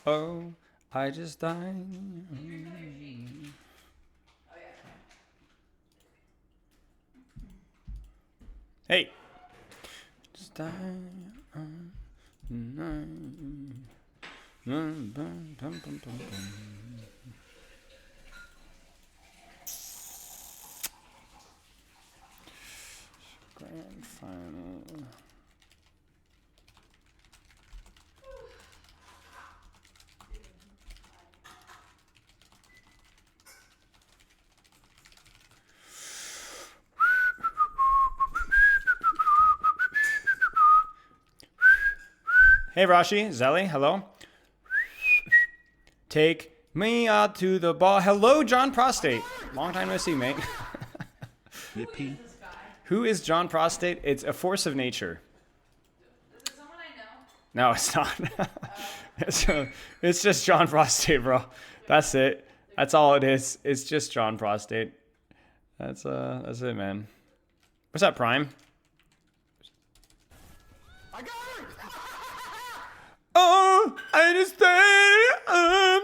Oh, I just died. Hey. Just died. Grand final. Hey Rashi, Zelly, hello. Take me out to the ball. Hello, John Prostate. Long time no see, mate. Yippee. Who is John Prostate? It's a force of nature. Is it someone I know? No, it's not. It's just John Prostate, bro. That's it. That's all it is. It's just John Prostate. That's it, man. What's up, Prime? I got it! Oh, I just stayed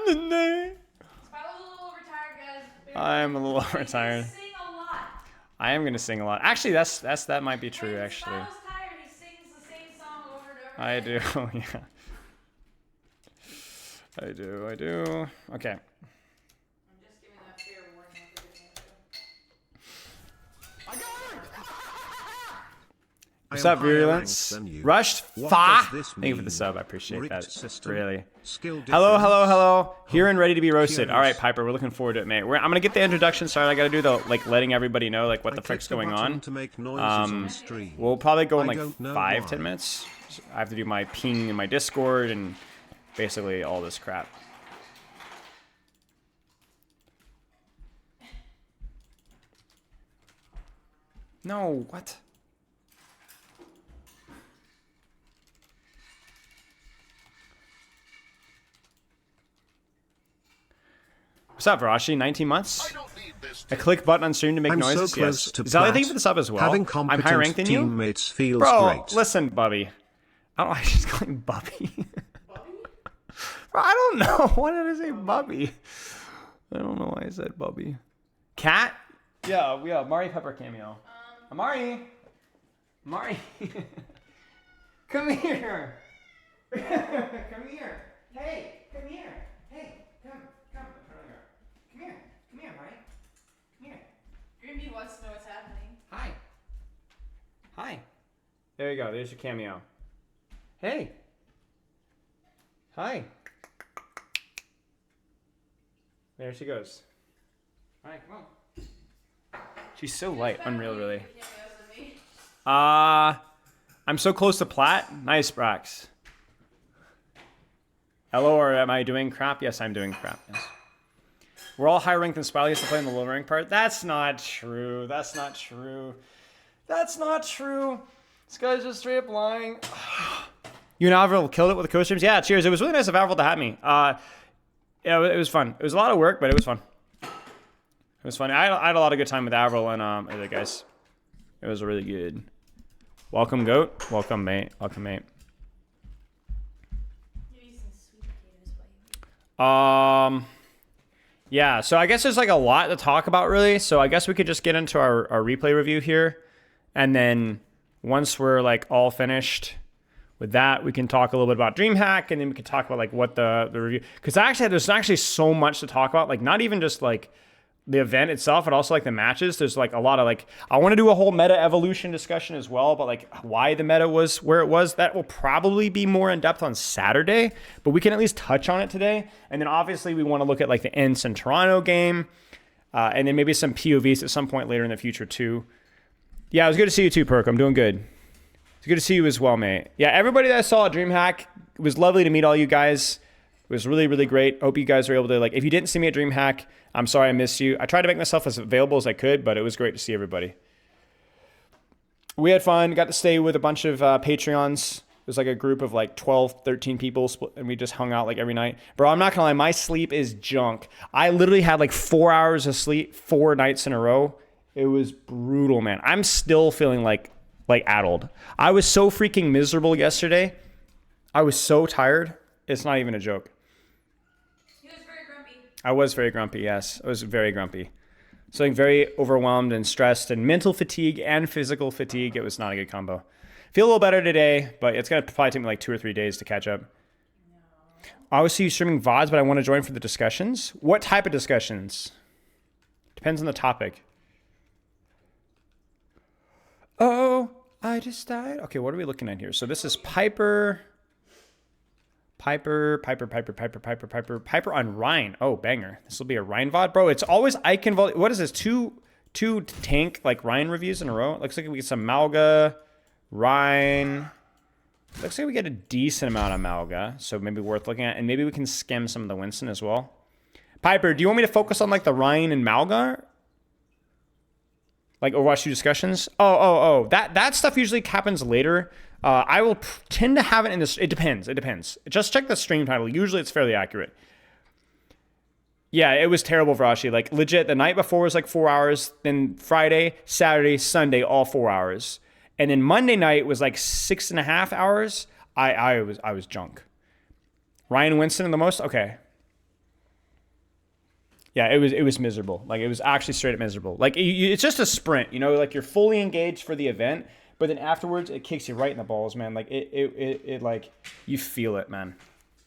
the night. Spyro's a little overtired, guys. I'm a little overtired. Sing a lot. I am gonna sing a lot. Actually, that might be true. Actually, Spyro's tired. He sings the same song over and over. I do. Yeah. I do. Okay. I'm just giving that fair warning. I got it! What's up, Virulence? Rushed Fa! Thank you for the sub. I appreciate that. Really. Hello. Here and ready to be roasted. All right, Piper. We're looking forward to it, mate. I'm gonna get the introduction started. I gotta do the letting everybody know what the frick's going on. We'll probably go in 5-10 minutes. I have to do my ping in my Discord and basically all this crap. No, what? What's up, Varashi? 19 months? A click button on stream to make noises? So close yes. to Zelly, thank you for the sub as well. Having I'm higher ranked than you? teammates feels Bro, great. listen, Bubby. I don't know why she's calling Bubby. Bro, I don't know. Why did I say Bubby? I don't know why I said Bubby. Cat? Yeah, Mari Pepper cameo. Amari! Mari! Come here! Come here! Hey! Come here! Hey! Come, Come here, Mari. Come here. Greenby wants to know what's happening. Hi. There you go. There's your cameo. Hey. Hi. There she goes. All right, come on. She's so light. Unreal, really. I'm so close to plat. Nice, Brax. Hello, or am I doing crap? Yes, I'm doing crap. Yes. We're all higher ranked than Spiley used to play in the low rank part. That's not true. That's not true. This guy's just straight up lying. You and Avril killed it with the co-streams? Yeah, cheers. It was really nice of Avril to have me. Yeah, it was fun. It was a lot of work, but it was fun. It was fun. I had a lot of good time with Avril and other guys. It was really good. Welcome, Goat. Welcome, mate. Yeah, so I guess there's a lot to talk about, really. So I guess we could just get into our replay review here. And then once we're all finished with that, we can talk a little bit about DreamHack, and then we can talk about what the review. Because there's actually so much to talk about. Not even just the event itself, but also the matches. There's a lot of I want to do a whole meta evolution discussion as well, but why the meta was where it was. That will probably be more in depth on Saturday, but we can at least touch on it today. And then obviously we want to look at the Ents and Toronto game, and then maybe some POVs at some point later in the future too. Yeah, it was good to see you too, Perk. I'm doing good. It's good to see you as well, mate. Yeah, everybody that I saw at DreamHack, it was lovely to meet all you guys. It was really, really great. Hope you guys were able to, if you didn't see me at DreamHack, I'm sorry I missed you. I tried to make myself as available as I could, but it was great to see everybody. We had fun. Got to stay with a bunch of Patreons. It was a group of 12, 13 people, and we just hung out every night. Bro, I'm not going to lie. My sleep is junk. I literally had 4 hours of sleep 4 nights in a row. It was brutal, man. I'm still feeling like addled. I was so freaking miserable yesterday. I was so tired. It's not even a joke. I was very grumpy, yes. I was very grumpy. Feeling very overwhelmed and stressed and mental fatigue and physical fatigue. It was not a good combo. Feel a little better today, but it's going to probably take me like 2 or 3 days to catch up. I always see you streaming VODs, but I want to join for the discussions. What type of discussions? Depends on the topic. Oh, I just died. Okay, what are we looking at here? So this is Piper on Rein. Oh, banger. This will be a Rein VOD. Bro, it's always Icon Volley. What is this? Two tank like Rein reviews in a row? Looks like we get some Mauga, Rein. Looks like we get a decent amount of Mauga, so maybe worth looking at. And maybe we can skim some of the Winston as well. Piper, do you want me to focus on like the Rein and Mauga? Like Overwatch 2 discussions? Oh. That stuff usually happens later. I will tend to have it in this. It depends. Just check the stream title. Usually it's fairly accurate. Yeah, it was terrible for Ashi. Like legit, the night before was like 4 hours. Then Friday, Saturday, Sunday, all 4 hours. And then Monday night was like 6.5 hours. I was junk. Ryan Winston the most? Okay. Yeah, it was miserable. Like it was actually straight up miserable. Like it's just a sprint, you know, like you're fully engaged for the event, but then afterwards it kicks you right in the balls, man. Like it like you feel it, man.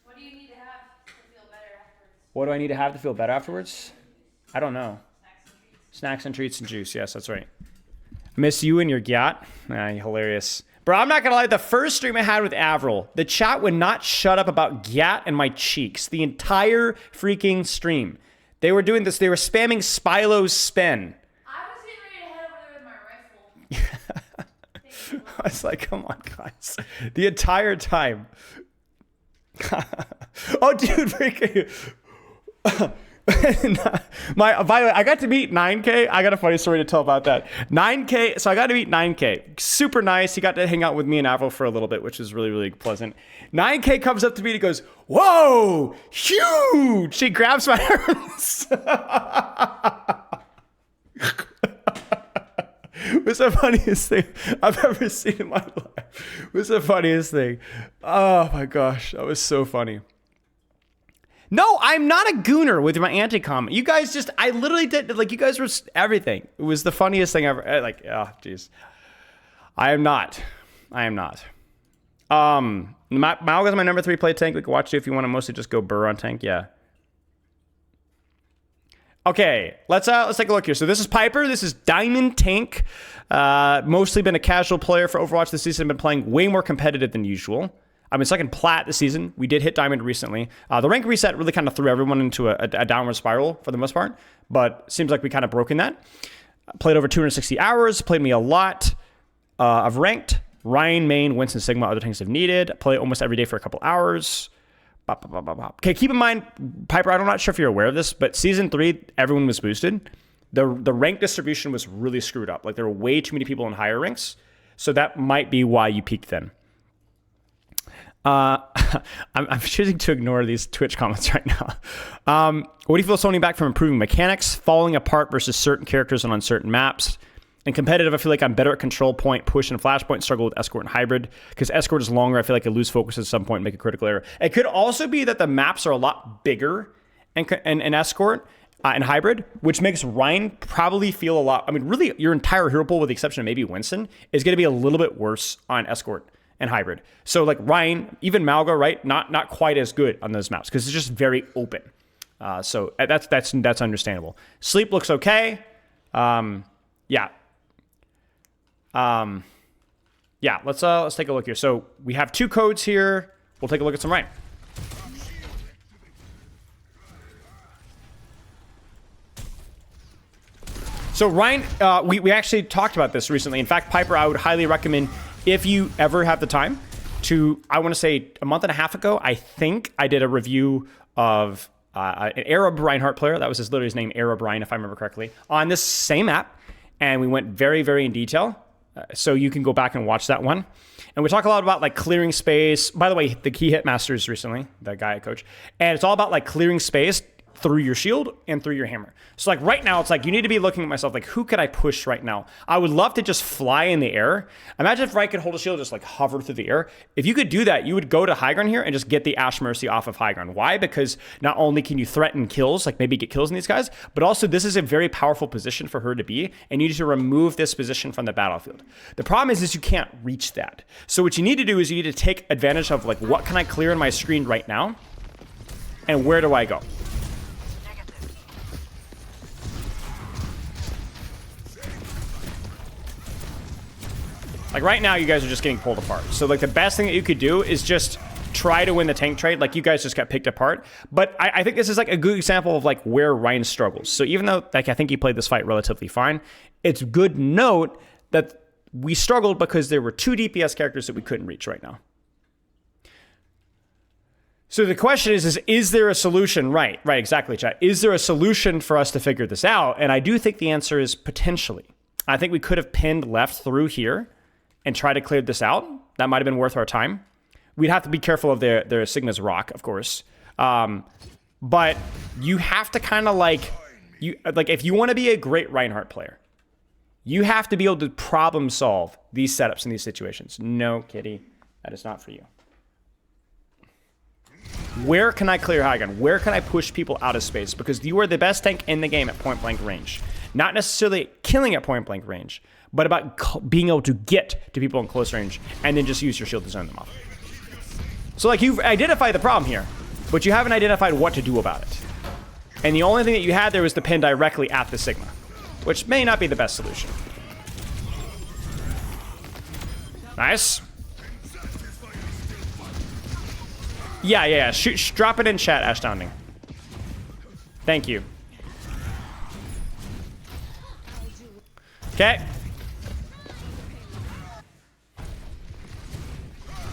What do you need to have to feel better afterwards? What do I need to have to feel better afterwards? I don't know. Snacks and treats and juice. Yes, that's right. Miss you and your gyat. You're hilarious. Bro, I'm not gonna lie, the first stream I had with Avril, the chat would not shut up about gyat and my cheeks. The entire freaking stream. They were doing this, they were spamming Spylo's spin. I was getting ready to head over there with my rifle. I was like, come on, guys. The entire time. Oh, dude, freaking. By the way, I got to meet 9K. I got a funny story to tell about that. 9K, so I got to meet 9K. Super nice. He got to hang out with me and Avril for a little bit, which was really, really pleasant. 9K comes up to me and he goes, whoa, huge. He grabs my arms. It was the funniest thing I've ever seen in my life. It was the funniest thing. Oh my gosh, that was so funny. No, I'm not a gooner with my anti-comment. You guys just, I literally did, like, you guys were everything. It was the funniest thing ever. Like, oh, jeez. I am not. Mauga's my number 3 play tank. We can watch it if you want to mostly just go burr on tank. Yeah. Okay, let's take a look here. So this is Piper. This is Diamond Tank. Mostly been a casual player for Overwatch this season. Been playing way more competitive than usual. I've been second plat this season. We did hit Diamond recently. The rank reset really kind of threw everyone into a downward spiral for the most part, but seems like we kind of broken that. Played over 260 hours, played me a lot of ranked. Ryan, main, Winston, Sigma, other tanks if needed. Play almost every day for a couple hours. Okay, keep in mind, Piper, I'm not sure if you're aware of this, but Season 3, everyone was boosted. The rank distribution was really screwed up. Like there were way too many people in higher ranks, so that might be why you peaked then. I'm choosing to ignore these Twitch comments right now. What do you feel Sony back from improving mechanics, falling apart versus certain characters on uncertain maps? And competitive, I feel like I'm better at control point, push, and flashpoint. Struggle with escort and hybrid because escort is longer. I feel like I lose focus at some point and make a critical error. It could also be that the maps are a lot bigger and escort and hybrid, which makes Ryan probably feel a lot. I mean, really, your entire hero pool, with the exception of maybe Winston, is going to be a little bit worse on escort and hybrid. So like Ryan, even Mauga, right? Not quite as good on those maps because it's just very open. So that's understandable. Sleep looks okay. Yeah. Let's take a look here. So we have 2 codes here. We'll take a look at some Ryan. So Ryan, we actually talked about this recently. In fact, Piper, I would highly recommend, if you ever have the time, to, I want to say a month and a half ago, I think I did a review of an Arab Reinhardt player. That was literally his name, Arab Ryan, if I remember correctly, on this same app. And we went very, very in detail. So you can go back and watch that one. And we talk a lot about like clearing space. By the way, the key hit masters recently, the guy I coach. And it's all about like clearing space, through your shield and through your hammer. So like right now, it's like you need to be looking at myself like, who could I push right now? I would love to just fly in the air. Imagine if Reinhardt could hold a shield, just like hover through the air. If you could do that, you would go to high ground here and just get the Ash Mercy off of high ground. Why? Because not only can you threaten kills, like maybe get kills in these guys, but also this is a very powerful position for her to be, and you need to remove this position from the battlefield. The problem is you can't reach that. So what you need to do is you need to take advantage of like, what can I clear in my screen right now? And where do I go? Like right now, you guys are just getting pulled apart. So like the best thing that you could do is just try to win the tank trade. Like you guys just got picked apart. But I think this is like a good example of like where Ryan struggles. So even though like I think he played this fight relatively fine, it's good note that we struggled because there were 2 DPS characters that we couldn't reach right now. So the question is there a solution? Right, exactly, chat. Is there a solution for us to figure this out? And I do think the answer is potentially. I think we could have pinned left through here and try to clear this out. That might have been worth our time. We'd have to be careful of their Sigma's Rock, of course. But you have to kind of like if you want to be a great Reinhardt player, you have to be able to problem solve these setups in these situations. No, Kitty, that is not for you. Where can I clear high ground? Where can I push people out of space? Because you are the best tank in the game at point blank range. Not necessarily killing at point blank range, but about being able to get to people in close range and then just use your shield to zone them off. So like you've identified the problem here, but you haven't identified what to do about it. And the only thing that you had there was to pin directly at the Sigma, which may not be the best solution. Nice. Yeah. Drop it in chat, Ashdounding. Thank you. Okay.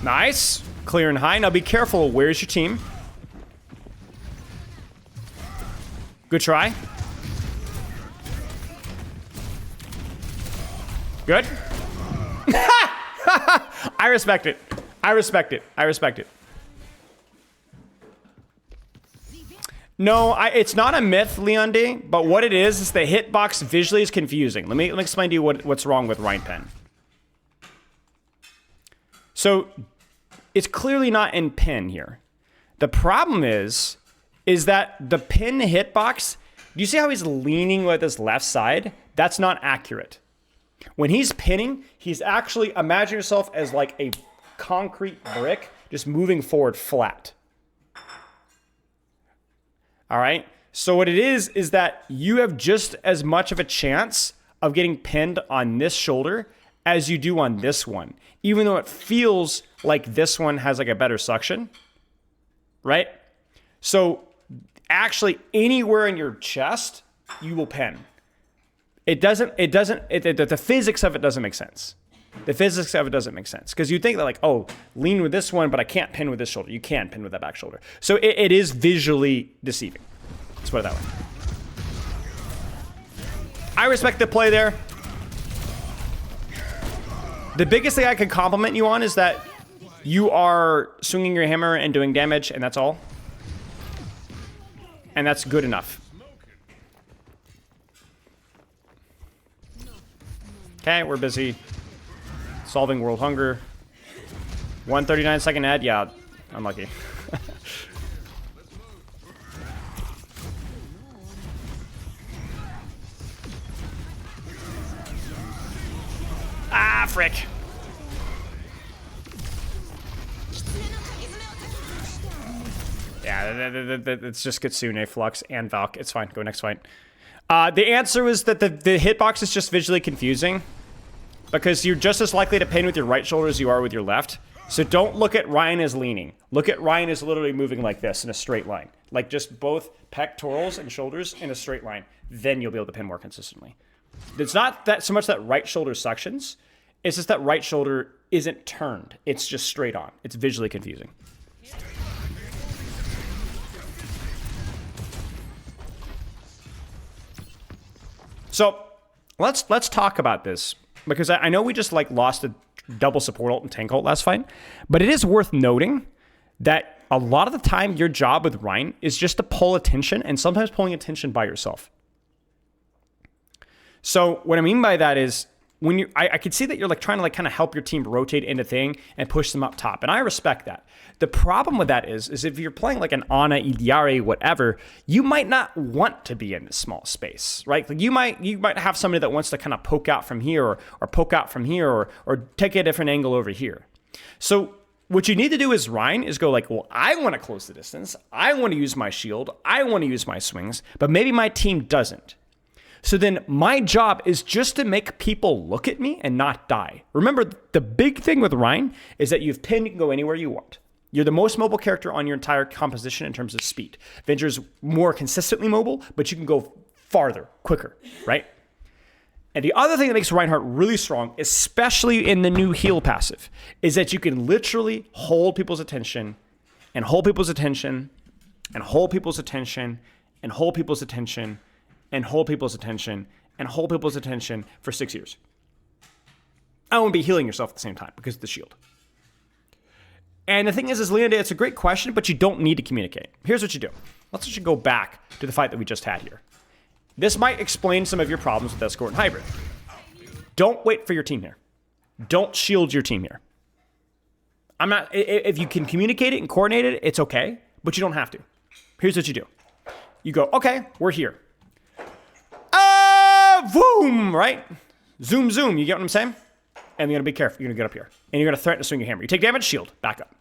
Nice. Clear and high. Now be careful. Where's your team? Good try. Good. I respect it. I respect it. No, it's not a myth, Leon D, but what it is the hitbox visually is confusing. Let me explain to you what's wrong with Rhine Pen. So, it's clearly not in pin here. The problem is that the pin hitbox, do you see how he's leaning with his left side? That's not accurate. When he's pinning, he's actually, imagine yourself as like a concrete brick just moving forward flat. All right. So what it is that you have just as much of a chance of getting pinned on this shoulder as you do on this one, even though it feels like this one has like a better suction, right? So actually anywhere in your chest, you will pin. The physics of it doesn't make sense. The physics of it doesn't make sense because you think that like, oh, lean with this one, but I can't pin with this shoulder. You can pin with that back shoulder. So it is visually deceiving. Let's put it that way. I respect the play there. The biggest thing I can compliment you on is that you are swinging your hammer and doing damage, and that's all. And that's good enough. Okay, we're busy solving world hunger. 139 second ad, yeah, unlucky. Ah, frick. Yeah, it's just Kitsune, Flux, and Valk. It's fine. Go next fight. The answer is that the hitbox is just visually confusing because you're just as likely to pin with your right shoulder as you are with your left. So don't look at Ryan as leaning. Look at Ryan as literally moving like this in a straight line. Like just both pectorals and shoulders in a straight line. Then you'll be able to pin more consistently. It's not that so much that right shoulder suctions. It's just that right shoulder isn't turned. It's just straight on. It's visually confusing. So let's talk about this because I know we just like lost a double support ult and tank ult last fight, but it is worth noting that a lot of the time, your job with Rein is just to pull attention, and sometimes pulling attention by yourself. So what I mean by that is when you, I could see that you're like trying to like kind of help your team rotate into thing and push them up top. And I respect that. The problem with that is if you're playing like an Ana, Idiare, whatever, you might not want to be in this small space, right? Like you might have somebody that wants to kind of poke out from here or poke out from here or take a different angle over here. So what you need to do is Rein is go like, well, I want to close the distance. I want to use my shield. I want to use my swings, but maybe my team doesn't. So then my job is just to make people look at me and not die. Remember, the big thing with Rein is that you've pinned, you can go anywhere you want. You're the most mobile character on your entire composition in terms of speed. Venger's more consistently mobile, but you can go farther, quicker, right? And the other thing that makes Reinhardt really strong, especially in the new heal passive, is that you can literally hold people's attention and hold people's attention and hold people's attention and hold people's attention and hold people's attention and hold people's attention for 6 years. I won't be healing yourself at the same time because of the shield. And the thing is Leonida, it's a great question, but you don't need to communicate. Here's what you do. Let's just go back to the fight that we just had here. This might explain some of your problems with Escort and Hybrid. Don't wait for your team here. Don't shield your team here. If you can communicate it and coordinate it, it's okay, but you don't have to. Here's what you do. You go, okay, we're here. Boom, right? Zoom, zoom. You get what I'm saying? And you're going to be careful. You're going to get up here. And you're going to threaten to swing your hammer. You take damage, shield. Back up.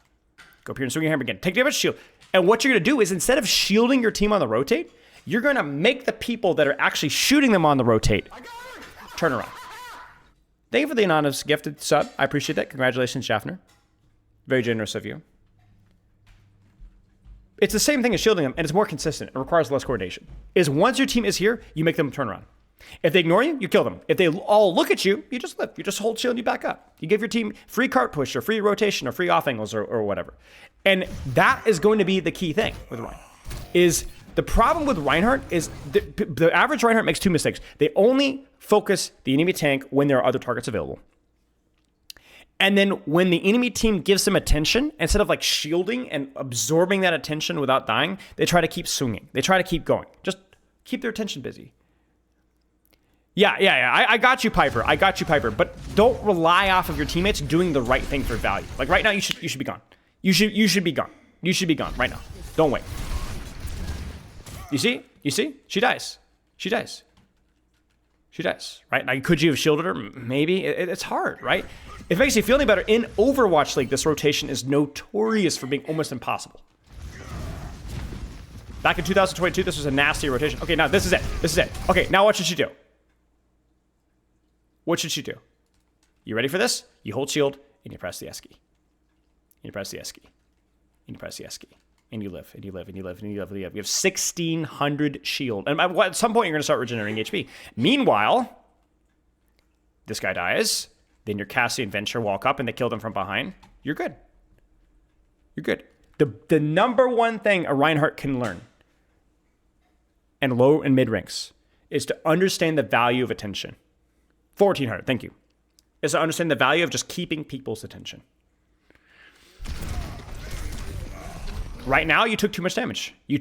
Go up here and swing your hammer again. Take damage, shield. And what you're going to do is instead of shielding your team on the rotate, you're going to make the people that are actually shooting them on the rotate turn around. Thank you for the anonymous gifted sub. I appreciate that. Congratulations, Schaffner. Very generous of you. It's the same thing as shielding them, and it's more consistent. It requires less coordination. Is once your team is here, you make them turn around. If they ignore you, you kill them. If they all look at you, you just live. You just hold shield and you back up. You give your team free cart push or free rotation or free off angles or whatever. And that is going to be the key thing with Rein. Is the problem with Reinhardt is the average Reinhardt makes two mistakes. They only focus the enemy tank when there are other targets available. And then when the enemy team gives them attention, instead of like shielding and absorbing that attention without dying, they try to keep swinging. They try to keep going. Just keep their attention busy. Yeah. I got you, Piper. I got you, Piper. But don't rely off of your teammates doing the right thing for value. Like right now, you should be gone. You should be gone. You should be gone right now. Don't wait. You see? She dies. Right now, could you have shielded her? Maybe. It's hard, right? If it makes you feel any better, in Overwatch League, this rotation is notorious for being almost impossible. Back in 2022, this was a nasty rotation. Okay, now this is it. Okay, now what should she do? What should she do? You ready for this? You hold shield and you press the S key. And you press the S key. And you press the S key. And you live, and you live, and you live, and you live, and you live. You have 1,600 shield. And at some point, you're going to start regenerating HP. Meanwhile, this guy dies. Then your Cassie and Venture walk up and they kill them from behind. You're good. You're good. The number one thing a Reinhardt can learn and low and mid ranks is to understand the value of attention. 1,400, thank you. Is to understand the value of just keeping people's attention. Right now, you took too much damage. You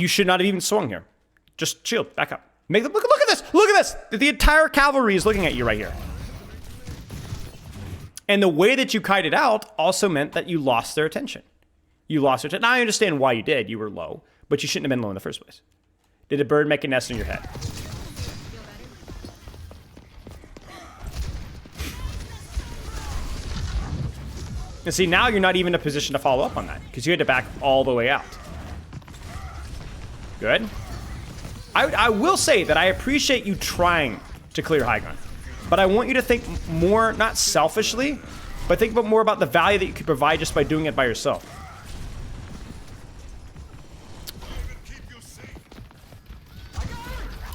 should not have even swung here. Just shield, back up. Make them look at this. Look at this. The entire cavalry is looking at you right here. And the way that you kited out also meant that you lost their attention. Now I understand why you did. You were low, but you shouldn't have been low in the first place. Did a bird make a nest in your head? And see, now you're not even in a position to follow up on that because you had to back all the way out. Good. I will say that I appreciate you trying to clear high ground, but I want you to think more, not selfishly, but think more about the value that you could provide just by doing it by yourself.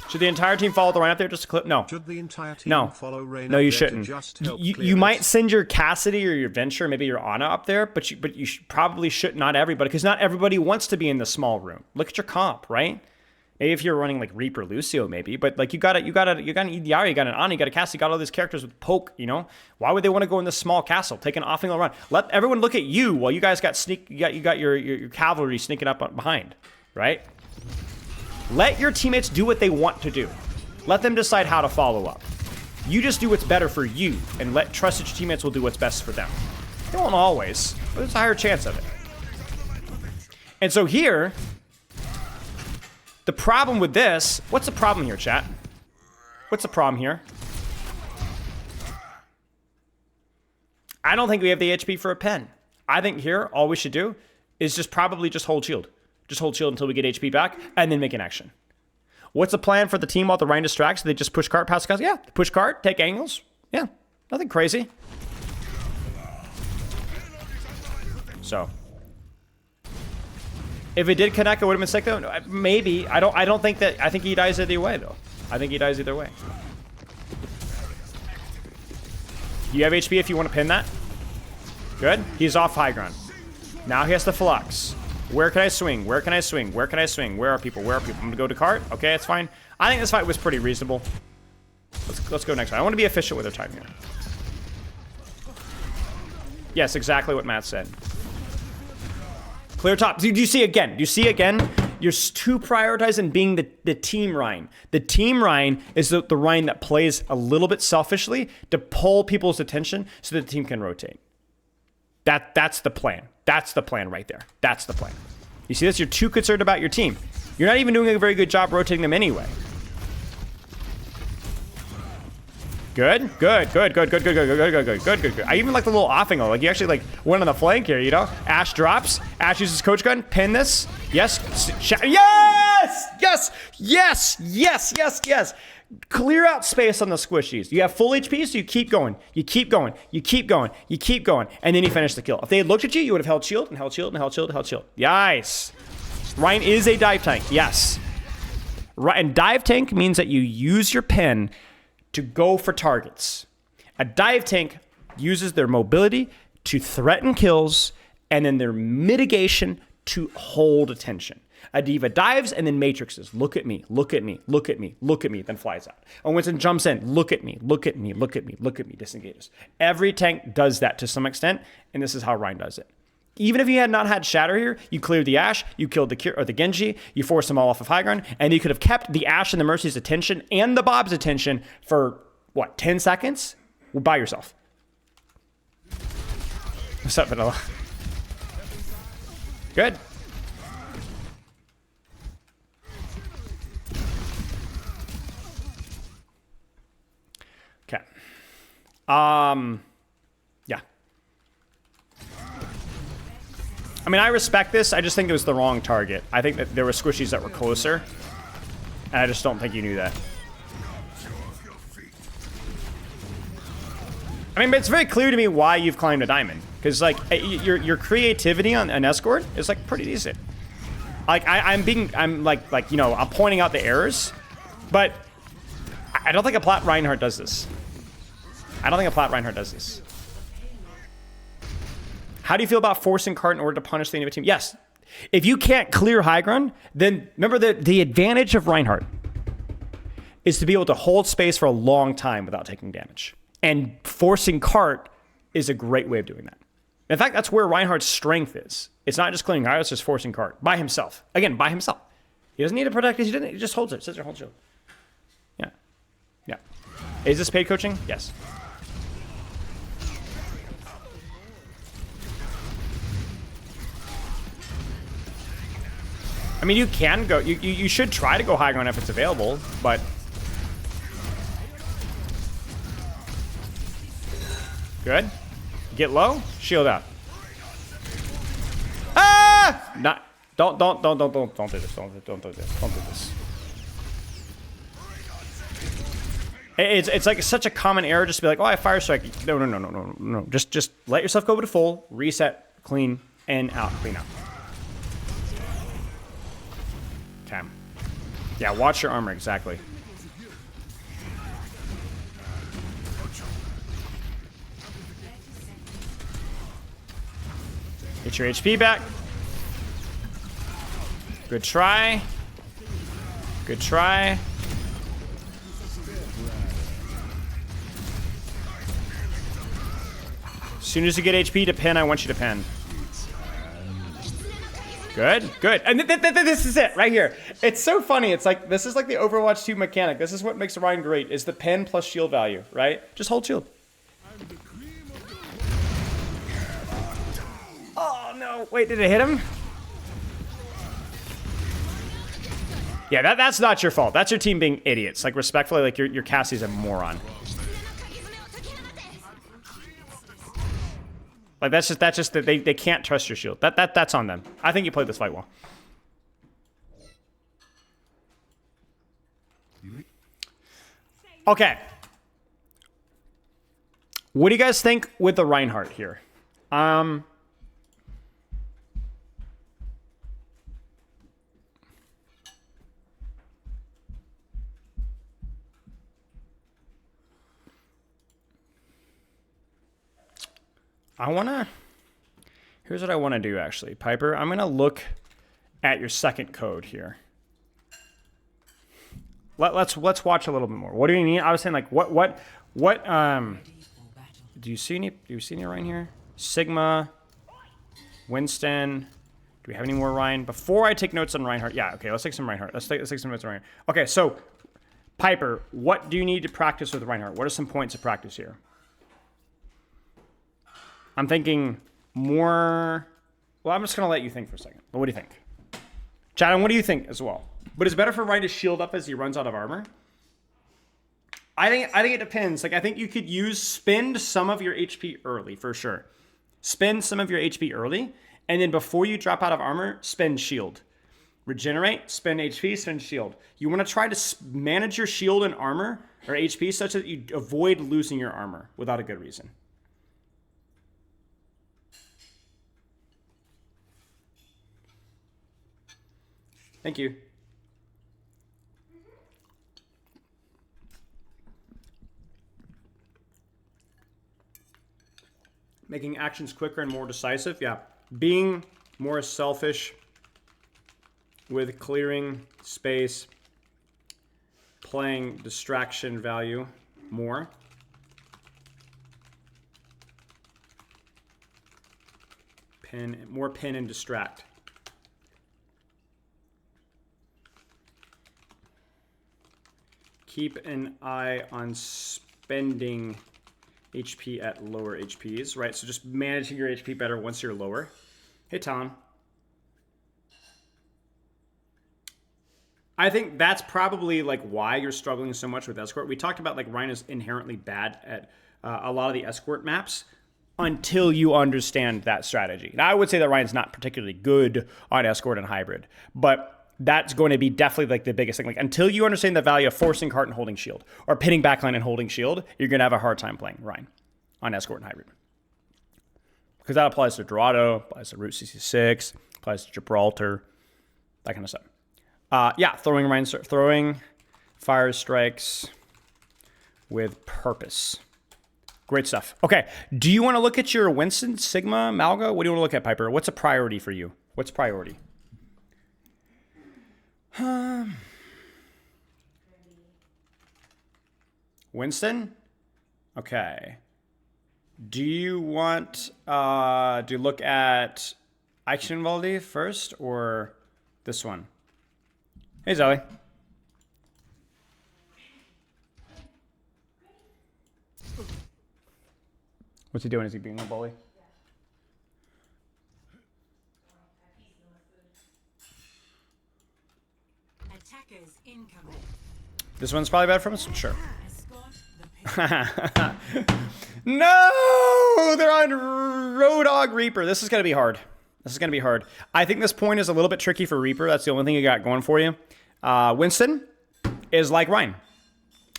Should the entire team follow the Rein up there just to clip? No. Should the entire team follow Rein No, you up there to shouldn't. just help You clear might it? send your Cassidy or your Venture, maybe your Ana up there, but you probably should not everybody, because not everybody wants to be in the small room. Look at your comp, right? Maybe if you're running like Reaper Lucio, maybe, but like you got an EDR, you got an Ana, you got a Cass, you got all these characters with poke, you know? Why would they want to go in this small castle, take an offing run? Let everyone look at you while you guys got you got your cavalry sneaking up behind, right? Let your teammates do what they want to do. Let them decide how to follow up. You just do what's better for you and trust that your teammates will do what's best for them. They won't always, but there's a higher chance of it. And so here, the problem with this, what's the problem here, chat? What's the problem here? I don't think we have the HP for a pen. I think here, all we should do is just hold shield. Just hold shield until we get HP back, and then make an action. What's the plan for the team while the Rein distracts? They just push cart past the guys? Yeah, push cart, take angles. Yeah, nothing crazy. So, if it did connect, it would have been sick though. Maybe. I don't think that. I think he dies either way though. I think he dies either way. You have HP if you want to pin that. Good. He's off high ground. Now he has to flux. Where can I swing? Where can I swing? Where can I swing? Where are people? Where are people? I'm gonna go to cart. Okay, it's fine. I think this fight was pretty reasonable. Let's go next one. I want to be efficient with our time here. Yes, exactly what Matt said. Clear top. Do you see again? Do you see again? You're too prioritizing being the team Rein. The team Rein is the Rein that plays a little bit selfishly to pull people's attention so that the team can rotate. That's the plan. That's the plan right there. That's the plan. You see this? You're too concerned about your team. You're not even doing a very good job rotating them anyway. Good. I even like the little offing. Like you actually like went on the flank here, you know? Ash drops. Ash uses coach gun. Pin this. Yes. Yes. Clear out space on the squishies. You have full HP, so you keep going. You keep going. And then you finish the kill. If they had looked at you, you would have held shield and held shield and held shield and held shield. Yes. Rein is a dive tank. Yes. Right. And dive tank means that you use your pen to go for targets. A dive tank uses their mobility to threaten kills and then their mitigation to hold attention. A diva dives and then matrixes. Look at me, then flies out. And Winston jumps in. Look at me, disengages. Every tank does that to some extent, and this is how Rein does it. Even if you had not had Shatter here, you cleared the Ashe, you killed the Genji, you forced them all off of high ground, and you could have kept the Ashe and the Mercy's attention and the Bob's attention for, 10 seconds? Well, by yourself. What's up, Vanilla? Good. Okay. Yeah. I mean, I respect this. I just think it was the wrong target. I think that there were squishies that were closer, and I just don't think you knew that. I mean, but it's very clear to me why you've climbed a diamond. Because, like, your creativity on an escort is, like, pretty decent. Like, I'm pointing out the errors, but I don't think a Plat Reinhardt does this. How do you feel about forcing cart in order to punish the enemy team? Yes. If you can't clear high ground, then remember the advantage of Reinhardt is to be able to hold space for a long time without taking damage. And forcing cart is a great way of doing that. In fact, that's where Reinhardt's strength is. It's not just clearing high, it's just forcing cart by himself. Again, by himself. He doesn't need to protect it. He just holds it. Sits there, holds shield. Yeah. Is this paid coaching? Yes. I mean, you can go. You should try to go high ground if it's available, but good. Get low. Shield out. Ah! Not. Don't do this. Don't do this. It's like such a common error just to be like, oh, I fire strike. No. Just let yourself go to full, reset, clean, and out. Clean out. Okay. Yeah, watch your armor, exactly. Get your HP back. Good try. Good try. As soon as you get HP to pin, I want you to pin. Good, good. And this is it right here. It's so funny. It's like, this is like the Overwatch 2 mechanic. This is what makes Ryan great, is the pin plus shield value, right? Just hold shield. Oh, no. Wait, did it hit him? Yeah, that's not your fault. That's your team being idiots. Like, respectfully, like, your Cassie's a moron. Like, that's just that they can't trust your shield. That's on them. I think you played this fight well. Okay. What do you guys think with the Reinhardt here? Here's what I want to do, actually. Piper, I'm going to look at your second code here. Let's watch a little bit more. What do you need? I was saying, like, what, do you see any Ryan here? Sigma, Winston. Do we have any more Ryan? Before I take notes on Reinhardt. Yeah, okay, let's take some Reinhardt. Let's take some notes on Reinhardt. Okay, so, Piper, what do you need to practice with Reinhardt? What are some points of practice here? I'm thinking more... Well, I'm just going to let you think for a second. But what do you think? Chad, what do you think as well? But it's better for Ryan to shield up as he runs out of armor. I think it depends. Like, I think you could spend some of your HP early, for sure. Spend some of your HP early, and then before you drop out of armor, spend shield. Regenerate, spend HP, spend shield. You want to try to manage your shield and armor, or HP, such that you avoid losing your armor without a good reason. Thank you. Making actions quicker and more decisive. Yeah. Being more selfish with clearing space, playing distraction value more. More pin and distract. Keep an eye on spending HP at lower HPs, right? So just managing your HP better once you're lower. Hey, Tom. I think that's probably like why you're struggling so much with escort. We talked about like Ryan is inherently bad at a lot of the escort maps until you understand that strategy. Now, I would say that Ryan's not particularly good on escort and hybrid, but that's going to be definitely like the biggest thing. Like until you understand the value of forcing cart and holding shield or pinning backline and holding shield, you're going to have a hard time playing Ryan on escort and hybrid. Because that applies to Dorado, applies to Route 66, applies to Gibraltar, that kind of stuff. Yeah, throwing fire strikes with purpose. Great stuff. Okay, do you want to look at your Winston, Sigma, Mauga? What do you want to look at, Piper? What's a priority for you? What's priority? Winston? Okay. Do you want to look at Eichenwalde first or this one? Hey, Zoe. What's he doing? Is he being a bully? Attackers incoming. This one's probably bad for us? Sure. No! They're on Road Dog Reaper. This is going to be hard. This is going to be hard. I think this point is a little bit tricky for Reaper. That's the only thing you got going for you. Winston is like Ryan.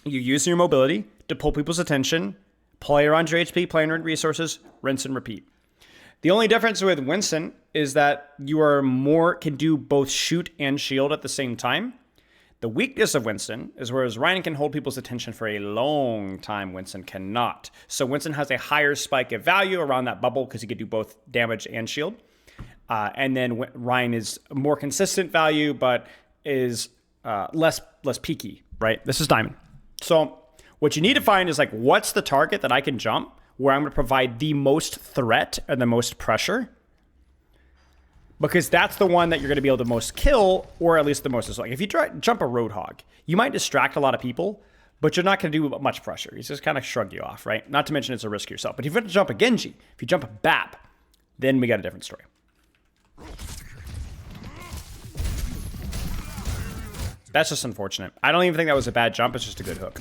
You use your mobility to pull people's attention, play around your HP, play around resources, rinse and repeat. The only difference with Winston is that you are can do both shoot and shield at the same time. The weakness of Winston is whereas Ryan can hold people's attention for a long time, Winston cannot. So Winston has a higher spike of value around that bubble because he can do both damage and shield. And then Ryan is more consistent value, but is less peaky, right? This is diamond. So what you need to find is like, what's the target that I can jump where I'm going to provide the most threat and the most pressure? Because that's the one that you're going to be able to most kill, or at least the most. Like if you jump a Roadhog, you might distract a lot of people, but you're not going to do much pressure. He's just kind of shrug you off, right? Not to mention it's a risk yourself. But if you have to jump a Genji, if you jump a BAP, then we got a different story. That's just unfortunate. I don't even think that was a bad jump. It's just a good hook.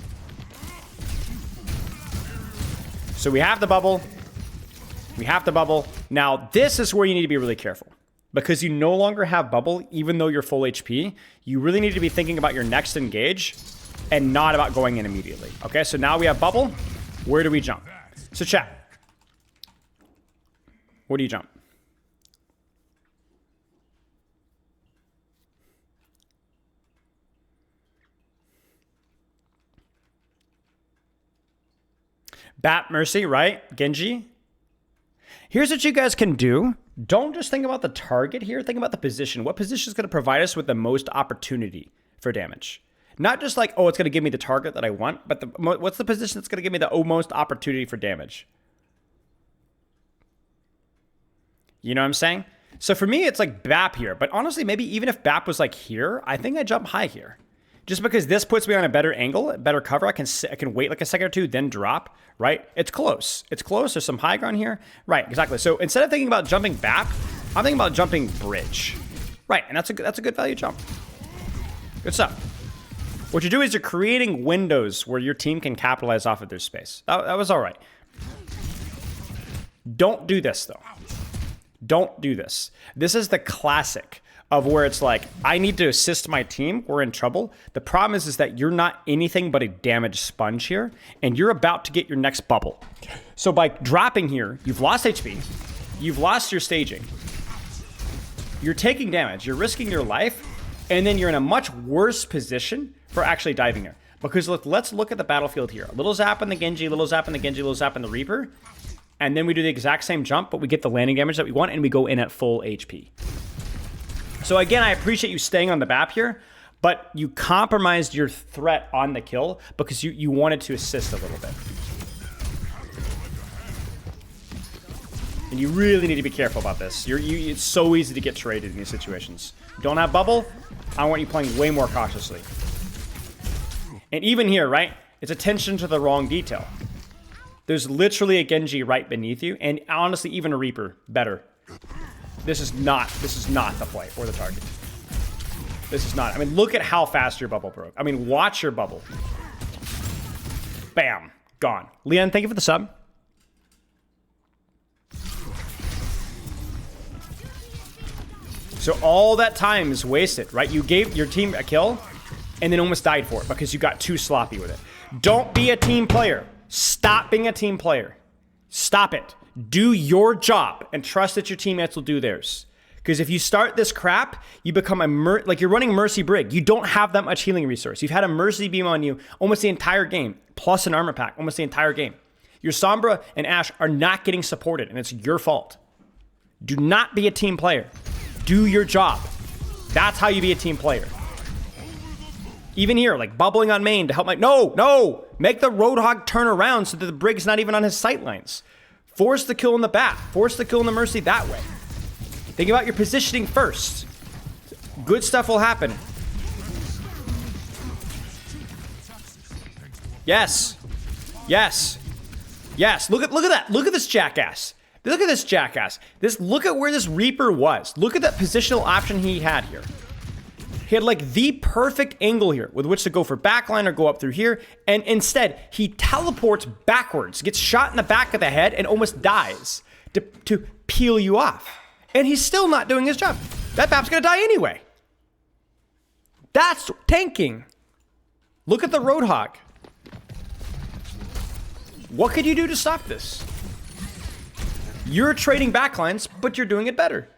So we have the bubble. We have the bubble. Now, this is where you need to be really careful. Because you no longer have bubble, even though you're full HP. You really need to be thinking about your next engage and not about going in immediately. Okay, so now we have bubble. Where do we jump? So chat. Where do you jump? Bat Mercy, right? Genji. Here's what you guys can do. Don't just think about the target here. Think about the position. What position is going to provide us with the most opportunity for damage? Not just like, oh, it's going to give me the target that I want, but what's the position that's going to give me the most opportunity for damage? You know what I'm saying? So for me, it's like BAP here. But honestly, maybe even if BAP was like here, I think I jump high here. Just because this puts me on a better angle, better cover, I can wait like a second or two, then drop, right? It's close. It's close. There's some high ground here. Right, exactly. So instead of thinking about jumping BAP, I'm thinking about jumping bridge. Right, and that's a good value jump. Good stuff. What you do is you're creating windows where your team can capitalize off of their space. That was all right. Don't do this, though. Don't do this. This is the classic of where it's like, I need to assist my team, we're in trouble. The problem is that you're not anything but a damage sponge here, and you're about to get your next bubble. So by dropping here, you've lost HP, you've lost your staging, you're taking damage, you're risking your life, and then you're in a much worse position for actually diving here. Because let's look at the battlefield here. A little zap on the Genji, a little zap on the Genji, a little zap on the Reaper, and then we do the exact same jump, but we get the landing damage that we want, and we go in at full HP. So again, I appreciate you staying on the BAP here, but you compromised your threat on the kill because you wanted to assist a little bit. And you really need to be careful about this. It's so easy to get traded in these situations. Don't have bubble, I want you playing way more cautiously. And even here, right, it's attention to the wrong detail. There's literally a Genji right beneath you, and honestly, even a Reaper, better. This is not the play or the target. This is not. I mean, look at how fast your bubble broke. I mean, watch your bubble. Bam. Gone. Leon, thank you for the sub. So all that time is wasted, right? You gave your team a kill and then almost died for it because you got too sloppy with it. Don't be a team player. Stop being a team player. Stop it. Do your job and trust that your teammates will do theirs. Because if you start this crap, you become like you're running Mercy Brig. You don't have that much healing resource. You've had a Mercy beam on you almost the entire game, plus an armor pack almost the entire game. Your Sombra and Ashe are not getting supported, and it's your fault. Do not be a team player. Do your job. That's how you be a team player. Even here, like bubbling on main to help my... No! Make the Roadhog turn around so that the Brig's not even on his sight lines. Force the kill in the BAP. Force the kill in the Mercy that way. Think about your positioning first. Good stuff will happen. Yes. Look at that. Look at this jackass. Look at this jackass. Look at where this Reaper was. Look at that positional option he had here. He had like the perfect angle here with which to go for backline or go up through here. And instead, he teleports backwards, gets shot in the back of the head, and almost dies to peel you off. And he's still not doing his job. That BAP's gonna die anyway. That's tanking. Look at the Roadhog. What could you do to stop this? You're trading backlines, but you're doing it better.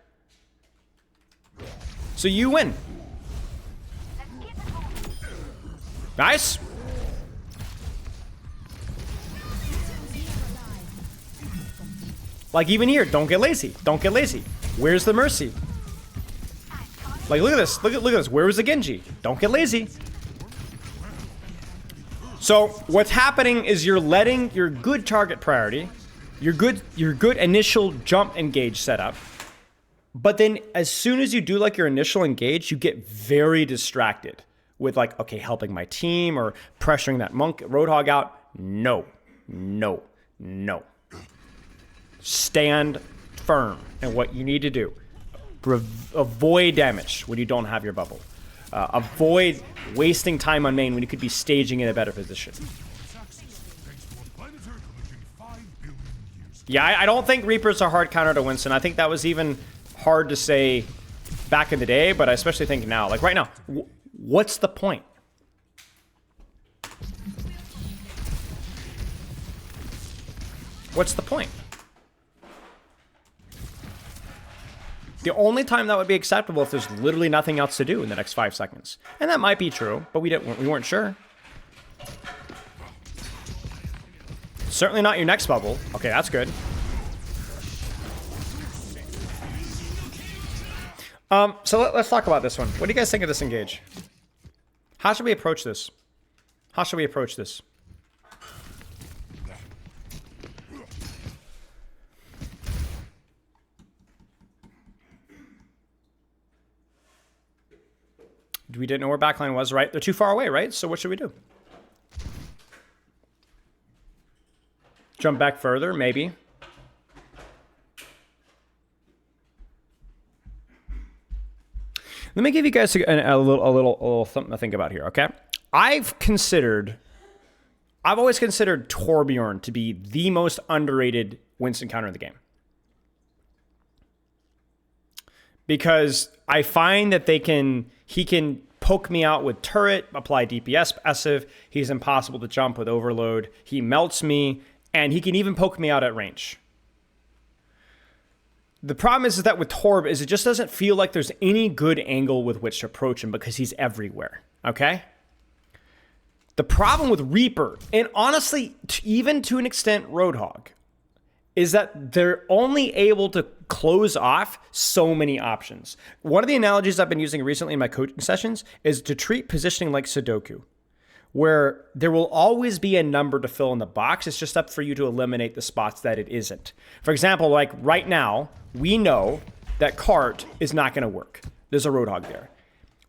So you win. Nice. Like even here, don't get lazy. Don't get lazy. Where's the Mercy? Like, look at this. Look at this. Where was the Genji? Don't get lazy. So what's happening is you're letting your good target priority, your good initial jump engage setup, but then as soon as you do like your initial engage, you get very distracted with like, okay, helping my team or pressuring that monk Roadhog out. No, no, no. Stand firm in what you need to do. Avoid damage when you don't have your bubble. Avoid wasting time on main when you could be staging in a better position. Yeah, I don't think Reaper's a hard counter to Winston. I think that was even hard to say back in the day, but I especially think now. Like right now, what's the point? What's the point? The only time that would be acceptable if there's literally nothing else to do in the next 5 seconds. And that might be true, but we weren't sure. Certainly not your next bubble. Okay, that's good. So let's talk about this one. What do you guys think of this engage? How should we approach this? How should we approach this? We didn't know where backline was, right? They're too far away, right? So what should we do? Jump back further, maybe. Let me give you guys a little something to think about here, okay? I've always considered Torbjorn to be the most underrated Winston counter in the game. Because I find that he can poke me out with turret, apply DPS passive. He's impossible to jump with overload. He melts me, and he can even poke me out at range. The problem is that with Torb is it just doesn't feel like there's any good angle with which to approach him because he's everywhere, okay? The problem with Reaper, and honestly, even to an extent Roadhog, is that they're only able to close off so many options. One of the analogies I've been using recently in my coaching sessions is to treat positioning like Sudoku, where there will always be a number to fill in the box. It's just up for you to eliminate the spots that it isn't. For example, like right now, we know that cart is not going to work. There's a Roadhog there.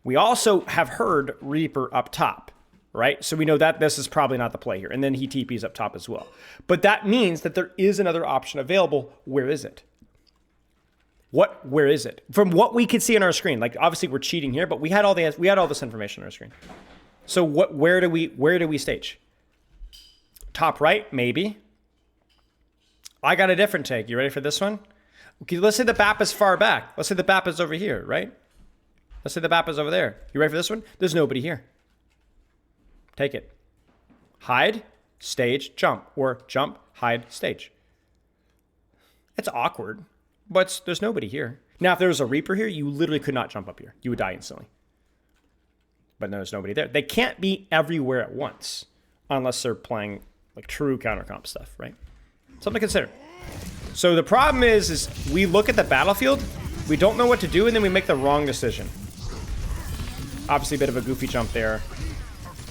We also have heard Reaper up top, right? So we know that this is probably not the play here. And then he TPs up top as well. But that means that there is another option available. Where is it? Where is it? From what we could see on our screen, like obviously we're cheating here, but we had all this information on our screen. So where do we stage? Top right, maybe. I got a different take. You ready for this one? Okay, let's say the BAP is far back. Let's say the BAP is over here, right? Let's say the BAP is over there. You ready for this one? There's nobody here. Take it. Hide, stage, jump. Or jump, hide, stage. It's awkward, but there's nobody here. Now, if there was a Reaper here, you literally could not jump up here. You would die instantly. But there's nobody there. They can't be everywhere at once unless they're playing like true counter comp stuff, right? Something to consider. So the problem is we look at the battlefield, we don't know what to do, and then we make the wrong decision. Obviously a bit of a goofy jump there.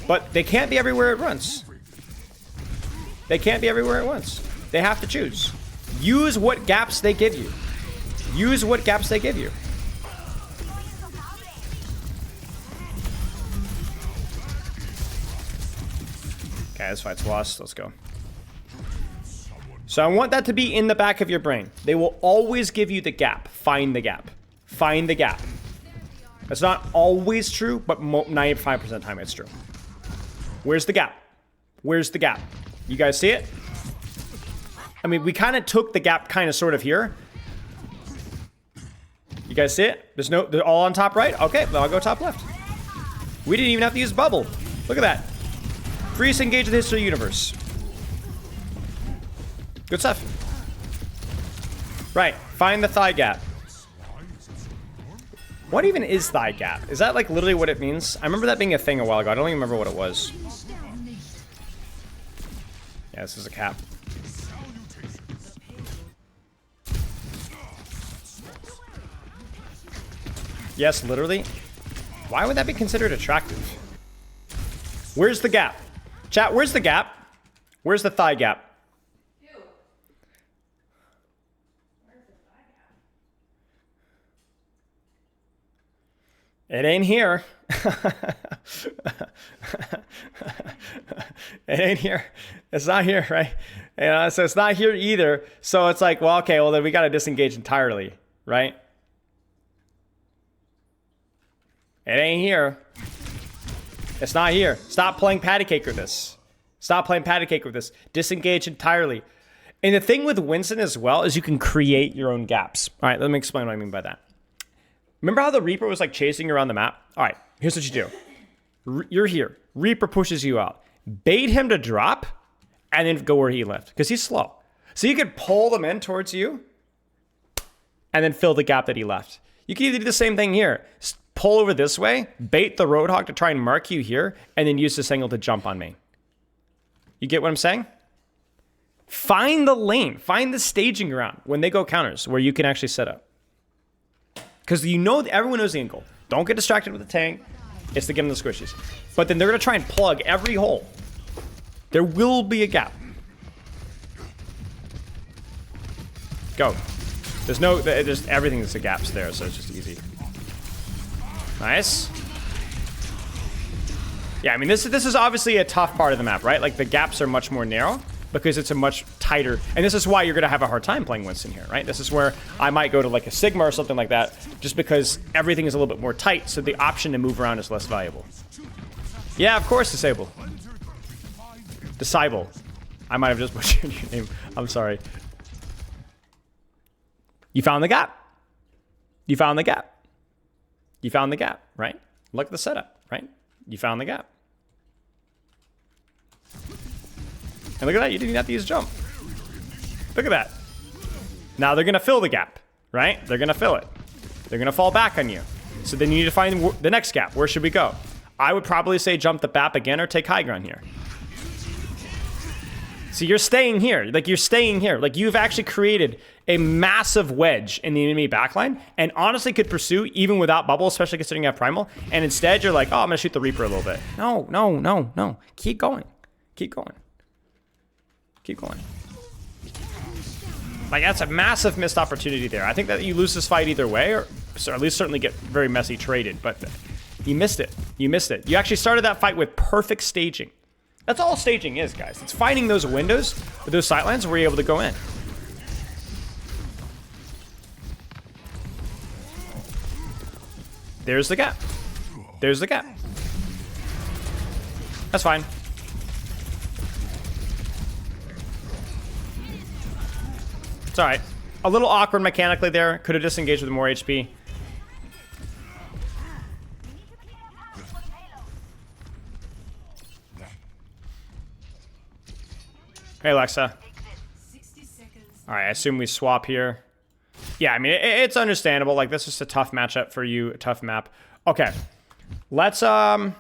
But they can't be everywhere at once. They can't be everywhere at once. They have to choose. Use what gaps they give you. Use what gaps they give you. Okay, this fight's lost. Let's go. So I want that to be in the back of your brain. They will always give you the gap. Find the gap. Find the gap. That's not always true, but 95% of the time it's true. Where's the gap? Where's the gap? You guys see it? I mean, we kind of took the gap kind of sort of here. You guys see it? They're all on top right? Okay, then I'll go top left. We didn't even have to use bubble. Look at that. Freeze engage the history universe. Good stuff. Right, find the thigh gap. What even is thigh gap? Is that like literally what it means? I remember that being a thing a while ago. I don't even remember what it was. Yeah, this is a cap. Yes, literally. Why would that be considered attractive? Where's the gap? Chat, where's the gap? Where's the thigh gap? Ew. Where's the thigh gap? It ain't here. It ain't here. It's not here, right? So it's not here either. So it's like, well, okay, well then we got to disengage entirely, right? It ain't here. It's not here. Stop playing patty cake with this. Stop playing patty cake with this. Disengage entirely. And the thing with Winston as well is you can create your own gaps. All right, let me explain what I mean by that. Remember how the Reaper was like chasing you around the map? All right, here's what you do. You're here. Reaper pushes you out. Bait him to drop and then go where he left because he's slow. So you could pull them in towards you and then fill the gap that he left. You can either do the same thing here. Pull over this way, bait the Roadhog to try and mark you here, and then use this angle to jump on me. You get what I'm saying? Find the lane. Find the staging ground when they go counters where you can actually set up. Because you know everyone knows the angle. Don't get distracted with the tank. It's to get them the squishies. But then they're going to try and plug every hole. There will be a gap. Go. There's everything that's a gaps there, so it's just easy. Nice. Yeah, I mean, this is obviously a tough part of the map, right? Like, the gaps are much more narrow because it's a much tighter... And this is why you're going to have a hard time playing Winston here, right? This is where I might go to, like, a Sigma or something like that just because everything is a little bit more tight, so the option to move around is less valuable. Yeah, of course, Disable. Disciple. I might have just butchered your name. I'm sorry. You found the gap. You found the gap. You found the gap, right? Look at the setup, right? You found the gap. And look at that, you didn't have to use jump. Look at that. Now they're gonna fill the gap, right? They're gonna fill it. They're gonna fall back on you. So then you need to find the next gap. Where should we go? I would probably say jump the BAP again or take high ground here. So you're staying here. Like, you're staying here. Like, you've actually created a massive wedge in the enemy backline and honestly could pursue even without bubble, especially considering you have primal. And instead, you're like, oh, I'm going to shoot the Reaper a little bit. No, no, no, no. Keep going. Keep going. Keep going. Like, that's a massive missed opportunity there. I think that you lose this fight either way, or at least certainly get very messy traded. But you missed it. You missed it. You actually started that fight with perfect staging. That's all staging is, guys. It's finding those windows with those sightlines where you're able to go in. There's the gap. There's the gap. That's fine. It's all right. A little awkward mechanically there. Could have disengaged with more HP. Hey, Alexa. All right, I assume we swap here. Yeah, I mean, it's understandable. Like, this is a tough matchup for you, a tough map. Okay, let's look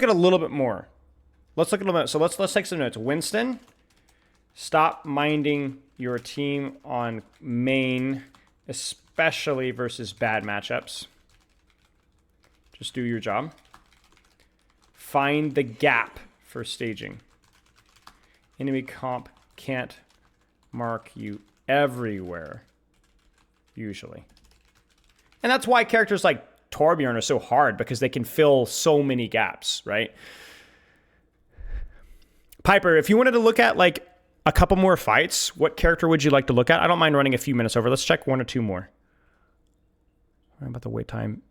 at a little bit more. Let's look at a little bit. So let's take some notes. Winston, stop minding your team on main, especially versus bad matchups. Just do your job. Find the gap for staging. Enemy comp can't mark you everywhere, usually. And that's why characters like Torbjorn are so hard, because they can fill so many gaps, right? Piper, if you wanted to look at like a couple more fights, what character would you like to look at? I don't mind running a few minutes over. Let's check one or two more. What about the wait time?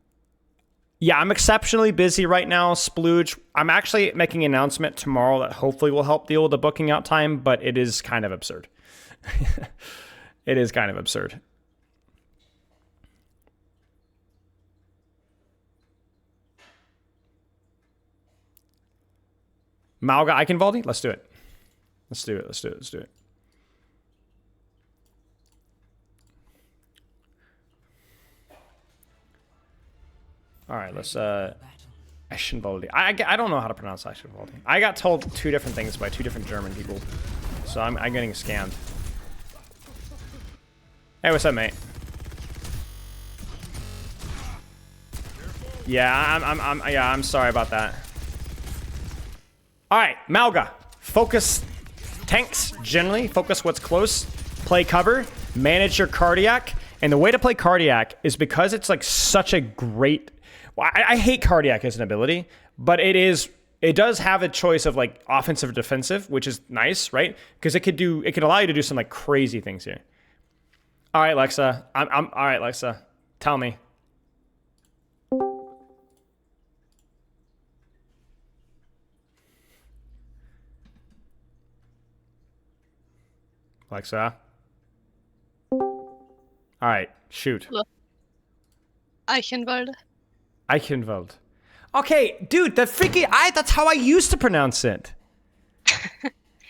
Yeah, I'm exceptionally busy right now, Splooge. I'm actually making an announcement tomorrow that hopefully will help deal with the booking out time, but it is kind of absurd. It is kind of absurd. Mauga, I can Valdi? Let's do it. Let's do it. Let's do it. Let's do it. All right, let's Eschenwalde. I don't know how to pronounce Eschenwalde. I got told two different things by two different German people, so I'm getting scammed. Hey, what's up, mate? Yeah, I'm sorry about that. All right, Mauga. Focus tanks, generally. Focus what's close. Play cover. Manage your cardiac. And the way to play cardiac is because it's like such a great... Well, I hate cardiac as an ability, but it does have a choice of like offensive or defensive, which is nice, right? Because it could allow you to do some like crazy things here. All right, Lexa. All right, Lexa. Tell me. Alexa. All right, shoot. Eichenwalde. Eichenwald. Okay, dude, that's how I used to pronounce it.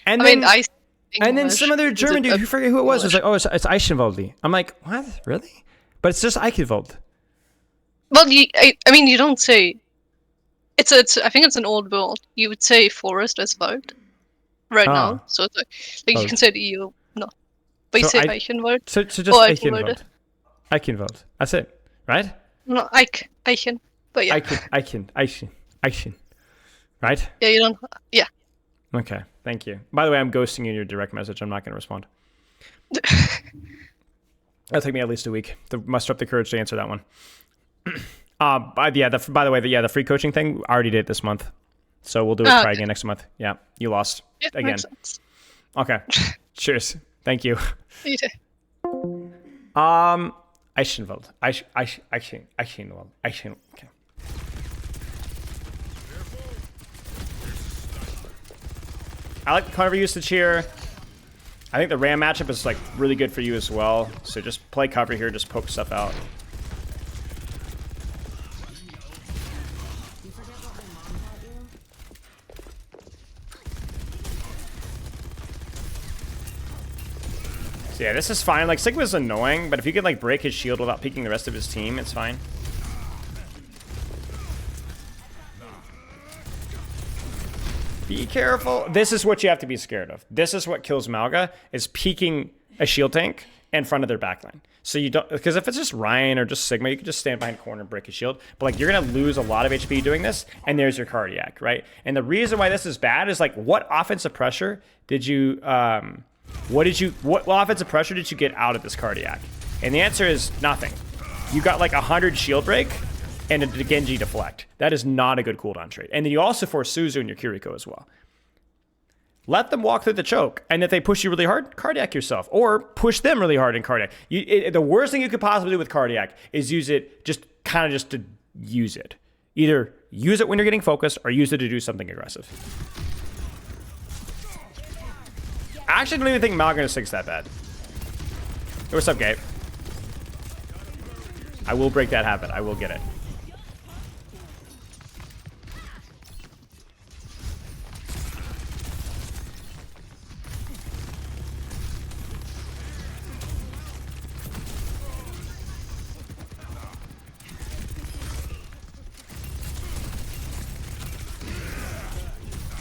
And then some other German dude, who forget who it was like, oh, it's Eichenwalde. I'm like, what? Really? But it's just Eichenwald. Well, I mean, you don't say... It's I think it's an old word. You would say forest as wald right now. So it's like you can say the EU, no. But you say Eichenwald. So just Eichenwald. Eichenwald. That's it, right? No, Eichen. But yeah. Eichen. Right? Yeah, you don't... Yeah. Okay, thank you. By the way, I'm ghosting you in your direct message. I'm not going to respond. That'll take me at least a week to muster up the courage to answer that one. By the way, the free coaching thing, I already did it this month. So we'll do it try again next month. Yeah, you lost again. Makes sense. Okay. Cheers. Thank you. You too. Eichenwald. Eichenwald. Okay. I like cover usage here. I think the Ram matchup is like really good for you as well. So just play cover here, just poke stuff out. So yeah, this is fine. Like Sigma's annoying, but if you can like break his shield without peeking the rest of his team, it's fine. Be careful. This is what you have to be scared of. This is what kills Mauga, is peeking a shield tank in front of their backline. So you don't, because if it's just Ryan or just Sigma, you can just stand behind corner and break his shield. But like you're gonna lose a lot of HP doing this, and there's your cardiac, right? And the reason why this is bad is like, what offensive pressure did you, what offensive pressure did you get out of this cardiac? And the answer is nothing. You got like 100 shield break and a Genji deflect. That is not a good cooldown trait. And then you also force Suzu in your Kiriko as well. Let them walk through the choke. And if they push you really hard, cardiac yourself. Or push them really hard in cardiac. The worst thing you could possibly do with cardiac is use it just to use it. Either use it when you're getting focused or use it to do something aggressive. I actually don't even think Mauga 6 that bad. Hey, what's up, Gabe? I will break that habit. I will get it.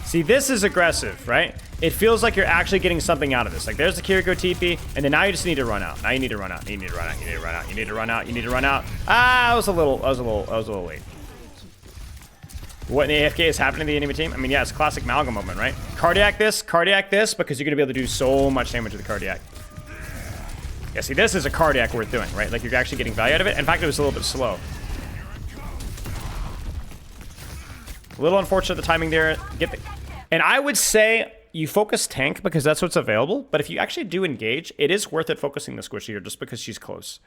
See, this is aggressive, right? It feels like you're actually getting something out of this. Like, there's the Kiriko TP, and then now you just need to run out. Now you need to run out. You need to run out. You need to run out. You need to run out. You need to run out. Ah, I was a little late. What in the AFK is happening to the enemy team? I mean, yeah, it's classic Mauga moment, right? Cardiac this, because you're gonna be able to do so much damage with the cardiac. Yeah, see, this is a cardiac worth doing, right? Like, you're actually getting value out of it. In fact, it was a little bit slow. A little unfortunate the timing there. And I would say you focus tank because that's what's available. But if you actually do engage, it is worth it focusing the squishy here just because she's close.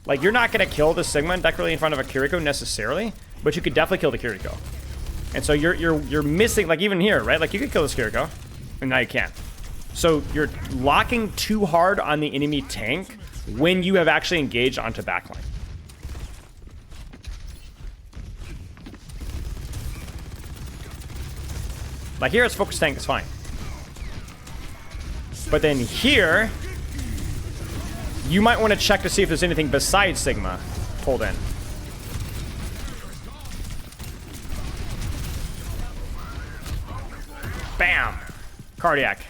Like, you're not going to kill the Sigma directly in front of a Kiriko necessarily, but you could definitely kill the Kiriko. And so you're missing, like, even here, right? Like, you could kill this Kiriko, and now you can't. So you're locking too hard on the enemy tank when you have actually engaged onto backline. Like here, it's focus tank, it's fine. But then here, you might want to check to see if there's anything besides Sigma pulled in. Bam! Cardiac.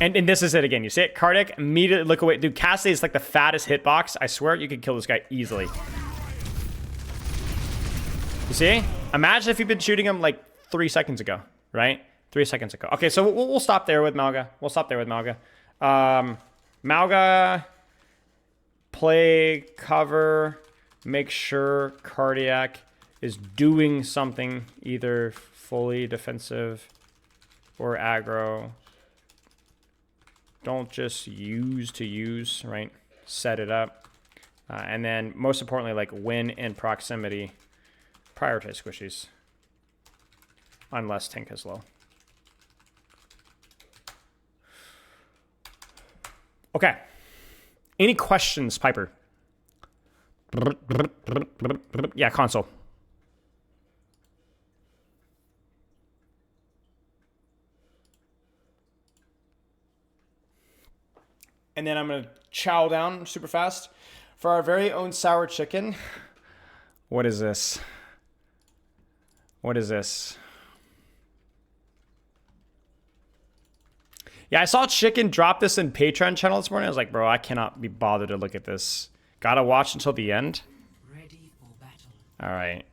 And this is it again. You see it? Cardiac, immediately look away. Dude, Cassidy is like the fattest hitbox. I swear you could kill this guy easily. You see? Imagine if you've been shooting him like 3 seconds ago, right? 3 seconds ago. Okay, so we'll stop there with Mauga. We'll stop there with Mauga. Mauga, play, cover, make sure Cardiac is doing something, either fully defensive or aggro. Don't just use, right? Set it up. And then, most importantly, like win in proximity. Prioritize squishies. Unless tank is low. Okay. Any questions, Piper? Yeah, console. And then I'm going to chow down super fast for our very own sour chicken. What is this? What is this? Yeah, I saw Chicken drop this in Patreon channel this morning. I was like, bro, I cannot be bothered to look at this. Gotta watch until the end. Ready for battle. All right.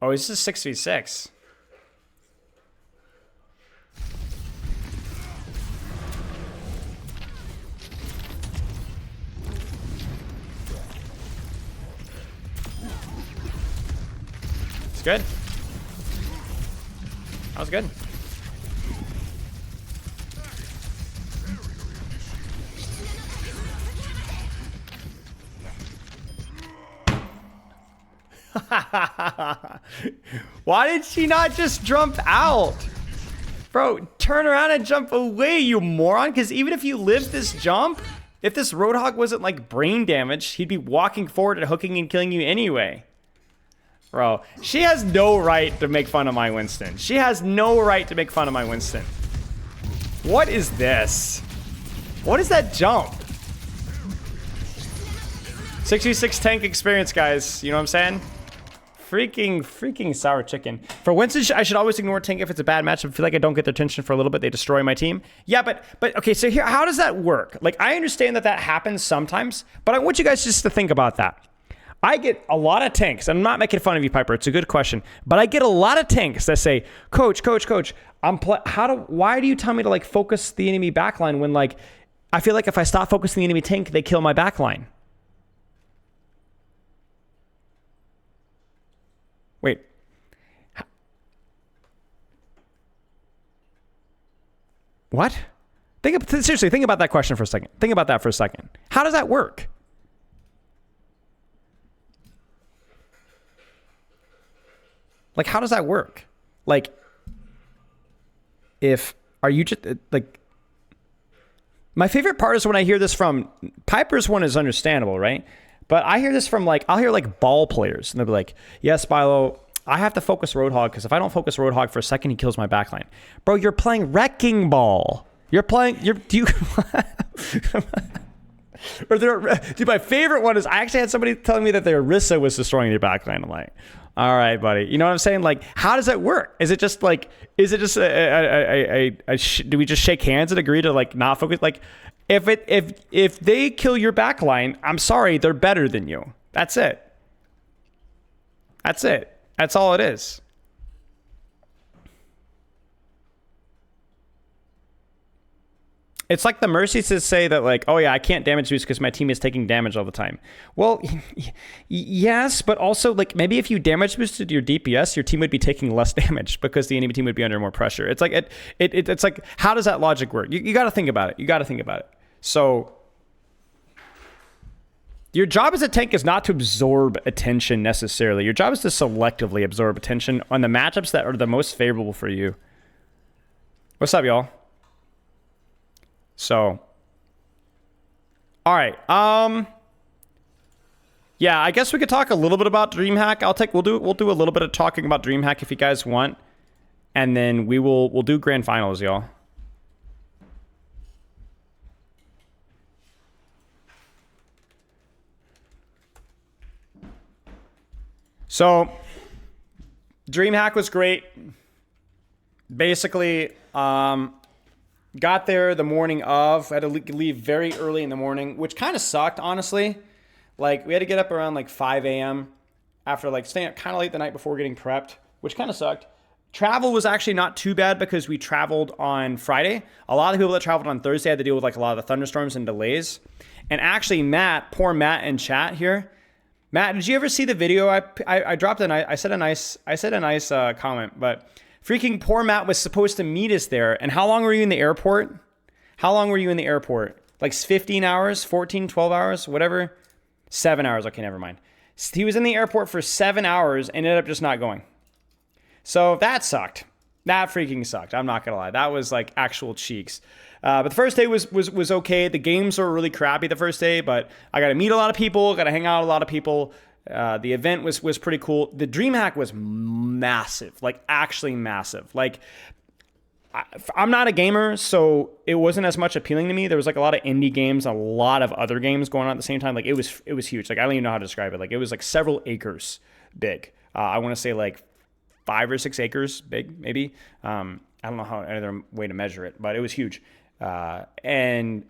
Oh, this is 6v6. It's good. That was good. Why did she not just jump out? Bro, turn around and jump away, you moron. Because even if you lived this jump, if this Roadhog wasn't like brain damaged, he'd be walking forward and hooking and killing you anyway. Bro, she has no right to make fun of my Winston. She has no right to make fun of my Winston. What is this? What is that jump? 66 tank experience, guys. You know what I'm saying? Freaking sour chicken. For Winston, I should always ignore tank if it's a bad matchup. I feel like I don't get their attention for a little bit. They destroy my team. Yeah, but okay, so here, how does that work? Like, I understand that happens sometimes, but I want you guys just to think about that. I get a lot of tanks. I'm not making fun of you, Piper. It's a good question. But I get a lot of tanks that say, Coach, why do you tell me to like focus the enemy backline when like, I feel like if I stop focusing the enemy tank, they kill my backline? Wait. What? Seriously, think about that question for a second. Think about that for a second. How does that work? Like, how does that work? Like, are you just, like, my favorite part is when I hear this from, Piper's one is understandable, right? But I hear this from, like, I'll hear, like, ball players, and they'll be like, yes, Bilo, I have to focus Roadhog, because if I don't focus Roadhog for a second, he kills my backline. Bro, you're playing Wrecking Ball. Dude, my favorite one is, I actually had somebody telling me that their Orisa was destroying their backline. I'm like, all right, buddy. You know what I'm saying? Like, how does that work? Is it just do we just shake hands and agree to like not focus? Like, if they kill your backline, I'm sorry, they're better than you. That's it. That's it. That's all it is. It's like the Mercies to say that, like, oh yeah, I can't damage boost because my team is taking damage all the time. Well, yes, but also, like, maybe if you damage boosted your DPS, your team would be taking less damage because the enemy team would be under more pressure. It's like it's like, how does that logic work? You got to think about it. You got to think about it. So your job as a tank is not to absorb attention necessarily. Your job is to selectively absorb attention on the matchups that are the most favorable for you. What's up, y'all? So, all right. Yeah, I guess we could talk a little bit about DreamHack. We'll do a little bit of talking about DreamHack if you guys want, and then we'll do grand finals, y'all. So, DreamHack was great. Basically, got there the morning of. I had to leave very early in the morning, which kind of sucked, honestly. Like, we had to get up around like 5 a.m. after like staying up kind of late the night before getting prepped, which kind of sucked. Travel was actually not too bad because we traveled on Friday. A lot of the people that traveled on Thursday had to deal with like a lot of the thunderstorms and delays. And actually, Matt, poor Matt in chat here. Matt, did you ever see the video? I dropped I said a nice comment, but freaking poor Matt was supposed to meet us there. And how long were you in the airport? How long were you in the airport? Like 15 hours, 14, 12 hours, whatever. 7 hours. Okay, never mind. He was in the airport for 7 hours and ended up just not going. So that sucked. That freaking sucked. I'm not gonna lie. That was like actual cheeks. But the first day was okay. The games were really crappy the first day, but I got to meet a lot of people, got to hang out with a lot of people. The event was pretty cool. The DreamHack was massive, like actually massive. Like I'm not a gamer, so it wasn't as much appealing to me. There was like a lot of indie games, a lot of other games going on at the same time. Like it was huge. Like I don't even know how to describe it. Like it was like several acres big. I want to say like 5 or 6 acres big, maybe. I don't know how another way to measure it, but it was huge. And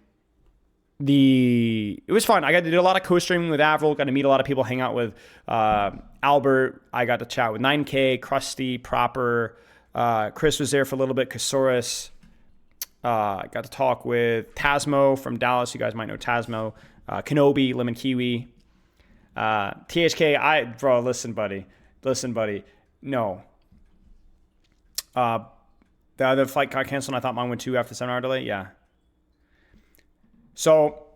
it was fun. I got to do a lot of co-streaming with Avril, got to meet a lot of people, hang out with Albert. I got to chat with 9K, Krusty, Proper. Chris was there for a little bit, Kasaurus. Got to talk with Tasmo from Dallas. You guys might know Tasmo. Kenobi, Lemon Kiwi. THK, bro, listen, buddy. No. The other flight got canceled and I thought mine would too after the 7 hour delay. Yeah. So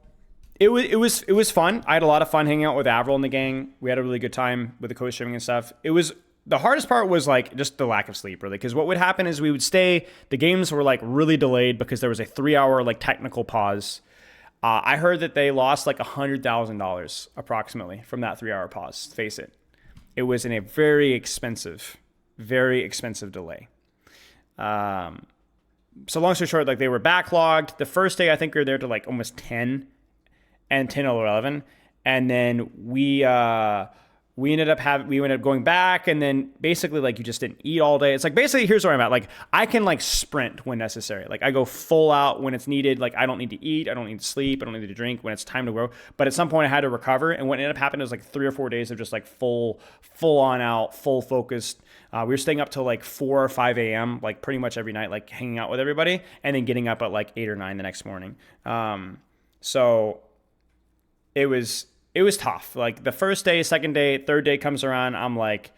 it was fun. I had a lot of fun hanging out with Avril and the gang. We had a really good time with the co-streaming and stuff. The hardest part was like just the lack of sleep, really, because what would happen is we would stay. The games were like really delayed because there was a 3 hour like technical pause. I heard that they lost like $100,000 approximately from that 3 hour pause. Face it, it was in a very expensive delay. So long story short, like they were backlogged. The first day I think we were there to like almost 10 or 11, and then we ended up going back, and then basically like you just didn't eat all day. It's like basically here's where I'm at. Like I can like sprint when necessary. Like I go full out when it's needed. Like I don't need to eat, I don't need to sleep, I don't need to drink when it's time to go. But at some point I had to recover, and what ended up happening was like 3 or 4 days of just like full on out, full focused. We were staying up till like 4 or 5 a.m. like pretty much every night, like hanging out with everybody, and then getting up at like 8 or 9 the next morning. So it was tough. Like the first day, second day, third day comes around, I'm like,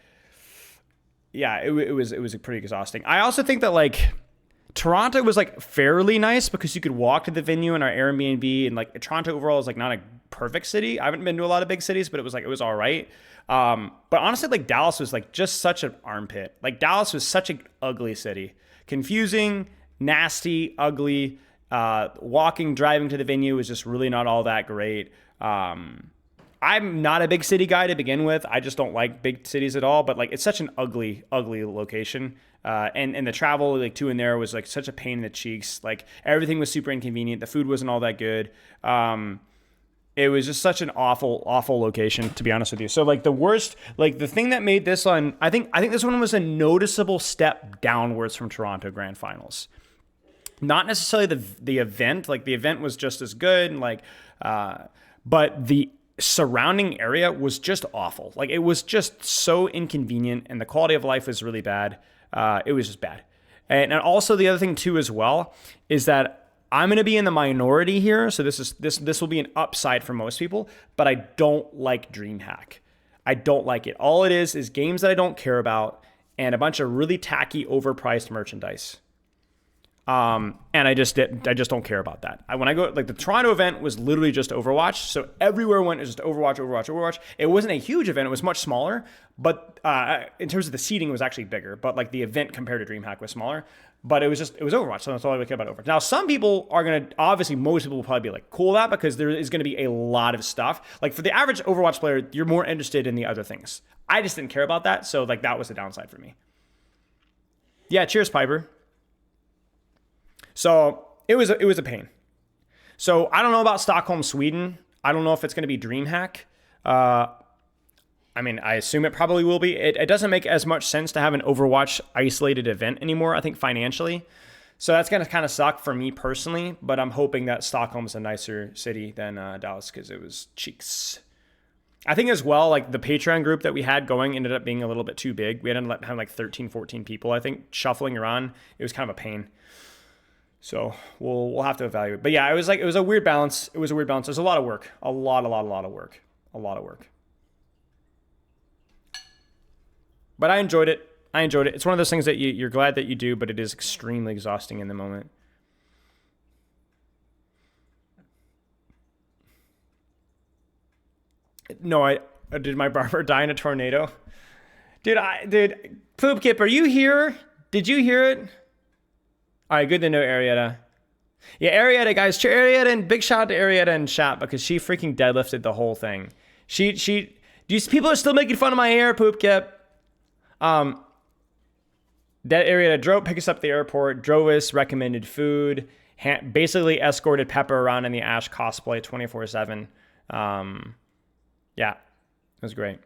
yeah, it was pretty exhausting. I also think that like Toronto was like fairly nice because you could walk to the venue in our Airbnb, and like Toronto overall is like not a perfect city. I haven't been to a lot of big cities, but it was all right. But honestly, like Dallas was like just such an armpit. Like Dallas was such an ugly city, confusing, nasty, ugly. Driving to the venue was just really not all that great. I'm not a big city guy to begin with. I just don't like big cities at all. But like, it's such an ugly location. And the travel like to and there was like such a pain in the cheeks. Like everything was super inconvenient. The food wasn't all that good. It was just such an awful location, to be honest with you. So like the worst, like the thing that made this one, I think this one was a noticeable step downwards from Toronto Grand Finals. Not necessarily the event. Like the event was just as good, and like, but the surrounding area was just awful. Like it was just so inconvenient, and the quality of life was really bad. It was just bad. And also the other thing too as well is that I'm going to be in the minority here. So this will be an upside for most people, but I don't like DreamHack. I don't like it. All it is games that I don't care about and a bunch of really tacky, overpriced merchandise. And I just don't care about that. When I go, like the Toronto event was literally just Overwatch. So everywhere went is just Overwatch. It wasn't a huge event. It was much smaller, but, in terms of the seating it was actually bigger, but like the event compared to DreamHack was smaller, but it was Overwatch. So that's all I care about Overwatch. Now, some people are going to, obviously most people will probably be like cool with that because there is going to be a lot of stuff. Like for the average Overwatch player, you're more interested in the other things. I just didn't care about that. So like that was the downside for me. Yeah. Cheers, Piper. So it was a pain. So I don't know about Stockholm, Sweden. I don't know if it's going to be DreamHack. I mean, I assume it probably will be. It doesn't make as much sense to have an Overwatch isolated event anymore, I think, financially. So that's going to kind of suck for me personally, but I'm hoping that Stockholm is a nicer city than Dallas because it was cheeks. I think as well, like the Patreon group that we had going ended up being a little bit too big. We ended up having like 13, 14 people, I think, shuffling around. It was kind of a pain. So we'll have to evaluate. But yeah, it was a weird balance. It was a weird balance. There's a lot of work. A lot of work. A lot of work. But I enjoyed it. It's one of those things that you're glad that you do, but it is extremely exhausting in the moment. No, did my barber die in a tornado? Dude, Poop Kip, are you here? Did you hear it? All right, good to know, Arietta. Yeah, Arietta, guys. Arietta, and big shout out to Arietta in chat because she freaking deadlifted the whole thing. People are still making fun of my hair, Poop Kip. That Arietta picked us up at the airport, drove us, recommended food, basically escorted Pepper around in the Ash cosplay 24/7. Yeah, it was great.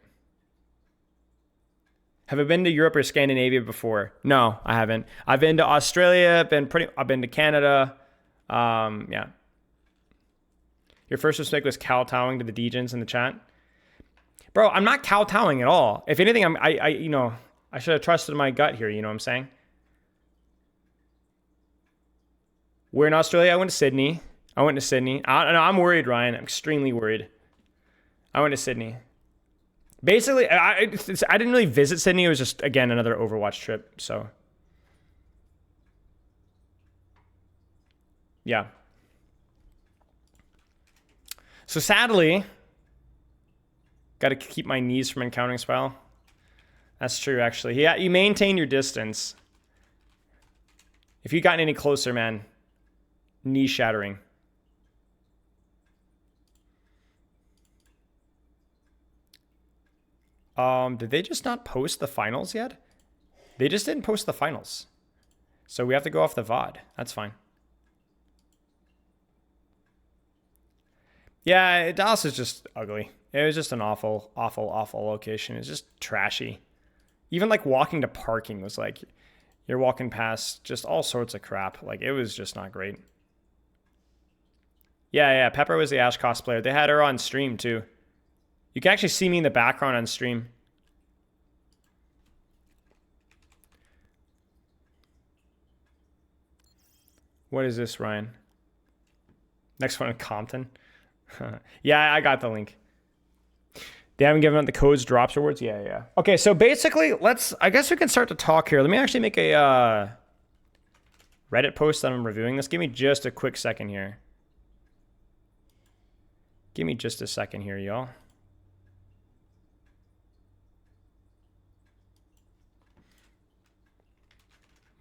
Have I been to Europe or Scandinavia before? No, I haven't. I've been to Australia. I've been to Canada. Yeah. Your first mistake was kowtowing to the Degens in the chat, bro. I'm not kowtowing at all. If anything, I should have trusted my gut here. You know what I'm saying? We're in Australia. I went to Sydney. I'm worried, Ryan. I'm extremely worried. I went to Sydney. Basically, I didn't really visit Sydney. It was just, again, another Overwatch trip. So, yeah. So, sadly, got to keep my knees from encountering Spell. That's true, actually. Yeah, you maintain your distance. If you'd gotten any closer, man, knee shattering. Did they just not post the finals yet? They just didn't post the finals. So we have to go off the VOD. That's fine. Yeah, Dallas is just ugly. It was just an awful location. It's just trashy. Even like walking to parking was like, you're walking past just all sorts of crap. Like it was just not great. Yeah, Pepper was the Ash cosplayer. They had her on stream too. You can actually see me in the background on stream. What is this, Ryan? Next one in Compton. Yeah, I got the link. They haven't given out the codes, drops, rewards? Yeah. Okay, so basically, I guess we can start to talk here. Let me actually make a Reddit post that I'm reviewing this. Give me just a quick second here. Give me just a second here, y'all.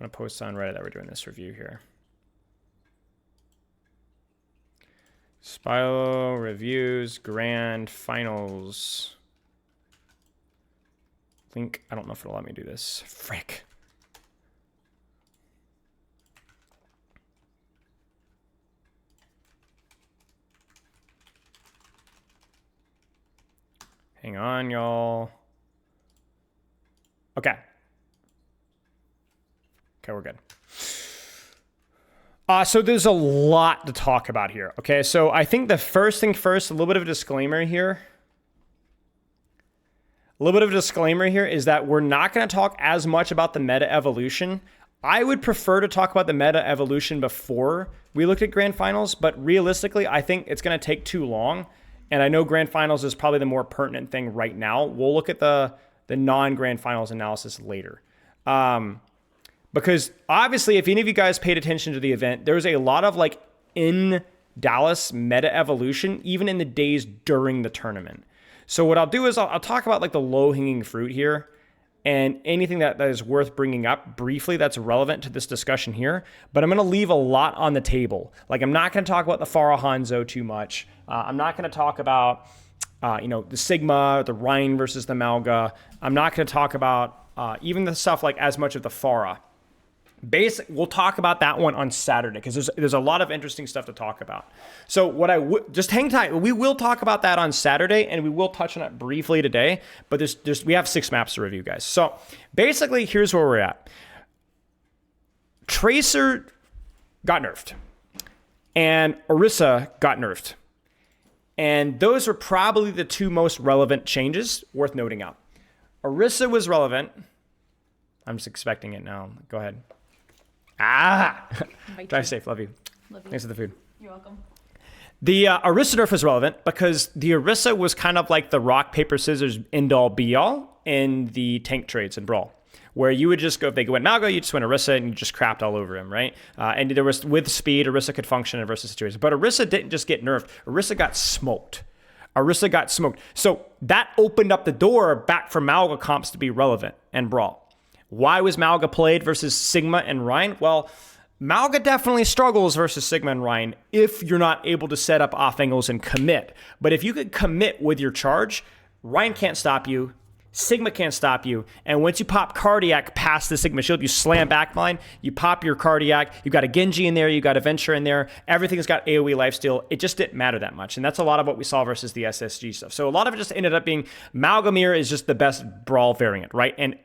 I'm going to post on Reddit that we're doing this review here. Spyro reviews grand finals. Link. I don't know if it'll let me do this. Frick. Hang on, y'all. Okay. Okay, we're good. So there's a lot to talk about here. Okay, so I think the first thing first, a little bit of a disclaimer here. A little bit of a disclaimer here is that we're not going to talk as much about the meta evolution. I would prefer to talk about the meta evolution before we look at grand finals, but realistically, I think it's going to take too long. And I know grand finals is probably the more pertinent thing right now. We'll look at the non-grand finals analysis later. Because obviously, if any of you guys paid attention to the event, there was a lot of like in Dallas meta evolution, even in the days during the tournament. So what I'll do is I'll talk about like the low-hanging fruit here and anything that is worth bringing up briefly that's relevant to this discussion here. But I'm going to leave a lot on the table. Like I'm not going to talk about the Farah Hanzo too much. I'm not going to talk about the Sigma, the Rhine versus the Mauga. I'm not going to talk about even the stuff like as much of the Farah. We'll talk about that one on Saturday because there's a lot of interesting stuff to talk about. So just hang tight. We will talk about that on Saturday and we will touch on it briefly today. But we have 6 maps to review, guys. So basically, here's where we're at. Tracer got nerfed and Orisa got nerfed. And those are probably the two most relevant changes worth noting out. Orisa was relevant. I'm just expecting it now. Go ahead. Drive safe. Love you. Thanks for the food. You're welcome. The Orisa nerf was relevant because the Orisa was kind of like the rock, paper, scissors, end-all, be-all in the tank trades in Brawl, where you would just go, if they went Mauga, you just went Orisa and you just crapped all over him, right? And there was, with speed, Orisa could function in versus situations. But Orisa didn't just get nerfed. Orisa got smoked. So that opened up the door back for Mauga comps to be relevant and Brawl. Why was Mauga played versus Sigma and Rein? Well, Mauga definitely struggles versus Sigma and Rein if you're not able to set up off angles and commit. But if you could commit with your charge, Rein can't stop you, Sigma can't stop you, and once you pop Cardiac past the Sigma shield, you slam backline, you pop your Cardiac, you got a Genji in there, you got a Venture in there, everything's got AoE lifesteal. It just didn't matter that much, and that's a lot of what we saw versus the SSG stuff. So a lot of it just ended up being Mauga is just the best Brawl variant, right? And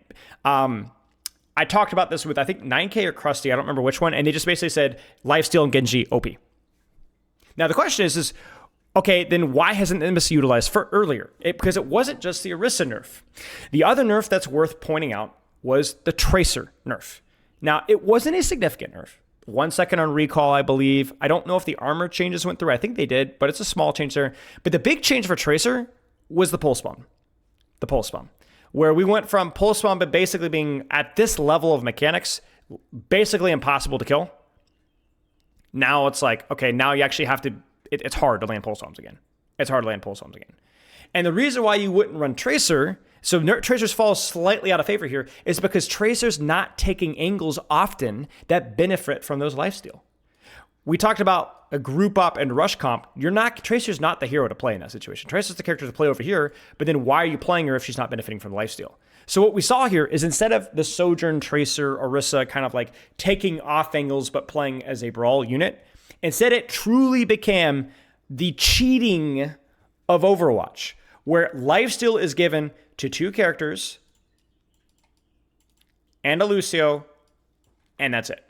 I talked about this with, I think, 9K or Krusty, I don't remember which one, and they just basically said, lifesteal and Genji, OP. Now, the question is okay, then why hasn't this been utilized for earlier? Because it wasn't just the Orisa nerf. The other nerf that's worth pointing out was the Tracer nerf. Now, it wasn't a significant nerf. 1 second on recall, I believe. I don't know if the armor changes went through. I think they did, but it's a small change there. But the big change for Tracer was the pulse bomb. Where we went from pulse bomb but basically being at this level of mechanics, basically impossible to kill. Now it's like, okay, now you actually have to, it's hard to land pulse bombs again. And the reason why you wouldn't run Tracer, so Tracers fall slightly out of favor here, is because Tracer's not taking angles often that benefit from those lifesteal. We talked about a group up and rush comp. Tracer's not the hero to play in that situation. Tracer's the character to play over here, but then why are you playing her if she's not benefiting from the lifesteal? So what we saw here is instead of the Sojourn, Tracer, Orisa kind of like taking off angles but playing as a Brawl unit, instead it truly became the cheating of Overwatch, where lifesteal is given to two characters and a Lucio, and that's it.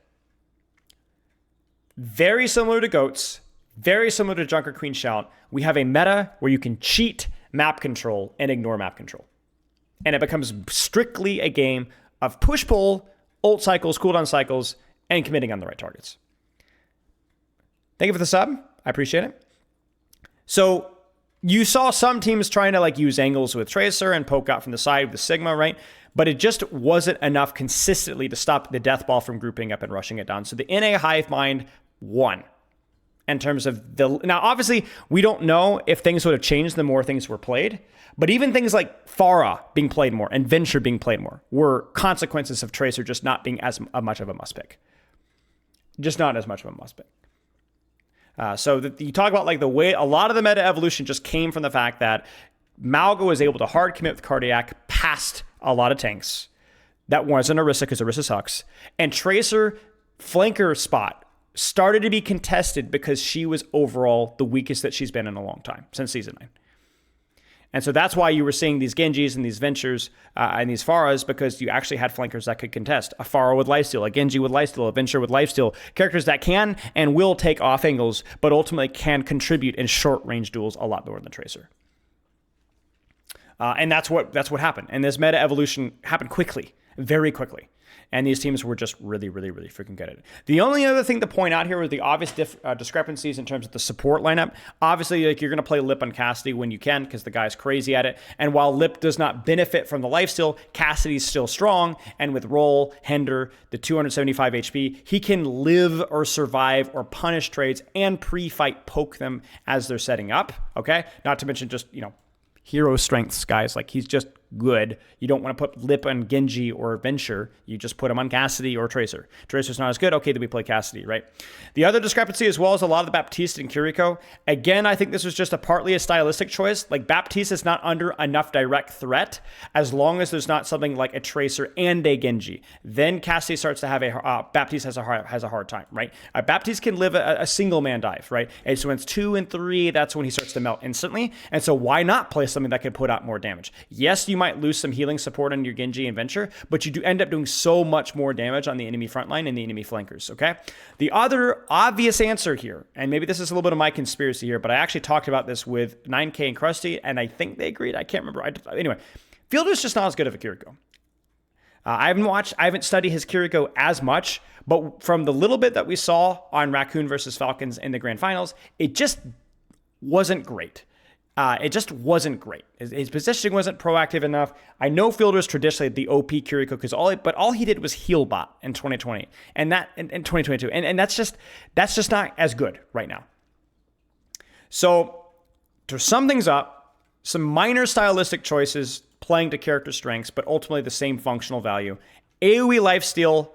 Very similar to GOATs, very similar to Junker Queen Shout. We have a meta where you can cheat map control and ignore map control. And it becomes strictly a game of push-pull, ult cycles, cooldown cycles, and committing on the right targets. Thank you for the sub. I appreciate it. So you saw some teams trying to like use angles with Tracer and poke out from the side with the Sigma, right? But it just wasn't enough consistently to stop the death ball from grouping up and rushing it down. So the NA Hive Mind won in terms of the... Now, obviously, we don't know if things would have changed the more things were played, but even things like Pharah being played more and Venture being played more were consequences of Tracer just not being as much of a must-pick. Just not as much of a must-pick. You talk about like the way a lot of the meta evolution just came from the fact that Mauga was able to hard commit with Cardiac past a lot of tanks. That wasn't Orisa because Orisa sucks. And Tracer flanker spot started to be contested because she was overall the weakest that she's been in a long time, since Season 9. And so that's why you were seeing these Genjis and these Ventures and these Pharahs, because you actually had flankers that could contest. A Pharah with lifesteal, a Genji with lifesteal, a Venture with lifesteal. Characters that can and will take off angles, but ultimately can contribute in short-range duels a lot more than Tracer. And that's what happened. And this meta evolution happened quickly, very quickly. And these teams were just really, really, really freaking good at it. The only other thing to point out here was the obvious discrepancies in terms of the support lineup. Obviously, like you're going to play Lip on Cassidy when you can because the guy's crazy at it. And while Lip does not benefit from the lifesteal, Cassidy's still strong. And with Roll, Hender, the 275 HP, he can live or survive or punish trades and pre-fight poke them as they're setting up. Okay? Not to mention just, hero strengths, guys. Like, he's just good. You don't want to put Lip on Genji or Venture. You just put him on Cassidy or Tracer. Tracer's not as good. Okay, then we play Cassidy, right? The other discrepancy, as well as a lot of the Baptiste and Kiriko, again, I think this was just partly a stylistic choice. Like, Baptiste is not under enough direct threat as long as there's not something like a Tracer and a Genji. Then Cassidy starts to have Baptiste has a hard time, right? Baptiste can live a single man dive, right? And so when it's 2 and 3, that's when he starts to melt instantly. And so why not play something that can put out more damage? Yes, you you might lose some healing support on your Genji and Venture, but you do end up doing so much more damage on the enemy front line and the enemy flankers, okay? The other obvious answer here, and maybe this is a little bit of my conspiracy here, but I actually talked about this with 9K and Krusty, and I think they agreed. I can't remember. Anyway, Fielder's just not as good of a Kiriko. I haven't studied his Kiriko as much, but from the little bit that we saw on Raccoon versus Falcons in the grand finals, it just wasn't great. It just wasn't great. His positioning wasn't proactive enough. I know Fielder's traditionally the OP Kiriko because all he did was heal bot in 2020 and that in 2022, and that's just not as good right now. So to sum things up, some minor stylistic choices playing to character strengths, but ultimately the same functional value. AoE lifesteal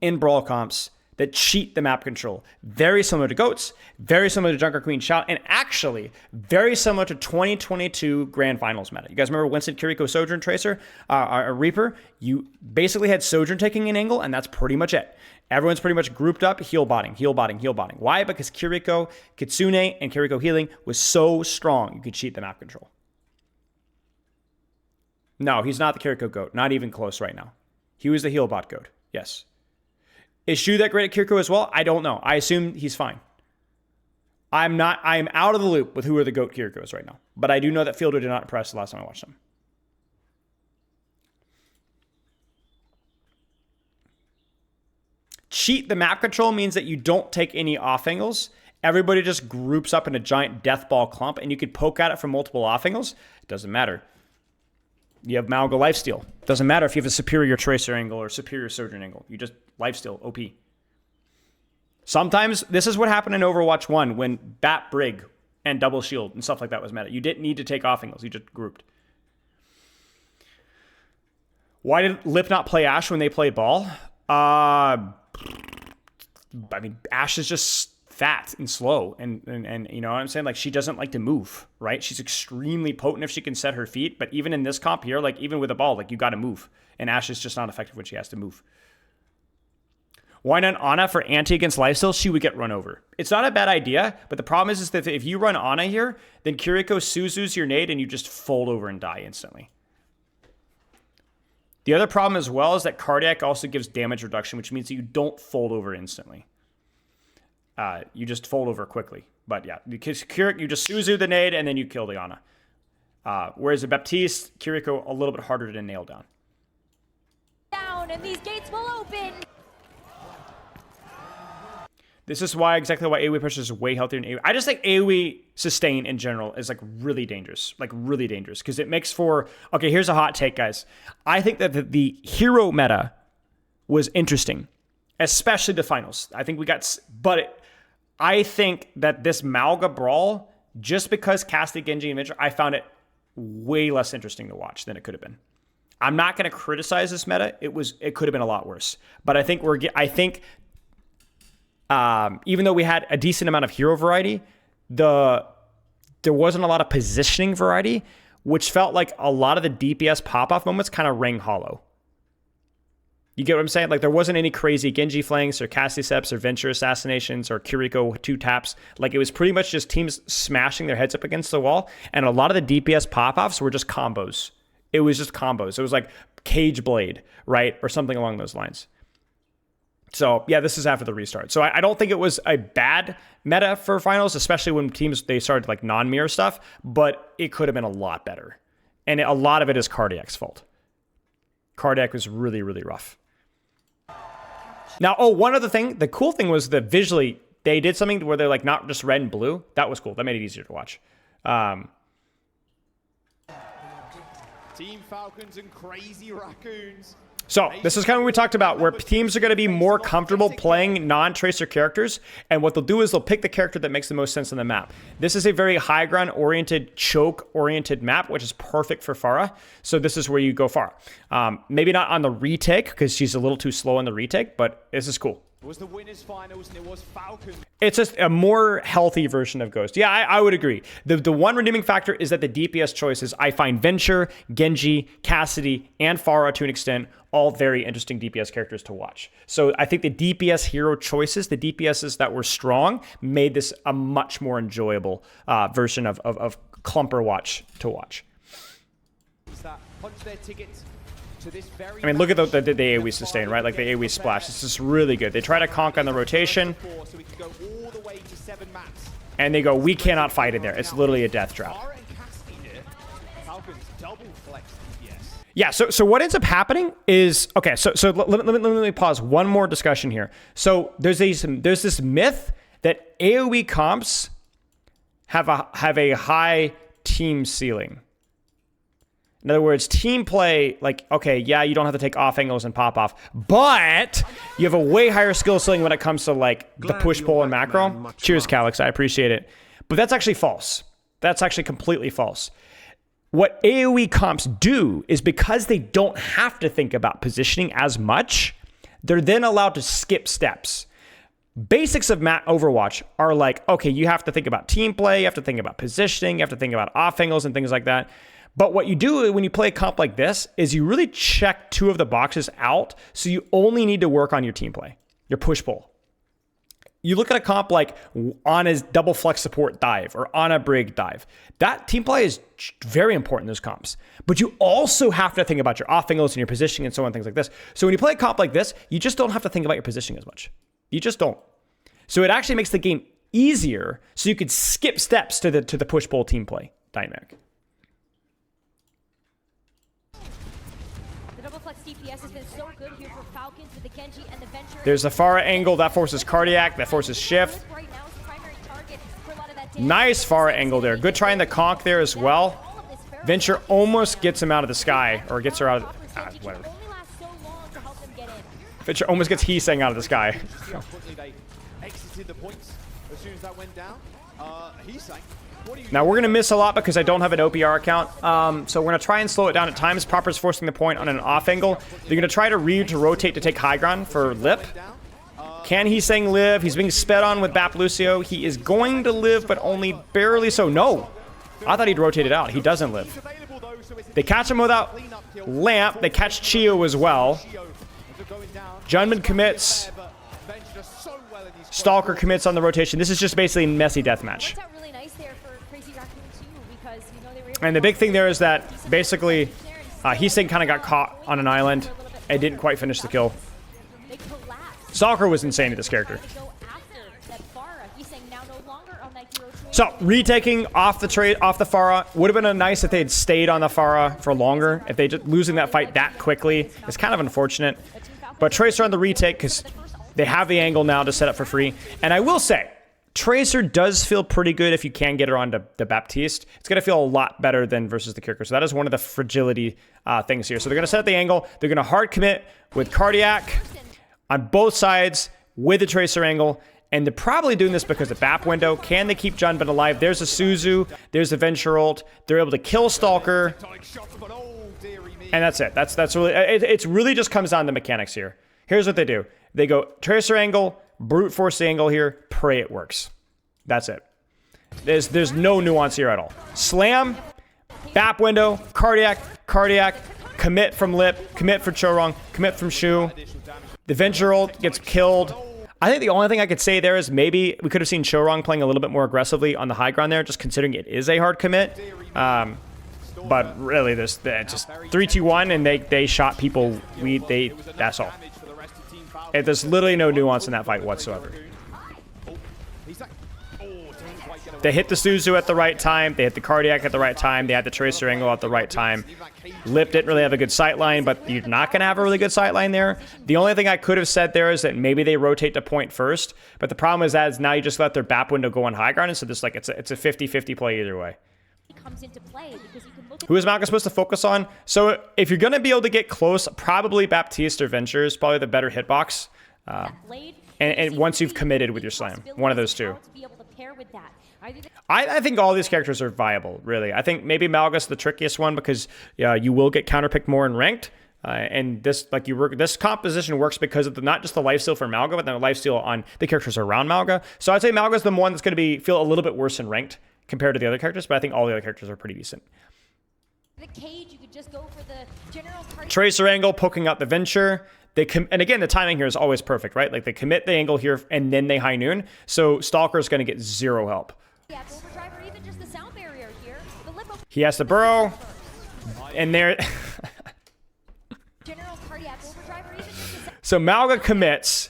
in brawl comps that cheat the map control. Very similar to GOATs, very similar to Junker Queen Shout, and actually very similar to 2022 Grand Finals meta. You guys remember Winston, Kiriko, Sojourn Tracer, Reaper? You basically had Sojourn taking an angle, and that's pretty much it. Everyone's pretty much grouped up, heal botting, heal botting, heal botting. Why? Because Kiriko, Kitsune, and Kiriko healing was so strong, you could cheat the map control. No, he's not the Kiriko GOAT. Not even close right now. He was the heal bot GOAT. Yes. Is Shu that great at Kiriko as well? I don't know. I assume he's fine. I'm out of the loop with who are the GOAT Kirikos right now. But I do know that Fielder did not impress the last time I watched him. Cheat the map control means that you don't take any off angles. Everybody just groups up in a giant death ball clump, and you could poke at it from multiple off angles. It doesn't matter. You have Mauga lifesteal. Doesn't matter if you have a superior tracer angle or superior Sojourn angle. You just lifesteal, OP. Sometimes this is what happened in Overwatch 1 when Bat Brig and double shield and stuff like that was meta. You didn't need to take off angles. You just grouped. Why did Lip not play Ashe when they played ball? I mean, Ashe is just fat and slow, and you know what I'm saying? Like, she doesn't like to move, right? She's extremely potent if she can set her feet, but even in this comp here, like, even with a ball, like, you got to move, and Ashe is just not effective when she has to move. Why not Ana for anti against lifesteal? She would get run over. It's not a bad idea, but the problem is that if you run Ana here, then Kiriko Suzu's your nade, and you just fold over and die instantly. The other problem as well is that Cardiac also gives damage reduction, which means that you don't fold over instantly. You just fold over quickly. But yeah, because you just Suzu the nade and then you kill the Ana. Whereas the Baptiste, Kiriko, a little bit harder to nail down. Down and these gates will open. This is exactly why AoE pressure is way healthier than AoE. I just think AoE sustain in general is like really dangerous. Like really dangerous. Because it makes for... Okay, here's a hot take, guys. I think that the hero meta was interesting. Especially the finals. I think we got... But I think that this Mauga brawl, just because Cassidy, Genji, and Venture, I found it way less interesting to watch than it could have been. I'm not going to criticize this meta. It could have been a lot worse. But I think even though we had a decent amount of hero variety, there wasn't a lot of positioning variety, which felt like a lot of the DPS pop-off moments kind of rang hollow. You get what I'm saying? Like, there wasn't any crazy Genji flanks or Cassidy steps or Venture assassinations or Kiriko 2 taps. Like, it was pretty much just teams smashing their heads up against the wall, and a lot of the DPS pop-offs were just combos. It was just combos. It was like Cage Blade, right? Or something along those lines. So, yeah, this is after the restart. So I don't think it was a bad meta for finals, especially when they started like non-mirror stuff, but it could have been a lot better. And a lot of it is Cardiac's fault. Cardiac was really, really rough. Now, one other thing. The cool thing was that visually, they did something where they're like not just red and blue. That was cool. That made it easier to watch. Team Falcons and crazy raccoons. So this is kind of what we talked about, where teams are going to be more comfortable playing non-tracer characters, and what they'll do is they'll pick the character that makes the most sense on the map. This is a very high ground oriented, choke oriented map, which is perfect for Pharah. So this is where you go Pharah. Maybe not on the retake because she's a little too slow on the retake, but this is cool. It was the winners finals and it was Falcons. It's just a more healthy version of Ghost. Yeah, I would agree. The one redeeming factor is that the DPS choices, I find Venture, Genji, Cassidy, and Pharah to an extent, all very interesting DPS characters to watch. So I think the DPS hero choices, the DPSs that were strong, made this a much more enjoyable version of Clumper Watch to watch. that punch their ticket to this very I mean, look at the AoE sustain, right? Like the AoE splash. It's just really good. They try to conk on the rotation, so we can go all the way to 7 maps. and they go, we cannot fight in there. It's literally a death trap. Farah and Cassidy here. Falcons double flex DPS. Yeah, so what ends up happening is, okay, so let me pause one more discussion here. So there's this myth that AoE comps have a high team ceiling. In other words, team play, like, okay, yeah, you don't have to take off angles and pop off, but you have a way higher skill ceiling when it comes to, like, the push-pull and macro. Cheers, Calix, I appreciate it. But that's actually false. That's actually completely false. What AoE comps do is because they don't have to think about positioning as much, they're then allowed to skip steps. Basics of Overwatch are like, okay, you have to think about team play, you have to think about positioning, you have to think about off angles and things like that. But what you do when you play a comp like this is you really check 2 of the boxes out, so you only need to work on your team play, your push-pull. You look at a comp like on his double flex support dive or on a brig dive. That team play is very important in those comps. But you also have to think about your off angles and your positioning and so on, things like this. So when you play a comp like this, you just don't have to think about your positioning as much. You just don't. So it actually makes the game easier, so you could skip steps to the push-pull team play dynamic. The double flex DPS has been so good here for Falcons with the Genji and the Venture. There's the Farah angle. That forces cardiac. That forces shift. Right now is the primary target for a lot of that damage. Nice Farah angle there. Good trying the conk there as well. All of this Pharaoh Venture almost gets him out of the sky, or gets her out of whatever. only lasts so long to help them get in. Venture almost gets Heesang out of the sky. See how quickly they exited the points as soon as that went down. He sank. What do you Now we're gonna miss a lot because I don't have an OPR account. So we're gonna try and slow it down at times. Proper's forcing the point on an off angle. They're gonna try to read to rotate to take high ground for Lip. Can Heesang live? He's being sped on with Bap Lucio. He is going to live, but only barely so. No, I thought he'd rotated out. He doesn't live. available though, so it's They catch him without Lamp. They catch Chio as well. going down. Junman commits. But Venture does so well in these Stalker commits on the rotation. This is just basically messy deathmatch. Worked out really nice there for Crazy Raccoon too, because you know they were able And the to big thing there is that basically Heesang kind of got caught on an island and didn't quite finish the kill. they collapsed. Stalker was insane to this character. To go after that Farah. He's saying now no longer on that hero train. So retaking off the Farah would have been nice if they had stayed on the Farah for longer. If they just losing that fight that quickly is kind of unfortunate. But Tracer on the retake because they have the angle now to set up for free. And I will say, Tracer does feel pretty good if you can get her onto the Baptiste. It's going to feel a lot better than versus the Kirker. So that is one of the fragility things here. So they're going to set up the angle. They're going to hard commit with Cardiac on both sides with the Tracer angle. And they're probably doing this because of Bap window. Can they keep Junban alive? There's a Suzu. There's a Venture ult. They're able to kill Stalker. And that's it. That's really, it's really just comes down to mechanics here. Here's what they do. They go Tracer angle, brute force the angle here, pray it works. That's it. There's no nuance here at all. Slam, Bap window, cardiac, commit from Lip, commit for Chorong, commit from Shu. The Venture ult gets killed. I think the only thing I could say there is maybe we could have seen Chorong playing a little bit more aggressively on the high ground there, just considering it is a hard commit. But really, just 3-2-1, and they shot people. That's all. There's literally no nuance in that fight whatsoever. They hit the Suzu at the right time. They hit the Cardiac at the right time. They had the Tracer angle at the right time. Lip didn't really have a good sight line, but you're not going to have a really good sight line there. The only thing I could have said there is that maybe they rotate to point first. But the problem is that now you just let their Bap window go on high ground. And so this, like, it's a 50-50 play either way. Comes into play because you can look at Who is Mauga supposed to focus on? So if you're going to be able to get close, probably Baptiste or Venture is probably the better hitbox. that blade. And once you've committed with your slam, one of those two. To be able to pair with that. Either they- I think all these characters are viable, really. I think maybe Mauga's the trickiest one because you will get counterpicked more in ranked. And this composition works because of not just the lifesteal for Mauga, but the lifesteal on the characters around Mauga. So I'd say Mauga's the one that's going to feel a little bit worse in ranked compared to the other characters, but I think all the other characters are pretty decent. the cage, you could just go for the general target. Tracer angle, poking out the Venture. And again, the timing here is always perfect, right? Like they commit the angle here and then they high noon. So Stalker's going to get zero help. Yeah, overdrive or even just the sound barrier here. The lip He has to burrow. And there... General cardiac overdrive or even just a So Mauga commits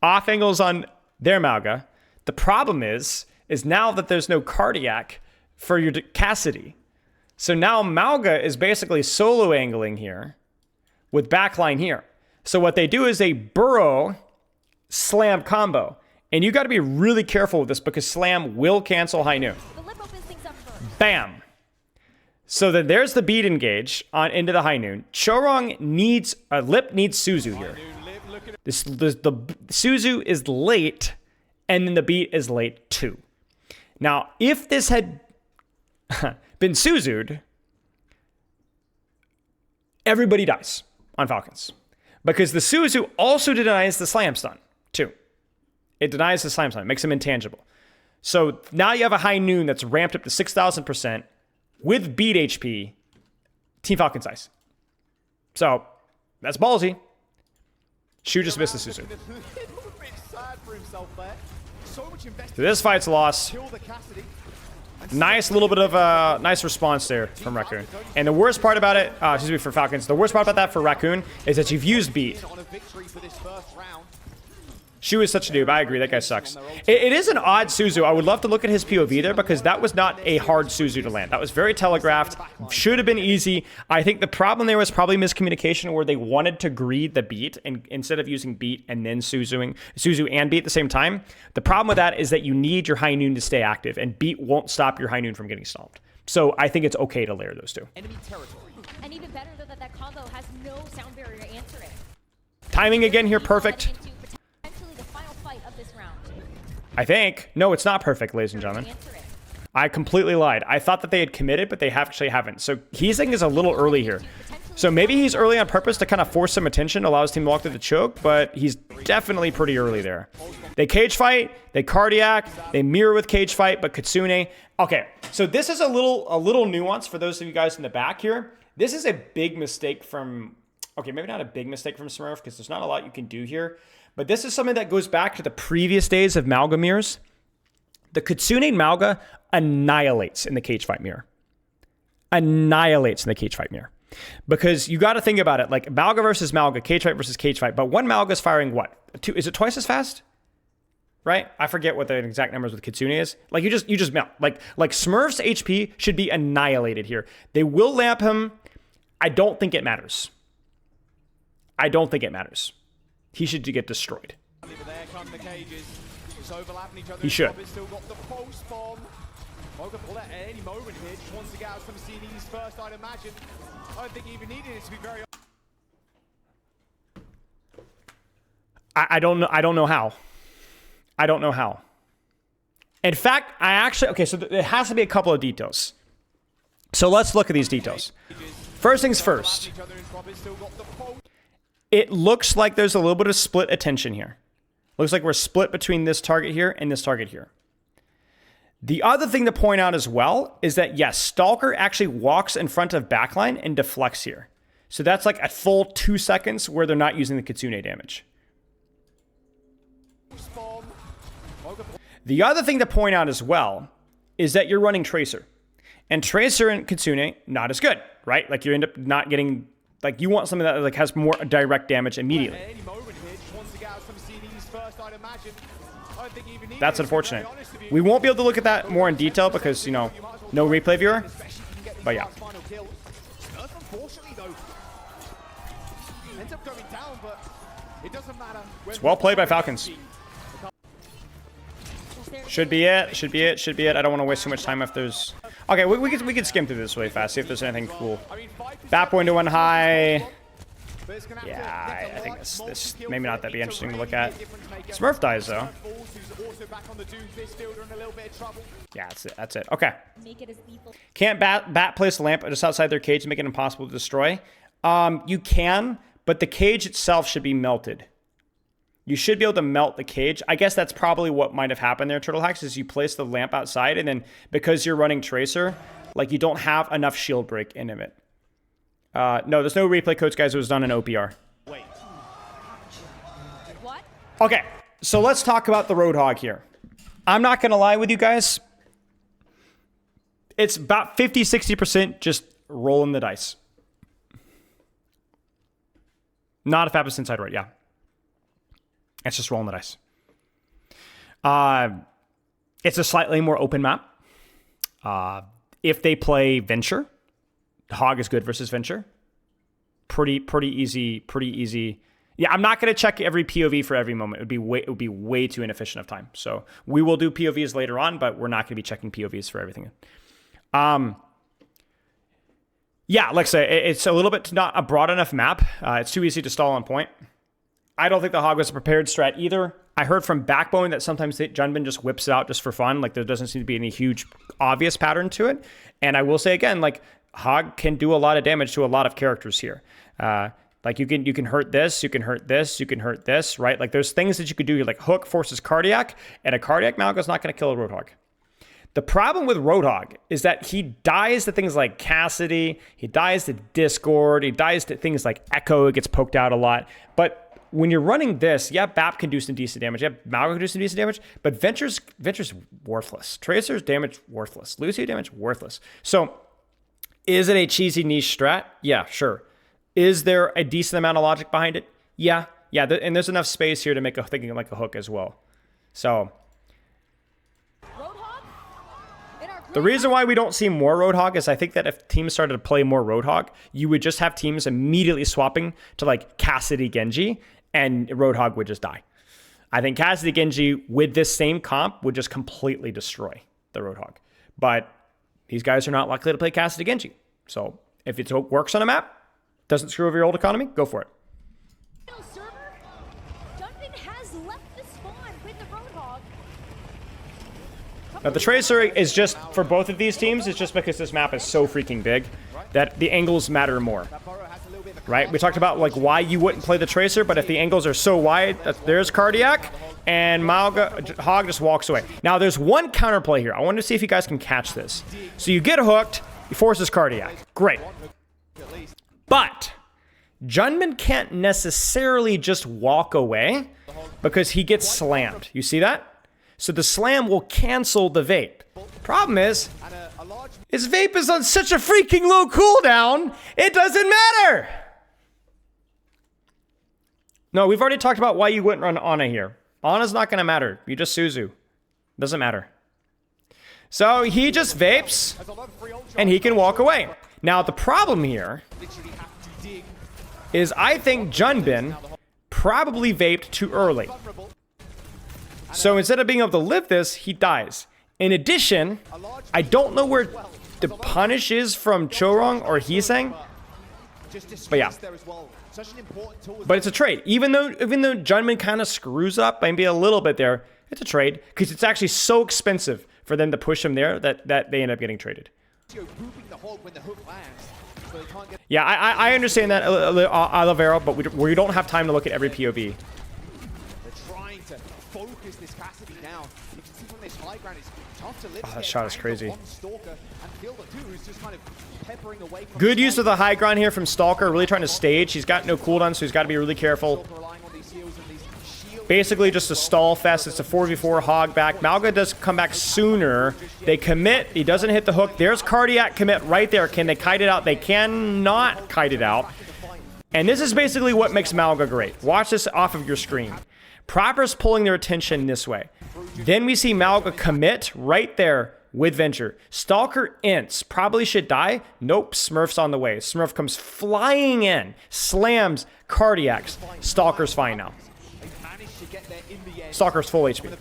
off angles on their Mauga. The problem is now that there's no cardiac for your Cassidy. So now Mauga is basically solo angling here with backline here. So what they do is a burrow slam combo. And you got to be really careful with this because slam will cancel high noon. the lip opens things up first. Bam. So then there's the beat engage on into the high noon. Chorong needs Lip needs Suzu here. The Suzu is late, and then the beat is late too. Now, if this had been Suzu'd, everybody dies on Falcons because the Suzu also denies the slam stun too. It denies the slam stun, it makes him intangible. So now you have a high noon that's ramped up to 6,000% with beat HP. Team Falcons ice. So that's ballsy. Shu just missed the Suzu. So this fight's lost. Nice little bit of a nice response there from Raccoon. And the worst part about it, excuse me, for Falcons, the worst part about that for Raccoon is that you've used beat. Shu is such a noob. I agree. That guy sucks. It is an odd Suzu. I would love to look at his POV there because that was not a hard Suzu to land. That was very telegraphed. Should have been easy. I think the problem there was probably miscommunication where they wanted to greed the beat and instead of using beat and then Suzu and beat at the same time. The problem with that is that you need your high noon to stay active and beat won't stop your high noon from getting stomped. So I think it's okay to layer those two. And even better though that combo has no sound barrier to answer it. Timing again here, perfect. Into potentially the final fight of this round. I think. No, it's not perfect, ladies and gentlemen. Answer it. I completely lied. I thought that they had committed, but they actually haven't. So Heesing is a little early here. So maybe he's early on purpose to kind of force some attention, allow his team to walk through the choke, but he's definitely pretty early there. They cage fight, they cardiac, they mirror with cage fight, but Kitsune. Okay, so this is a little nuance for those of you guys in the back here. This is a big mistake from, okay, maybe not a big mistake from Smurf because there's not a lot you can do here, but this is something that goes back to the previous days of Mauga mirrors. The Kitsune Mauga annihilates in the cage fight mirror. Annihilates in the cage fight mirror. Because you got to think about it, like Mauga versus Mauga, cage fight versus cage fight, but one Mauga is firing what? Is it twice as fast? Right? I forget what the exact numbers with Kitsune is. Like you just melt. Like Smurf's HP should be annihilated here. They will lamp him. I don't think it matters. I don't think it matters. He should get destroyed. He should. Mauga pull at any moment here, just wants to get out some CDs first, I'd imagine. I don't think he even needed it to be very... I don't know how. I don't know how. In fact, okay, so there has to be a couple of details. So let's look at these details. First things first. It looks like there's a little bit of split attention here. Looks like we're split between this target here and this target here. The other thing to point out as well is that, yes, Stalker actually walks in front of backline and deflects here. So that's like a full 2 seconds where they're not using the Kitsune damage. The other thing to point out as well is that you're running Tracer. And Tracer and Kitsune, not as good, right? Like you end up not getting, like you want something that like has more direct damage immediately. That's unfortunate. We won't be able to look at that more in detail because, you know, no replay viewer. But yeah. It's well played by Falcons. Should be it. Should be it. Should be it. I don't want to waste too much time if there's... Okay, we could skim through this really fast, see if there's anything cool. Bat point to one high. Yeah, I think this maybe not that be interesting to look at. Smurf dies though. Yeah, that's it. Okay. Can't bat place a lamp just outside their cage to make it impossible to destroy. You can, but the cage itself should be melted. You should be able to melt the cage. I guess that's probably what might have happened there, Turtle Hacks, is you place the lamp outside, and then because you're running Tracer, like you don't have enough shield break in it. No, there's no replay codes, guys. It was done in OPR. What? Okay, so let's talk about the Roadhog here. I'm not going to lie with you guys. It's about 50-60% just rolling the dice. Not if Fab's inside right, yeah. It's just rolling the dice. It's a slightly more open map. If they play Venture, Hog is good versus Venture. Pretty easy. Yeah, I'm not going to check every POV for every moment. It would be way too inefficient of time. So we will do POVs later on, but we're not going to be checking POVs for everything. Yeah, like I say, it's a little bit not a broad enough map. It's too easy to stall on point. I don't think the Hog was a prepared strat either. I heard from Backbone that sometimes Junbin just whips it out just for fun. Like there doesn't seem to be any huge obvious pattern to it. And I will say again, like Hog can do a lot of damage to a lot of characters here. Like you can hurt this, you can hurt this, you can hurt this, right? Like there's things that you could do. Like Hook forces Cardiac, and a Cardiac Mauga is not going to kill a Roadhog. The problem with Roadhog is that he dies to things like Cassidy, he dies to Discord, he dies to things like Echo, it gets poked out a lot. But when you're running this, yeah, BAP can do some decent damage, yeah, Mauga can do some decent damage, but Venture's worthless. Tracer's damage, worthless. Lucio damage, worthless. So is it a cheesy niche strat? Yeah, sure. Is there a decent amount of logic behind it? Yeah, and there's enough space here to make a thinking like a Hook as well. So the reason why we don't see more Roadhog is I think that if teams started to play more Roadhog, you would just have teams immediately swapping to like Cassidy Genji, and Roadhog would just die. I think Cassidy Genji with this same comp would just completely destroy the Roadhog. But these guys are not likely to play Cassidy Genji. So if it works on a map, doesn't screw over your old economy, go for it. Server, Junbin has left the spawn with the Roadhog. Now the Tracer is just, for both of these teams, it's just because this map is so freaking big that the angles matter more. Right? We talked about like why you wouldn't play the Tracer, but if the angles are so wide, there's Cardiac, and Hog just walks away. Now there's one counterplay here. I want to see if you guys can catch this. So you get hooked, he forces Cardiac. Great. But Junbin can't necessarily just walk away because he gets slammed. You see that? So the slam will cancel the vape. Problem is, his vape is on such a freaking low cooldown, it doesn't matter. No, we've already talked about why you wouldn't run Ana here. Ana's not going to matter. You just Suzu. Doesn't matter. So he just vapes, and he can walk away. Now the problem here is I think Junbin probably vaped too early. So instead of being able to live this, he dies. In addition, I don't know where the punish is from Chorong or Hisang. But yeah. But it's a trade. Even though Junbin kind of screws up maybe a little bit there, it's a trade. Because it's actually so expensive for them to push him there that they end up getting traded. Yeah, I understand that, Olivero, but we don't have time to look at every POV. They're trying to focus this Cassidy down. You can see from this high ground, it's tough to live. Oh, that shot is crazy. Good Good use of the high ground here from Stalker, really trying to stage. He's got no cooldown, so he's got to be really careful. Basically just a stall fest. It's a 4v4 hog back. Mauga does come back sooner. They commit. He doesn't hit the hook. There's Cardiac commit right there. Can they kite it out? They cannot kite it out. And this is basically what makes Mauga great. Watch this off of your screen. Proper's pulling their attention this way. Then we see Mauga commit right there with Venture. Stalker ints. Probably should die. Nope. Smurf's on the way. Smurf comes flying in. Slams Cardiacs. Stalker's fine now. Stalker's full HP. There's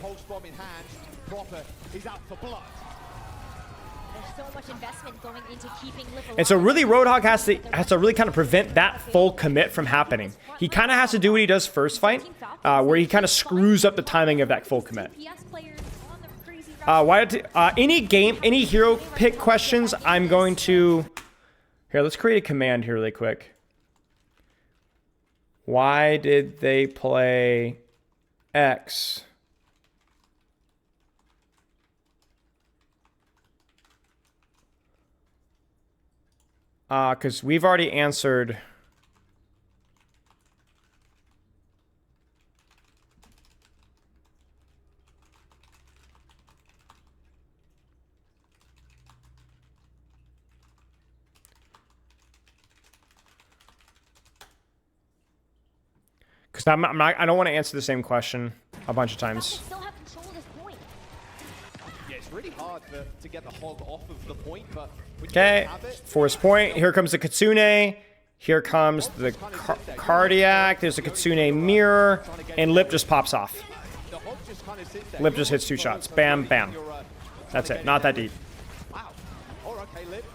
so much investment going into keeping Lip alive. And so really Roadhog has to really kind of prevent that full commit from happening. He kind of has to do what he does first fight, where he kind of screws up the timing of that full commit. Any hero pick questions, I'm going to... Here, let's create a command here really quick. Why did they play X? Because we've already answered... I don't want to answer the same question a bunch of times. Still have control of this point. Yeah, it's really hard to get the hog off of the point, but when you Okay, have it, force point. Here comes the Kitsune. Here comes the cardiac. There's a Kitsune mirror, and Lip just pops off. the hog just kind of sits there. Lip just hits 2 shots. Bam, bam. That's it. Not that deep. Wow. All right, okay, Lip.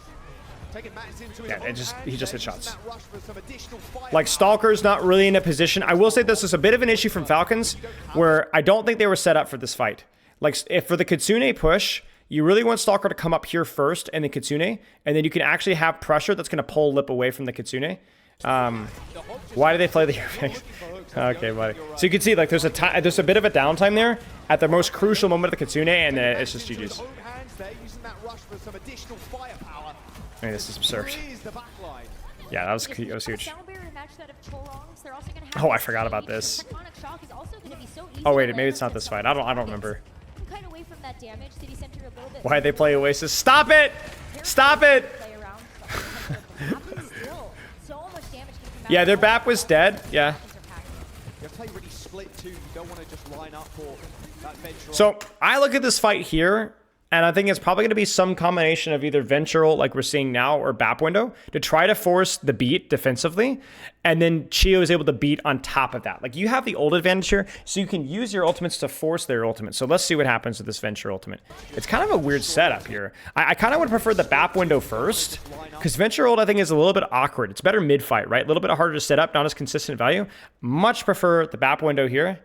Taking matters into his Yeah, own he just hit hands, shots. that rush for some additional firepower. Like, Stalker's not really in a position. I will say this is a bit of an issue from Falcons, where I don't think they were set up for this fight. Like, if for the Kitsune push, you really want Stalker to come up here first and then Kitsune, and then you can actually have pressure that's going to pull Lip away from the Kitsune. Why do they play the earpiece? Okay, buddy. So you can see, like, there's a bit of a downtime there at the most crucial moment of the Kitsune, and then it's just GG's. Own hands there, using that rush for some additional firepower. I mean, this is absurd. Clears the back line. Yeah, that was huge. Sound barrier match that of Chorongs. They're also gonna have Oh, I forgot about this. Tectonic shock is also gonna be so easy Oh, wait, to maybe it's not land this fight. I don't remember. Kind of away from that damage. City Center a little bit. Why did they play Oasis? Stop it! Stop it! Play around. Still, so much damage can come out. Yeah, their BAP was dead. Yeah. You have to play really split too. You don't want to just line up for that venture. So I look at this fight here, and I think it's probably going to be some combination of either Ventural, like we're seeing now, or BAP window to try to force the beat defensively, and then Chio is able to beat on top of that. Like, you have the ult advantage here, so you can use your ultimates to force their ultimate. So let's see what happens with this Venture ultimate. It's kind of a weird setup here. I kind of would prefer the BAP window first, because Venture ult I think is a little bit awkward. It's better mid-fight, right? A little bit harder to set up, not as consistent value. Much prefer the BAP window here.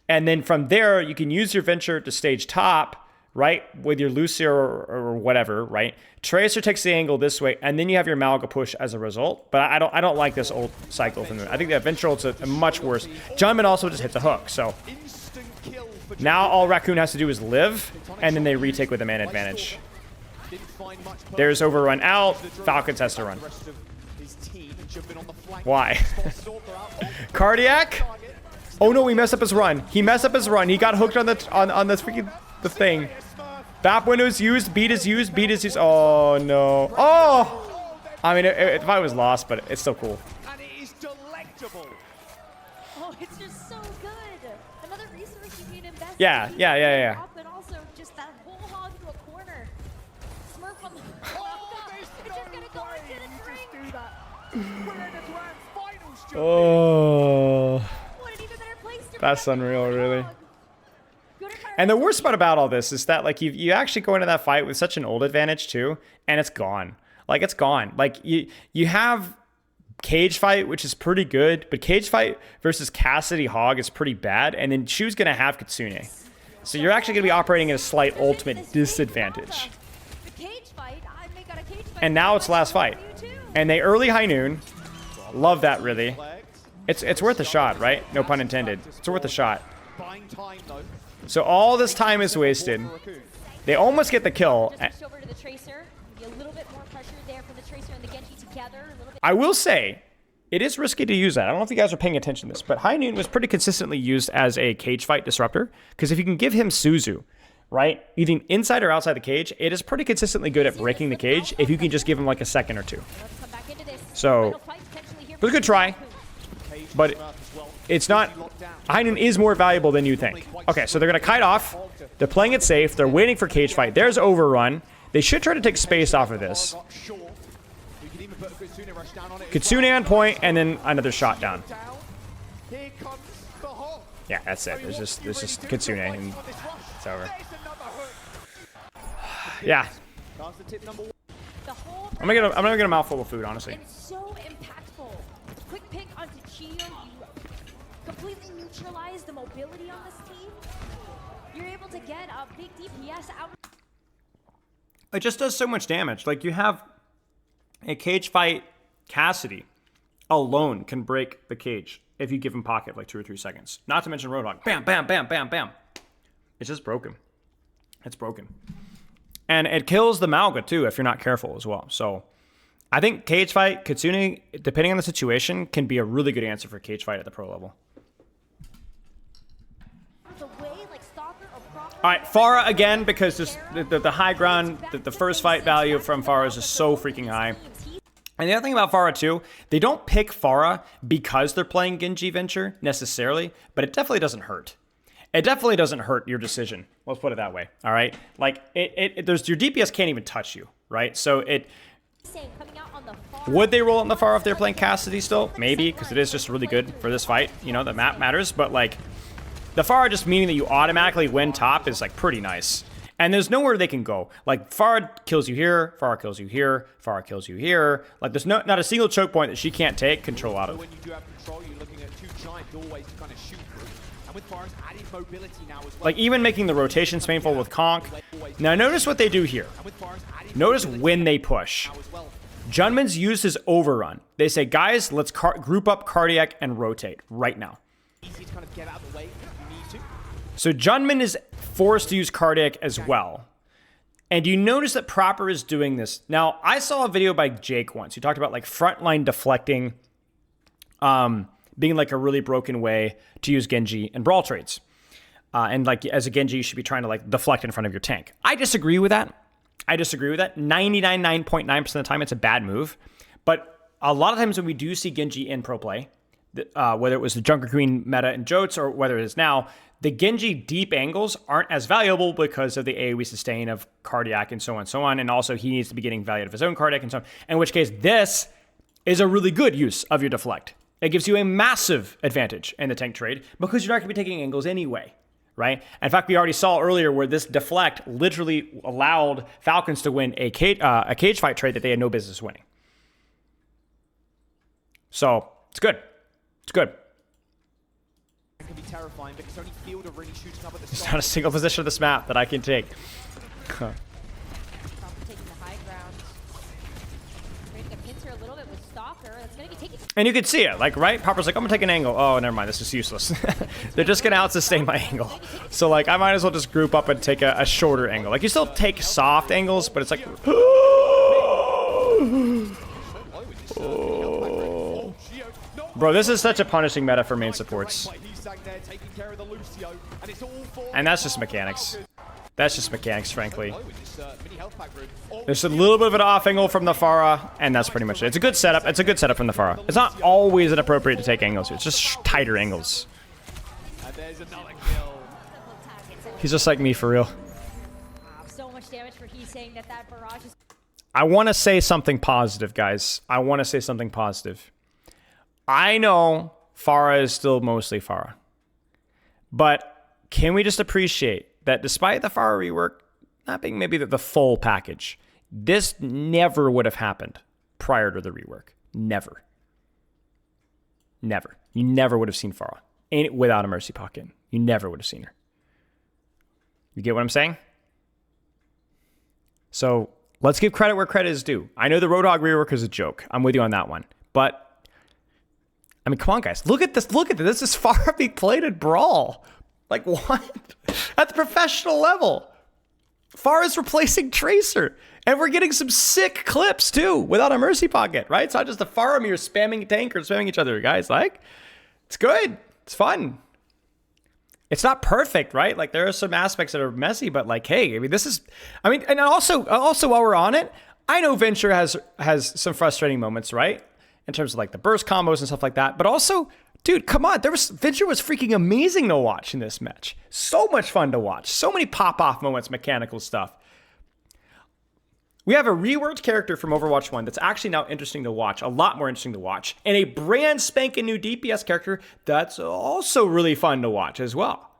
And then from there, you can use your Venture to stage top, right, with your Lucio or whatever, right? Tracer takes the angle this way, and then you have your Mauga push as a result. But I don't like this ult cycle from them. I think that Venture ult's a much worse. Jumpman also just hits a hook, so Instant kill for now all Raccoon has to do is live, and then they retake with a man advantage. Didn't find much There's overrun out. Falcons has to run. the rest of his team and jumping on the flank. Why? Stalker out. Cardiac? Oh no, he messed up his run. He messed up his run. He got hooked on the freaking the thing. BAP window is used. Beat is used. Beat is used. Oh no. Oh! I mean, if I was lost, but it's still cool. And it is delectable. Oh, it's just so good. Another resource you can invest. Yeah, in. yeah. But also just that whole hog into a corner. Smurf on the. Oh, there's it's just gonna no go way into the you drink. just do that. We're in the grand finals, Johnny. Oh. What an even better place to That's protect the unreal, really. hog. Good entire And the worst part about all this is that, like, you actually go into that fight with such an old advantage too, and it's gone. Like, it's gone. Like, you have cage fight, which is pretty good, but cage fight versus Cassidy Hog is pretty bad, and then Chu's gonna have Kitsune. So you're actually gonna be operating at a slight ultimate disadvantage. The cage fight. They got a cage fight. And now it's last fight. And they early high noon. Love that, really. It's worth a shot, right? No pun intended. It's worth a shot. Buying time, though. So all this time is wasted. They almost get the kill. Just switch over to the Tracer. Be a little bit more pressure there from the Tracer and the Genji together. A little bit. I will say, it is risky to use that. I don't know if you guys are paying attention to this, but High Noon was pretty consistently used as a cage fight disruptor. Because if you can give him Suzu, right, either inside or outside the cage, it is pretty consistently good at breaking the cage if you can just give him like a second or two. Let's come back into this. So, Final fight potentially here it was a good try, but it's not. High Noon is more valuable than you think. Okay, so they're going to kite off. They're playing it safe. They're waiting for cage fight. There's overrun. They should try to take space off of this. Kitsune on point, and then another shot down. Here comes the hog. Yeah, that's it. There's just Kitsune, and it's over. Yeah, That's the tip number one. The whole I'm gonna get a mouthful of food, honestly. and so impactful. Quick pick onto Chio. You completely neutralize the mobility on this team. You're able to get a big DPS out. It just does so much damage. Like, you have a cage fight. Cassidy alone can break the cage if you give him pocket like 2 or 3 seconds. Not to mention Roadhog. Bam, bam, bam, bam, bam. It's just broken. It's broken. And it kills the Mauga too if you're not careful as well. So I think cage fight, Kitsune, depending on the situation, can be a really good answer for cage fight at the pro level. The way, like Stalker or Proper. All right, Pharah again, because this, the high ground, the first fight value from Pharah is just so freaking high. And the other thing about Pharah too, they don't pick Pharah because they're playing Genji Venture necessarily, but it definitely doesn't hurt. It definitely doesn't hurt your decision. Let's put it that way. All right, like there's your DPS can't even touch you, right? So would they roll on the Pharah if they're playing Cassidy still? Maybe, because it is just really good for this fight. You know, the map matters, but like the Pharah just meaning that you automatically win top is like pretty nice. And there's nowhere they can go. Like, Pharah kills you here, Pharah kills you here, Pharah kills you here. Like, there's not a single choke point that she can't take control out of. When you do have control, you're looking at two giant doorways to kind of shoot through. And with Pharah's added mobility now as well. Like, even making the rotations painful with Conk. Now, notice what they do here. Notice when they push. Junman's used his overrun. They say, guys, let's group up Cardiac and rotate right now. Easy to kind of get out of the way if you need to. So Junman is forced to use Cardiac as well. And you notice that Proper is doing this. Now, I saw a video by Jake once. He talked about like frontline deflecting being like a really broken way to use Genji and brawl trades. And like as a Genji, you should be trying to like deflect in front of your tank. I disagree with that. 99.9% of the time, it's a bad move. But a lot of times when we do see Genji in pro play, whether it was the Junker Queen meta in Jotes or whether it is now, the Genji deep angles aren't as valuable because of the AoE sustain of Cardiac and so on and so on. And also he needs to be getting value out of his own Cardiac and so on. In which case, this is a really good use of your deflect. It gives you a massive advantage in the tank trade because you're not going to be taking angles anyway, right? In fact, we already saw earlier where this deflect literally allowed Falcons to win a cage fight trade that they had no business winning. So it's good. It's good. Can be terrifying because only Field are really shooting up at the There's not a single position of this map that I can take. Taking the high ground. Creating a pincer a little bit with Stalker. That's going to be taken. And you can see it, like, right? Proper's like, I'm gonna take an angle. Oh, never mind, this is useless. They're just gonna out-sustain my angle. So, like, I might as well just group up and take a shorter angle. Like, you still take soft angles, but it's like... Oh. Bro, this is such a punishing meta for main supports. And that's just mechanics. That's just mechanics, frankly. There's a little bit of an off angle from the Pharah, and that's pretty much it. It's a good setup. It's a good setup from the Pharah. It's not always inappropriate to take angles here. It's just tighter angles. He's just like me, for real. So much damage for he saying that barrage is... I want to say something positive, guys. I want to say something positive. I know Pharah is still mostly Pharah. But can we just appreciate that despite the Pharah rework not being maybe the full package, this never would have happened prior to the rework. Never. Never. You never would have seen Pharah without a Mercy Pocket. You never would have seen her. You get what I'm saying? So let's give credit where credit is due. I know the Roadhog rework is a joke. I'm with you on that one. But I mean, come on, guys. Look at this. Look at this. This is Pharah being played at Brawl. Like, what? At the professional level. Pharah is replacing Tracer. And we're getting some sick clips, too, without a Mercy Pocket, right? It's not just the Faramir spamming tankers, spamming each other, guys. Like, it's good. It's fun. It's not perfect, right? Like, there are some aspects that are messy, but, like, hey, I mean, this is... I mean, and also while we're on it, I know Venture has some frustrating moments, right? In terms of, like, the burst combos and stuff like that. But also... Dude, come on. Venture was freaking amazing to watch in this match. So much fun to watch. So many pop-off moments, mechanical stuff. We have a reworked character from Overwatch 1 that's actually now interesting to watch. A lot more interesting to watch. And a brand spanking new DPS character that's also really fun to watch as well.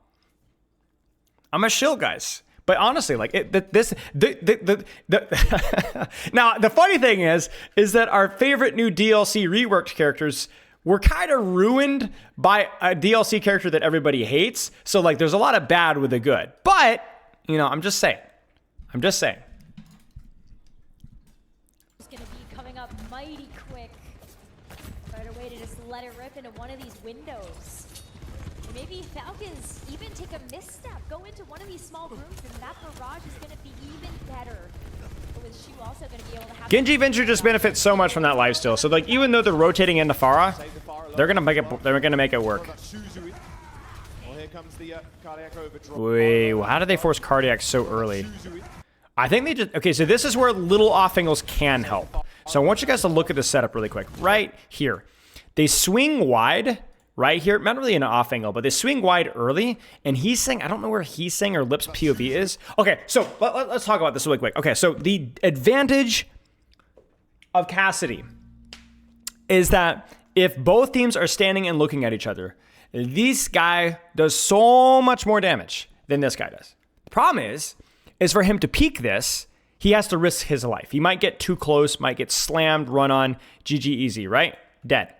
I'm a shill, guys. But honestly, like, now, the funny thing is that our favorite new DLC reworked characters... we're kind of ruined by a DLC character that everybody hates. So, like, there's a lot of bad with the good. But, you know, I'm just saying. It's going to be coming up mighty quick. Right away to just let it rip into one of these windows. And maybe Falcons even take a misstep, go into one of these small rooms, and that barrage is going to be even better. But with Shu also going to be able to have... Genji Venture just benefits so much from that lifesteal. So, like, even though they're rotating into Pharah, they're gonna make it work. Wait, how did they force Cardiac so early? I think they just... Okay, so this is where little off angles can help. So I want you guys to look at the setup really quick. Right here. They swing wide right here. Not really an off angle, but they swing wide early. And he's saying, I don't know where he's saying or Lip's POV is. Okay, so let's talk about this really quick. Okay, so the advantage of Cassidy is that if both teams are standing and looking at each other, this guy does so much more damage than this guy does. The problem is for him to peak this, he has to risk his life. He might get too close, might get slammed, run on, GG easy, right? Dead.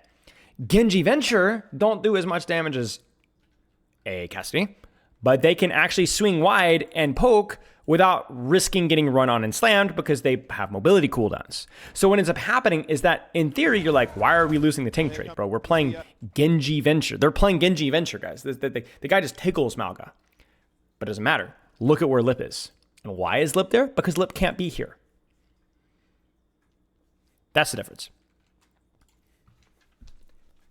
Genji Venture don't do as much damage as Cassidy, but they can actually swing wide and poke without risking getting run on and slammed because they have mobility cooldowns. So what ends up happening is that in theory, you're like, why are we losing the tank trade, bro? We're playing Genji Venture. They're playing Genji Venture, guys. The guy just tickles Mauga. But it doesn't matter. Look at where Lip is. And why is Lip there? Because Lip can't be here. That's the difference.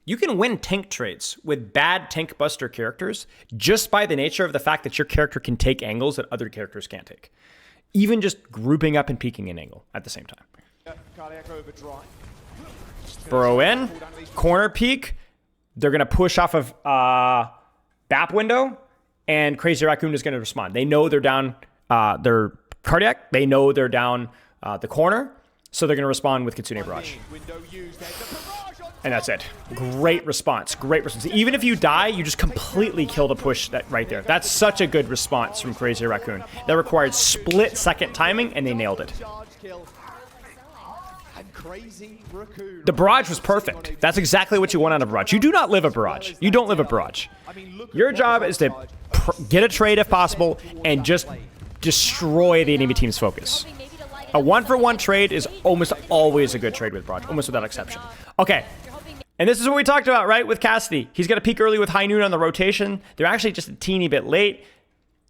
You can win tank trades with bad tank buster characters just by the nature of the fact that your character can take angles that other characters can't take. Even just grouping up and peeking an angle at the same time. Burrow in, corner peek. They're going to push off of BAP window, and Crazy Raccoon is going to respond. They know they're down their cardiac. They know they're down the corner, so they're going to respond with Kitsune Barrage. And that's it. Great response. Great response. Even if you die, you just completely kill the push that right there. That's such a good response from Crazy Raccoon. That required split-second timing, and they nailed it. The barrage was perfect. That's exactly what you want out of a barrage. You do not live a barrage. You don't live a barrage. Your job is to get a trade if possible and just destroy the enemy team's focus. A 1-for-1 trade is almost always a good trade with barrage, almost without exception. Okay. And this is what we talked about, right, with Cassidy. He's got to peak early with High Noon on the rotation. They're actually just a teeny bit late.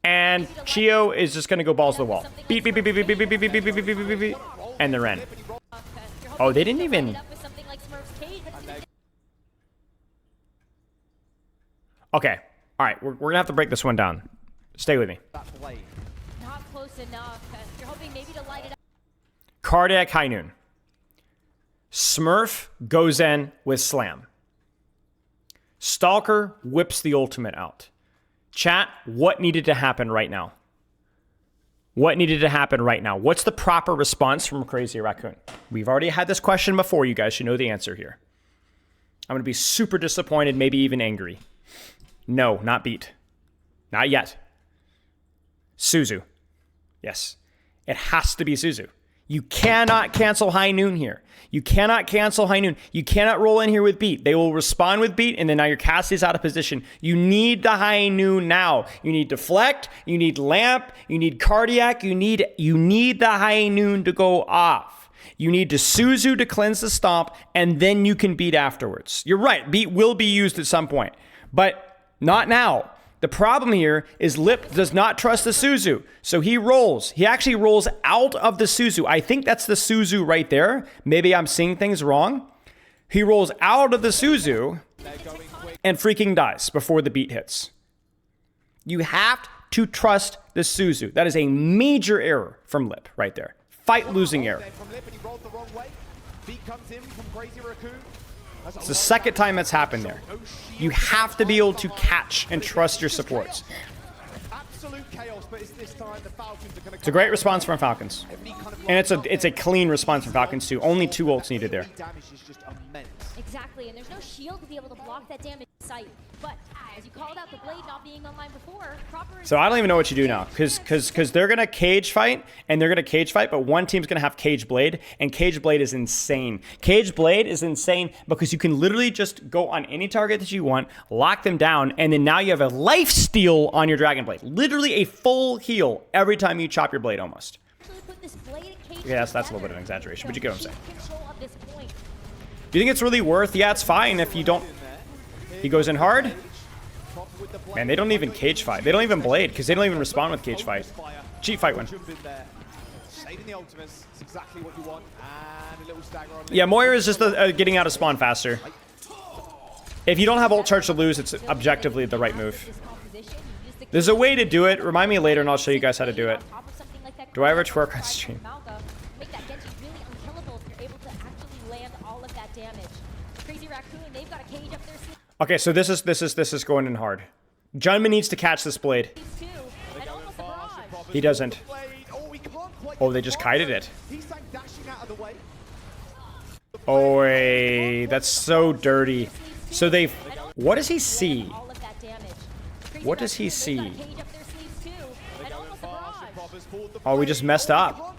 And Chio is just going to go balls to the wall. Beep, beep, beep, beep, beep, beep, beep, beep, beep, beep, beep, beep, beep. And they're in. Oh, they didn't even... Okay. All right, we're going to have to break this one down. Stay with me. Not close enough. You're hoping maybe to light it up. Cardiac High Noon. Smurf goes in with Slam. Stalker whips the ultimate out. Chat, what needed to happen right now? What needed to happen right now? What's the proper response from Crazy Raccoon? We've already had this question before. You guys should know the answer here. I'm going to be super disappointed, maybe even angry. No, not beat. Not yet. Suzu. Yes. It has to be Suzu. You cannot cancel High Noon here. You cannot cancel High Noon. You cannot roll in here with beat. They will respond with beat, and then now your cast is out of position. You need the High Noon now. You need deflect. You need lamp. You need cardiac. You need the High Noon to go off. You need to Suzu to cleanse the stomp, and then you can beat afterwards. You're right. Beat will be used at some point, but not now. The problem here is Lip does not trust the Suzu. So he rolls. He actually rolls out of the Suzu. I think that's the Suzu right there. Maybe I'm seeing things wrong. He rolls out of the Suzu and freaking dies before the beat hits. You have to trust the Suzu. That is a major error from Lip right there. Fight losing error. It's the second time that's happened there. You have to be able to catch and trust your supports. It's a great response from Falcons. And it's a clean response from Falcons too. Only 2 ults needed there. Exactly, and there's no shield to be able to block that damage sight. But as you called out the blade not being online before, proper. So I don't even know what you do now, because they're gonna cage fight, but one team's gonna have Cage Blade, and Cage Blade is insane. Cage Blade is insane because you can literally just go on any target that you want, lock them down, and then now you have a life steal on your Dragon Blade. Literally a full heal every time you chop your blade almost. Yes, that's a little bit of an exaggeration, but you get what I'm saying. Do you think it's really worth? Yeah, it's fine if you don't. He goes in hard. Man, they don't even cage fight. They don't even blade because they don't even respond with cage fight. Cheat fight win. Yeah, Moira is just getting out of spawn faster. If you don't have ult charge to lose, it's objectively the right move. There's a way to do it. Remind me later and I'll show you guys how to do it. Do I ever twerk on stream? land all of that damage. Crazy Raccoon, they've got a cage up their sleeve Okay, so this is going in hard. Junman needs to catch this blade. too, and almost a barrage. He doesn't. Oh, he can't quite Oh, get they the just barrage. kited it. He's like dashing out of the way. Oh, that's so dirty. So they, what does he see? All of that damage. Crazy What does he Raccoon, they've got see? a cage up their sleeves too, and almost a barrage. Oh, we just messed up.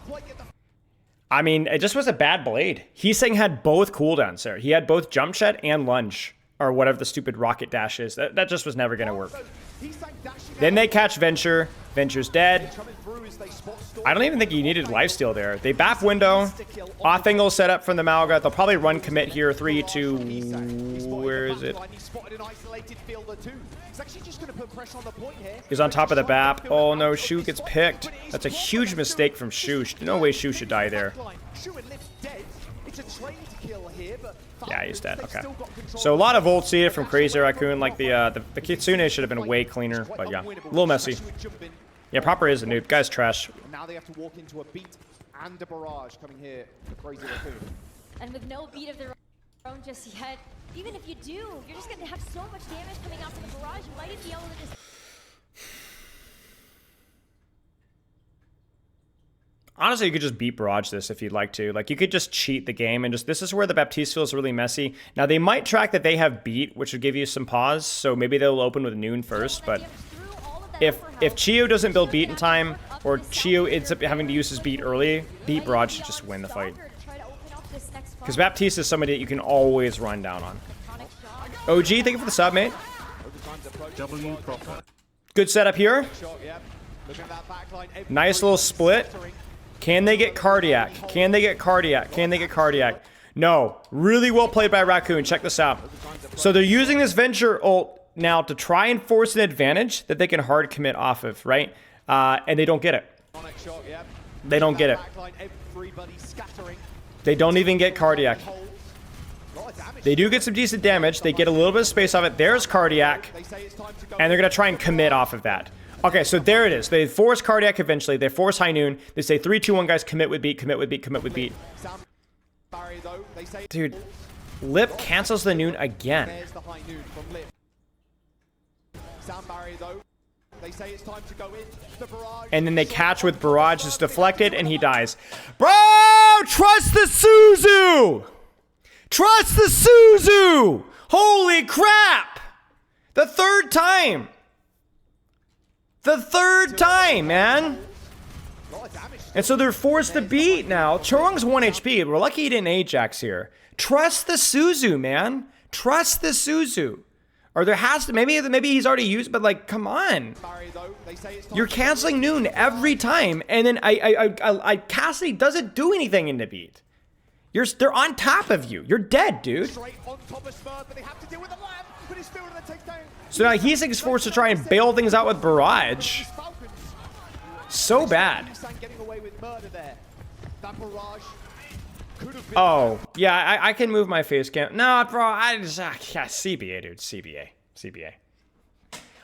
I mean, it just was a bad blade. Heesang had both cooldowns there. He had both jump shed and lunge, or whatever the stupid rocket dash is. That just was never gonna work. Then they catch Venture. Venture's dead. I don't even think he needed lifesteal there. They bap window. Off angle set up from the Mauga. They'll probably run commit here. 3, 2. Where is it? He's on top of the bap. Oh no, Shu gets picked. That's a huge mistake from Shu. No way Shu should die there. Yeah, he's dead. Okay. So a lot of ults here from Crazy Raccoon. Like the Kitsune should have been way cleaner, but yeah, a little messy. Yeah, proper is a noob. Guy's trash. Now they have to walk into a beat and a barrage coming here for Crazy Raccoon. And with no beat of their own just yet, even if you do, you're just going to have so much damage coming out from the barrage, you might be able to just... Honestly, you could just beat Barrage this if you'd like to. Like, you could just cheat the game and just... This is where the Baptiste feels really messy. Now, they might track that they have beat, which would give you some pause, so maybe they'll open with Noon first, but... If Chio doesn't build beat in time, or Chio ends up having to use his beat early, beat Barrage should just win the fight. Because Baptiste is somebody that you can always run down on. OG, thank you for the sub, mate. W proper. Good setup here. Nice little split. Can they get Cardiac? Can they get Cardiac? Can they get Cardiac? No. Really well played by Raccoon. Check this out. So they're using this Venture ult now to try and force an advantage that they can hard commit off of, right? And they don't get it. They don't get it. They don't even get Cardiac. They do get some decent damage. They get a little bit of space off it. There's Cardiac. And they're going to try and commit off of that. Okay, so there it is. They force Cardiac eventually. They force High Noon. They say 3, 2, 1, guys, commit with beat, commit with beat, commit with beat. Dude, Lip cancels the Noon again. And then they catch with Barrage. It's deflected, and he dies. Bro, trust the Suzu! Trust the Suzu! Holy crap! The third time! The third time, man! And so they're forced to beat now. Chorong's 1 HP. We're lucky he didn't Ajax here. Trust the Suzu, man. Trust the Suzu. Or there has to, maybe he's already used, but like, come on. You're canceling Noon every time, and then Cassidy doesn't do anything in the beat. They're on top of you. You're dead, dude. So now Heesing's forced to try and bail things out with Barrage. So bad. Oh, yeah, I can move my face cam. No, bro, yeah, CBA, dude, CBA.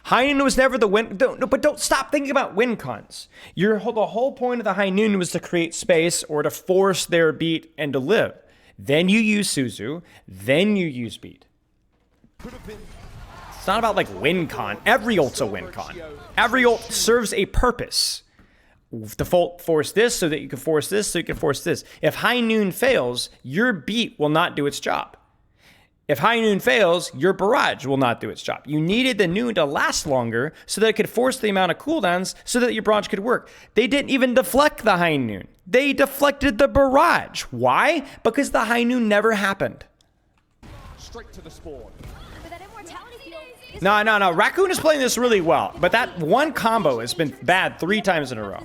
High Noon was never the win. But don't stop thinking about win cons. The whole point of the High Noon was to create space or to force their beat and to live. Then you use Suzu. Then you use beat. It's not about like win con. Every ult's a win con. Every ult serves a purpose. Default force this so that you can force this so you can force this. If High Noon fails, your beat will not do its job. If High Noon fails, your Barrage will not do its job. You needed the Noon to last longer so that it could force the amount of cooldowns so that your Barrage could work. They didn't even deflect the High Noon. They deflected the Barrage. Why? Because the High Noon never happened. Straight to the spawn. No. Raccoon is playing this really well, but that one combo has been bad 3 times in a row.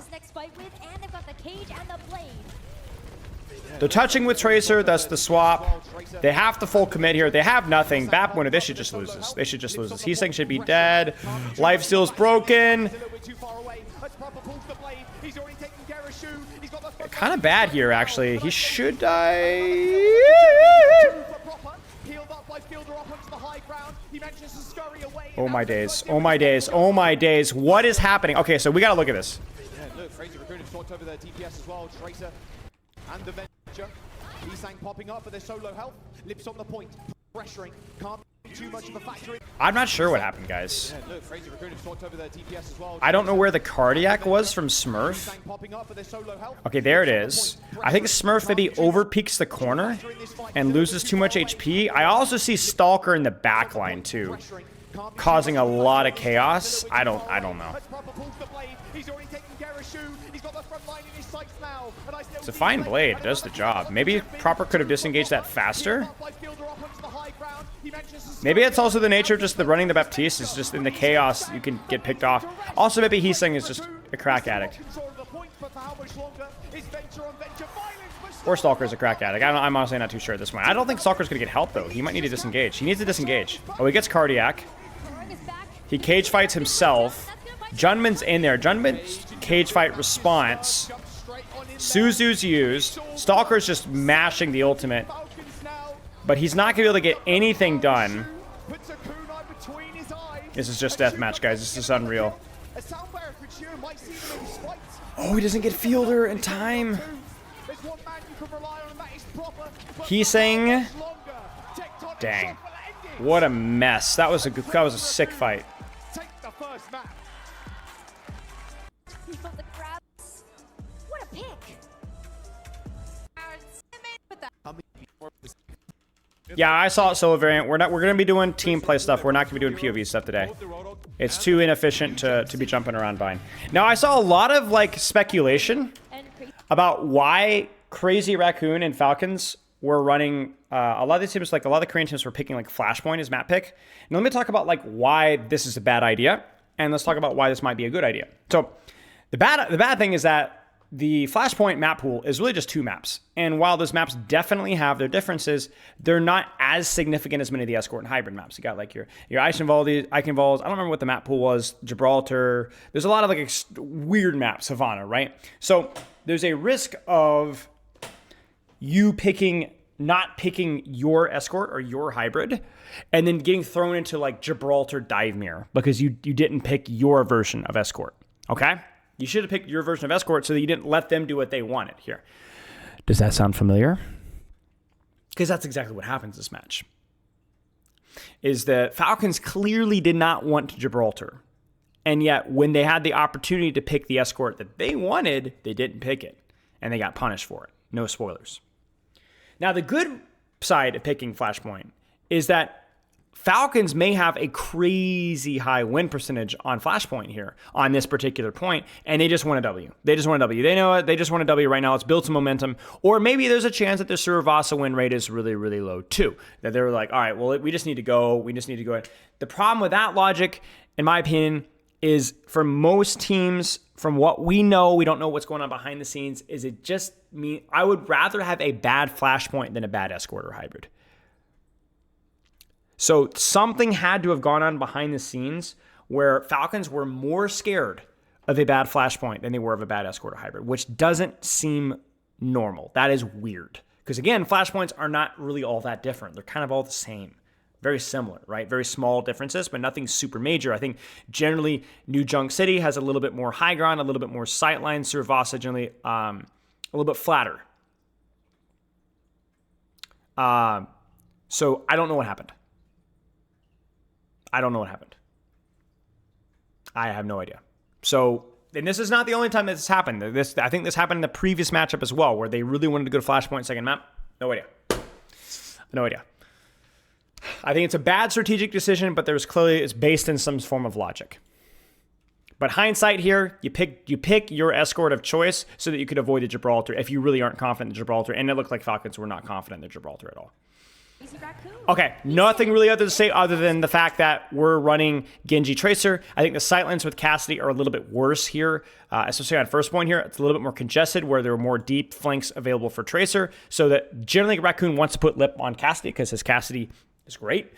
They're touching with Tracer, that's the swap. They have to full commit here. They have nothing. Bap winner, they should just lose this. They should just lose this. Heesang should be dead. Lifesteal's broken. Kind of bad here, actually. He should die. Oh my days. Oh my days. Oh my days. What is happening? Okay, so we gotta look at this. Yeah, look, Crazy Raccoon has talked over their DPS as well. Tracer and the Venture. He's popping up, but they're so low health. Lips on the point, pressuring. Can't be too much of a factor. I'm not sure what happened, guys. Yeah, look, Crazy Raccoon have talked over their DPS as well. I don't know where the cardiac was from Smurf. Popping up, but they're so low health. Okay, there it is. I think Smurf maybe overpeaks the corner and loses too much HP. I also see Stalker in the back line too, causing a lot of chaos. I don't know. It's a fine blade, does the job. Maybe Proper could have disengaged that faster. Maybe it's also the nature of just the running the Baptiste is just in the chaos you can get picked off. Also, maybe Heesung is just a crack addict. Or Stalker's a crack addict. I'm honestly not too sure at this point. I don't think Stalker's gonna get help though. He might need to disengage. He needs to disengage. Oh, he gets cardiac. He cage fights himself. Junman's in there. Junman's cage fight response. Suzu's used. Stalker's just mashing the ultimate. But he's not going to be able to get anything done. This is just deathmatch, guys. This is unreal. Oh, he doesn't get fielder in time. Heesung. Dang. What a mess. That was a sick fight. What a pick! Yeah, I saw it solo variant. We're gonna be doing team play stuff. We're not gonna be doing POV stuff today. It's too inefficient to be jumping around Vine. Now I saw a lot of like speculation about why Crazy Raccoon and Falcons were running a lot of these teams, like a lot of the Korean teams were picking like Flashpoint as map pick. Now let me talk about like why this is a bad idea, and let's talk about why this might be a good idea. So the bad thing is that the Flashpoint map pool is really just 2 maps. And while those maps definitely have their differences, they're not as significant as many of the Escort and Hybrid maps. You got like your Eichenwalds. I don't remember what the map pool was. Gibraltar. There's a lot of like weird maps. Havana, right? So there's a risk of you not picking your Escort or your Hybrid and then getting thrown into like Gibraltar Dive Mirror because you didn't pick your version of Escort. Okay? You should have picked your version of Escort so that you didn't let them do what they wanted here. Does that sound familiar? Because that's exactly what happens this match. Is that Falcons clearly did not want Gibraltar. And yet, when they had the opportunity to pick the Escort that they wanted, they didn't pick it. And they got punished for it. No spoilers. Now, the good side of picking Flashpoint is that Falcons may have a crazy high win percentage on Flashpoint here on this particular point, and they just want a W. They just want a W. They know it. They just want a W right now. Let's build some momentum. Or maybe there's a chance that their Survasa win rate is really, really low too. That they're like, all right, well, we just need to go. We just need to go. The problem with that logic, in my opinion, is for most teams, from what we know, we don't know what's going on behind the scenes, is it just mean I would rather have a bad Flashpoint than a bad Escort or Hybrid. So something had to have gone on behind the scenes where Falcons were more scared of a bad Flashpoint than they were of a bad Escort or Hybrid, which doesn't seem normal. That is weird. Because again, Flashpoints are not really all that different. They're kind of all the same. Very similar, right? Very small differences, but nothing super major. I think generally New Junk City has a little bit more high ground, a little bit more sightline. Survasa generally a little bit flatter. So I don't know what happened. I don't know what happened. I have no idea. So, and this is not the only time that this happened. I think this happened in the previous matchup as well, where they really wanted to go to Flashpoint second map. No idea. No idea. I think it's a bad strategic decision, but it's based in some form of logic. But hindsight here, you pick your Escort of choice so that you could avoid the Gibraltar if you really aren't confident in Gibraltar. And it looked like Falcons were not confident in Gibraltar at all. Okay, nothing really other to say other than the fact that we're running Genji Tracer. I think the sightlines with Cassidy are a little bit worse here, especially on first point here. It's a little bit more congested where there are more deep flanks available for Tracer, so that generally Raccoon wants to put lip on Cassidy because his Cassidy is great,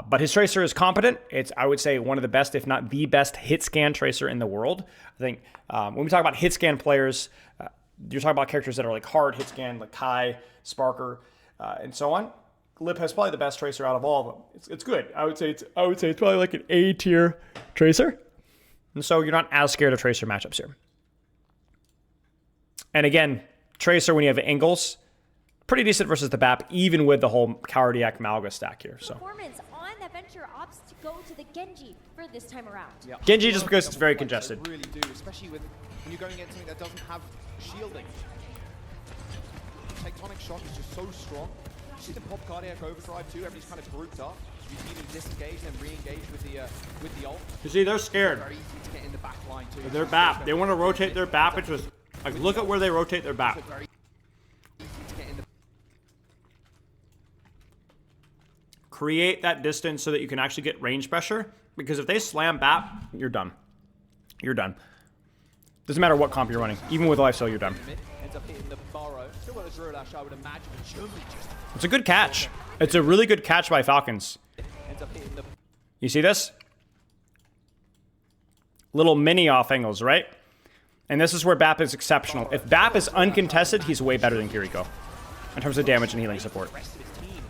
but his Tracer is competent. It's, I would say, one of the best, if not the best, hit scan Tracer in the world. I think when we talk about hit scan players, you're talking about characters that are like hard hit scan, like Kai, Sparker, and so on. Lip has probably the best Tracer out of all of them. It's good. I would say it's probably like an A tier Tracer. And so you're not as scared of Tracer matchups here. And again, Tracer, when you have angles, pretty decent versus the BAP, even with the whole Cardiac Mauga stack here. So Performance on that venture opts to go to the Genji for this time around. Yeah. Genji just because it's very congested. They really do, especially when you're going against something that doesn't have shielding. Tectonic shock is just so strong. You see the pop cardiac overdrive too. Everybody's kind of grouped up. You can even disengage and re-engage with the ult. You see, they're scared. Very easy to get in the back line too. Their BAP. They want to rotate their BAP into like, look at where they rotate their BAP. Very easy to get in the Create that distance so that you can actually get range pressure. Because if they slam BAP, you're done. You're done. Doesn't matter what comp you're running. Even with lifesteal, you're done. ends up hitting the burrow. Still got a Zero Dash, I would imagine. But Germany just It's a good catch. It's a really good catch by Falcons. ends up hitting the You see this? Little mini off angles, right? And this is where BAP is exceptional. If BAP is uncontested, he's way better than Kiriko in terms of damage and healing support. rest of his team.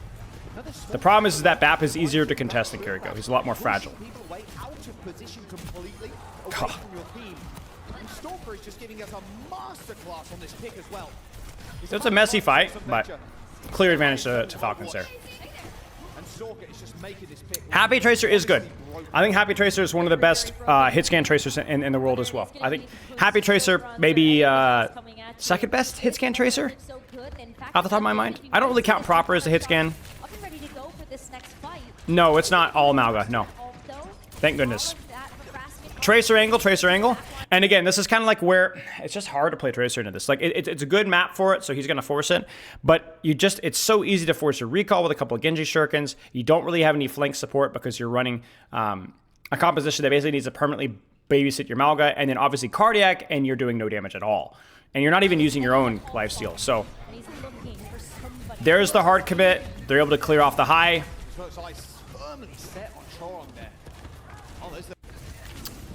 The problem is that BAP is easier to contest than Kiriko. He's a lot more fragile. People away, out of position completely, away from your team. And Stalker is just giving us a masterclass on this pick as well. It's a messy fight, but clear advantage to Falcons there. And Stalker is just making this pick. Happy Tracer is good. I think Happy Tracer is one of the best hit scan tracers in the world as well. I think Happy Tracer maybe second best hit scan tracer off the top of my mind. I don't really count Proper as a hit scan. No, it's not all Mauga. No. Thank goodness. Tracer angle. And again, this is kind of like where it's just hard to play Tracer into this. Like it's a good map for it, so he's going to force it. But it's so easy to force a recall with a couple of Genji shurikens. You don't really have any flank support because you're running a composition that basically needs to permanently babysit your Mauga, and then obviously Cardiac, and you're doing no damage at all. And you're not even using your own lifesteal. So there's the hard commit. They're able to clear off the high. Firmly set on Chorong there. Oh, there's the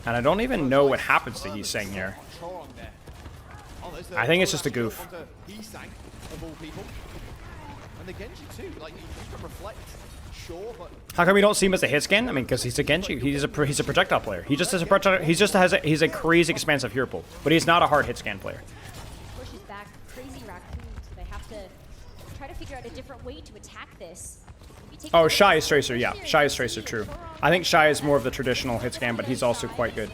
And I don't even know what happens to Heesang here. Chorong there. Oh, there's the I think it's just a goof. onto Heesang, of all people. And the Genji too. Like you can reflect, sure, but How come we don't see him as a hit scan? I mean, because he's a Genji. He's a projectile player. He just has a projectile. He's a crazy expansive hero pool, but he's not a hard hit scan player. Pushes back Crazy Raccoon, so they have to try to figure out a different way to attack this. Oh, Shy is Tracer. Yeah, Shy is Tracer. True. I think Shy is more of the traditional hit scan, but he's also quite good.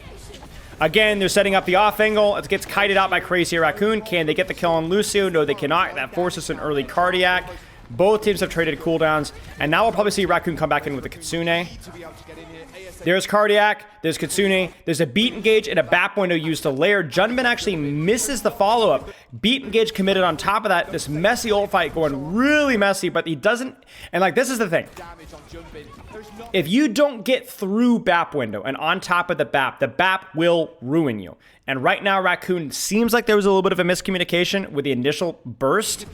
Again, they're setting up the off angle. It gets kited out by Crazy Raccoon. Can they get the kill on Lucio? No, they cannot. That forces an early Cardiac. Both teams have traded cooldowns, and now we'll probably see Raccoon come back in with the Kitsune. to be able to get in here ASAP. There's Cardiac, there's Kitsune, there's a beat engage and a BAP window used to layer. Junbin actually misses the follow-up. Beat engage committed on top of that. This messy ult fight going really messy, but he doesn't. And like, this is the thing. Damage on Junbin. There's not If you don't get through BAP window and on top of the BAP will ruin you. And right now, Raccoon seems like there was a little bit of a miscommunication with the initial burst.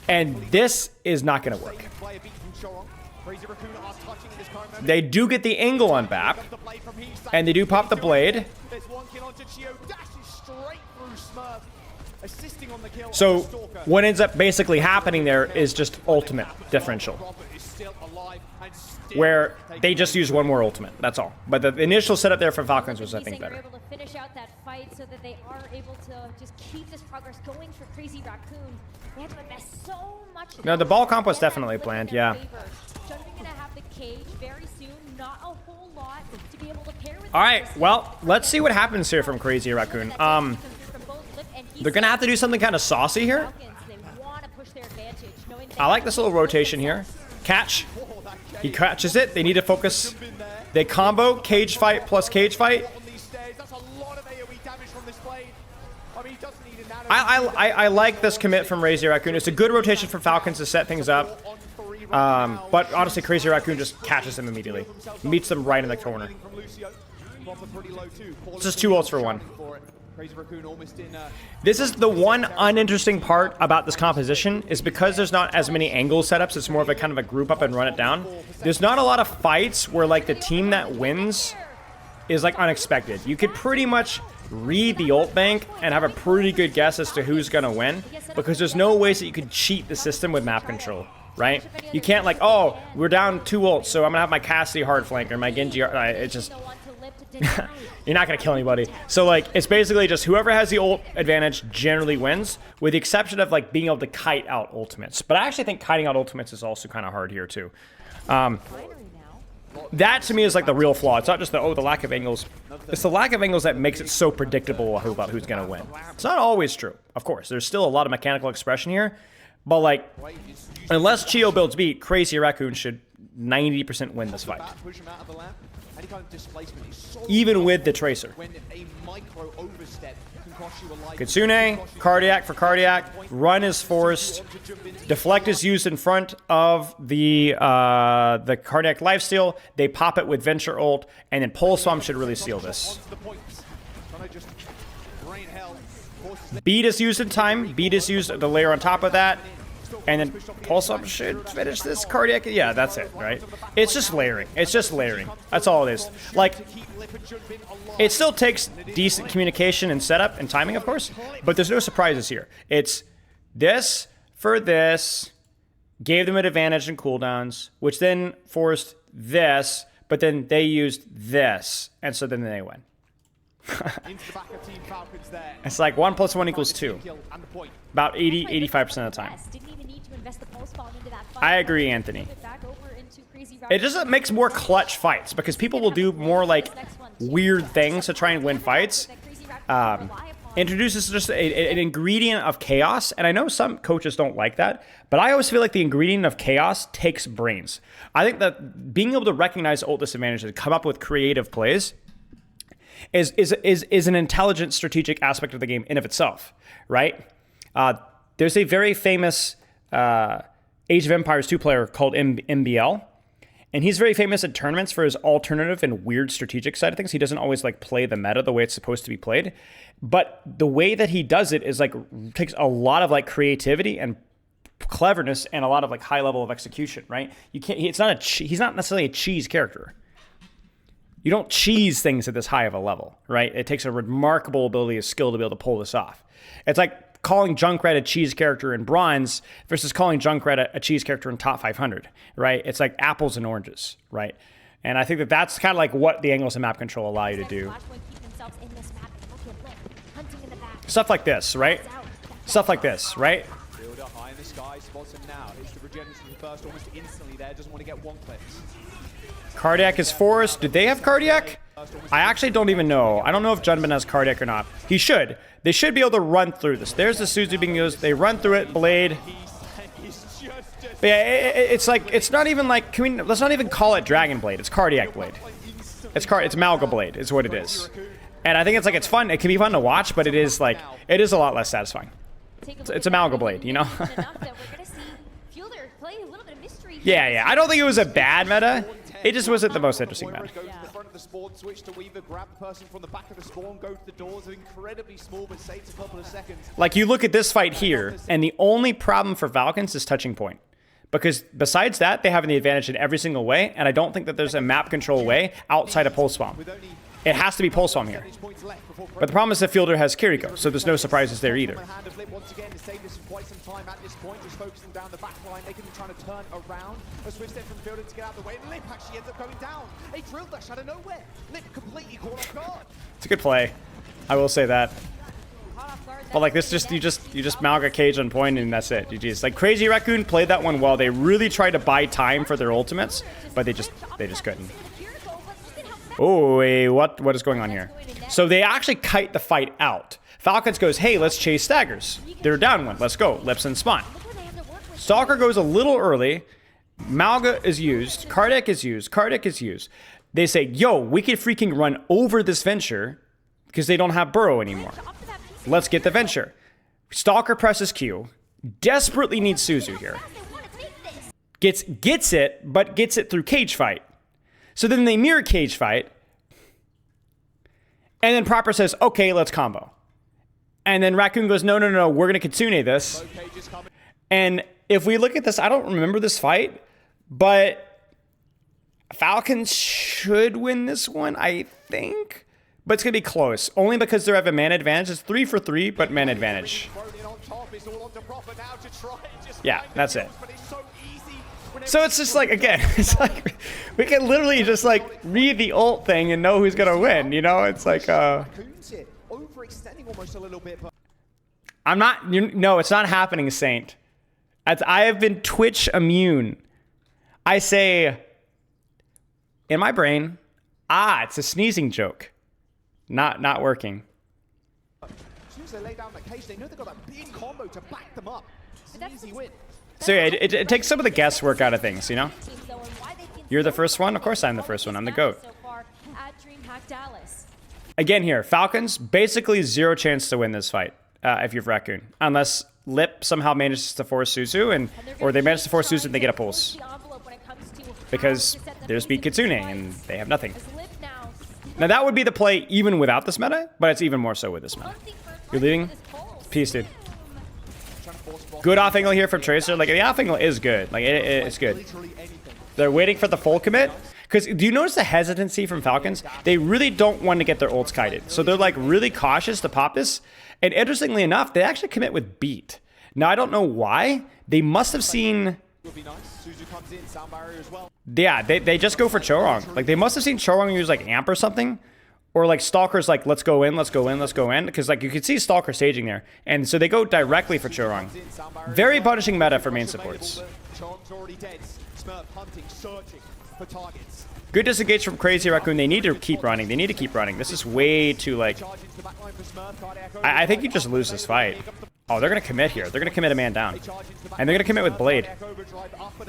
And this is not going to work. play a beat from Chorong. Crazy Raccoon are touching in this current moment. They do get the angle on BAP, The blade from Heesang. and they do pop the blade. There's one kill onto Chio. Dashes straight through Smurf. Assisting on the kill. So on Stalker. what ends up basically happening there is just ultimate differential, Robert is still alive and still where taking they just use one more ultimate. That's all. But the initial setup there for Falcons was, I think, They're better. able to finish out that fight so that they are able to just keep this progress going for Crazy Raccoon. They had to invest so much. No, the ball comp was definitely planned, yeah. Junbin gonna have the cage very soon. Not a whole lot to be able to pair with. All right, well, let's see what happens here from Crazy Raccoon. They're gonna have to do something kind of saucy here. I like this little rotation here. Catch. He catches it. They need to focus. They combo cage fight plus cage fight. on these stairs. That's a lot of AoE damage from this blade. I mean, he doesn't need a nano. I like this commit from Crazy Raccoon. It's a good rotation for Falcons to set things up. On three right now. But honestly, Crazy Raccoon just catches them immediately. Meets them right in the corner. From Lucio. Proper pretty low too. It's just 2 ults for 1. For it. Crazy Raccoon almost in. This is the one uninteresting part about this composition is because there's not as many angle setups. It's more of a kind of a group up and run it down. There's not a lot of fights where like the team that wins is like unexpected. You could pretty much read the ult bank and have a pretty good guess as to who's gonna win because there's no ways that you could cheat the system with map control, right? You can't like, oh, we're down 2 ults, so I'm gonna have my Cassidy hard flank or my Genji. It's just You're not going to kill anybody. So, like, it's basically just whoever has the ult advantage generally wins, with the exception of, like, being able to kite out ultimates. But I actually think kiting out ultimates is also kind of hard here, too. That, to me, is, like, the real flaw. It's not just the lack of angles. It's the lack of angles that makes it so predictable about who's going to win. It's not always true, of course. There's still a lot of mechanical expression here. But, like, unless Chio builds beat, Crazy Raccoon should 90% win this fight. Even with the Tracer. Kitsune, Cardiac for Cardiac. Run is forced. Deflect is used in front of the Cardiac lifesteal. They pop it with Venture ult, and then Pulse Bomb should really seal this. Beat is used in time. Beat is used the layer on top of that. And then Pulse Bomb should finish this Cardiac. Yeah, that's it, right? It's just layering. It's just layering. That's all it is. Like, it still takes decent communication and setup and timing, of course, but there's no surprises here. It's this for this, gave them an advantage in cooldowns, which then forced this, but then they used this, and so then they win. It's like 1 + 1 = 2. About 85% of the time. I agree, Anthony. It just makes more clutch fights because people will do more like weird things to try and win fights. Introduces just an ingredient of chaos, and I know some coaches don't like that, but I always feel like the ingredient of chaos takes brains. I think that being able to recognize ult disadvantages and come up with creative plays is an intelligent strategic aspect of the game in of itself, right? There's a very famous Age of Empires 2 player called MBL, and he's very famous at tournaments for his alternative and weird strategic side of things. He doesn't always like play the meta the way it's supposed to be played, but the way that he does it is like takes a lot of like creativity and cleverness and a lot of like high level of execution, right? You can't. He's not necessarily a cheese character. You don't cheese things at this high of a level, right? It takes a remarkable ability of skill to be able to pull this off. It's like calling Junkrat a cheese character in bronze versus calling Junkrat a cheese character in top 500, right? It's like apples and oranges, right? And I think that that's kind of like what the angles and map control allow you to do. Stuff like this, right? Stuff like this, right? High in the sky, spots him now. Hits the regeneration first almost instantly there. Doesn't want to get one clip. Cardiac is forced. Did they have Cardiac? I actually don't even know. I don't know if Junbin has Cardiac or not. He should. They should be able to run through this. There's the Suzu being used. They run through it. Blade. But yeah, it's like, it's not even like, let's not even call it Dragon Blade. It's Cardiac Blade. It's Mauga Blade is what it is. And I think it's like, it's fun. It can be fun to watch, but it is like, it is a lot less satisfying. It's a Mauga Blade, you know? Yeah. I don't think it was a bad meta. It just wasn't the most interesting meta. Like, you look at this fight here, and the only problem for Falcons is touching point. Because besides that, they have the advantage in every single way, and I don't think that there's a map control way outside of Pulse Bomb. It has to be Pulse Bomb here. But the problem is the fielder has Kiriko, so there's no surprises there either. It's a good play. I will say that. But like this, you just Mauga cage on point and that's it. GG's. Like Crazy Raccoon played that one well. They really tried to buy time for their ultimates, but they just couldn't. Oh, wait, what is going on here? So they actually kite the fight out. Falcons goes, hey, let's chase staggers. They're down one. Let's go. Lips and spawn. Stalker goes a little early. Mauga is used. Cardiac is used. Cardiac is used. They say, yo, we can freaking run over this Venture because they don't have Burrow anymore. Let's get the Venture. Stalker presses Q. Desperately needs Suzu here. Gets it, but gets it through cage fight. So then they mirror cage fight. And then Proper says, okay, let's combo. And then Raccoon goes, no, we're going to Kitsune this. And if we look at this, I don't remember this fight, but Falcons should win this one, I think. But it's going to be close, only because they have a mana advantage. It's 3 for 3, but mana advantage. Yeah, that's it. So it's just like, again, it's like we can literally just like read the ult thing and know who's gonna win. You know, it's like overextending almost a little bit, but I'm not. No, it's not happening, Saint. I have been Twitch immune. I say in my brain, it's a sneezing joke. Not working. as soon as they lay down that case, they know they've got that big combo to back them up. It's an easy win. So yeah, it takes some of the guesswork out of things, you know? You're the first one? Of course I'm the first one. I'm the GOAT. Again here, Falcons, basically 0 chance to win this fight if you're Raccoon. Unless Lip somehow manages to force Suzu, or they manage to force Suzu and they get a pulse. Because there's beat Kitsune and they have nothing. Now that would be the play even without this meta, but it's even more so with this meta. You're leaving? Peace, dude. Good off angle here from Tracer. Like, the off angle is good. Like, it's good. They're waiting for the full commit. Because do you notice the hesitancy from Falcons? They really don't want to get their ults kited. So they're, like, really cautious to pop this. And interestingly enough, they actually commit with beat. Now, I don't know why. They must have seen... Yeah, they just go for Chorong. Like, they must have seen Chorong use, like, Amp or something. Or, like, Stalker's like, let's go in, let's go in, let's go in. Because, like, you can see Stalker staging there. And so they go directly for Chorong. Very punishing meta for main supports. Good disengage from Crazy Raccoon. They need to keep running. They need to keep running. This is way too, like... I think you just lose this fight. Oh, they're going to commit here. They're going to commit a man down. And they're going to commit with Blade.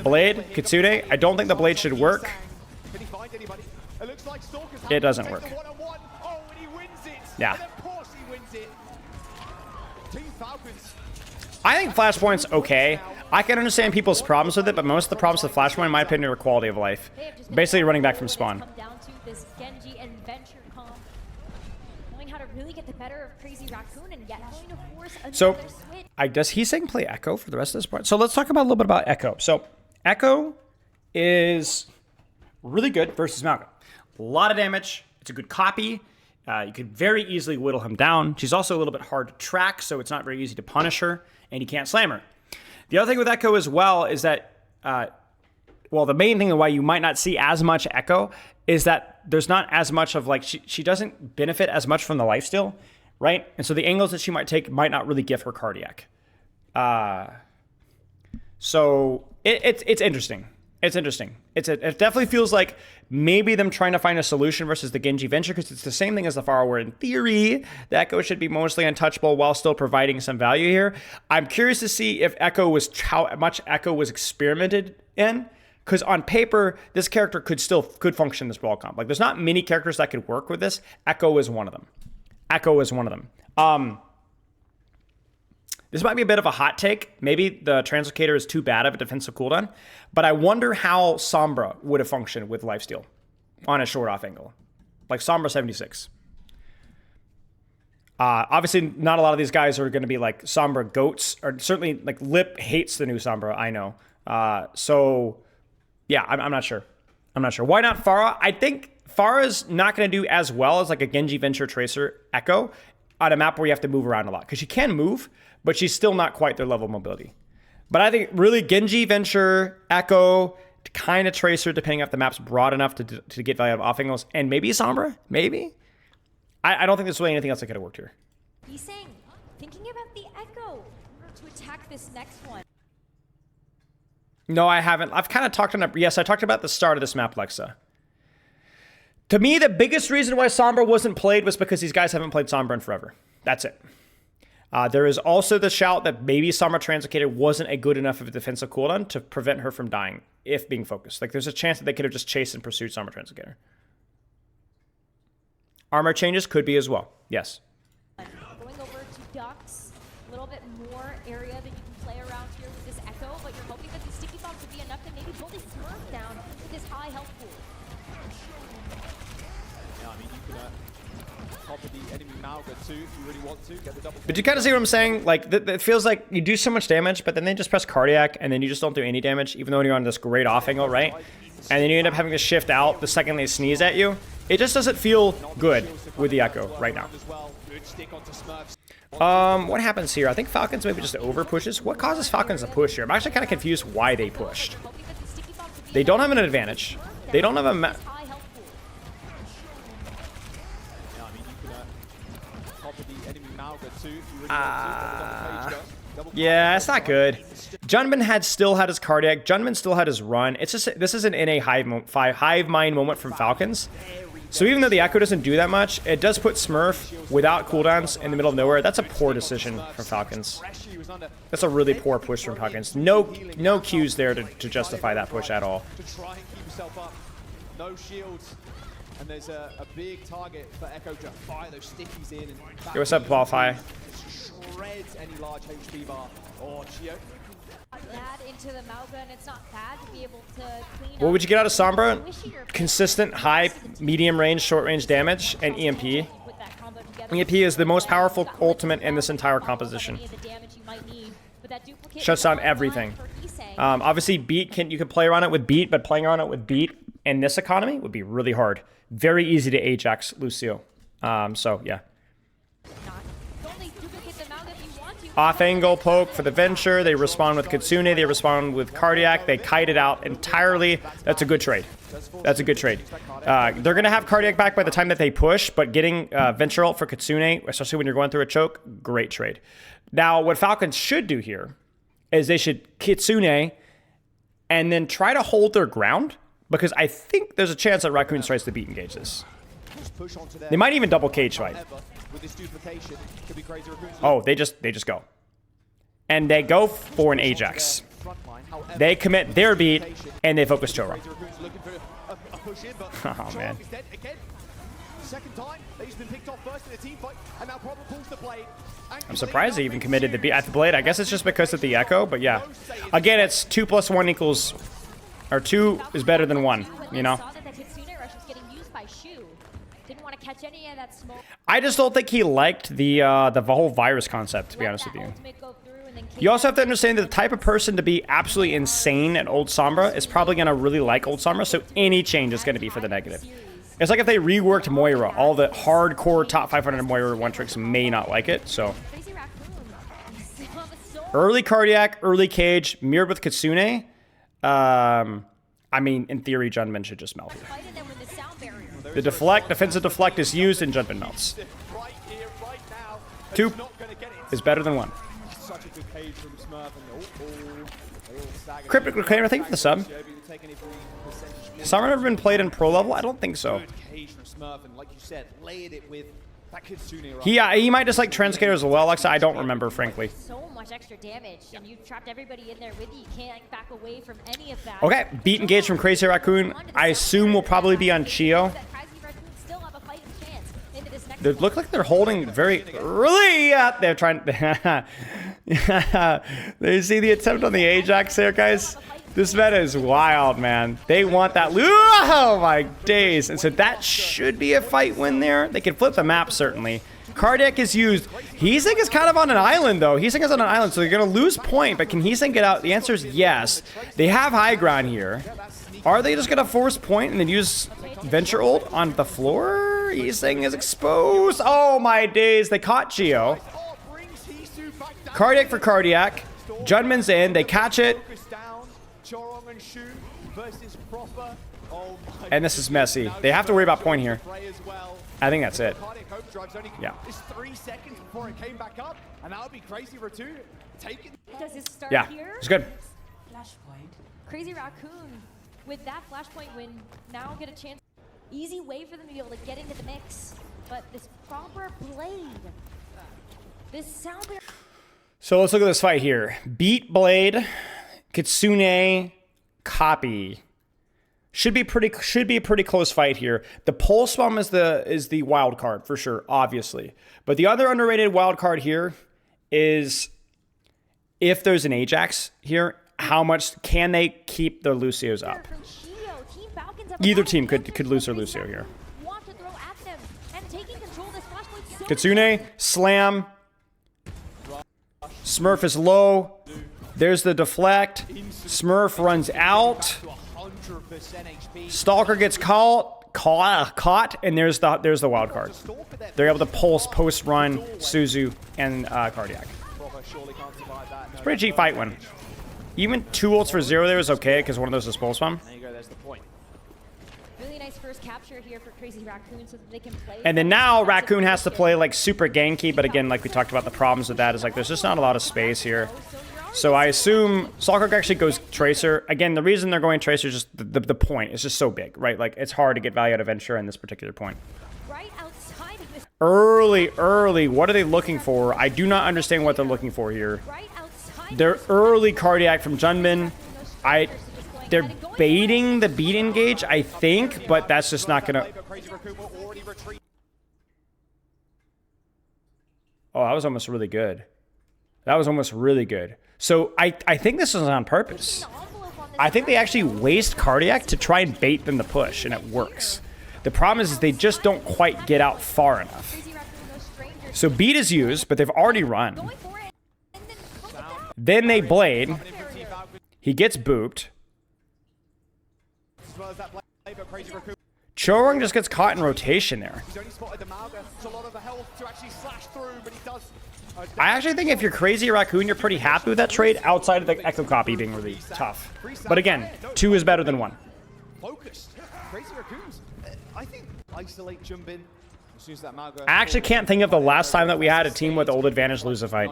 Blade, Kitsune. I don't think the Blade should work. It doesn't work. Yeah. I think Flashpoint's okay. I can understand people's problems with it, but most of the problems with Flashpoint, in my opinion, are quality of life. Basically running back from spawn. So, does he saying play Echo for the rest of this part? So let's talk about a little bit about Echo. So, Echo is really good versus Mauga. A lot of damage. It's a good copy. You could very easily whittle him down. She's also a little bit hard to track, so it's not very easy to punish her, and you can't slam her. The other thing with Echo as well is that, well, the main thing why you might not see as much Echo is that there's not as much of, like, she doesn't benefit as much from the lifesteal, right? And so the angles that she might take might not really give her cardiac. So it's interesting. It's interesting. It definitely feels like maybe them trying to find a solution versus the Genji Venture, because it's the same thing as the Pharah, where in theory, the Echo should be mostly untouchable while still providing some value here. I'm curious to see if how much Echo was experimented in, because on paper, this character could function in this brawl comp. Like, there's not many characters that could work with this. Echo is one of them. This might be a bit of a hot take. Maybe the Translocator is too bad of a defensive cooldown, but I wonder how Sombra would have functioned with lifesteal on a short off angle. Like Sombra 76. Obviously, not a lot of these guys are going to be like Sombra goats, or certainly like Lip hates the new Sombra, I know. So, yeah, I'm not sure. Why not Pharah? I think Pharah's not going to do as well as like a Genji Venture Tracer Echo on a map where you have to move around a lot, because she can move, but she's still not quite their level of mobility. But I think really Genji, Venture, Echo, kind of Tracer, depending if the map's broad enough to get value out of off angles, and maybe Sombra, maybe? I don't think there's really anything else that could have worked here. He's saying, thinking about the Echo to attack this next one. No, I haven't. I've kind of talked on it. Yes, I talked about the start of this map, Lexa. To me, the biggest reason why Sombra wasn't played was because these guys haven't played Sombra in forever. That's it. There is also the shout that maybe Sombra Translocator wasn't a good enough of a defensive cooldown to prevent her from dying if being focused. Like, there's a chance that they could have just chased and pursued Sombra Translocator. Armor changes could be as well. Yes. Going over to Ducks, a little bit more area that you can play around here with this Echo, but you're hoping that the Sticky Bomb could be enough to maybe pull this Smurf down with this high health pool. Yeah, I mean, you can copy the enemy Mauga too if you really want to. Get the double. But you kind of see what I'm saying? Like, it feels like you do so much damage, but then they just press cardiac, and then you just don't do any damage, even though you're on this great off angle, right? And then you end up having to shift out the second they sneeze at you. It just doesn't feel good with the Echo right now. What happens here? I think Falcons maybe just over pushes. What causes Falcons to push here? I'm actually kind of confused why they pushed. They don't have an advantage. They don't have a high health pool. Yeah, I mean, you can top of the enemy Mauga too. If you really want to. Double Yeah, it's not good. Junman still had his cardiac. Junman still had his run. It's just this isn't in a hive mind moment from Falcons. So even though the Echo doesn't do that much, it does put Smurf without cooldowns in the middle of nowhere. That's a poor decision from Falcons. That's a really poor push from Falcons. No Qs there to justify that push at all. to try and keep himself up. No shields. And there's a big target for Echo to fire those stickies in. And Yo, what's up, Qualify? shreds any large HP bar. Or Chio. That into the Mauga, and it's not bad to be able to clean What up. would you get out of Sombra? Consistent high, medium range, short range damage, and EMP. Put that combo together. EMP is the most powerful ultimate in this entire composition. Any of the damage you might need, but that duplicate Shuts is down online everything. for Issei. Obviously, Beat you can play around it with Beat, but playing around it with Beat in this economy would be really hard. Very easy to Ajax Lucio. So yeah. Only duplicate the Mauga if you want to. Off angle poke for the Venture. They respond with Kitsune. They respond with Cardiac. They kite it out entirely. That's a good trade. That's a good trade. They're going to have Cardiac back by the time that they push, but getting Venture ult for Kitsune, especially when you're going through a choke, great trade. Now, what Falcons should do here is they should Kitsune and then try to hold their ground, because I think there's a chance that Raccoon tries to beat engage this. Push onto They might even double cage fight. with this duplication, could be Crazy Raccoon's Oh, they just go. And they go for an Ajax. front line. However, They commit their beat, and they focus Chora. Crazy Raccoon's looking for a push in, but Oh, man. is dead again. Second time, he's been picked off first in the team fight, and now Proper pulls the blade. I'm surprised they even committed the beat at the blade. I guess it's just because of the Echo, but yeah. Again, it's 2 + 1 equals, or 2 is better than 1, you know? Saw that the Kitsune rush was getting used by Shu. Didn't want to catch any of that smoke. I just don't think he liked the whole virus concept, to be honest with you. You also have to understand that the type of person to be absolutely insane at Old Sombra is probably going to really like Old Sombra, so any change is going to be for the negative. It's like if they reworked Moira. All the hardcore top 500 Moira one-tricks may not like it, so... Crazy Raccoon. So Early Cardiac, early Cage, mirrored with Kitsune. I mean, in theory, Junman should just melt here. fighting them with the sound barrier. The defensive deflect is used, and Junman melts. Right here, right now. 2 Not gonna get it. is better than 1. Such a good cage from Smurf, and they all stagger. Cryptic Reclaimer, thank you for the sub. Has Summer ever been played in pro level? I don't think so. Good cage from Smurf, and like you said, layered it with that Kitsune rush. He might just like Transcater as well, Alexa. I don't remember, frankly. So much extra damage, and you trapped everybody in there with you. You can't back away from any of that. Okay, beat engage from Crazy Raccoon. I assume will probably be on Chio. That Crazy Raccoon still have a fighting chance into this next They look like they're holding very early. They're trying. They see the attempt on the Ajax there, guys. This meta is wild, man. They want that. Oh my days! And so that should be a fight win there. They can flip the map certainly. Cardiac is used. Heesing is kind of on an island though. Heesing is on an island, so they're gonna lose point. But can Heesing get out? The answer is yes. They have high ground here. Are they just gonna force point and then use Venture ult on the floor? Heesing is exposed. Oh my days! They caught Geo. Cardiac for Cardiac. Junman's in. They catch it. And this is messy. They have to worry about point here. I think that's it. Yeah. It's 3 seconds before it came back up, and that would be Crazy Raccoon taking. Does it start Yeah, here? it's good. Flashpoint. Crazy Raccoon with that flashpoint win now get a chance. Easy way for them to be able to get into the mix, but this proper blade, this sound barrier. So let's look at this fight here. Beat Blade, Kitsune, Copy. Should be a pretty close fight here. The Pulse Bomb is the wild card for sure, obviously. But the other underrated wild card here is if there's an Ajax here, how much can they keep the Lucios up? From Chio, Team Falcons have a Either lot team of could defense lose their when they Lucio here. want to throw at them, and taking control of this flashpoint so Kitsune, slam. Smurf is low. There's the deflect. Smurf runs out. 100% HP. Stalker gets caught, and there's the wild card. They're able to pulse post run Suzu and Cardiac. It's Pretty cheap fight win. Even 2 ults for 0 there is okay because one of those is pulse bomb. There you go. there's the point. Really nice first capture here for Crazy Raccoon so that they can play. And then now Raccoon has to play like super ganky, but again, like we talked about, the problems with that is like there's just not a lot of space here. So I assume Stalker actually goes Tracer. Again, the reason they're going Tracer is just the point. It's just so big, right? Like it's hard to get value out of Ventura in this particular point. Right outside of this, Early. What are they looking for? I do not understand what they're looking for here. right outside. They're early cardiac from Junbin. They're baiting the beat engage, I think, but that's just not gonna. Oh, that was almost really good. That was almost really good. So I think this is on purpose. I think they actually waste cardiac to try and bait them to push, and it works. The problem is they just don't quite get out far enough. So beat is used, but they've already run. Then they blade. He gets booped. Chorong just gets caught in rotation there. I actually think if you're Crazy Raccoon, you're pretty happy with that trade outside of the Echo Copy being really tough. But again, 2 is better than 1. Focused. Crazy Raccoons, I think, isolate Junbin. As soon as that Mauga. I actually can't think of the last time that we had a team with old advantage lose a fight.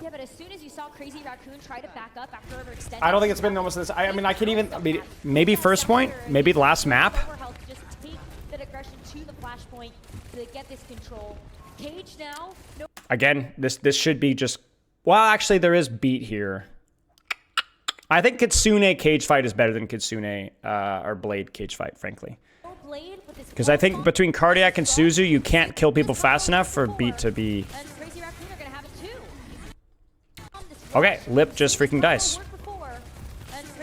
Yeah, but as soon as you saw Crazy Raccoon try to back up after overextending, I don't think it's been almost this. I mean, I can't even. I mean, maybe first point, maybe last map. Just take that aggression to the flashpoint to get this control. Cage now. No. Again, this should be just. Well, actually, there is beat here. I think Kitsune cage fight is better than Kitsune or Blade cage fight, frankly. Because I think between Cardiac and Suzu, you can't kill people fast enough for beat to be. Okay, Lip just freaking dies.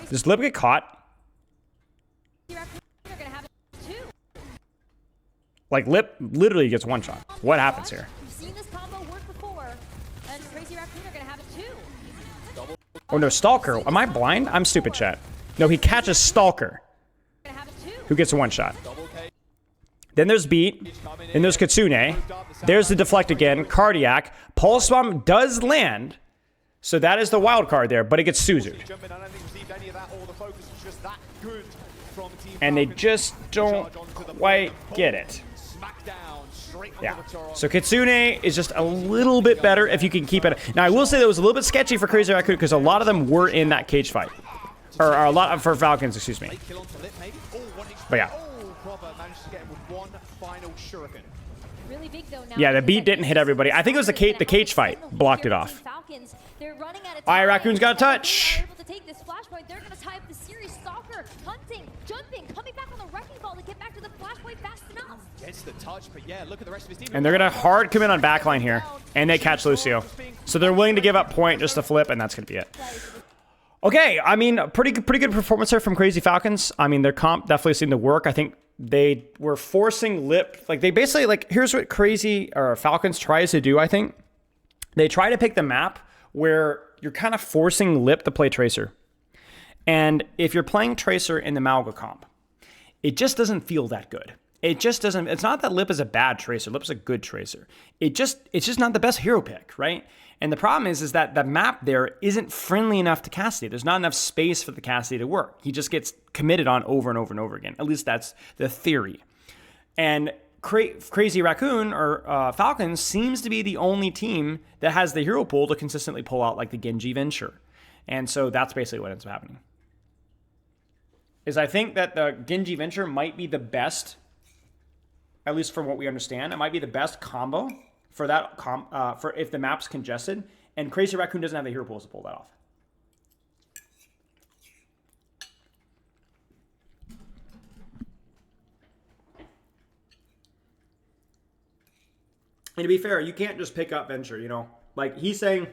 Does Lip get caught? Like, Lip literally gets one shot. What happens here? Oh no, Stalker. Am I blind? I'm stupid, chat. No, he catches Stalker, who gets a one shot. Then there's Beat. Then there's Kitsune. There's the deflect again. Cardiac. Pulse Bomb does land. So that is the wild card there, but it gets Suzu. And they just don't quite get it. Yeah. So Kitsune is just a little bit better if you can keep it. Now, I will say that was a little bit sketchy for Crazy Raccoon because a lot of them were in that cage fight. Or a lot for Falcons, excuse me. But yeah. Yeah, the beat didn't hit everybody. I think it was the cage fight blocked it off. All right, Raccoon's got a touch. They're going to tie up the series. Stalker, hunting, jumping, coming back on the wrecking ball to get back to the flashpoint fast enough. Gets the touch, but yeah, look at the rest of his team. And they're going to hard commit on backline here. And they catch Lucio. So they're willing to give up point just to flip, and that's going to be it. Okay, I mean, pretty good performance here from Crazy Falcons. I mean, their comp definitely seemed to work. I think they were forcing Lip. Like, they basically, like, here's what Crazy or Falcons tries to do, I think. They try to pick the map where you're kind of forcing Lip to play Tracer. And if you're playing Tracer in the Mauga comp, it just doesn't feel that good. It just doesn't. It's not that Lip is a bad Tracer. Lip's a good Tracer. It's just not the best hero pick, right? And the problem is that the map there isn't friendly enough to Cassidy. There's not enough space for the Cassidy to work. He just gets committed on over and over and over again. At least that's the theory. And Crazy Raccoon or Falcons seems to be the only team that has the hero pool to consistently pull out like the Genji Venture. And so that's basically what ends up happening. Is I think that the Genji Venture might be the best, at least from what we understand, it might be the best combo for that for if the map's congested, and Crazy Raccoon doesn't have the hero pools to pull that off. And to be fair, you can't just pick up Venture, you know? Like, he's saying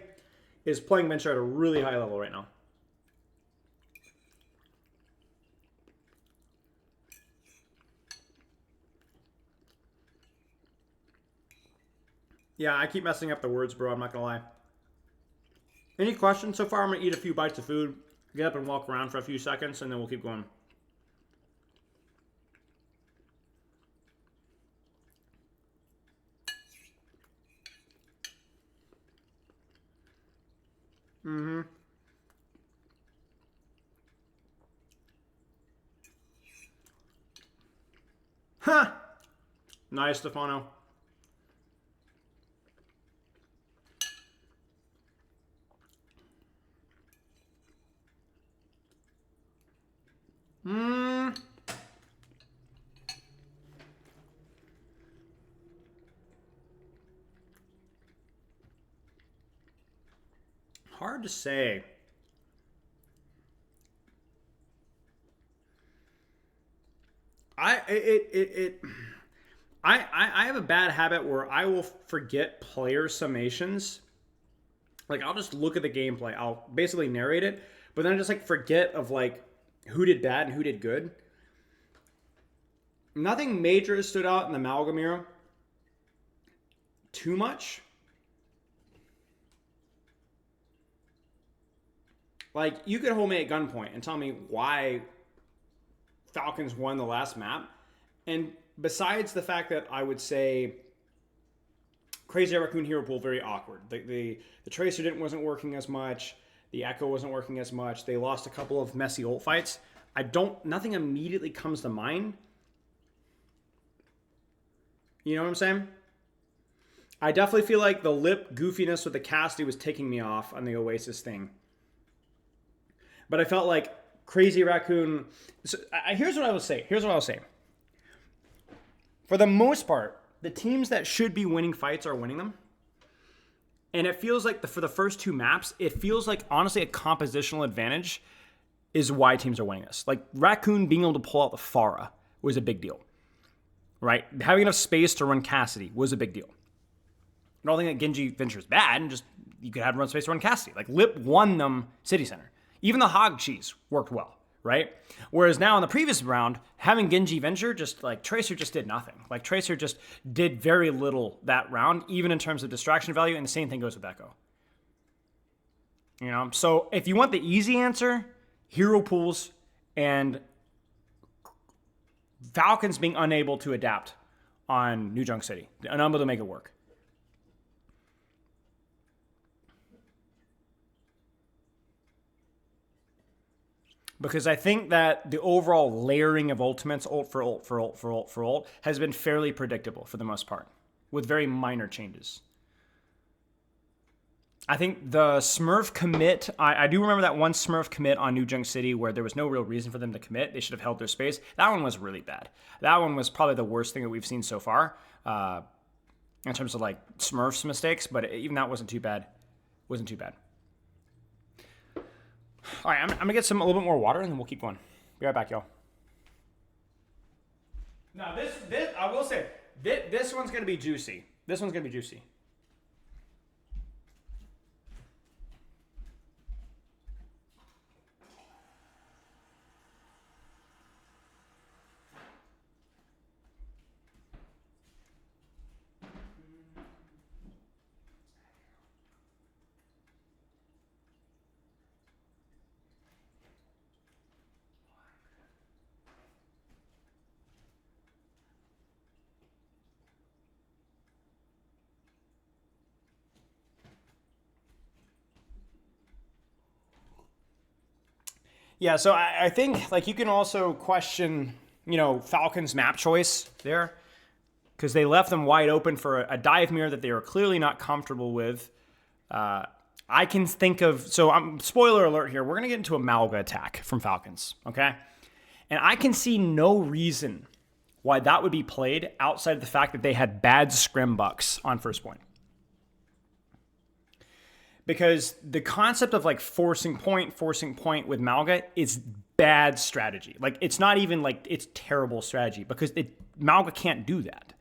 is playing Venture at a really high level right now. Yeah, I keep messing up the words, bro. I'm not going to lie. Any questions so far? I'm going to eat a few bites of food, get up and walk around for a few seconds, and then we'll keep going. Nice, Stefano. Hard to say. I have a bad habit where I will forget player summations. Like, I'll just look at the gameplay. I'll basically narrate it, but then I just like forget of like who did bad and who did good. Nothing major has stood out in the Mauga mirror too much. Like, you could hold me at gunpoint and tell me why Falcons won the last map. And besides the fact that I would say Crazy Raccoon Hero Pool, very awkward. The Tracer wasn't working as much. The Echo wasn't working as much. They lost a couple of messy ult fights. Nothing immediately comes to mind. You know what I'm saying? I definitely feel like the lip goofiness with the Cassidy was taking me off on the Oasis thing. But I felt like Crazy Raccoon... So, here's what I will say. For the most part, the teams that should be winning fights are winning them. And it feels like for the first two maps, it feels like, honestly, a compositional advantage is why teams are winning this. Like, Raccoon being able to pull out the Pharah was a big deal. Right? Having enough space to run Cassidy was a big deal. I don't think that Genji Venture is bad, and just you could have run space to run Cassidy. Like, Lip won them City Center. Even the Hog Cheese worked well, right? Whereas now in the previous round, having Genji Venture, just like Tracer just did nothing. Like, Tracer just did very little that round, even in terms of distraction value, and the same thing goes with Echo. You know, so if you want the easy answer, hero pools and Falcons being unable to adapt on New Junk City, unable to make it work. Because I think that the overall layering of ultimates, ult for ult for ult for ult for ult, has been fairly predictable for the most part, with very minor changes. I think the Smurf commit, I do remember that one Smurf commit on New Junk City where there was no real reason for them to commit. They should have held their space. That one was really bad. That one was probably the worst thing that we've seen so far in terms of like Smurf's mistakes, but even that wasn't too bad. Wasn't too bad. All right, I'm going to get a little bit more water, and then we'll keep going. Be right back, y'all. Now, this I will say, this one's going to be juicy. This one's going to be juicy. Yeah, so I think like you can also question, you know, Falcons' map choice there, because they left them wide open for a dive mirror that they were clearly not comfortable with. I can think of, so I'm spoiler alert here, we're gonna get into a Mauga attack from Falcons, okay? And I can see no reason why that would be played outside of the fact that they had bad scrim bucks on first point. Because the concept of like forcing point with Mauga is bad strategy. Like, it's not even like it's terrible strategy because Mauga can't do that.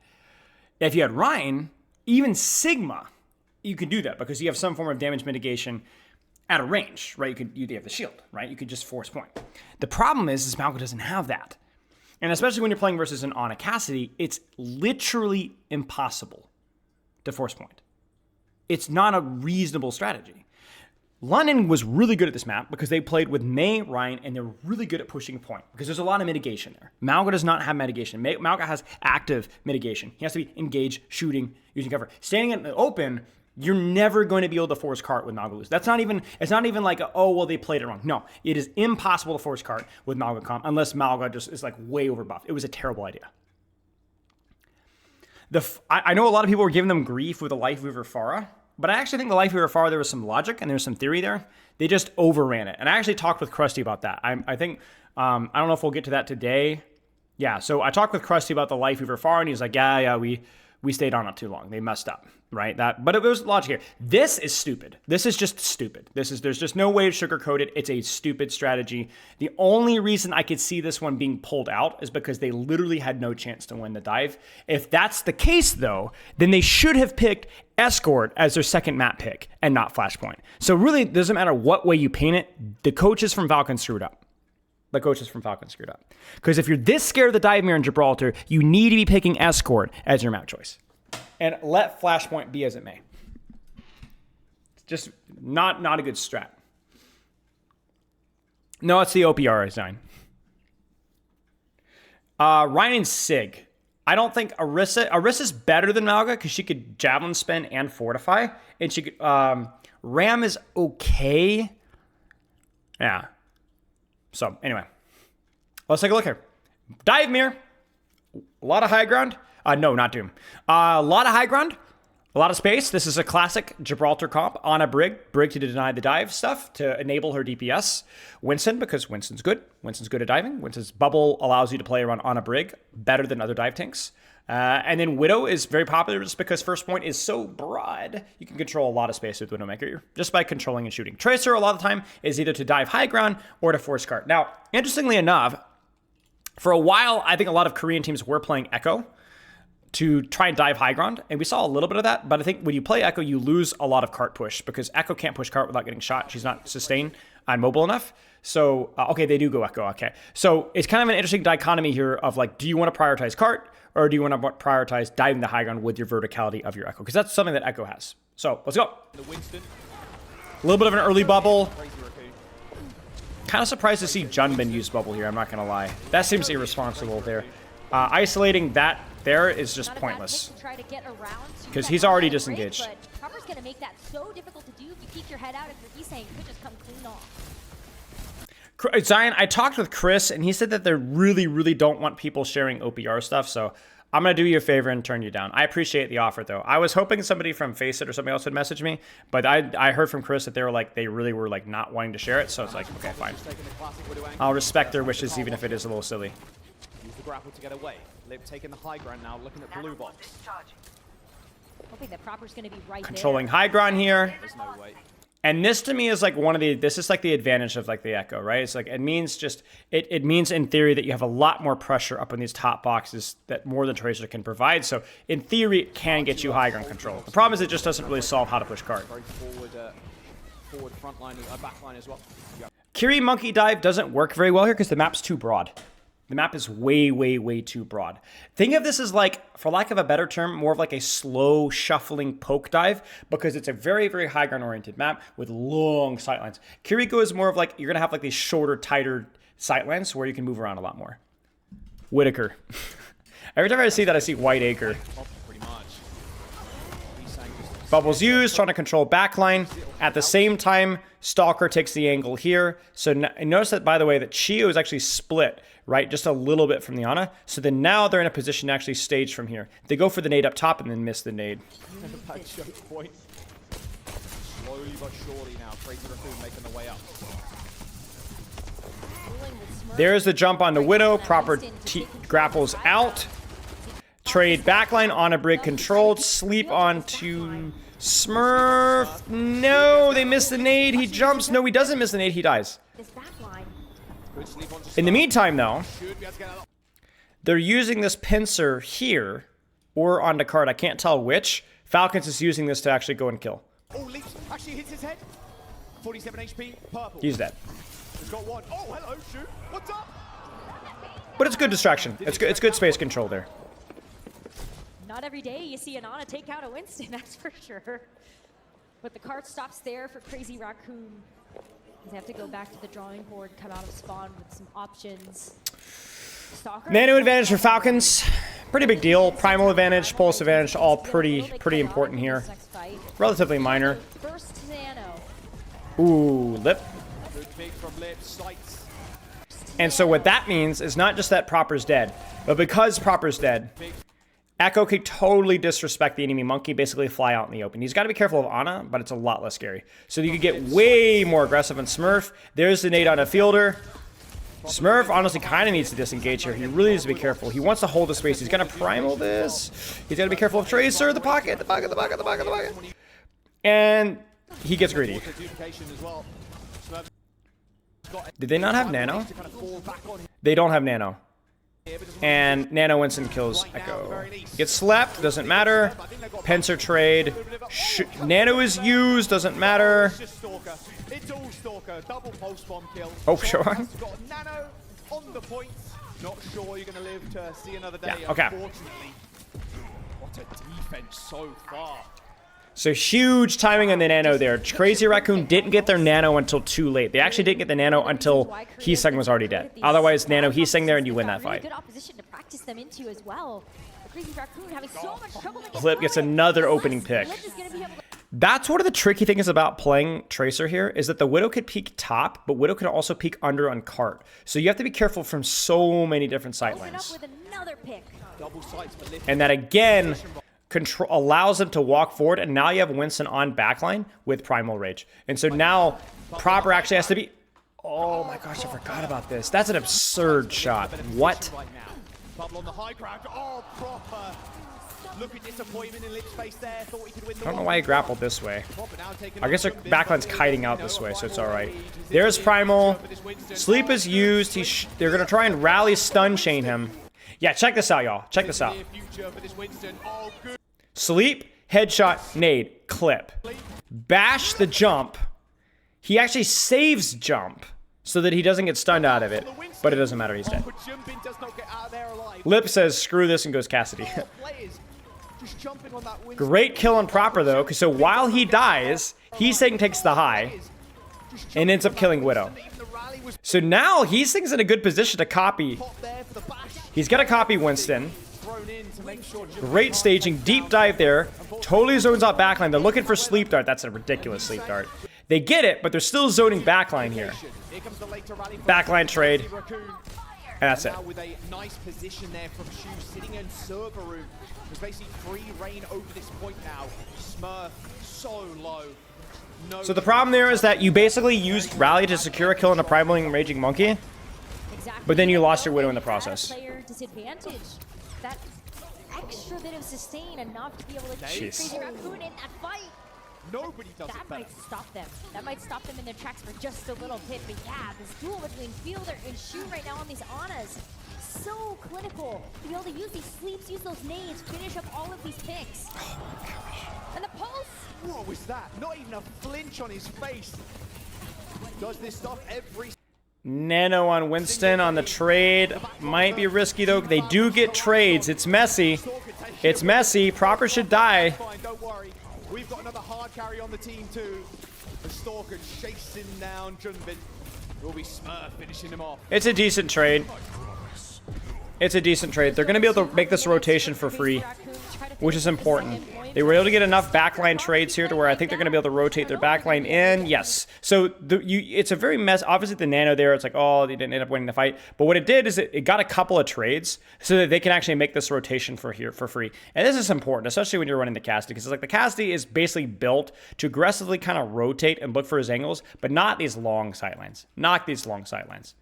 If you had Ryan, even Sigma, you could do that because you have some form of damage mitigation at a range, right? You have the shield, right? You could just force point. The problem is Mauga doesn't have that. And especially when you're playing versus an Ana Cassidy, it's literally impossible to force point. It's not a reasonable strategy. London was really good at this map because they played with Mei, Ryan, and they're really good at pushing point because there's a lot of mitigation there. Mauga does not have mitigation. Mauga has active mitigation. He has to be engaged, shooting, using cover. Standing in the open, you're never going to be able to force cart with Mauga lose. It's not even like, oh, well, they played it wrong. No, it is impossible to force cart with Mauga comp unless Mauga just is like way overbuffed. It was a terrible idea. I know a lot of people were giving them grief with the Life Weaver Pharah, but I actually think the Life Weaver Pharah, there was some logic and there was some theory there. They just overran it. And I actually talked with Krusty about that. I think, I don't know if we'll get to that today. Yeah, so I talked with Krusty about the Life Weaver Pharah, and he's like, yeah, we stayed on it too long. They messed up, right? But it was logic here. This is stupid. This is just stupid. There's just no way to sugarcoat it. It's a stupid strategy. The only reason I could see this one being pulled out is because they literally had no chance to win the dive. If that's the case, though, then they should have picked Escort as their second map pick and not Flashpoint. So really, it doesn't matter what way you paint it. The coaches from Falcon screwed up. Because if you're this scared of the dive mirror in Gibraltar, you need to be picking Escort as your map choice. And let Flashpoint be as it may. It's just not a good strat. No, it's the OPR design. Ryan and Sig. I don't think Arissa's better than Mauga because she could Javelin spin and Fortify. And she could, Ram is okay. Yeah. So, anyway, let's take a look here. Dive mirror. A lot of high ground. No, not Doom. A lot of high ground. A lot of space. This is a classic Gibraltar comp on a Brig. Brig to deny the dive stuff to enable her DPS. Winston, because Winston's good. Winston's good at diving. Winston's bubble allows you to play around on a Brig better than other dive tanks. And then Widow is very popular just because first point is so broad. You can control a lot of space with Widowmaker just by controlling and shooting. Tracer, a lot of the time, is either to dive high ground or to force cart. Now, interestingly enough, for a while, I think a lot of Korean teams were playing Echo to try and dive high ground, and we saw a little bit of that, but I think when you play Echo, you lose a lot of cart push because Echo can't push cart without getting shot. She's not sustained and mobile enough. So, okay, they do go Echo, okay. So it's kind of an interesting dichotomy here of like, do you want to prioritize cart or do you want to prioritize diving the high ground with your verticality of your Echo? Because that's something that Echo has. So let's go. The Winston. A little bit of an early bubble. Kind of surprised to see Junbin use bubble here, I'm not going to lie. That seems irresponsible there. Isolating that there is just pointless. Because he's already disengaged. But Proper's going to make that so difficult to do if you peek your head out. If you're Isang, you could just come clean off. Zion, I talked with Chris, and he said that they really don't want people sharing OPR stuff, so I'm going to do you a favor and turn you down. I appreciate the offer, though. I was hoping somebody from Faceit or somebody else would message me, but I heard from Chris that they really were like not wanting to share it, so it's like, okay, fine. I'll respect their wishes, even if it is a little silly. Use the grapple to get away. Lip taking the high ground now, looking at blue box. Hoping that Proper's going to be right Controlling there. high ground here. There's no way. And this to me is like this is like the advantage of like the Echo, right? It's like, it means it means in theory that you have a lot more pressure up in these top boxes that more than Tracer can provide. So in theory, it can get you high ground control. The problem is it just doesn't really solve how to push cart. Very forward front line, back line as well. Yep. Kiri Monkey Dive doesn't work very well here because the map's too broad. The map is way too broad. Think of this as like, for lack of a better term, more of like a slow shuffling poke dive because it's a very high ground oriented map with long sightlines. Kiriko is more of like, you're going to have like these shorter, tighter sightlines where you can move around a lot more. Whitaker. Every time I see that, I see White Acre. Pretty much. Bubbles used, trying to control backline. At the same time, Stalker takes the angle here. So notice that, by the way, that Chio is actually split, right? Just a little bit from the Ana. So then now they're in a position to actually stage from here. They go for the nade up top and then miss the nade. Bad choke point. Slowly but surely now, Crazy Raccoon making the way up. There's the jump on the Widow. Proper grapples out. Trade backline on a Brig controlled. Sleep onto Smurf. No, they miss the nade. He jumps. No, he doesn't miss the nade. He dies. In the meantime, though, they're using this pincer here or on the card. I can't tell which. Falcons is using this to actually go and kill. Oh, leaps. Actually hits his head. 47 HP. Purple. He's dead. He's got one. Oh, hello, shoot. What's up? But it's good distraction. It's good space control there. Not every day you see an Ana take out a Winston, that's for sure. But the cart stops there for Crazy Raccoon. They have to go back to the drawing board, come out of spawn with some options. Stalker. Nano advantage for Falcons. Pretty big deal. Primal advantage, pulse advantage, all pretty important here. Relatively minor. First Nano. Ooh, lip. Good pick from Lip. Sights. And so what that means is not just that Proper's dead, but because Proper's dead, Echo could totally disrespect the enemy monkey, basically fly out in the open. He's got to be careful of Ana, but it's a lot less scary. So you could get way more aggressive on Smurf. There's the nade on a fielder. Smurf honestly kind of needs to disengage here. He really needs to be careful. He wants to hold the space. He's going to primal this. He's got to be careful of Tracer, the pocket. And he gets greedy. Did they not have Nano? They don't have Nano. And Nano Winston kills Echo. Gets slept, doesn't matter. Pincer trade. Nano is used, doesn't matter. It's all Stalker, double pulse bomb kill. Oh, sure. Got Nano on the point. Not sure you're gonna live to see another day. Yeah, okay. Unfortunately. What a defense so far. So huge timing on the Nano there. Crazy Raccoon didn't get their Nano until too late. They actually didn't get the Nano until Heesung was already dead. Otherwise, Nano Heesung there and you win that fight. Good opposition to practice them into as well. The Crazy Raccoon having so much trouble against Clip gets another opening pick. That's one of the tricky things about playing Tracer here, is that the Widow could peek top, but Widow can also peek under on cart. So you have to be careful from so many different sightlines. And that again allows them to walk forward, and now you have Winston on backline with Primal Rage. And so now Proper actually has to be... Oh my gosh, I forgot about this. That's an absurd shot. What? Bubble on the high ground. Oh, Proper. Look at disappointment in Lip's face there. Thought he could win the I don't know why he grappled this way. I guess their backline's kiting out this way, so it's alright. There's Primal. Sleep is used. They're going to try and rally stun chain him. Yeah, check this out, y'all. Check this out. Sleep, headshot, nade, clip. Bash the jump. He actually saves jump so that he doesn't get stunned out of it. But it doesn't matter, he's dead. Lip says, screw this, and goes Cassidy. Great kill on Proper, though, because so while he dies, Heesung takes the high and ends up killing Widow. So now Heesung's in a good position to copy. He's got to copy Winston. Great staging, deep dive there. Totally zones out backline. They're looking for sleep dart. That's a ridiculous sleep dart. They get it, but they're still zoning backline here. Backline trade. And that's it. With a nice position there from Shu, sitting in server room. There's basically free reign over this point now. Smurf so low. No. So the problem there is that you basically used Rally to secure a kill on a Primaling Raging Monkey, but then you lost your Widow in the process. Player disadvantage. That extra bit of sustain enough to be able to keep Crazy Raccoon in that fight. Nobody does that it better. might stop them. That might stop them in their tracks for just a little bit. But yeah, this duel between Fielder and Shu right now on these Anas, so clinical. To be able to use these sleeps, use those nades, finish up all of these picks. Oh my gosh. And the pulse. What was that? Not even a flinch on his face. Does this stuff every... Nano on Winston on the trade. Might be risky, though. They do get trades. It's messy. It's messy. Proper should die. Fine, don't worry. We've got another hard carry on the team too. The Stalker chasing down Junbin. Will be Smurf finishing him off. It's a decent trade. It's a decent trade. They're going to be able to make this rotation for free, which is important. They were able to get enough backline trades here to where I think they're going to be able to rotate their backline in. Yes. So it's a very mess. Obviously, the Nano there, it's like, oh, they didn't end up winning the fight. But what it did is it got a couple of trades so that they can actually make this rotation for free. And this is important, especially when you're running the Cassidy, because it's like the Cassidy is basically built to aggressively kind of rotate and look for his angles, but not these long sightlines. Not these long sightlines.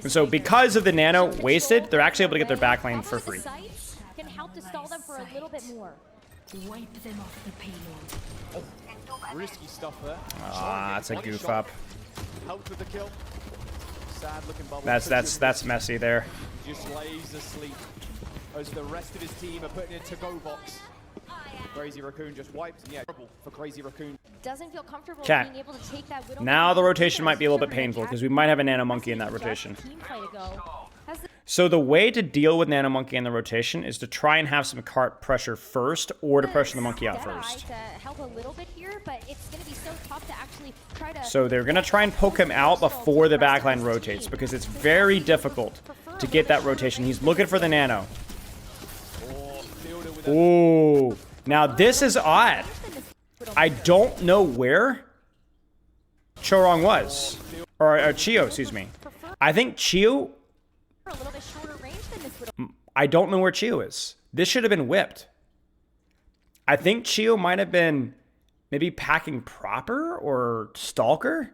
And so because of the Nano wasted, they're actually able to get their backline for free. Can help to stall them for a little bit more. Wipe them off the payload. Oh, risky stuff there. Ah, that's a goof up. Helped with the kill. Sad looking bubble. That's messy there. Just lays asleep as the rest of his team are putting it to go box. Crazy Raccoon just wipes. Yeah, trouble for Crazy Raccoon. Doesn't feel comfortable Okay. being able to take that Widow. Now the rotation might be a little bit painful because we might have a Nano Monkey in that rotation. So the way to deal with Nano Monkey in the rotation is to try and have some cart pressure first, or to pressure the monkey out first. To help a little bit here, but it's going to be so tough to actually try to. So they're going to try and poke him out before the backline rotates because it's very difficult to get that rotation. He's looking for the Nano. Ooh. Now this is odd. I don't know where Chorong was. Or Chio, excuse me. I think Chio... A little bit shorter range than this Widow. I don't know where Chio is. this should have been whipped. I think Chio might have been maybe packing proper or stalker,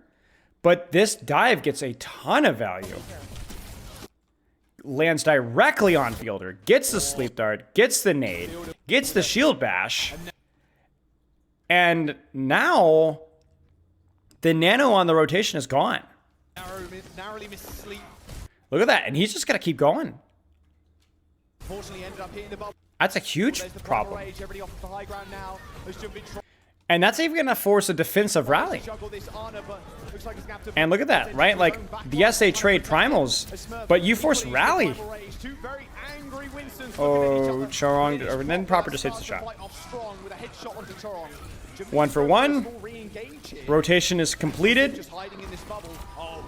but this dive gets a ton of value. Lands directly on Fielder, gets the sleep dart, gets the nade, gets the shield bash, and now the nano on the rotation is gone. Narrowly missed sleep. Look at that, and he's just gonna keep going. Fortunately ended up hitting the bubble. That's a huge There's the problem. rage. Everybody off the high ground now. Has just been trying And that's even gonna force a defensive rally. to juggle this honor, but looks like he's gonna have to And look at that, right? Like, the SA trade primals, but you force rally. Two very angry Winstons Oh, Chorong, and then proper just hits the shot. 1 for 1. Rotation is completed. Just hiding in this bubble. Oh,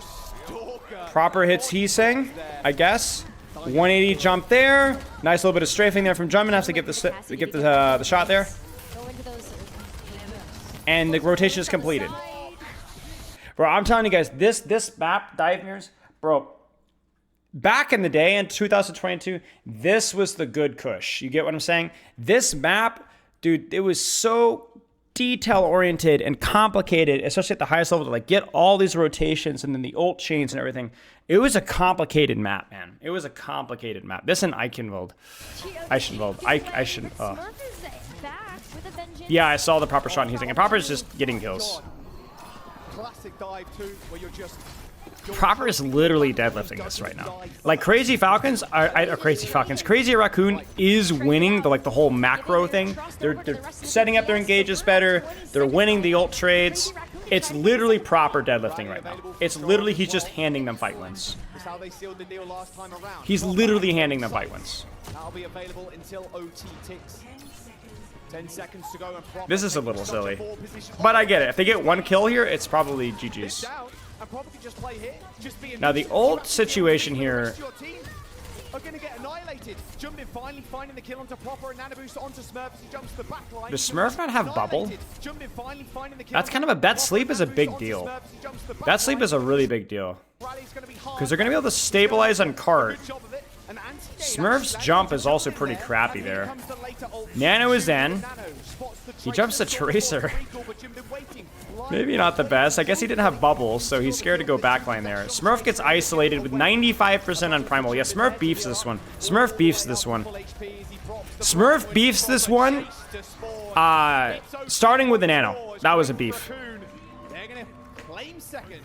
Stalker. Proper hits Heesang, I guess. 180 jump there. Nice little bit of strafing there from Drummond. Has to get the shot there. Go into those. And the rotation is completed. Bro, I'm telling you guys, this map, Dive Mirrors, bro, back in the day in 2022, this was the good kush. You get what I'm saying? This map, dude, it was so detail-oriented and complicated, especially at the highest level, to like get all these rotations and then the ult chains and everything. It was a complicated map, man. It was a complicated map. This and Eichenwald. I shouldn't. Smurf is back with a vengeance. Yeah, I saw the proper shot and Heesang. And proper is just getting kills. Classic dive too, where you're just Proper is literally deadlifting this right now. Like Crazy Falcons, Crazy Raccoon is winning the whole macro thing. They're setting up their engages better. They're winning the ult trades. It's literally proper deadlifting right now. It's literally he's just handing them fight wins. That's how they sealed the deal last time around. He's literally handing them fight wins. That'll be available until OT ticks. 10 seconds to go and Proper This is a makes little such silly, poor position. but I get it. If they get one kill here, it's probably GG's. Down, and Proper can just play here, just be a Now the nuisance. ult situation here. Your team are going to get annihilated. Jumping, finally finding the kill onto Proper and Nanoboost onto Smurf as he jumps the back line. Does Smurf not have bubble? Jumping, finally finding the kill That's kind of onto that Proper, sleep is a Nanoboost big onto deal. Smurf as he jumps the back That sleep line. is a really big deal. Rally's gonna be hard. Because they're going to be able to stabilize on cart. Good job of it. An anti-nade Smurf's actually jump lands is also in pretty there. crappy And here there. comes the later ult. Nano is in. Nano spots the He jumps the Tracer. Tracer. But Jim been waiting. Maybe not the best. I guess he didn't have bubbles, so he's scared to go backline there. Smurf gets isolated with 95% on Primal. Yeah, Smurf beefs this one. Smurf beefs this one. Smurf beefs this one. Starting with the Nano. That was a beef. They're gonna claim second.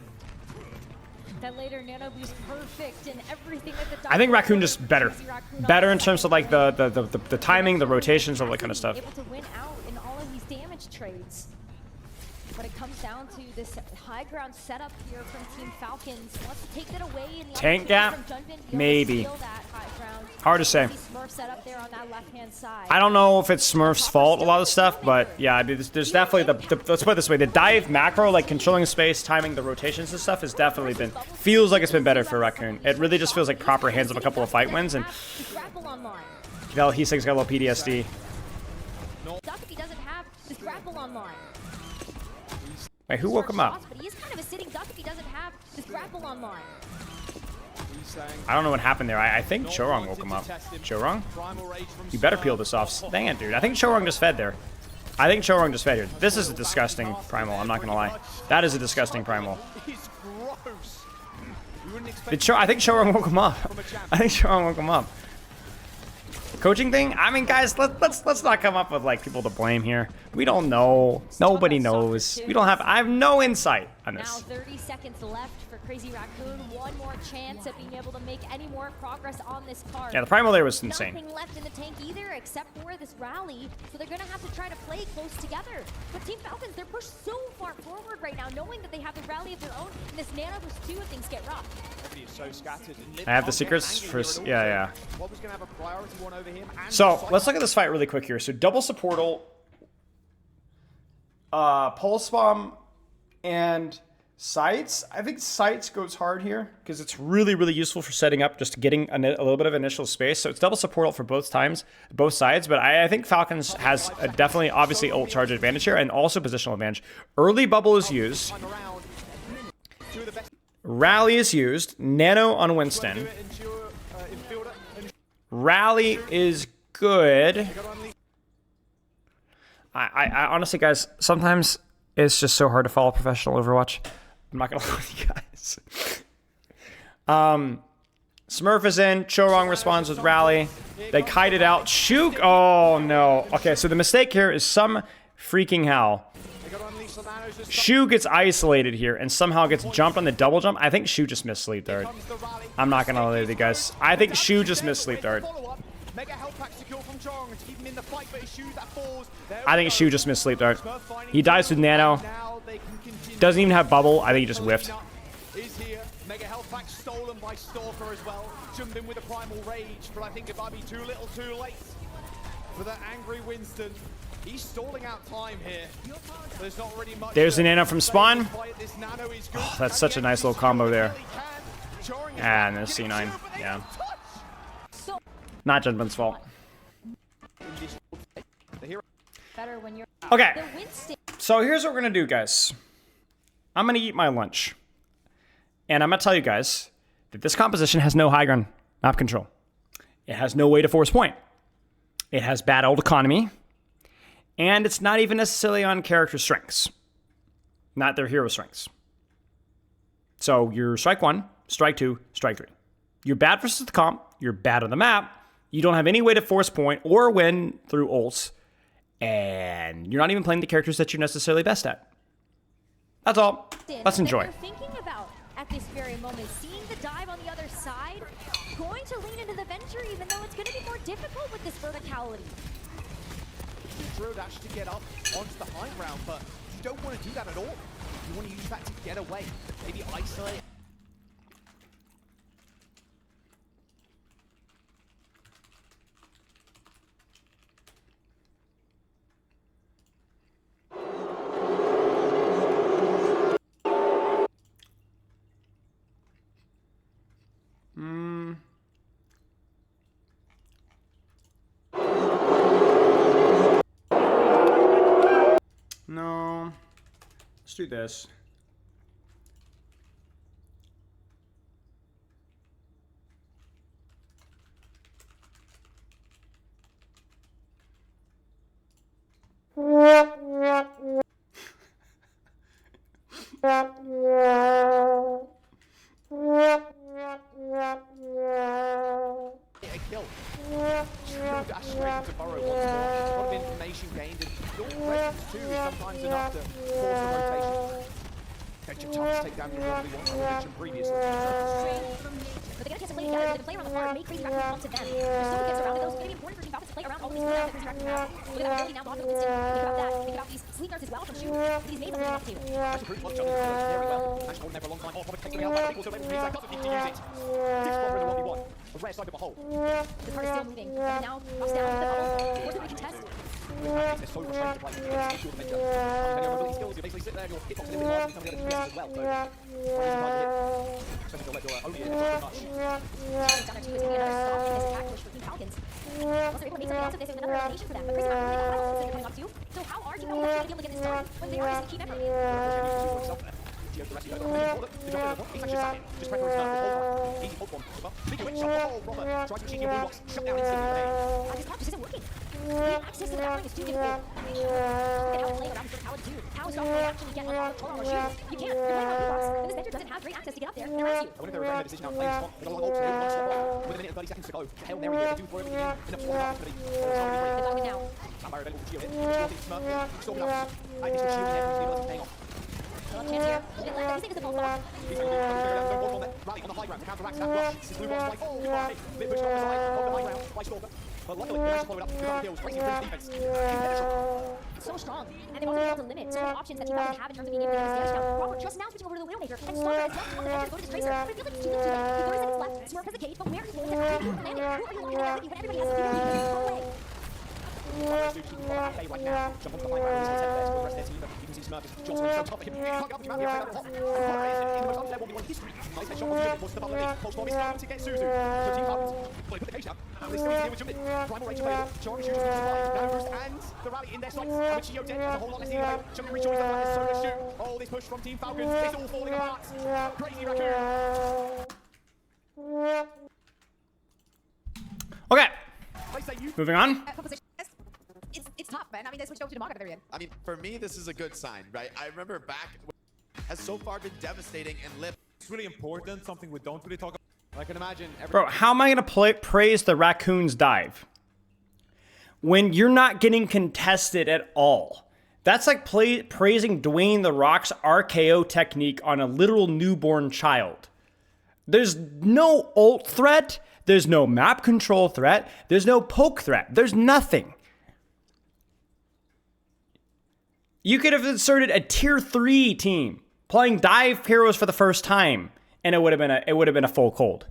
That later nano boost perfect and everything at the I think Raccoon just better. Crazy Raccoon Better on in terms of like the timing, the rotations, all that kind of stuff. able to win out in all of these damage trades. But it comes down to this high ground setup here from Team Falcons. Wants to take that away in the Tank opportunity gap? from Junbin, be able to Maybe. steal that high ground. Hard to say. See Smurf set up there on that left-hand side. I don't know if it's Smurf's fault, a lot of stuff, but yeah, there's definitely let's put it this way, the dive macro, like controlling space, timing the rotations and stuff has definitely been, feels like it's been better for Raccoon. It really just feels like proper hands up a couple of fight wins, and The grapple online. Heesang's got a little PTSD. Duckby doesn't have the grapple online. Wait, who woke him up? But he is kind of a sitting duck if he doesn't have this grapple online. I don't know what happened there. I think Chorong woke him up. Chorong? You better peel this off. Dang it, dude. I think Chorong just fed there. I think Chorong just fed here. This is a disgusting primal, I'm not gonna lie. That is a disgusting primal. He's gross. You wouldn't expect I think Chorong woke him up. I think Chorong woke him up. Coaching thing? I mean, guys, let's not come up with like people to blame here. We don't know. Nobody knows. I have no insight on Now this. 30 seconds left for Crazy Raccoon. One more chance at being able to make any more progress on this card. Yeah, the primal there was insane. Nothing left in the tank either except for this rally, so they're gonna have to try to play close together. But Team Falcons, they're pushed so far forward right now, knowing that they have the rally of their own, and this Nano plus 2 if things get rough. everybody is so scattered. And Lip I have the can't get secrets angry for here at all. yeah. What was gonna have a priority one over him? And So Sight let's look at this fight really quick here. So double supportal, pulse bomb, and sights. I think sights goes hard here because it's really useful for setting up, just getting a little bit of initial space. So it's double supportal for both sides. But I think Falcons has a definitely, obviously, ult charge advantage here and also positional advantage. Early bubble is used. time around. Two of the best. Rally is used. Nano on Winston. Do it into your infielder. And Rally is good. I honestly, guys, sometimes it's just so hard to follow professional Overwatch. I'm not gonna lie with you guys. Smurf is in. Chorong responds with rally. They kite it out. Shook. Oh no. Okay, so the mistake here is some freaking how Shu gets isolated here and somehow gets jumped on the double jump. I think Shu just missed sleep dart. I'm not gonna lie with you guys. I think Shu just missed sleep dart. I think Shu just missed sleep dart. He dies with nano. Doesn't even have bubble. I think he just whiffed. Is here. Mega health pack stolen by Stalker as well. Jumped in with a primal rage, but I think it might be too little too late for the angry Winston. He's stalling out time here. There's not really much. There's the nano from spawn. Oh, that's such a nice little combo there. And there's C9. Yeah. Not Gentleman's fault. Better when you're Okay. the Winston. So here's what we're gonna do, guys. I'm gonna eat my lunch. And I'm gonna tell you guys that this composition has no high ground map control. It has no way to force point. It has bad old economy. And it's not even necessarily on character strengths. Not their hero strengths. So you're strike 1, strike 2, strike 3. You're bad versus the comp. You're bad on the map. You don't have any way to force point or win through ults. And you're not even playing the characters that you're necessarily best at. That's all. Let's enjoy. That you're thinking about at this very moment, seeing the dive on the other side, going to lean into the venture, even though it's going to be more difficult with this verticality. Drew dash to get up onto the high ground, but you don't want to do that at all. You want to use that to get away, maybe isolate. No. Let's do this. A kill. Drew dash straight into burrow once more. A lot of information gained, and your presence too is sometimes enough to force a rotation. Catch a chance to take down your 1v1 mentioned previously. But they got a chance to play together. They play around the farm, make crazy raccoons bump to them. There's still gets around, and those are going to be important for Team Falcons to play around all these players that crazy raccoons now. Look at that ability now, Mauga, Winston. Think about that. Think about these sleep darts as well from Shu. These nades on the table. That's a pretty much very well. Managed to hold there for a long time. Oh, Robert takes the out, but also able to use that. Doesn't need to use it. Six Robert in the 1v1. A rare side of a hole. The card is still moving. And now, drops down to the bubble. Forced to contest. They're so frustrated to play. Depending on your ability skills, you basically sit there and your hitbox is a little bit hard to become the other DPS as well. So, especially if you'll let your only hit so much. Down there too, it's going to be another stop in this attack push for Team Falcons. Once they're able to make something else of this, it's another elimination for them. But crazy raccoons, they got a lot of coming up too. So how are Team Falcons actually going to be able to get this done when they are missing key memory? The rest of you guys are the jump in. He's actually sat in. Just pressing his mouth the whole time. Easy hold one. Speaking of which, shot. Oh, Robert tries to cheat your blue box. Shut down instantly. This comp just isn't working. The access to the backline is too difficult. Look at how playing around with verticality too. How is Dom actually get a lot of control on those shoes? You can't. You're playing around blue box, and this Vector doesn't have great access to get up there. It hurts you. I wonder if they regret their decision now. Playing spot. They got a lot of ults. They want spot right. With a minute and 30 seconds to go. Hail Mary here. They do throw everything in. Enough to hold up. The Falcon now. Vampire available to shield it. Scorpion Smurf it. Storm it up. I think it's shielding there. The ability paying off. Chance here. These things are the ball stop. He's going to go on there. Rally on the high ground to counteract that rush. This is blue box like, oh, goodbye. Bit pushed on the side. On the high ground by Stalker. But luckily, they managed to follow it up. Good kills. Racing through the defense. Impenetrable. It's so strong. And they've also been able to limit so many options that Team Falcons have in terms of being able to get this damage down. Robert just now switching over to the Widowmaker. And Stalker is not on the edge to go to this Tracer. But it feels like it's too little too late. With 30 seconds left, Smurf has a cage, but where is Winston? Who are you landing? Who are you looking at? Everybody has to do it. Go away. Right now, jump onto the high ground. He's on 10 there to the rest of their team. You can see Smurf is Johnson so tough. He can't get up the command here. Play out the top. Robert is in the most unfair 1v1 history. Nice headshot from Jimmy. Forces the bubble lead. Post-storm is going to get Suzu. So Team Falcons, well, they put the cage down. And they still need to deal with Jimmy. Primal Rage available. Chori shoots to supply. Now Boost and the rally in their sights. And with Chio dead, there's a whole lot less needed away. Jimmy rejoins the flat. So does Shoot. Oh, this push from Team Falcons. It's all falling apart. Crazy raccoon. Okay. say you Moving on. It's tough, man. I mean, they switched over to the market at the very end. I mean, for me, this is a good sign, right? I remember back has so far been devastating and live. It's really important, something we don't really talk about. I can imagine Bro, how am I going to praise the Raccoons dive when you're not getting contested at all? That's like praising Dwayne The Rock's RKO technique on a literal newborn child. There's no ult threat. There's no map control threat. There's no poke threat. There's nothing. You could have inserted a tier 3 team playing dive heroes for the first time, and it would have been a full cold.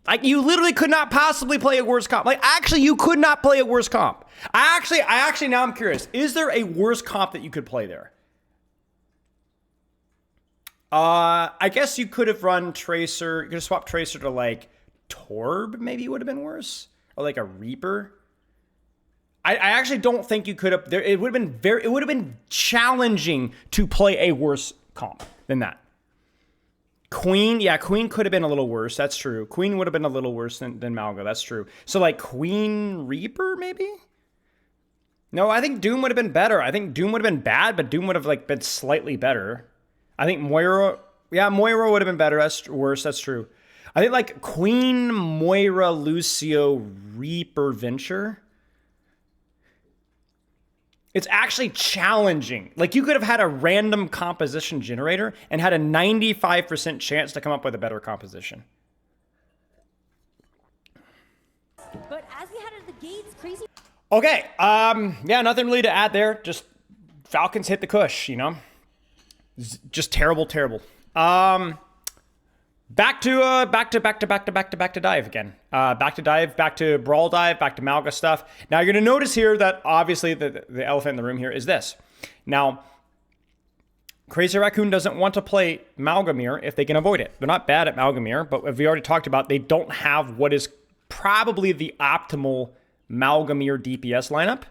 Like, you literally could not possibly play a worse comp. Like, actually, you could not play a worse comp. I actually now I'm curious. Is there a worse comp that you could play there? I guess you could have run Tracer. You could have swapped Tracer to like Torb. Maybe would have been worse, or like a Reaper. I actually don't think you could have. It would have been challenging to play a worse comp than that. Queen, yeah, Queen could have been a little worse. That's true. Queen would have been a little worse than Mauga. That's true. So like Queen Reaper, maybe? No, I think Doom would have been better. I think Doom would have been bad, but Doom would have like been slightly better. I think Moira would have been better. That's worse. That's true. I think like Queen, Moira, Lucio, Reaper, Venture. It's actually challenging. Like, you could have had a random composition generator and had a 95% chance to come up with a better composition. But as we head into the gates, crazy. Okay, yeah, nothing really to add there. Just Falcons hit the cush, you know? Just terrible. Back to dive again. Back to dive, back to brawl dive, back to Mauga stuff. Now you're gonna notice here that obviously the elephant in the room here is this. Now, Crazy Raccoon doesn't want to play Malgamir if they can avoid it. They're not bad at Malgamir, but as we already talked about, they don't have what is probably the optimal Malgamir DPS lineup.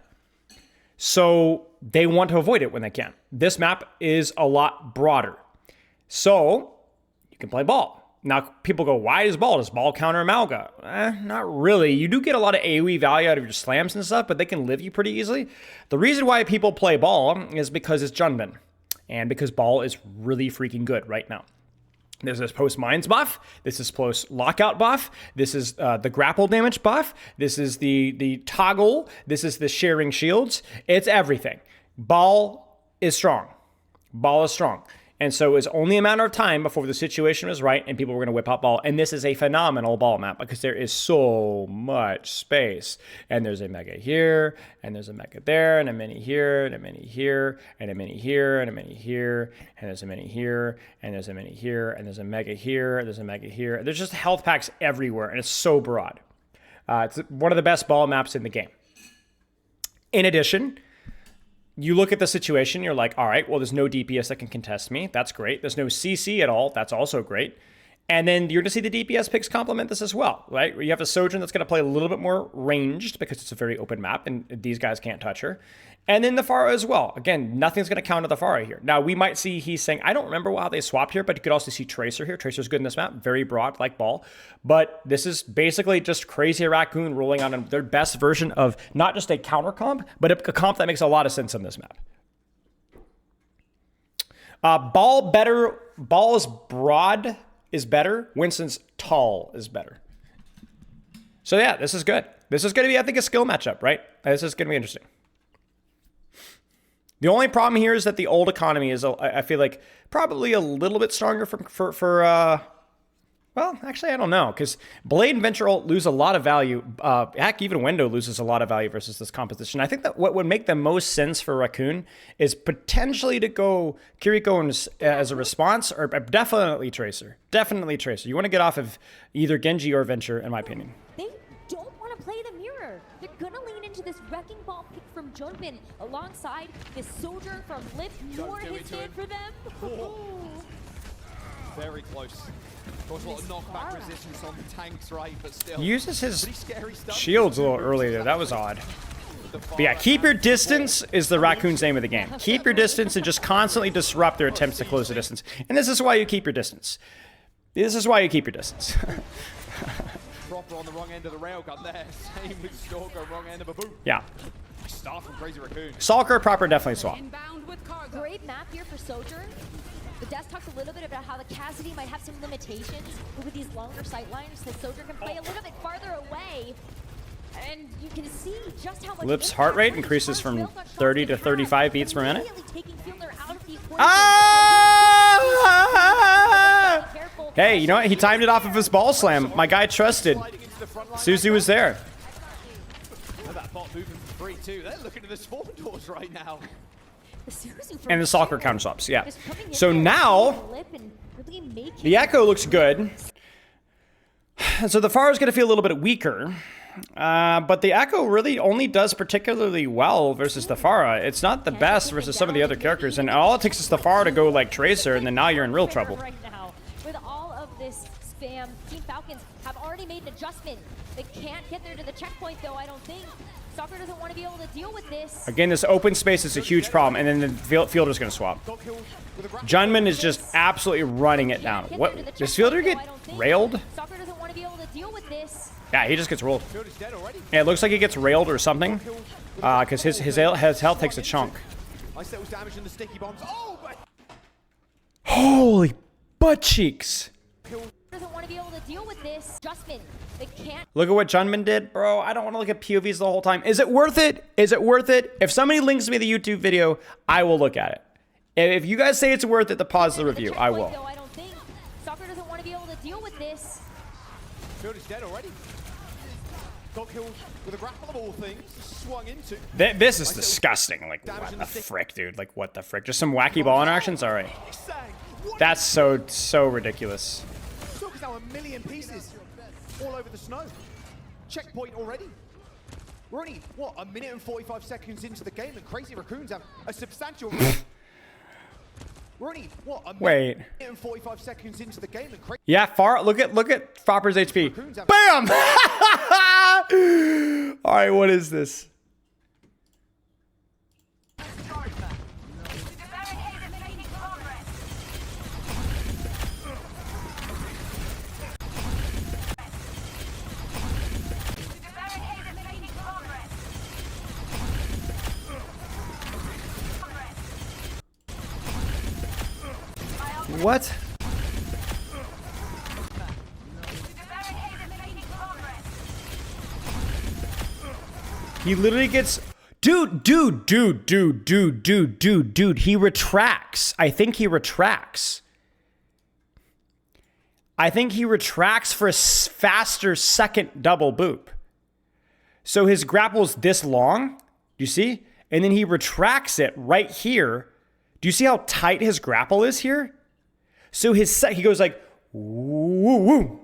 So they want to avoid it when they can. This map is a lot broader. So you can play ball. Now, people go, why is ball? Does ball counter Mauga? Not really. You do get a lot of AoE value out of your slams and stuff, but they can live you pretty easily. The reason why people play ball is because it's Junbin, and because ball is really freaking good right now. There's this post-mines buff. This is post-lockout buff. This is the grapple damage buff. This is the toggle. This is the sharing shields. It's everything. Ball is strong. Ball is strong. And so it was only a matter of time before the situation was right and people were going to whip out ball. And this is a phenomenal ball map because there is so much space. And there's a mega here, and there's a mega there, and a mini here, and a mini here, and a mini here, and a mini here, and there's a mini here, and there's a mini here, and there's a mega here, and there's a mega here. There's just health packs everywhere, and it's so broad. It's one of the best ball maps in the game. In addition, you look at the situation, you're like, all right, well, there's no DPS that can contest me. That's great. There's no CC at all. That's also great. And then you're going to see the DPS picks complement this as well, right? You have a Sojourn that's going to play a little bit more ranged because it's a very open map and these guys can't touch her. And then the Pharah as well. Again, nothing's going to counter the Pharah here. Now, we might see he's saying, I don't remember how they swapped here, but you could also see Tracer here. Tracer's good in this map. Very broad, like ball. But this is basically just Crazy Raccoon rolling on their best version of not just a counter comp, but a comp that makes a lot of sense on this map. Ball better. Ball is broad is better. Winston's tall is better. So yeah, this is good. This is going to be, I think, a skill matchup, right? This is going to be interesting. The only problem here is that the old economy is, I feel like, probably a little bit stronger well, actually, I don't know, because Blade and Venture ult lose a lot of value. Heck, even Window loses a lot of value versus this composition. I think that what would make the most sense for Raccoon is potentially to go Kiriko as a response, or definitely Tracer. Definitely Tracer. You want to get off of either Genji or Venture, in my opinion. They don't want to play the mirror. They're gonna lean into this wrecking ball pick from Junbin alongside this Sojourn from Lip. More hits in for them. very close. Of course, a lot of knockback resistance on the tanks, right? But still, He uses his shields a little early there. That was odd. But yeah, keep your distance is the Raccoon's name of the game. Keep your distance and just constantly disrupt their attempts to close the distance. And this is why you keep your distance. This is why you keep your distance. proper on the wrong end of the railgun there. Same with Stalker, wrong end of a boot. Yeah. Start from Crazy Raccoon. Salker proper definitely swap. Great map here for Sojourn. The Death talked a little bit about how the Cassidy might have some limitations with these longer sight lines, that Sojourn can play a little bit farther away. And you can see just how much Lip's heart rate increases from 30 to 35 beats per minute. Ah! Hey, you know what? He timed it off of his ball slam. My guy trusted. Suzu was there. That bot moving for 3-2. They're looking at the spawn doors right now. And the Salker counter swaps, yeah. So now, the Echo looks good. So the Pharah's going to feel a little bit weaker. But the Echo really only does particularly well versus the Pharah. It's not the best versus some of the other characters. And all it takes is the Pharah to go like Tracer, and then now you're in real trouble. Right now, with all of this spam, Team Falcons have already made an adjustment. They can't get there to the checkpoint, though, I don't think. Stalker doesn't want to be able to deal with this. Again, this open space is a huge problem, and then the fielder's going to swap. Junman is just absolutely running it down. What? Does fielder get railed? Stalker doesn't want to be able to deal with this. Yeah, he just gets rolled. Yeah, it looks like he gets railed or something, because his health takes a chunk. Holy butt cheeks! Doesn't want to be able to deal with this. Adjustment. They can't. Look at what Junman did, bro. I don't want to look at POVs the whole time. Is it worth it? Is it worth it? If somebody links me the YouTube video, I will look at it. If you guys say it's worth it to pause the review, I will. I don't think. Stalker doesn't want to be able to deal with this. Field is dead already. Dog Hill with a grapple of all things swung into. This is disgusting. Like, what the frick, dude? Like, what the frick? Just some wacky ball interactions? All right. That's so ridiculous. Stalker's now a million pieces all over the snow. Checkpoint already. We're only, what, a minute and 45 seconds into the game, and Crazy Raccoons have a substantial... We're only, what, a minute and 45 seconds into the game, and Crazy... Yeah, look at Fopper's HP. Bam! All right, what is this? What? He literally gets... Dude, he retracts. I think he retracts. I think he retracts for a faster second double boop. So his grapple's this long. Do you see? And then he retracts it right here. Do you see how tight his grapple is here? So he goes like, woo, woo.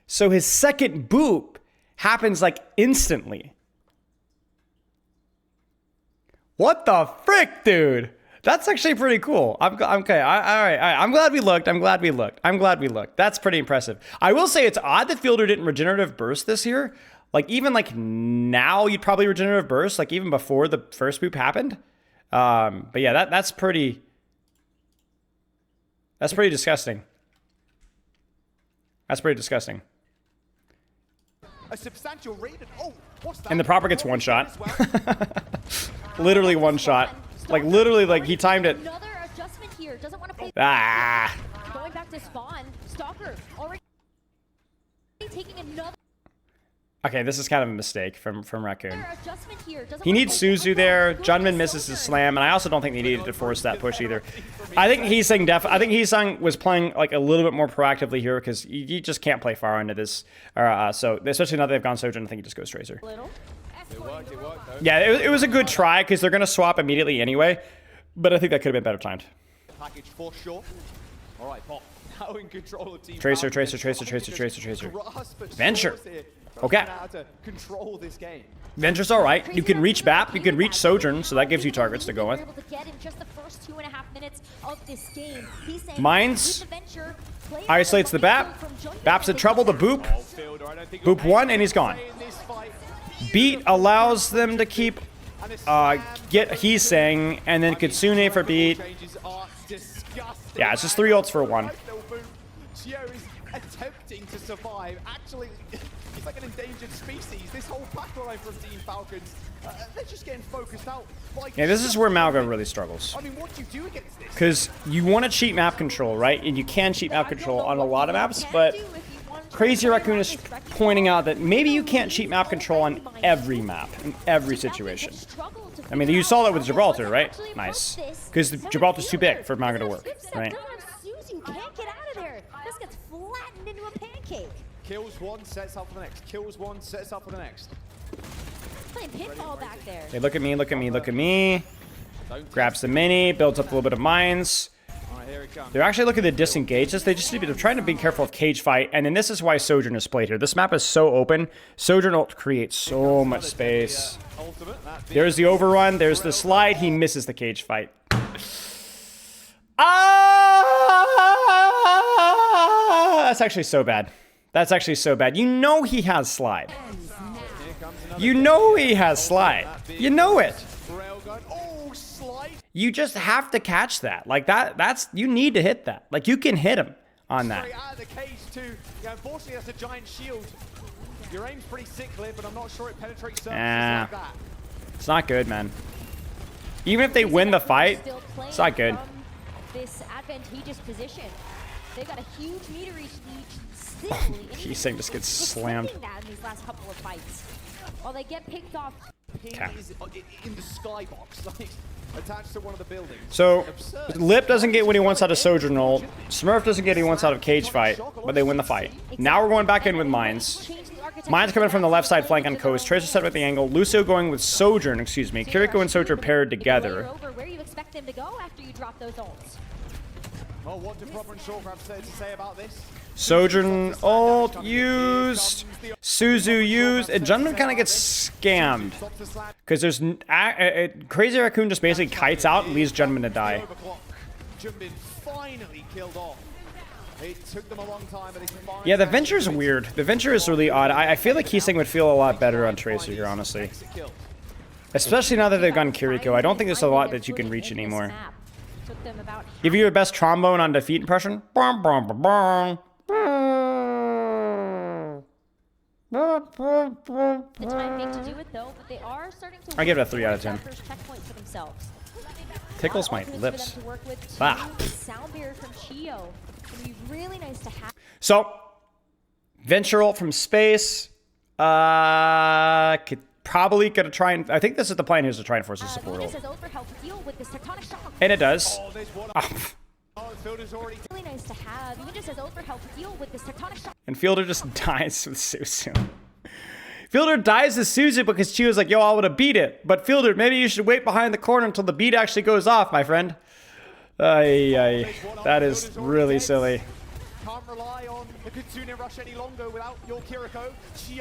So his second boop happens like instantly. What the frick, dude? That's actually pretty cool. Okay. All right. I'm glad we looked. That's pretty impressive. I will say it's odd that Fielder didn't regenerative burst this here. Like, even like now, you'd probably regenerative burst, like even before the first boop happened. But yeah, that's pretty disgusting. That's pretty disgusting. A substantial rate. Oh, what's that? And the proper gets one shot. Literally one shot. Like, literally, like, he timed it. Another adjustment here. Doesn't want to play. Ah. Going back to spawn. Stalker already taking another. Okay, this is kind of a mistake from Raccoon. Adjustment here. He needs Suzu there. Junman misses his slam, and I also don't think they needed to force that push either. I think Heesung was playing like a little bit more proactively here because you just can't play far into this. So especially now that they've gone Sojourn, I think he just goes Tracer. It worked, though. Yeah, it was a good try because they're gonna swap immediately anyway, but I think that could have been better timed. Package for sure. All right, Pop. Now in control of Team Tracer. Venture. Okay. Control this game. Venture's all right. You can reach BAP, you can reach Sojourn, so that gives you targets to go with. Mines isolates the BAP. BAP's in trouble. The boop. Boop one, and he's gone. Beat allows them to keep get Heesung, and then Kitsune for beat. Yeah, it's just 3 ults for 1. attempting to survive. Actually, it's like an endangered species. This whole pack line from Team Falcons, they're just getting focused out. Like, Yeah, this is where Mauga really struggles. I mean, what do you do against this? Because you want to cheat map control, right? And you can cheat map control on a lot of maps, but Crazy Raccoon is pointing out that maybe you can't cheat map control on every map, in every situation. I mean, you saw that with Gibraltar, right? Nice. Because Gibraltar's too big for Mauga to work, right? Suzu can't get out of there. This gets flattened into a pancake. Kills one, sets up for the next. Kills one, sets up for the next. Playing pinball back there. Hey, look at me, look at me, look at me. Grabs the mini, builds up a little bit of mines. Here it comes. They're actually looking to disengage this. They're trying to be careful of cage fight, and then this is why Sojourn is played here. This map is so open. Sojourn will create so much space. There's the overrun. There's the slide. He misses the cage fight. Ah! That's actually so bad. That's actually so bad. You know he has slide. You know he has slide. You know it. You just have to catch that. Like that's you need to hit that. Like you can hit him on that. Out of the cage too. Yeah, unfortunately that's a giant shield. Your aim's pretty sick, Clip, but I'm not sure it penetrates surfaces like that. It's not good, man. Even if they win the fight, it's not good. This advantageous position. They got a huge meter reach lead. He's saying just gets slammed. In these last couple of fights. While they get picked off. Ping is in the skybox, like attached to one of the buildings. So, Lip doesn't get what he wants out of Sojourn ult. Smurf doesn't get what he wants out of cage fight, but they win the fight. Now we're going back in with Mines. Mines coming from the left side flank on Coast. Tracer set with the angle. Lucio going with Sojourn, excuse me. Kiriko and Sojourn paired together. Where do you expect them to go after you drop those ults? Oh, what do Proper and Shawcraft to say about this? Sojourn ult used, Suzu used, and Jungman kind of gets scammed because there's Crazy Raccoon just basically kites out and leaves Jungman to die. Jungman finally killed off. It took them a long time, but Yeah, the Venture is weird. The Venture is really odd. I feel like Keysing would feel a lot better on Tracer here, honestly. Especially now that they've gone Kiriko. I don't think there's a lot that you can reach anymore. Give you your best trombone on defeat impression. Bum, bum, bum, bum. The time being to do it though, but they are starting to. I give it a 3 out of 10. Checkpoint for themselves. Tickles my lips. Ah. Sound barrier from Chio. It'd be really nice to have. So, Venture ult from space. Could probably gonna try and. I think this is the plan here is to try and force a support ult. And it does. Really nice to have. Even just as overhelp deal with this tectonic shock. And Fielder just dies with Suzu. Fielder dies with Suzu because Chio's like, yo, I would have beat it. But Fielder, maybe you should wait behind the corner until the beat actually goes off, my friend. That is really silly. Can't rely on the Kitsune rush any longer without your Kiriko.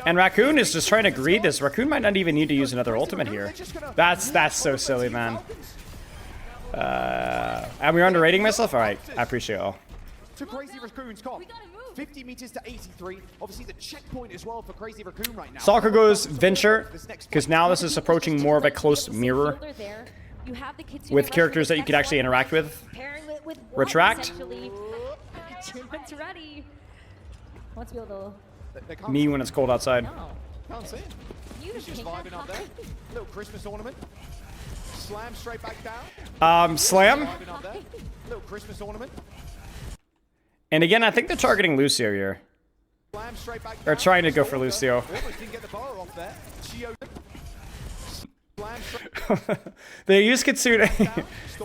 And Raccoon is just trying to greed this. Raccoon might not even need to use another ultimate here. That's so silly, man. Am we underrating myself? All right, I appreciate it all. To Crazy Raccoon's cop. 50 meters to 83. Obviously the checkpoint as well for Crazy Raccoon right now. Stalker goes Venture, because now this is approaching more of a close mirror with characters that you could actually interact with. Retract. Me when it's cold outside. Can't see it. He's just vibing up there. Little Christmas ornament. Slam straight back down. Slam. Little Christmas ornament. And again, I think they're targeting Lucio here. Slam straight back down. They're trying to go for Lucio. Almost didn't get the bar off there. They use Kitsune.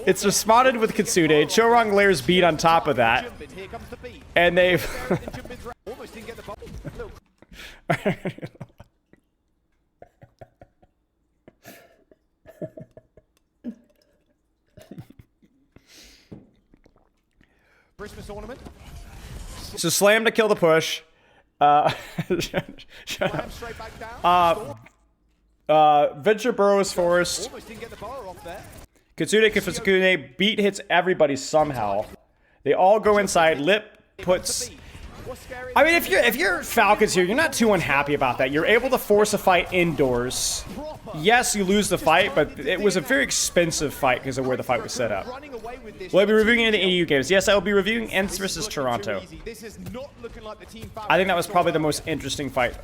It's responded with Kitsune. Chorong layers beat on top of that. And they've... Almost didn't get the bar. Christmas ornament. So Slam to kill the push. Venture burrows forced. Kitsune Kifusukune beat hits everybody somehow. They all go inside. Lip puts I mean, if you're Falcons here, you're not too unhappy about that. You're able to force a fight indoors. Yes, you lose the fight, but it was a very expensive fight because of where the fight was set up. Will I be reviewing any EU games? Yes, I will be reviewing Ents versus Toronto. I think that was probably the most interesting fight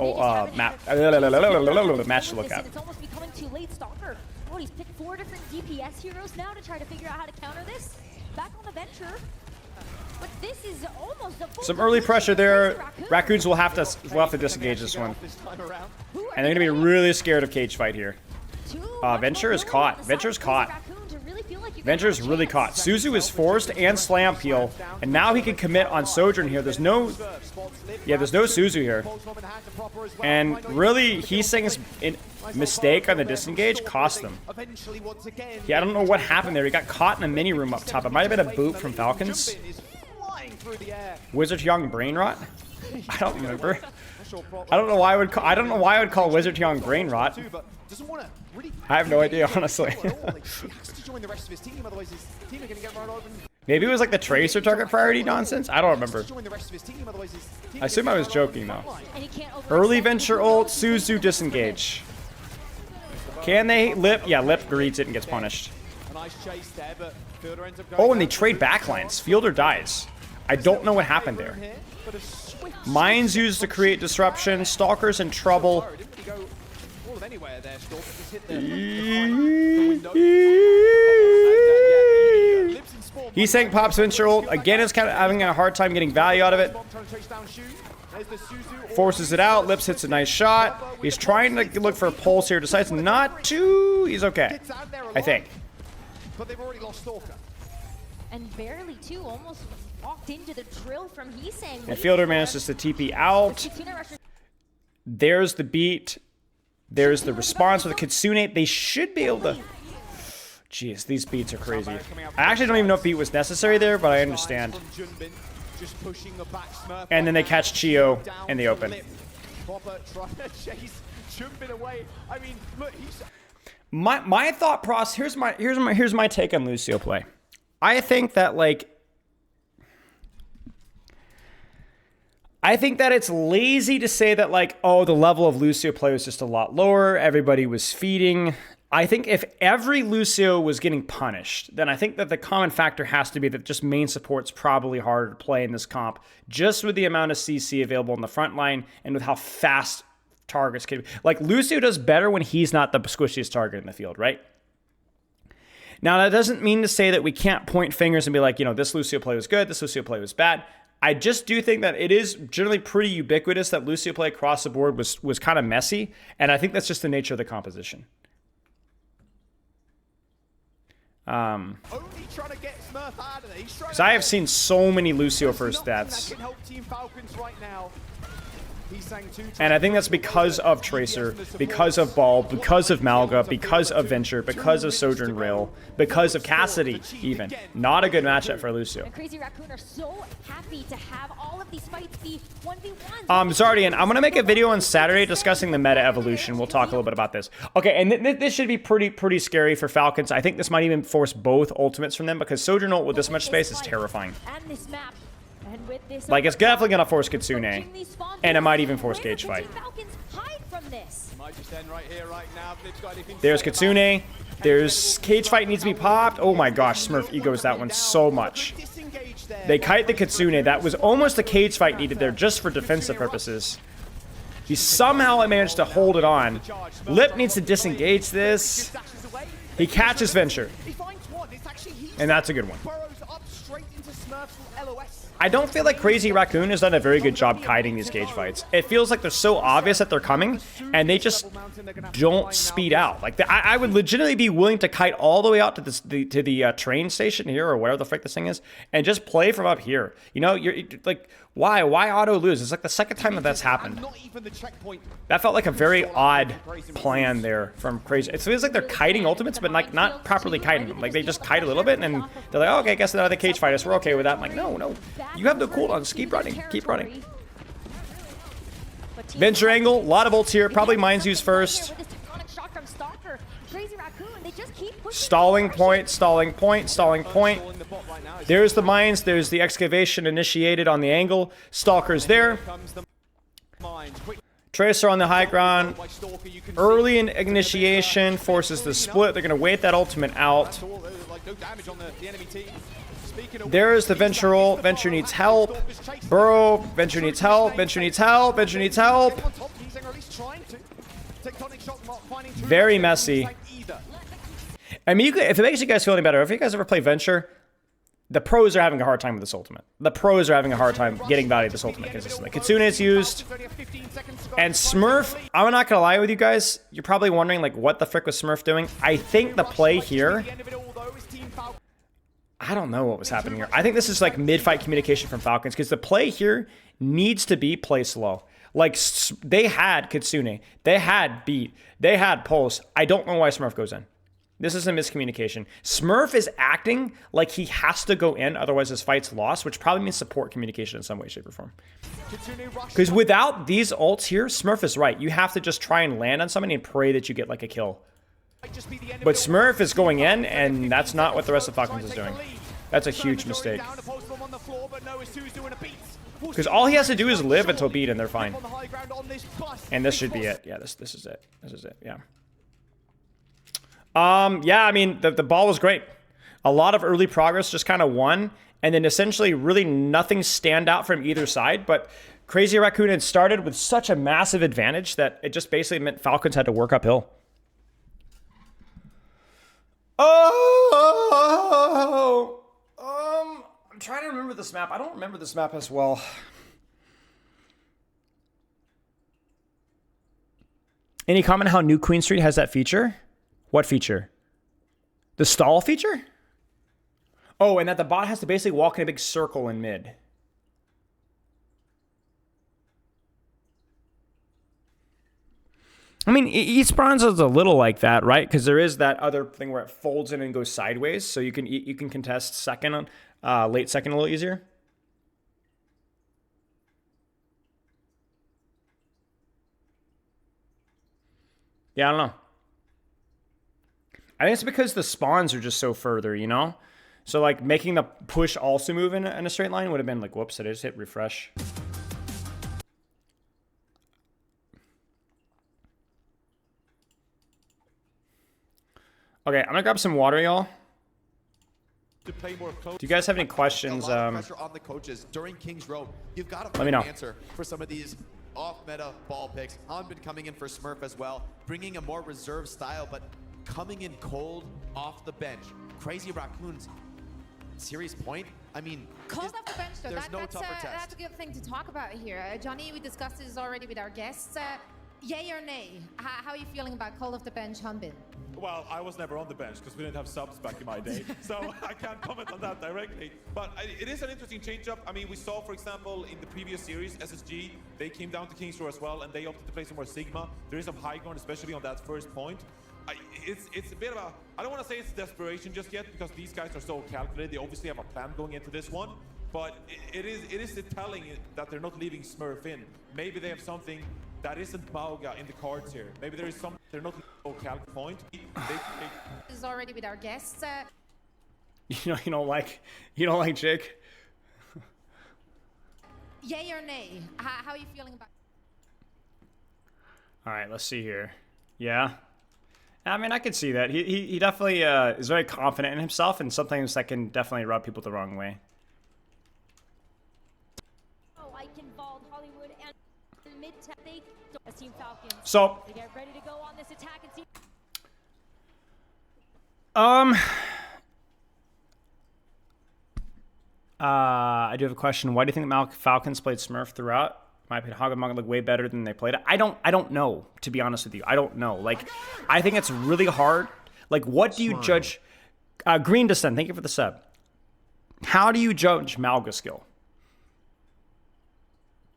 match to look at. It's almost becoming too late, Stalker. Oh, he's picked 4 different DPS heroes now to try to figure out how to counter this. Back on the venture. But this is almost a full Some early pressure there. Raccoons will have to disengage this one. And they're gonna be really scared of cage fight here. Venture is caught. Venture's caught. Venture's really caught. Suzu is forced and slam peel, and now he can commit on Sojourn here. There's no Suzu here. And really, Heeseng's mistake on the disengage cost them. Yeah, I don't know what happened there. He got caught in a mini room up top. It might have been a boot from Falcons. Wizard Young brain rot? I don't remember. I don't know why I would call Wizard Young brain rot. I have no idea, honestly. Maybe it was like the Tracer target priority nonsense? I don't remember. I assume I was joking though. Early Venture ult, Suzu disengage. Can they? Lip? Yeah, Lip greets it and gets punished. Oh, and they trade backlines. Fielder dies. I don't know what happened there. Mines used to create disruption. Stalker's in trouble. Heeseng pops Venture ult. Again, is kind of having a hard time getting value out of it. Forces it out. Lips hits a nice shot. He's trying to look for a pulse here. Decides not to. He's okay, I think. But they've already lost Stalker. And barely too, almost walked into the drill from Heeseng. And Fielder manages to TP out. There's the beat. There's the response with the Kitsune. They should be able to... Jeez, these beats are crazy. I actually don't even know if beat was necessary there, but I understand. And then they catch Chio in the open. My thought process, here's my take on Lucio play. I think that it's lazy to say that oh, the level of Lucio play was just a lot lower. Everybody was feeding. I think if every Lucio was getting punished, then I think that the common factor has to be that just main support's probably harder to play in this comp, just with the amount of CC available in the front line and with how fast targets can be. Lucio does better when he's not the squishiest target in the field, right? Now, that doesn't mean to say that we can't point fingers and be like, this Lucio play was good, this Lucio play was bad. I just do think that it is generally pretty ubiquitous that Lucio play across the board was kind of messy, and I think that's just the nature of the composition. Because I have seen so many Lucio first deaths. And I think that's because of Tracer, because of Ball, because of Mauga, because of Venture, because of Sojourn Rail, because of Cassidy, even. Not a good matchup for Lucio. And Crazy Raccoon are so happy to have all of these fights be 1v1s. Zardian, I'm going to make a video on Saturday discussing the meta evolution. We'll talk a little bit about this. Okay, and this should be pretty scary for Falcons. I think this might even force both ultimates from them because Sojourn ult with this much space is terrifying. And this map. And with this it's definitely going to force Kitsune, and it might even force cage fight. There's Kitsune. There's cage fight needs to be popped. Oh my gosh, Smurf egos that one so much. They kite the Kitsune. That was almost a cage fight needed there just for defensive purposes. He somehow managed to hold it on. Lip needs to disengage this. He catches Venture. And that's a good one. I don't feel like Crazy Raccoon has done a very good job kiting these cage fights. It feels like they're so obvious that they're coming, and they just don't speed out. I would legitimately be willing to kite all the way out to the train station here, or whatever the frick this thing is, and just play from up here. You're like, why auto lose? It's like the second time that's happened. That felt like a very odd plan there from Crazy. It feels like they're kiting ultimates, but not properly kiting them. They just kite a little bit, and they're like, oh, okay, I guess they're the cage fighters. We're okay with that. I'm like, no. You have the cooldowns. Keep running. Keep running. Venture angle. A lot of ults here. Probably mines used first. Crazy Raccoon They just keep pushing. Stalling point, stalling point, stalling point. Stalling the bot right now. There's the mines. There's the excavation initiated on the angle. Stalker's there. Comes the mines. Quick Tracer on the high ground. by Stalker, you can Early see. in initiation forces the split. They're going to wait that ultimate out. That's all. There's, like, no damage on the enemy team. Speaking of There which, is the he's Venture back ult. into the Venture far needs back. help. Stalker's chasing Burrow. them. Venture needs Shooting help. snake, Venture needs fake help. out. Venture needs help. Getting on top, teasing, or at least trying to. Tectonic shock not finding too Very much messy. insight either. I mean, if it makes you guys feel any better, if you guys ever play Venture, the pros are having a hard time with this ultimate. The pros are having a hard time getting value of this ultimate consistently. Kitsune is used. And Smurf, I'm not going to lie with you guys. You're probably wondering, like, what the frick was Smurf doing? I think the play here... I don't know what was happening here. I think this is, like, mid-fight communication from Falcons, because the play here needs to be play slow. Like, they had Kitsune. They had Beat. They had Pulse. I don't know why Smurf goes in. This is a miscommunication. Smurf is acting like he has to go in, otherwise his fight's lost, which probably means support communication in some way, shape, or form. Because without these ults here, Smurf is right. You have to just try and land on somebody and pray that you get like a kill. But Smurf is going in, and that's not what the rest of Falcons is doing. That's a huge mistake. Because all he has to do is live until beat, and they're fine. And this should be it. Yeah, this is it. This is it. Yeah. Yeah, I mean, the ball was great. A lot of early progress, just kind of won. And then essentially really nothing stand out from either side. But Crazy Raccoon had started with such a massive advantage that it just basically meant Falcons had to work uphill. I'm trying to remember this map. I don't remember this map as well. Any comment how New Queen Street has that feature? What feature? The stall feature? Oh, and that the bot has to basically walk in a big circle in mid. I mean, Esperanza is a little like that, right? Because there is that other thing where it folds in and goes sideways, so you can contest second, late second a little easier. Yeah, I don't know. I think it's because the spawns are just so further, you know? So, like, making the push also move in a straight line would have been like, whoops, I just hit refresh. Okay, I'm gonna grab some water, y'all. Do you guys have any questions? A lot of pressure on the coaches during King's Row. You've got to Let me find know. an answer for some of these off-meta ball picks. Han been coming in for Smurf as well, bringing a more reserved style, but coming in cold off the bench. Crazy Raccoons, serious point. I mean, Cold off the bench, though. there's no That's tougher test. a good thing to talk about here. Johnny, we discussed this already with our guests. Yay or nay? How are you feeling about cold off the bench, Hanbin? Well, I was never on the bench because we didn't have subs back in my day, so I can't comment on that directly. But it is an interesting change-up. I mean, we saw, for example, in the previous series, SSG, they came down to King's Row as well, and they opted to play some more Sigma. There is some high ground, especially on that first point. It's a bit of a, I don't want to say it's desperation just yet, because these guys are so calculated. They obviously have a plan going into this one, but it is telling that they're not leaving Smurf in. Maybe they have something that isn't Mauga in the cards here. Maybe there is some, they're not so calc point. This is already with our guests. You don't like Jake? Yay or nay? How are you feeling about? All right, let's see here. Yeah. I mean, I could see that. He definitely is very confident in himself, and sometimes that can definitely rub people the wrong way. Oh, I can vault Hollywood and mid they Team Falcons. So, They get ready to go on this attack and see. I do have a question. Why do you think the Falcons played Smurf throughout? My opinion, Hog and Mauga look way better than they played it. I don't know, to be honest with you. I don't know. Like, I think it's really hard. Like, what do you judge? Green Descent, thank you for the sub. How do you judge Mauga's skill?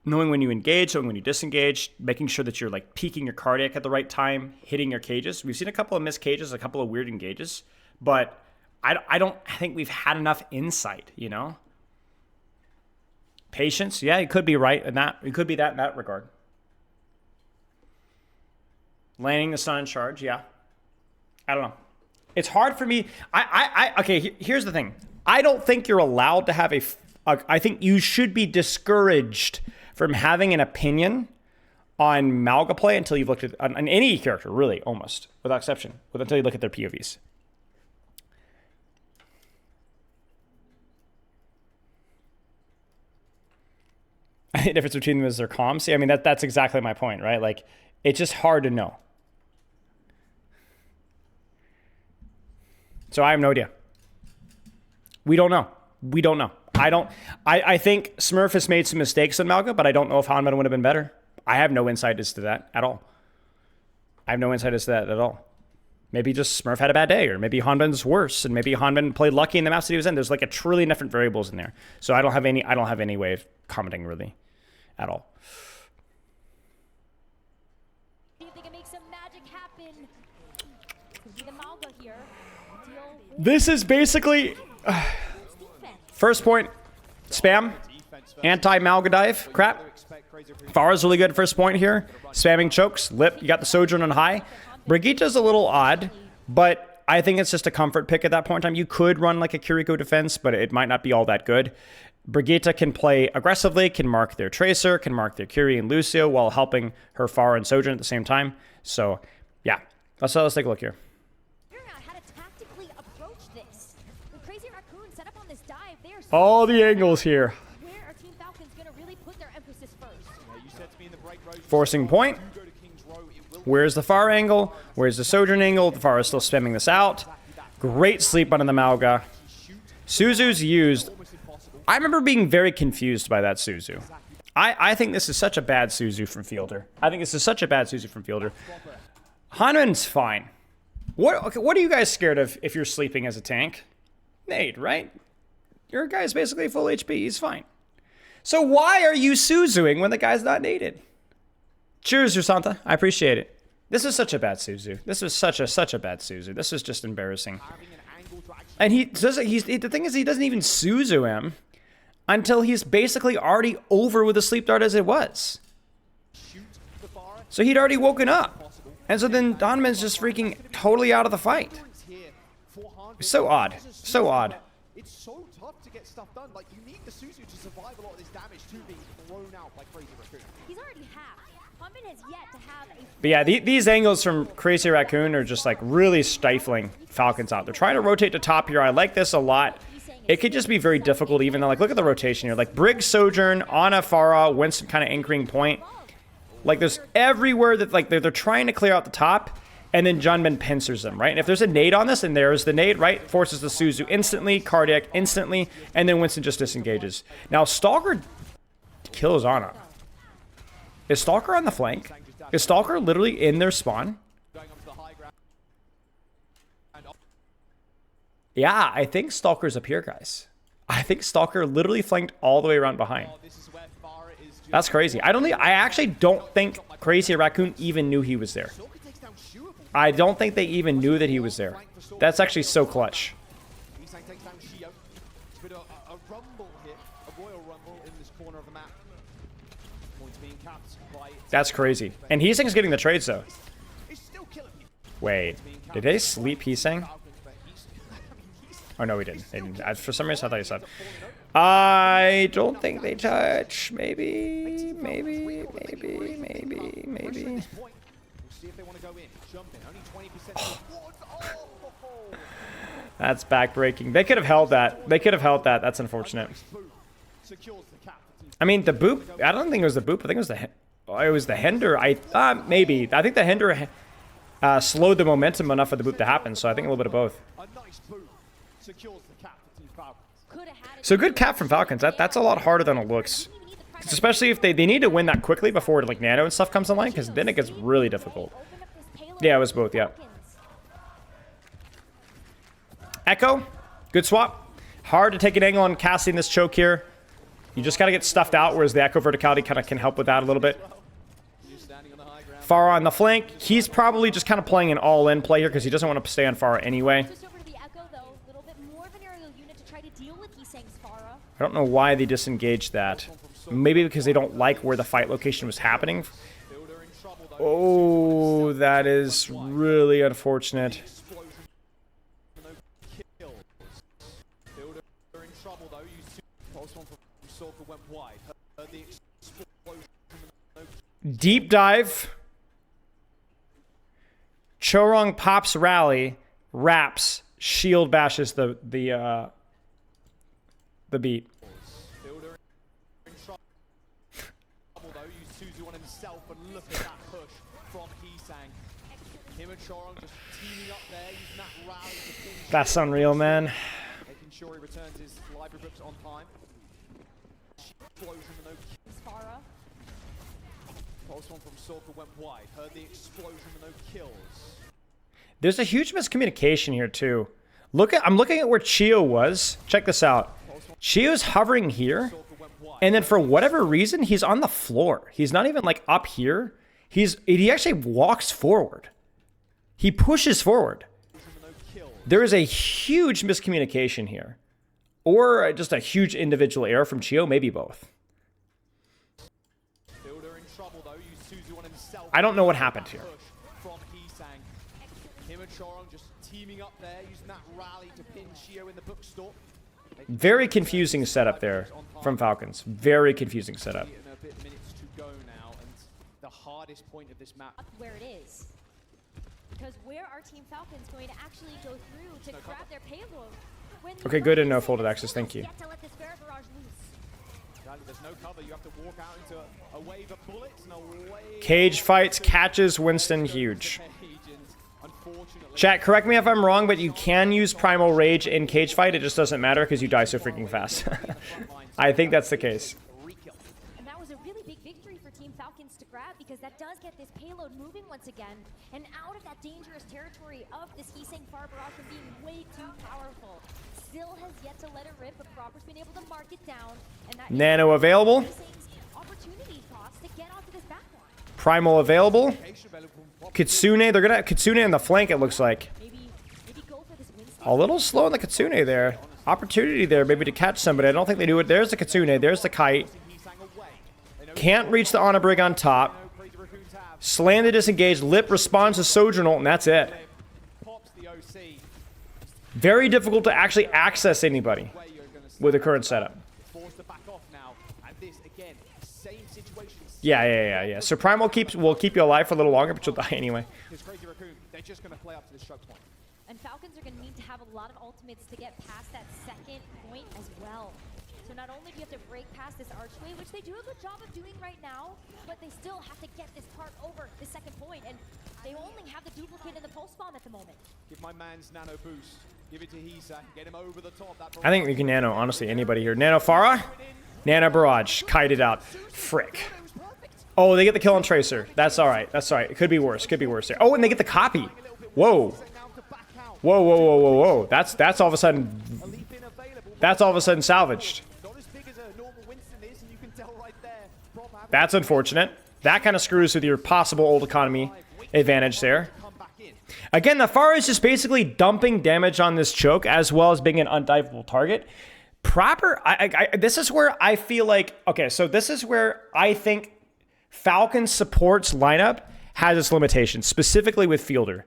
Knowing when you engage, knowing when you disengage, making sure that you're like peaking your cardiac at the right time, hitting your cages. We've seen a couple of missed cages, a couple of weird engages, but I don't think we've had enough insight, you know? Patience, yeah, you could be right in that. It could be that in that regard. Landing the stun and charge, yeah. I don't know. It's hard for me. Okay, here's the thing. I don't think you're allowed to have I think you should be discouraged from having an opinion on Mauga play until you've looked at on any character, really, almost, without exception, until you look at their POVs. I think the difference between them is their comms. See, I mean, that's exactly my point, right? Like, it's just hard to know. So I have no idea. We don't know. We don't know. I think Smurf has made some mistakes in Mauga, but I don't know if Hanban would have been better. I have no insight as to that at all. I have no insight as to that at all. Maybe just Smurf had a bad day, or maybe Hanban's worse, and maybe Hanban played lucky in the maps that he was in. There's like a trillion different variables in there. So I don't have any way of commenting really at all. See if they can make some magic happen. Could be the Mauga here. This is basically first point spam, anti-Mauga dive crap. Farah's really good at first point here. Spamming chokes, lip, you got the Sojourn on high. Brigitte's a little odd, but I think it's just a comfort pick at that point in time. You could run like a Kiriko defense, but it might not be all that good. Brigitte can play aggressively, can mark their Tracer, can mark their Curie and Lucio while helping her Farah and Sojourn at the same time. So, yeah. Let's take a look here. All the angles here. Forcing point. Where's the Farah angle? Where's the Sojourn angle? The Farah is still spamming this out. Great sleep on the Mauga. Suzu's used. I remember being very confused by that Suzu. I think this is such a bad Suzu from Fielder. Hanman's fine. What are you guys scared of if you're sleeping as a tank? Nade, right? Your guy's basically full HP. He's fine. So why are you Suzuing when the guy's not naded? Cheers, Santa. I appreciate it. This is such a bad Suzu. This was such a bad Suzu. This is just embarrassing. And the thing is, he doesn't even Suzu him until he's basically already over with the sleep dart as it was. So he'd already woken up. And so then Donovan's just freaking totally out of the fight. So odd. So odd. It's so tough to get stuff done. Like, you need the Suzu to survive a lot of this damage to be thrown out by Crazy Raccoon. He's already half. Hanban has yet to have a... But yeah, these angles from Crazy Raccoon are just like really stifling Falcons out. They're trying to rotate to top here. I like this a lot. It could just be very difficult even though, like, look at the rotation here. Like, Brig, Sojourn, Ana, Farah, Winston kind of anchoring point. Like, there's everywhere that, like, they're trying to clear out the top. And then Junman pincers them, right? And if there's a nade on this, and there's the nade, right? Forces the Suzu instantly, Cardiac instantly, and then Winston just disengages. Now, Stalker kills Ana. Is Stalker on the flank? Is Stalker literally in their spawn? Yeah, I think Stalker's up here, guys. I think Stalker literally flanked all the way around behind. That's crazy. I actually don't think Crazy Raccoon even knew he was there. I don't think they even knew that he was there. That's actually so clutch. That's crazy. And Heesang's getting the trades though. Wait, did they sleep Heesang? Oh no, we didn't. They didn't. For some reason I thought he said. I don't think they touch. Maybe. Oh. That's backbreaking. They could have held that. That's unfortunate. I mean, the boop. I don't think it was the boop. I think it was the Hinder. Maybe. I think the Hinder slowed the momentum enough for the boop to happen. So I think a little bit of both. So good cap from Falcons. That's a lot harder than it looks. Especially if they need to win that quickly before like Nano and stuff comes online, because then it gets really difficult. Yeah, it was both, yeah. Echo, good swap. Hard to take an angle on casting this choke here. You just gotta get stuffed out, whereas the Echo verticality kind of can help with that a little bit. Farah on the flank. He's probably just kind of playing an all-in play here because he doesn't want to stay on Farah anyway. I don't know why they disengaged that. Maybe because they don't like where the fight location was happening. Oh, that is really unfortunate. Sorka went wide. Heard the explosion. Deep dive. Chorong pops rally, wraps, shield bashes the beat. Fielder in trouble though. Used Suzu on himself, and look at that push from Heesang. Him and Chorong just teaming up there, using that rally to finish. That's unreal, man. Making sure he returns his library books on time. Explosion and no Farah. Pulse one from Sorka went wide. Heard the explosion and no kills. There's a huge miscommunication here too. I'm looking at where Chio was. Check this out. Chio's hovering here, and then for whatever reason, he's on the floor. He's not even like up here. He actually walks forward. He pushes forward. There is a huge miscommunication here. Or just a huge individual error from Chio, maybe both. I don't know what happened here. Him and Chorong just teaming up there, using that rally to pin Chio in the bookstore. Very confusing setup there from Falcons. Very confusing setup. Minutes to go now, and the hardest point of this map. Where it is. Because where are Team Falcons going to actually go through to grab their payload? Okay, good and no folded access. Thank you. There's no cover. You have to walk out into a wave of bullets and a wave. Cage fights, catches Winston, huge. Chat, correct me if I'm wrong, but you can use Primal Rage in cage fight. It just doesn't matter because you die so freaking fast. I think that's the case. And that was a really big victory for Team Falcons to grab, because that does get this payload moving once again and out of that dangerous territory of this Heesang Far Barrage from being way too powerful. Still has yet to let it rip, but Proper's been able to mark it down. And that Nano available. Opportunity cost to get onto this back line. Primal available. Kitsune, they're gonna have Kitsune in the flank, it looks like. Maybe go for this Winston. A little slow on the Kitsune there. Opportunity there, maybe to catch somebody. I don't think they do it. There's the Kitsune, there's the kite. Can't reach the Honor Brig on top. Slam the disengage, Lip responds to Sojourner, and that's it. Very difficult to actually access anybody with the current setup. Yeah. So Primal will keep you alive for a little longer, but you'll die anyway. And Falcons are going to need to have a lot of ultimates to get past that second point as well. So not only do you have to break past this archway, which they do a good job of doing right now, but they still have to get this part over the second point, and they only have the duplicate in the pulse bomb at the moment. Give my man's nano boost. Give it to Heesang. Get him over the top. I think we can nano, honestly, anybody here. Nano Farah? Nano Barrage. Kited out. Frick. Oh, they get the kill on Tracer. That's alright. That's alright. It could be worse. Could be worse there. Oh, and they get the copy. Whoa. Whoa. That's all of a sudden... That's all of a sudden salvaged. That's unfortunate. That kind of screws with your possible old economy advantage there. Again, the Farah is just basically dumping damage on this choke as well as being an undivable target. This is where I feel like... Okay, so this is where I think Falcon support's lineup has its limitations, specifically with Fielder.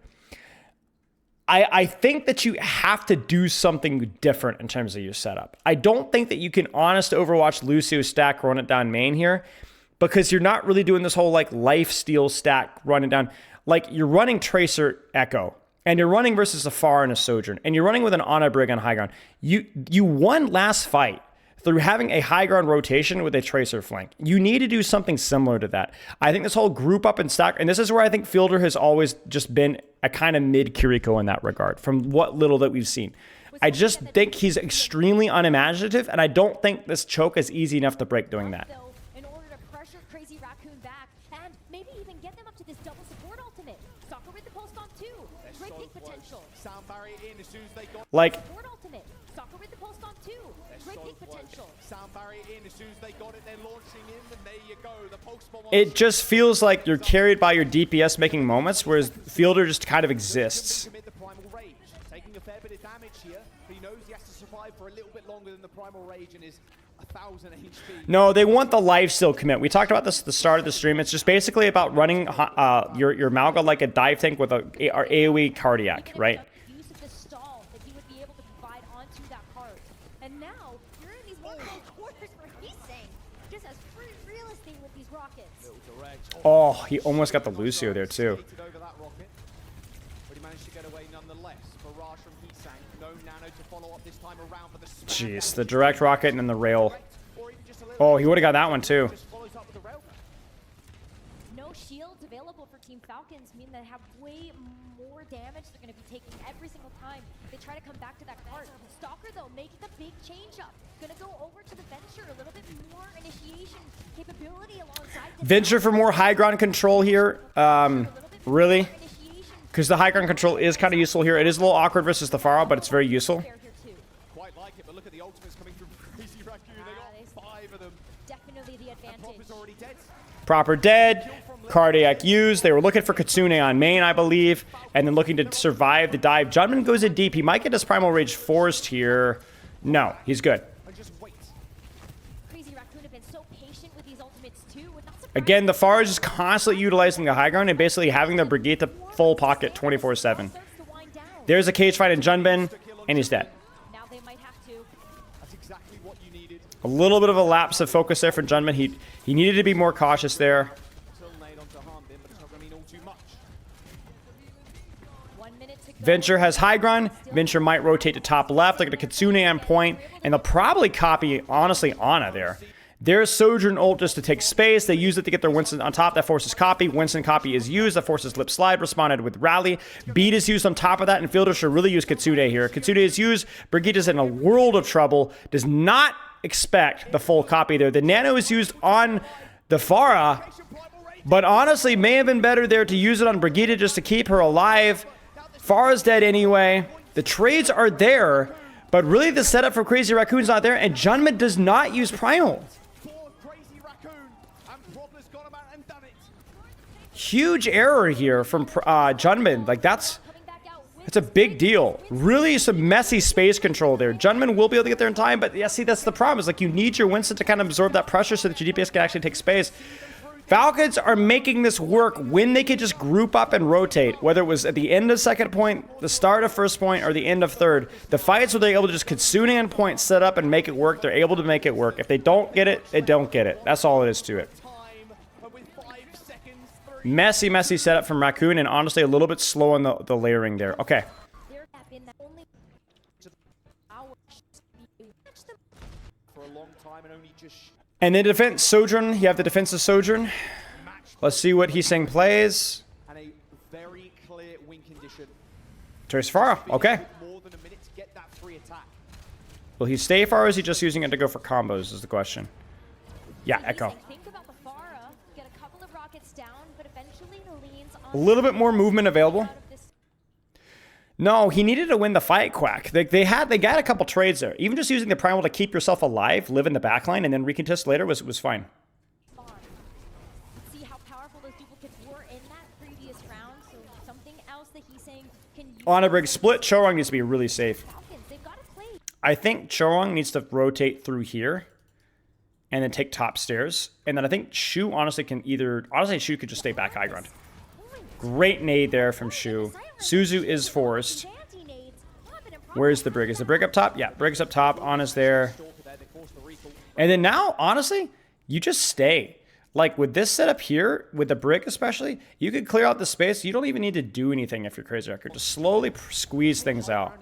I think that you have to do something different in terms of your setup. I don't think that you can honest Overwatch Lucio stack run it down main here, because you're not really doing this whole like life steal stack run it down. Like you're running Tracer Echo, and you're running versus a Farah and a Sojourn, and you're running with an Ana Brig on high ground. You won last fight through having a high ground rotation with a Tracer flank. You need to do something similar to that. I think this whole group up and stack, and this is where I think Fielder has always just been a kind of mid Kiriko in that regard, from what little that we've seen. I just think he's extremely unimaginative, and I don't think this choke is easy enough to break doing that. In order to pressure Crazy Raccoon back, and maybe even get them up to this double support ultimate. Soccer with the pulse bomb too. Great pick potential. Sound barrier in as soon as they got like support ultimate. Soccer with the pulse bomb too. Great pick potential. Sound barrier in as soon as they got it, they're launching in, and there you go. The pulse bomb. It just feels like you're carried by your DPS making moments, whereas Fielder just kind of exists. Taking a fair bit of damage here, but he knows he has to survive for a little bit longer than the primal rage and is 1,000 HP. No, they want the lifesteal commit. We talked about this at the start of the stream. It's just basically about running your Mauga like a dive tank with a AoE cardiac, right? Use of the stall that he would be able to provide onto that card. And now you're in these more close quarters for Heesang. Oh, he almost got the Lucio there too. Over that rocket, but he managed to get away nonetheless. Barrage from Heatsang. No nano to follow up this time around for the smash. Jeez, the direct rocket and then the rail. Or even just a little Oh, he would have got that one too. just follows up with the rail. No shields available for Team Falcons mean they have way more damage they're going to be taking every single time they try to come back to that cart. Stalker, though, making a big change up. Going to go over to the Venture, a little bit more initiation capability alongside the Venture for more high ground control here. Really? Because the high ground control is kind of useful here. It is a little awkward versus the Pharah, but it's very useful. Quite like it, but look at the ultimates coming through Crazy Raccoon. They got 5 of them. Definitely the Prop advantage. is already dead. Proper dead. Cardiac used. They were looking for Kitsune on main, I believe, and then looking to survive the dive. Judgment goes in deep. He might get his Primal Rage forced here. No, he's good. And just wait. Crazy Raccoon have been so patient with these ultimates too. Would not surprise Again, the Pharah is just constantly utilizing the high ground and basically having the Brigitte full pocket 24/7. starts to wind down. There's a cage fight in Junbin, and he's dead. Now they might have to. That's exactly what you needed. A little bit of a lapse of focus there for Junbin. He needed to be more cautious there. Still laid onto Harmbin, but it's not going to mean all too much. 1 minute to go. Venture has high ground. Venture might rotate to top left, like a Kitsune on point, and they'll probably copy, honestly, Ana there. There's Sojourn ult just to take space. They use it to get their Winston on top. That forces copy. Winston copy is used. That forces lip slide. Responded with rally. Beat is used on top of that, and Fielder should really use Kitsune here. Kitsune is used. Brigitte is in a world of trouble. Does not expect the full copy there. The nano is used on the Pharah, but honestly, may have been better there to use it on Brigitte just to keep her alive. Pharah's dead anyway. The trades are there, but really the setup for Crazy Raccoon's not there, and Junman does not use Primal. For Crazy Raccoon, and Probler's gone about and done it. Huge error here from Junman. Like, that's a big deal. Really some messy space control there. Junman will be able to get there in time, but yeah, see, that's the problem. Is like you need your Winston to kind of absorb that pressure so that your DPS can actually take space. Falcons are making this work when they could just group up and rotate, whether it was at the end of second point, the start of first point, or the end of third. The fights where they're able to just Kitsune and point set up and make it work, they're able to make it work. If they don't get it, they don't get it. That's all it is to it. Messy, messy setup from Raccoon, and honestly a little bit slow on the layering there. Okay. For a long time and only just And then defense, Sojourn. You have the defense of Sojourn. Let's see what Heesang plays. and a very clear win condition. Trace Pharah. Okay. More than a minute to get that free attack. Will he stay Pharah, or is he just using it to go for combos is the question. Yeah, Echo. Think about the Pharah, get a couple of rockets down, but eventually the leans A little bit more movement available. No, he needed to win the fight, Quack. They got a couple trades there. Even just using the Primal to keep yourself alive, live in the backline, and then recontest later was fine. See how powerful those duplicates were in that previous round, so something else that he's saying can use. On a brig split, Chorong needs to be really safe. Falcons, they've got to play. I think Chorong needs to rotate through here and then take top stairs. And then I think Shu honestly can either... Honestly, Shu could just stay back high ground. Great nade there from Shu. Suzu is forced. Where's the brig? Is the brig up top? Yeah, brig's up top. Ana's there. And then now, honestly, you just stay. Like with this setup here, with the brig especially, you could clear out the space. You don't even need to do anything if you're Crazy Record. Just slowly squeeze things out.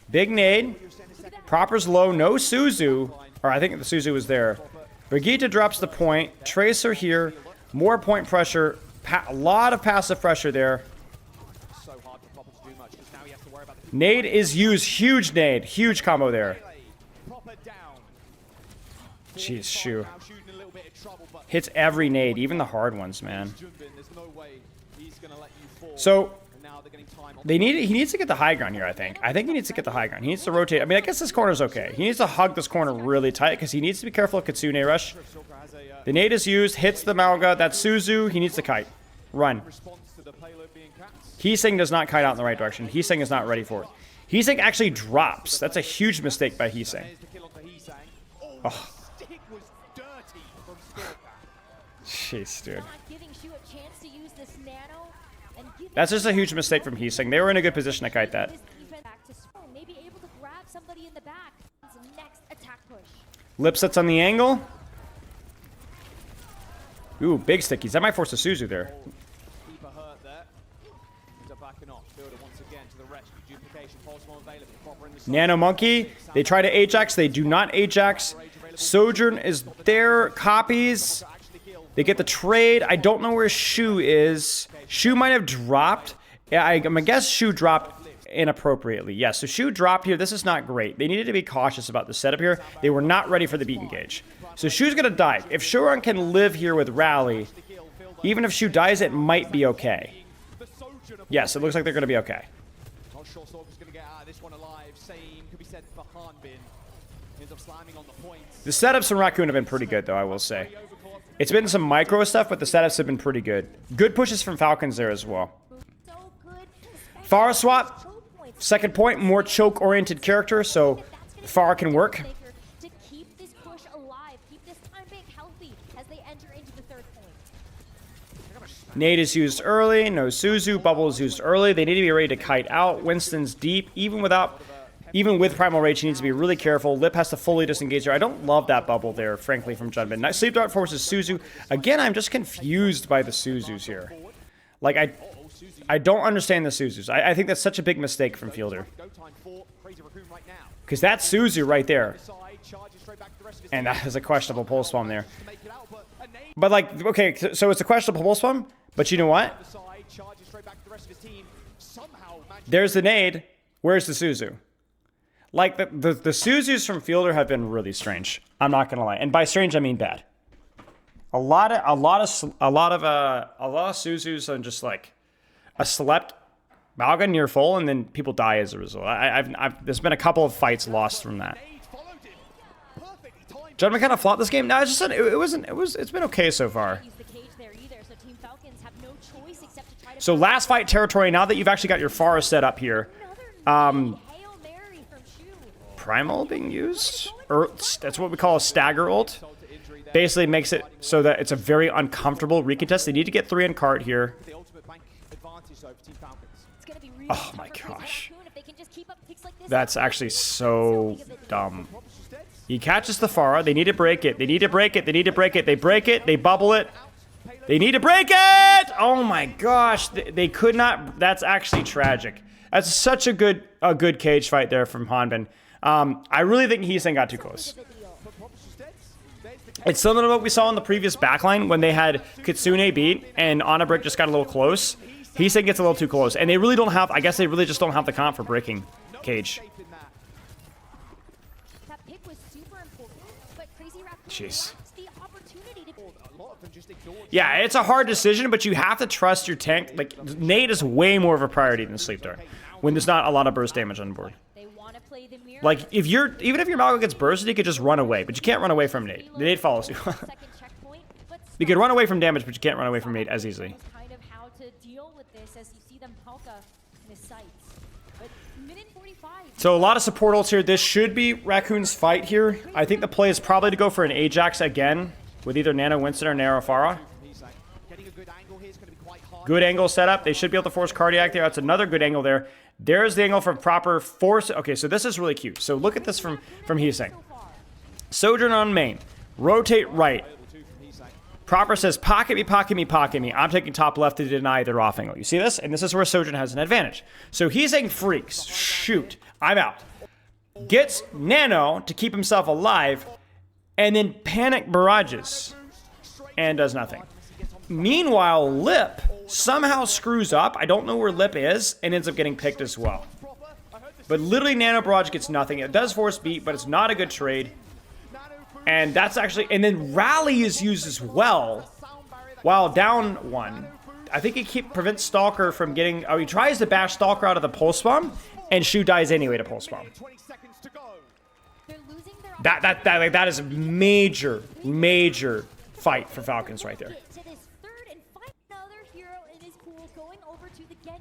Big nade. Proper's low. No Suzu. Or I think the Suzu was there. Brigitte drops the point. Tracer here. More point pressure. A lot of passive pressure there. Nade is used. Huge nade. Huge combo there. Jeez, Shu. Hits every nade, even the hard ones, man. So, he needs to get the high ground here, I think. I think he needs to get the high ground. He needs to rotate. I mean, I guess this corner's okay. He needs to hug this corner really tight because he needs to be careful of Kitsune rush. The nade is used, hits the Mauga. That's Suzu. He needs to kite. Run. Heesang does not kite out in the right direction. Heesang is not ready for it. Heesang actually drops. That's a huge mistake by Heesang. Oh. Jeez, dude. That's just a huge mistake from Heesang. They were in a good position to kite that. Lip sets on the angle. Ooh, big stickies. That might force a Suzu there. Keeper hurt there. They're backing off. Builder once again to the rescue. Duplication. Pulse more available. Proper in the side. Nano Monkey. They try to Ajax. They do not Ajax. Sojourn is there. Copies. They get the trade. I don't know where Shu is. Shu might have dropped. Yeah, I'm gonna guess Shu dropped inappropriately. Yes, so Shu dropped here. This is not great. They needed to be cautious about the setup here. They were not ready for the beat engage. So Shu's gonna die. If Shuron can live here with Rally, even if Shu dies, it might be okay. Yes, it looks like they're gonna be okay. Not sure Stalker's gonna get out of this one alive. Same could be said for Hanbin. Ends up slamming on the points. The setups from Raccoon have been pretty good, though, I will say. It's been some micro stuff, but the setups have been pretty good. Good pushes from Falcons there as well. So good. Pharah swap. Second point, more choke-oriented character, so Pharah can work. To keep this push alive, keep this time bank healthy as they enter into the third point. Nade is used early, no Suzu. Bubble is used early. They need to be ready to kite out. Winston's deep, even with Primal Rage, he needs to be really careful. Lip has to fully disengage there. I don't love that bubble there, frankly, from Junbin. Nice Sleep Dart forces Suzu. Again, I'm just confused by the Suzus here. Like, I don't understand the Suzus. I think that's such a big mistake from Fielder. Because that's Suzu right there. And that is a questionable pulse bomb there. But, like, okay, so it's a questionable pulse bomb, but you know what? There's the nade. Where's the Suzu? Like, the Suzus from Fielder have been really strange. I'm not gonna lie. And by strange, I mean bad. A lot of Suzus are just like a slept Mauga near full, and then people die as a result. There's been a couple of fights lost from that. Gentlemen kind of flopped this game. No, it's just it's been okay so far. So last fight territory. Now that you've actually got your Pharah set up here, Primal being used, or that's what we call a stagger ult. Basically makes it so that it's a very uncomfortable recontest. They need to get 3 in cart here. Oh my gosh. That's actually so dumb. He catches the Pharah. They need to break it. They need to break it. They need to break it. They break it. They bubble it. They need to break it! Oh my gosh. They could not. That's actually tragic. That's such a good cage fight there from Hanbin. I really think Heeseng got too close. It's similar to what we saw in the previous backline when they had Kitsune beat and Anabrick just got a little close. Heeseng gets a little too close. And they really don't have, I guess they really just don't have the comp for breaking cage. Jeez. Yeah, it's a hard decision, but you have to trust your tank. Like, Nade is way more of a priority than Sleep Dart when there's not a lot of burst damage on board. Like, even if your Mauga gets bursted, you could just run away, but you can't run away from Nade. The Nade follows you. You could run away from damage, but you can't run away from Nade as easily. So a lot of support ults here. This should be Raccoon's fight here. I think the play is probably to go for an Ajax again with either Nano Winston or Nano Pharah. Good angle setup. They should be able to force Cardiac there. That's another good angle there. There's the angle for proper force. Okay, so this is really cute. So look at this from Heeseng. Sojourn on main. Rotate right. Proper says, pocket me, pocket me, pocket me. I'm taking top left to deny their off angle. You see this? And this is where Sojourn has an advantage. So Heeseng freaks. Shoot. I'm out. Gets Nano to keep himself alive. And then panic barrages. And does nothing. Meanwhile, Lip somehow screws up. I don't know where Lip is, and ends up getting picked as well. But literally, Nano Barrage gets nothing. It does force beat, but it's not a good trade. And that's actually... And then Rally is used as well, while down 1. I think he prevents Stalker from getting... Oh, he tries to bash Stalker out of the Pulse Bomb, and Shu dies anyway to Pulse Bomb. That is a major fight for Falcons right there.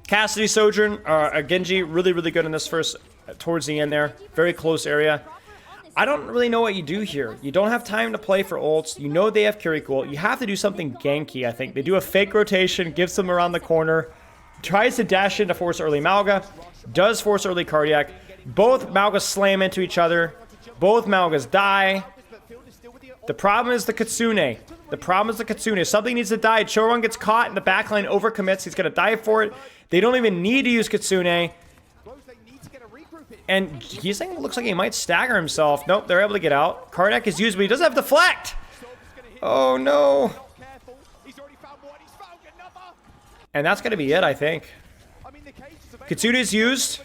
Cassidy, Sojourn, Genji, really good in this first, towards the end there. Very close area. I don't really know what you do here. You don't have time to play for ults. You know they have Kiriko. You have to do something ganky, I think. They do a fake rotation, gives them around the corner, tries to dash in to force early Mauga, does force early Cardiac. Both Maugas slam into each other. Both Maugas die. The problem is the Kitsune. The problem is the Kitsune. Something needs to die. Choron gets caught in the backline, overcommits. He's going to die for it. They don't even need to use Kitsune. And Giesing looks like he might stagger himself. Nope, they're able to get out. Karnak is used, but he doesn't have deflect. Oh, no. And that's going to be it, I think. Kitsune is used.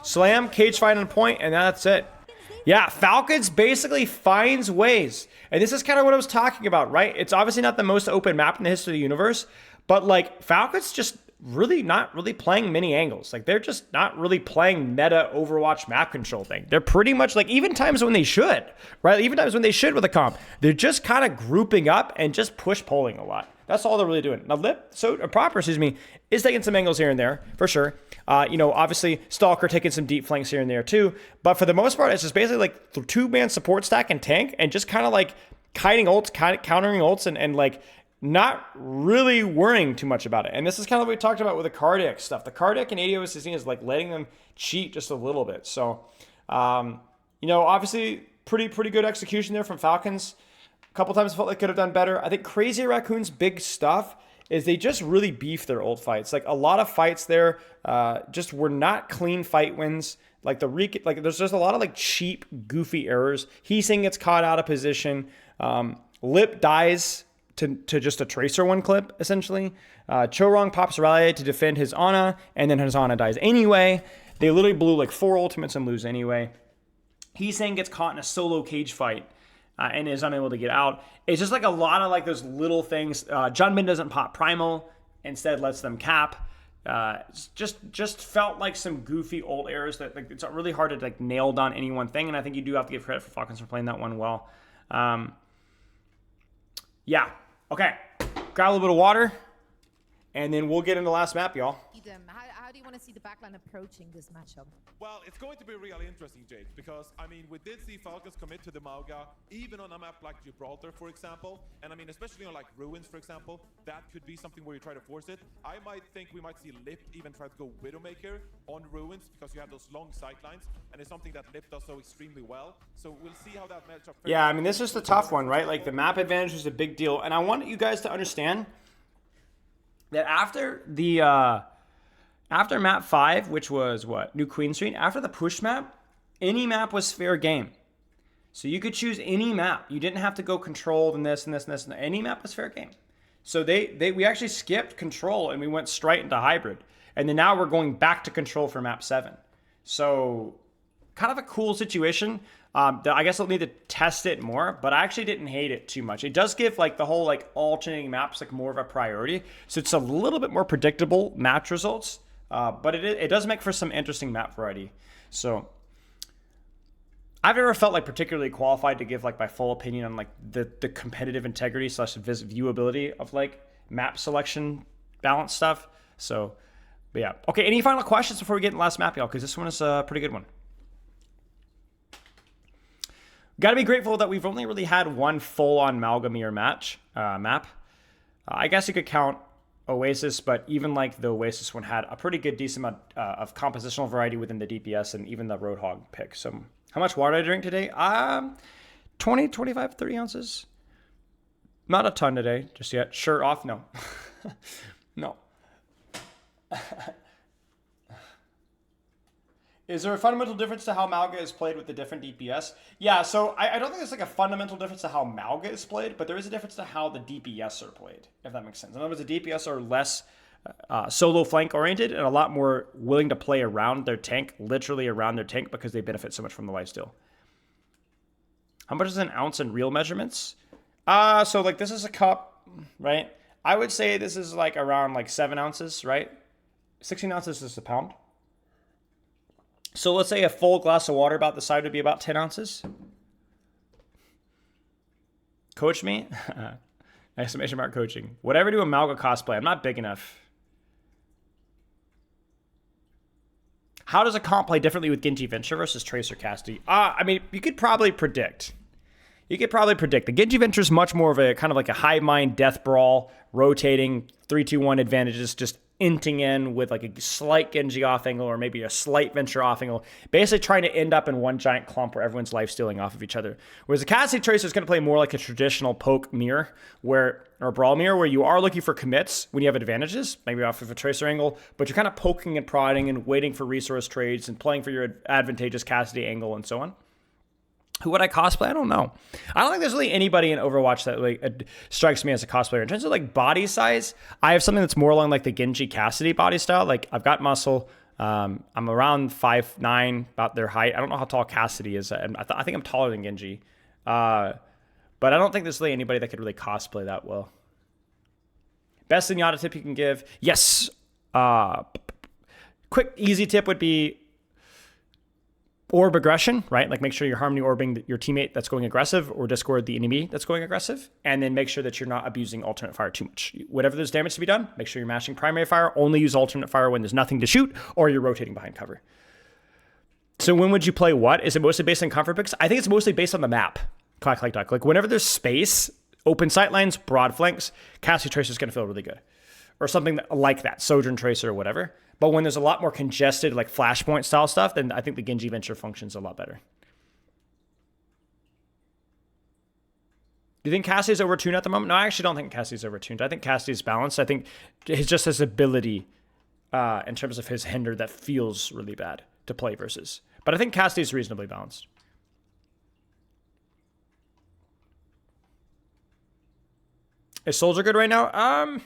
Slam, cage fight on point, and that's it. Yeah, Falcons basically finds ways. And this is kind of what I was talking about, right? It's obviously not the most open map in the history of the universe, but like Falcons just really not really playing many angles. Like they're just not really playing meta Overwatch map control thing. They're pretty much like even times when they should, right? Even times when they should with a comp, they're just kind of grouping up and just push polling a lot. That's all they're really doing. Now, Proper, excuse me, is taking some angles here and there, for sure. Obviously, Stalker taking some deep flanks here and there, too. But for the most part, it's just basically like the two-man support stack and tank, and just kind of like kiting ults, countering ults, and like not really worrying too much about it. And this is kind of what we talked about with the cardiac stuff. The cardiac and ADO assisting is like letting them cheat just a little bit. So, obviously, pretty good execution there from Falcons. A couple times I felt like could have done better. I think Crazy Raccoon's big stuff is they just really beef their ult fights. Like a lot of fights there just were not clean fight wins. Like there's just a lot of like cheap, goofy errors. Heesing gets caught out of position. Lip dies to just a Tracer one clip, essentially. Chorong pops Rally to defend his Ana, and then his Ana dies anyway. They literally blew like 4 ultimates and lose anyway. Heesing gets caught in a solo cage fight. And is unable to get out. It's just like a lot of like those little things. Junbin doesn't pop Primal, instead lets them cap. Just felt like some goofy old errors that like it's really hard to like nail down any one thing. And I think you do have to give credit for Falcons for playing that one well. Yeah. Okay. Got a little bit of water, and then we'll get into the last map, y'all. How do you want to see the backline approaching this matchup? Well, it's going to be really interesting, Jake, because, I mean, we did see Falcons commit to the Mauga, even on a map like Gibraltar, for example. And, I mean, especially on, like, Ruins, for example, that could be something where you try to force it. I might think we might see Lip even try to go Widowmaker on Ruins because you have those long sightlines, and it's something that Lip does so extremely well. So we'll see how that matchup... Yeah, I mean, this is the tough one, right? Like, the map advantage is a big deal. And I want you guys to understand that after the... After map 5, which was what? New Queen Street, after the push map, any map was fair game. So you could choose any map. You didn't have to go controlled and this and this and this. And any map was fair game. So we actually skipped control and we went straight into hybrid. And then now we're going back to control for map 7. So kind of a cool situation. I guess I'll need to test it more, but I actually didn't hate it too much. It does give like the whole like alternating maps like more of a priority. So it's a little bit more predictable match results. But it does make for some interesting map variety. So I've never felt like particularly qualified to give like my full opinion on like the competitive integrity / viewability of like map selection balance stuff. So, but yeah. Okay, any final questions before we get in the last map, y'all? Because this one is a pretty good one. Got to be grateful that we've only really had one full-on Mauga mirror map. I guess you could count OWCS, but even like the OWCS one had a pretty good decent amount of compositional variety within the DPS and even the Roadhog pick. So how much water did I drink today? 20, 25, 30 ounces. Not a ton today just yet. Shirt off? No. No. Is there a fundamental difference to how Mauga is played with the different DPS? Yeah, so I don't think there's like a fundamental difference to how Mauga is played, but there is a difference to how the DPS are played, if that makes sense. In other words, the DPS are less solo flank oriented and a lot more willing to play around their tank, literally around their tank, because they benefit so much from the lifesteal. How much is an ounce in real measurements? So like this is a cup, right? I would say this is like around like 7 ounces, right? 16 ounces is a pound. So let's say a full glass of water about the side would be about 10 ounces. Coach me? Exclamation mark coaching. Whatever to a Mauga cosplay. I'm not big enough. How does a comp play differently with Genji Venture versus Tracer Cassidy? I mean, you could probably predict. The Genji Venture is much more of a kind of like a high mind death brawl, rotating 3-2-1 advantages, just inting in with like a slight Genji off angle or maybe a slight Venture off angle, basically trying to end up in one giant clump where everyone's life stealing off of each other. Whereas the Cassidy Tracer is going to play more like a traditional poke mirror or brawl mirror, where you are looking for commits when you have advantages, maybe off of a Tracer angle, but you're kind of poking and prodding and waiting for resource trades and playing for your advantageous Cassidy angle and so on. Who would I cosplay? I don't know. I don't think there's really anybody in Overwatch that like strikes me as a cosplayer. In terms of like body size, I have something that's more along like the Genji Cassidy body style. Like I've got muscle. I'm around 5'9", about their height. I don't know how tall Cassidy is. I think I'm taller than Genji. But I don't think there's really anybody that could really cosplay that well. Best Zenyatta tip you can give? Yes. Quick, easy tip would be orb aggression, right? Like make sure you're harmony orbing your teammate that's going aggressive or discord the enemy that's going aggressive. And then make sure that you're not abusing alternate fire too much. Whatever there's damage to be done, make sure you're mashing primary fire. Only use alternate fire when there's nothing to shoot or you're rotating behind cover. So when would you play what? Is it mostly based on comfort picks? I think it's mostly based on the map. Clack, clack, clack. Like whenever there's space, open sightlines, broad flanks, Cassidy Tracer is going to feel really good. Or something like that, Sojourn Tracer or whatever. But when there's a lot more congested, like Flashpoint style stuff, then I think the Genji Venture functions a lot better. Do you think Cassie's overtuned at the moment? No, I actually don't think Cassie's overtuned. I think Cassie's balanced. I think it's just his ability in terms of his hinder that feels really bad to play versus. But I think Cassie's reasonably balanced. Is Soldier good right now?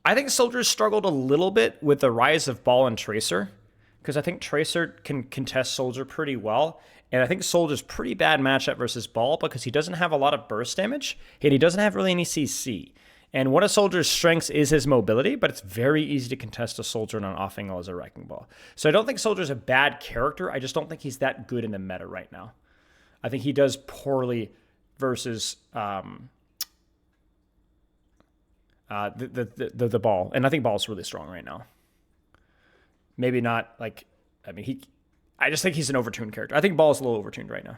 I think Soldier's struggled a little bit with the rise of Ball and Tracer, because I think Tracer can contest Soldier pretty well, and I think Soldier's pretty bad matchup versus Ball because he doesn't have a lot of burst damage, and he doesn't have really any CC. And one of Soldier's strengths is his mobility, but it's very easy to contest a Soldier on an off angle as a Wrecking Ball. So I don't think Soldier's a bad character, I just don't think he's that good in the meta right now. I think he does poorly versus the Ball, and I think Ball's really strong right now. Maybe not like, I mean, I just think he's an overtuned character. I think Ball is a little overtuned right now.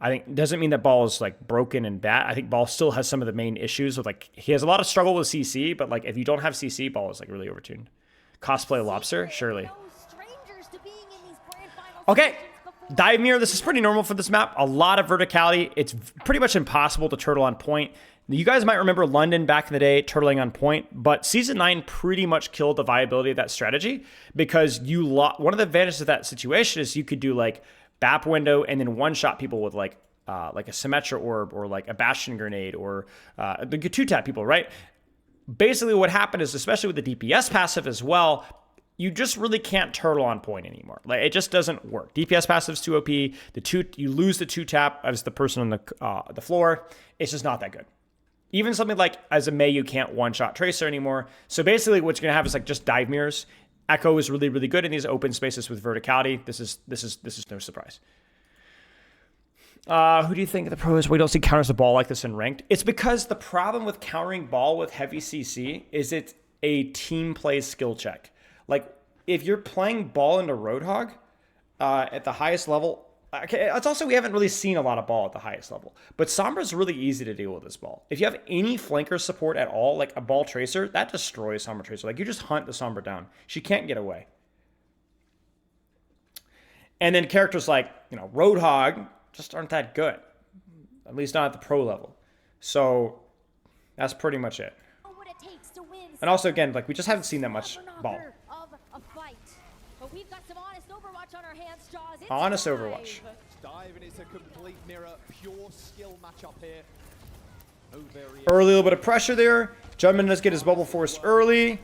I think doesn't mean that Ball is like broken and bad. I think Ball still has some of the main issues with like, he has a lot of struggle with CC, but like if you don't have CC, Ball is like really overtuned. Cosplay Lobster, surely. Okay. Dive mirror, this is pretty normal for this map. A lot of verticality. It's pretty much impossible to turtle on point. You guys might remember London back in the day, turtling on point, but Season 9 pretty much killed the viability of that strategy because one of the advantages of that situation is you could do like BAP window and then one-shot people with like a Symmetra orb or like a Bastion grenade or the two-tap people, right? Basically what happened is, especially with the DPS passive as well, you just really can't turtle on point anymore. Like it just doesn't work. DPS passive is too OP. You lose the two-tap as the person on the floor. It's just not that good. Even something like as a Mei, you can't one-shot Tracer anymore. So basically what you're gonna have is like just dive mirrors. Echo is really, really good in these open spaces with verticality. This is no surprise. Who do you think the pro is? We don't see counters the Ball like this in ranked. It's because the problem with countering Ball with heavy CC is it's a team play skill check. Like if you're playing Ball into Roadhog at the highest level. Okay, it's also, we haven't really seen a lot of Ball at the highest level, but Sombra's really easy to deal with this Ball. If you have any flanker support at all, like a Ball Tracer, that destroys Sombra Tracer. Like you just hunt the Sombra down. She can't get away. And then characters like, Roadhog just aren't that good, at least not at the pro level. So that's pretty much it. And also, again, like we just haven't seen that much Ball. We've got some honest Overwatch on our hands, Jaws. It's honest Overwatch. Diving is a complete mirror, pure skill matchup here. Early, a little bit of pressure there. Jumpman does get his bubble forced early.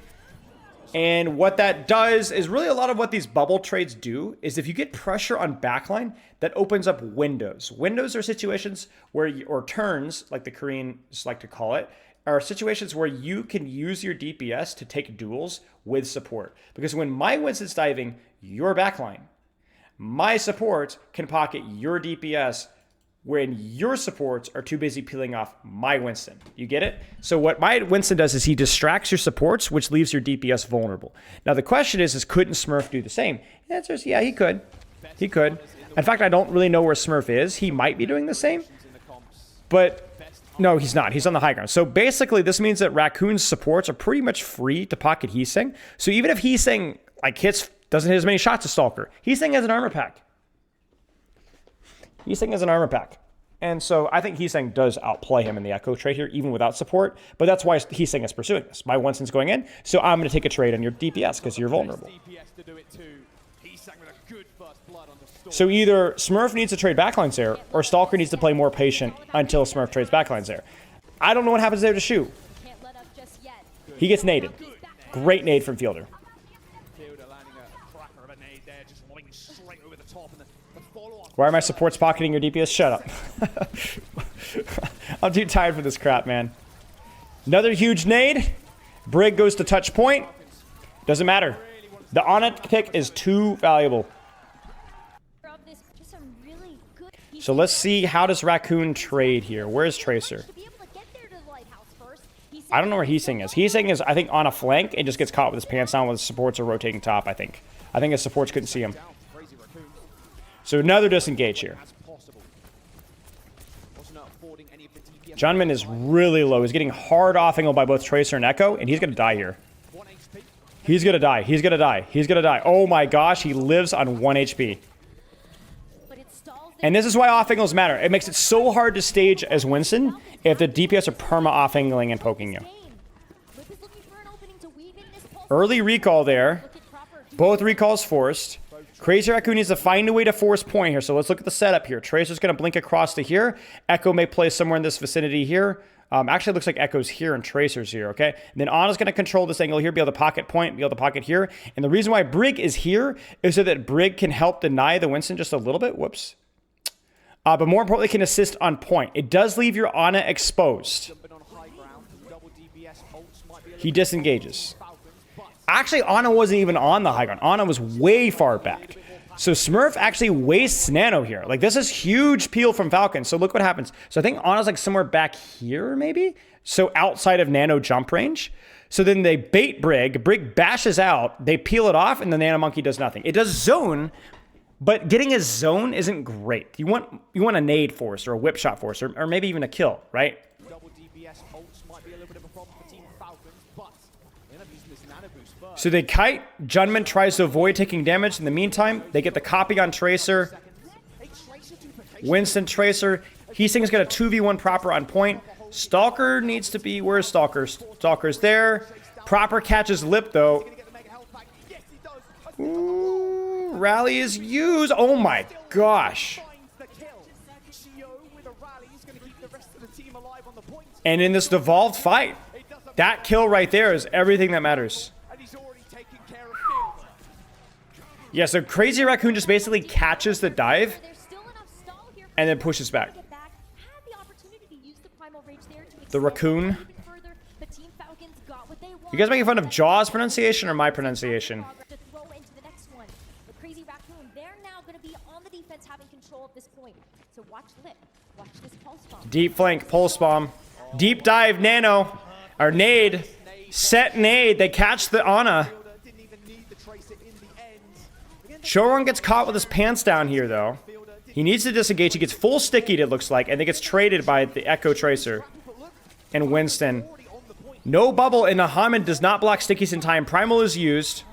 And what that does is really a lot of what these bubble trades do is if you get pressure on backline, that opens up windows. Windows are situations where, or turns, like the Koreans like to call it, are situations where you can use your DPS to take duels with support. Because when my Winston's diving your backline, my support can pocket your DPS when your supports are too busy peeling off my Winston. You get it? So what my Winston does is he distracts your supports, which leaves your DPS vulnerable. Now the question is couldn't Smurf do the same? The answer is yeah, he could. He could. In fact, I don't really know where Smurf is. He might be doing the same. But No, he's not. He's on the high ground. So basically, this means that Raccoon's supports are pretty much free to pocket Heesing. So even if Heesing like doesn't hit as many shots as Stalker, Heesing has an armor pack. Heesing has an armor pack. And so I think Heesing does outplay him in the Echo trade here, even without support. But that's why Heesing is pursuing this. My Winston's going in, so I'm going to take a trade on your DPS because you're vulnerable. So either Smurf needs to trade backlines there, or Stalker needs to play more patient until Smurf trades backlines there. I don't know what happens there to Shu. He gets naded. Great nade from Fielder. Why are my supports pocketing your DPS? Shut up. I'm too tired for this crap, man. Another huge nade. Brig goes to touch point. Doesn't matter. The Ana pick is too valuable. So let's see, how does Raccoon trade here? Where's Tracer? I don't know where Heesing is. Heesing is, I think, on a flank and just gets caught with his pants down while his supports are rotating top, I think. I think his supports couldn't see him. So another disengage here. Junman is really low. He's getting hard off-angled by both Tracer and Echo, and he's going to die here. He's going to die. He's going to die. He's going to die. Oh my gosh, he lives on 1 HP. And this is why off-angles matter. It makes it so hard to stage as Winston if the DPS are perma off-angling and poking you. Early recall there. Both recalls forced. Crazy Raccoon needs to find a way to force point here. So let's look at the setup here. Tracer's going to blink across to here. Echo may play somewhere in this vicinity here. Actually, it looks like Echo's here and Tracer's here, okay? And then Ana's going to control this angle here, be able to pocket point, be able to pocket here. And the reason why Brig is here is so that Brig can help deny the Winston just a little bit. Whoops. But more importantly, can assist on point. It does leave your Ana exposed. He disengages. Actually, Ana wasn't even on the high ground. Ana was way far back. So Smurf actually wastes Nano here. Like, this is huge peel from Falcon. So look what happens. So I think Ana's like somewhere back here, maybe? So outside of Nano jump range. So then they bait Brig. Brig bashes out. They peel it off, and the Nano Monkey does nothing. It does zone, but getting a zone isn't great. You want a nade force or a whip shot force or maybe even a kill, right? So they kite. Junman tries to avoid taking damage. In the meantime, they get the copy on Tracer. Winston Tracer. Heesing's got a 2v1 proper on point. Stalker needs to be... Where's Stalker? Stalker's there. Proper catches Lip, though. Ooh, rally is used. Oh my gosh. And in this devolved fight, that kill right there is everything that matters. Yeah, so Crazy Raccoon just basically catches the dive and then pushes back. The Raccoon. You guys making fun of Jaw's pronunciation or my pronunciation? Deep flank, pulse bomb. Deep dive, Nano. Or nade. Set nade. They catch the Ana. Choron gets caught with his pants down here, though. He needs to disengage. He gets full stickied, it looks like, and then gets traded by the Echo Tracer. And Winston. No bubble, and Hammond does not block stickies in time. Primal is used.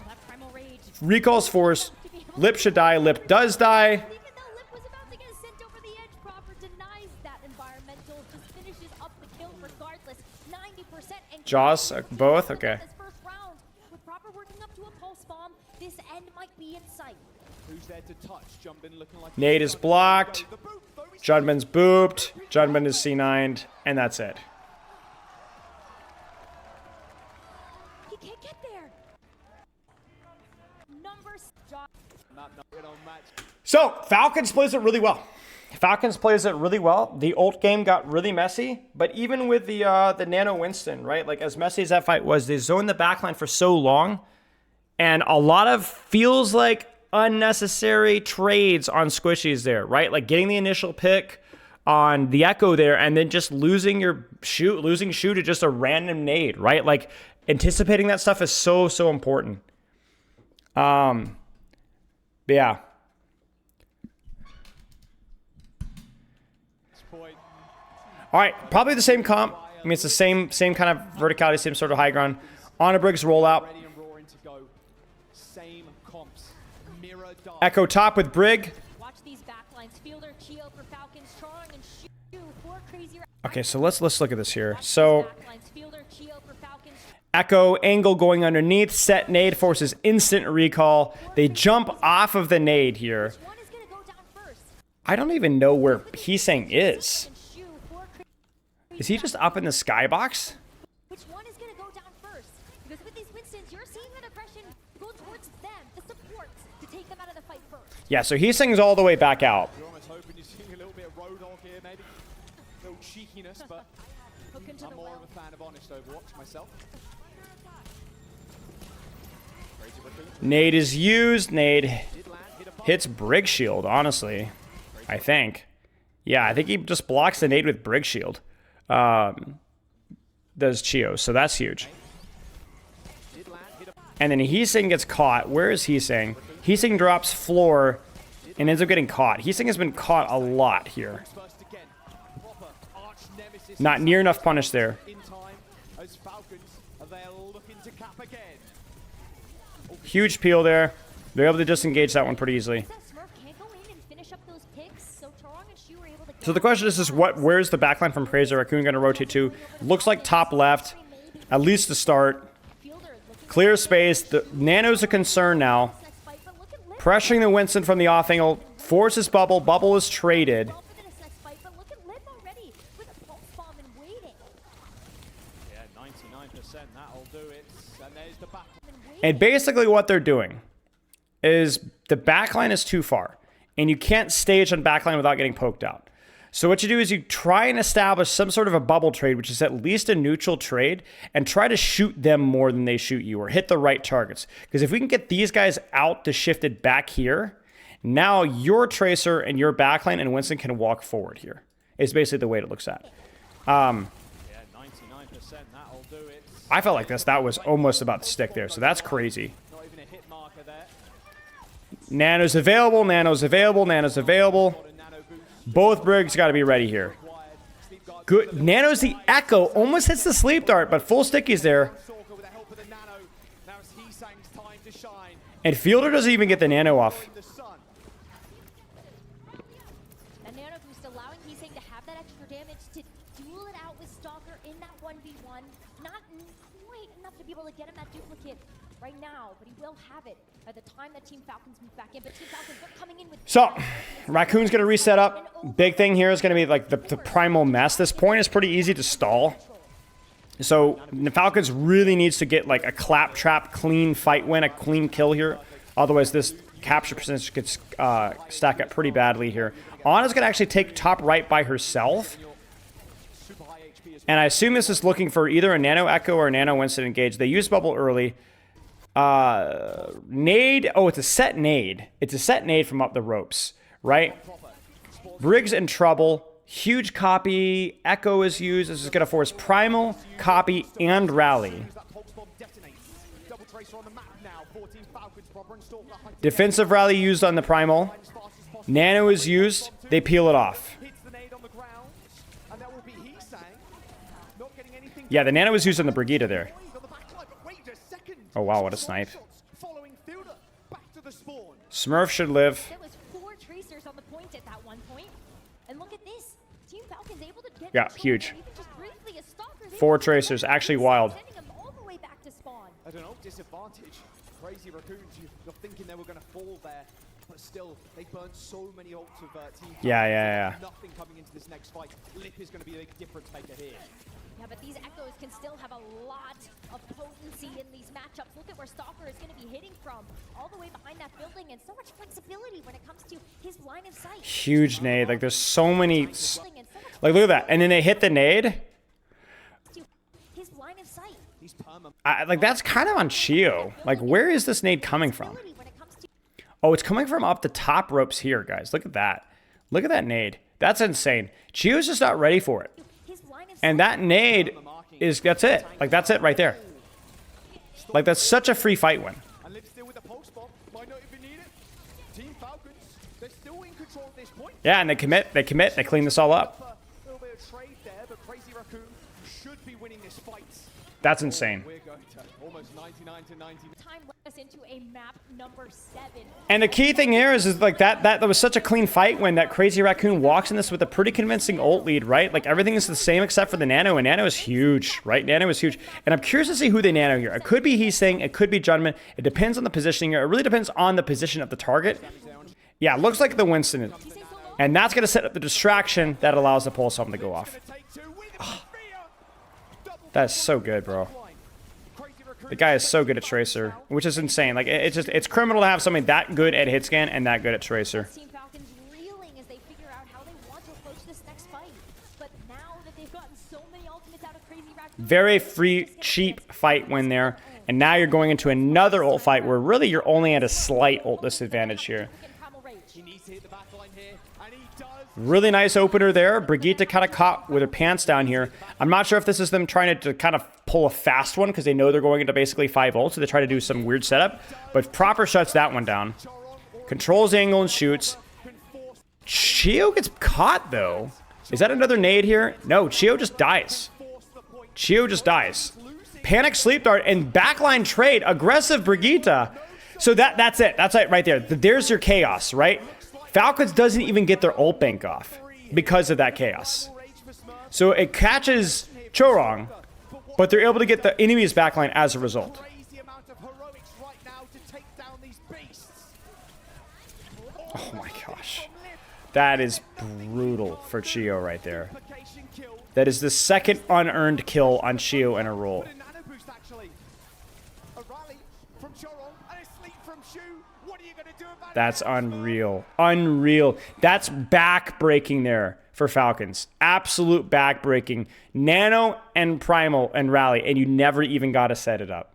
Recall's forced. Lip should die. Lip does die. Jaws, both? Okay. Nade is blocked. Judman's booped. Judman is C9'd. And that's it. He can't get there. So, Falcons plays it really well. Falcons plays it really well. The ult game got really messy, but even with the Nano Winston, right? Like, as messy as that fight was, they zoned the backline for so long, and a lot of feels like unnecessary trades on squishies there, right? Like getting the initial pick on the Echo there, and then just losing Shu to just a random nade, right? Like, anticipating that stuff is so important. Yeah. All right, probably the same comp. I mean, it's the same kind of verticality, same sort of high ground. On a Briggs rollout. Ready and roaring to go. Same comps. Mirror dark. Echo top with Brig. Watch these backlines. Fielder, Chio for Falcons, Strong, and Shu for Crazy. Okay, so let's look at this here. So Backlines. Fielder, Chio for Falcons. Echo angle going underneath. Set nade forces instant recall. They jump off of the nade here. One is gonna go down first. I don't even know where Heesang is. And Shu for Crazy. Is he just up in the skybox? Which one is gonna go down first? Because with these Winstons, you're seeing an aggression go towards them, the supports, to take them out of the fight first. Yeah, so Heesang's all the way back out. You're almost hoping you're seeing a little bit of road dog here, maybe. A little cheekiness, but Hook into I'm the more well. of a fan of honest Overwatch myself. Crazy Raccoon Nade is used. Nade did land, hit a bump. hits Brig Shield, honestly. I think. Yeah, I think he just blocks the nade with Brig Shield. Does Chio, so that's huge. Did land, hit a And then Heesang gets caught. Where is Heesang? Heesang drops floor and ends up getting caught. Heesang has been caught a lot here. first again. Proper arch nemesis. Not near enough punish there. In time as Falcons are there looking to cap again. Huge peel there. They're able to disengage that one pretty easily. That Smurf can't go in and finish up those picks, so Chorong and Shu were able to So the question is where's the backline from Crazy Raccoon going to rotate to? Looks like top left, at least to start. Fielder looking Clear space. The Nano's a concern now. next fight, but look at Lip. Pressuring the Winston from the off angle. Forces Bubble. Bubble is traded. Well for this next fight, but look at Lip already with a pulse bomb and waiting. Yeah, 99%, that'll do it. And there's the back. And basically what they're doing is the backline is too far. And you can't stage on backline without getting poked out. So what you do is you try and establish some sort of a bubble trade, which is at least a neutral trade, and try to shoot them more than they shoot you or hit the right targets. Because if we can get these guys out to shifted back here, now your Tracer and your backline and Winston can walk forward here. It's basically the way it looks at. Yeah, 99%, that'll do it. I felt like that was almost about to stick there, so that's crazy. Not even a hit marker there. Nano's available, Nano's available, Nano's available. Got a nano boost Both Brigs got to be ready here. required. Sleep guard. Good. Nano's the Echo. Almost hits the sleep dart, but full sticky's there. Stalker with the help of the nano. Now it's Heesang's time to shine. And Fielder doesn't even get the Nano off. In the sun. And Nano Boost allowing Heesang to have that extra damage to duel it out with Stalker in that 1v1. Not quite enough to be able to get him that duplicate right now, but he will have it by the time that Team Falcons move back in. But Team Falcons, they're coming in with... So, Raccoon's going to reset up. Big thing here is going to be like the primal mess. This point is pretty easy to stall. So, the Falcons really needs to get like a claptrap, clean fight win, a clean kill here. Otherwise, this capture percentage could stack up pretty badly here. Ana's going to actually take top right by herself. Super high HP as And I assume this is looking for either a Nano Echo or a Nano Winston engage. They use bubble early. Nade. Oh, it's a set nade. It's a set nade from up the ropes, right? Briggs in trouble. Huge copy. Echo is used. This is going to force primal, copy, and rally. that pulse bomb detonates. Double Tracer on the map now. 14 Falcons, Proper and Stalker. Defensive rally used on the primal. As fast as possible. Nano is used. They peel it off. Hits the nade on the ground. And that will be Heesang. Not getting anything. Yeah, the Nano was used on the Brigitte there. On the back line, but wait a second. Oh, wow, what a snipe. Following Fielder. Back to the spawn. Smurf should live. There was 4 Tracers on the point at that one point. And look at this. Team Falcons able to get Yeah, control, huge. even just briefly as Stalker's 4 able to Tracers, get actually Winston, wild. sending them all the way back to spawn. I don't know, disadvantage. Crazy Raccoons, you're thinking they were going to fall there, but still, they burned so many ults of Team Yeah, Falcons. yeah, yeah. Nothing coming into this next fight. Lip is going to be a big difference maker here. Yeah, but these Echoes can still have a lot of potency in these matchups. Look at where Stalker is going to be hitting from, all the way behind that building, and so much flexibility when it comes to his line of sight. Huge nade. Like, there's so many... And so much Like, look at that. And then they hit the nade. to his line of sight. He's perma. Like, that's kind of on Chio. Like, where is this nade coming from? Flexibility when it comes to Oh, it's coming from up the top ropes here, guys. Look at that. Look at that nade. That's insane. Chio's just not ready for it. his line of And that nade is... That's it. Like, that's it right there. Like, that's such a free fight win. And Lip still with the pulse bomb. Might not even need it. Team Falcons, they're still in control at this point. Yeah, and they commit. They commit. They clean this all up. A little bit of trade there, but That's insane. We're going to almost 99 to 99. Time led us into a map number 7. And the key thing here is like that was such a clean fight when that Crazy Raccoon walks in this with a pretty convincing ult lead, right? Like everything is the same except for the Nano, and Nano is huge, right? Nano is huge. And I'm curious to see who they Nano here. It could be He's Saying, it could be Judgment. It depends on the positioning here. It really depends on the position of the target. Yeah, it looks like the Winston. And that's going to set up the distraction that allows the pulse bomb to go off. Oh, that's so good, bro. The guy is so good at Tracer, which is insane. Like, it's criminal to have somebody that good at hit scan and that good at Tracer. Team Falcons reeling as they figure out how they want to approach this next fight. But now that they've gotten so many ultimates out of Crazy Raccoon, Very free, cheap fight win there. And now you're going into another ult fight where really you're only at a slight ult disadvantage here. He needs to hit the back line here, and he does. Really nice opener there. Brigitte kind of caught with her pants down here. I'm not sure if this is them trying to kind of pull a fast one because they know they're going into basically 5 ults, so they try to do some weird setup. But proper shuts that one down. Controls the angle and shoots. Chio gets caught, though. Is that another nade here? No, Chio just dies. Chio just dies. Panic sleep dart and backline trade. Aggressive Brigitte. So that's it. That's it right there. There's your chaos, right? Falcons doesn't even get their ult bank off because of that chaos. So it catches Chorong, but they're able to get the enemy's backline as a result. Oh my gosh. That is brutal for Chio right there. That is the second unearned kill on Chio in a roll. That's unreal. Unreal. That's back-breaking there for Falcons. Absolute back-breaking. Nano and Primal and Rally, and you never even got to set it up.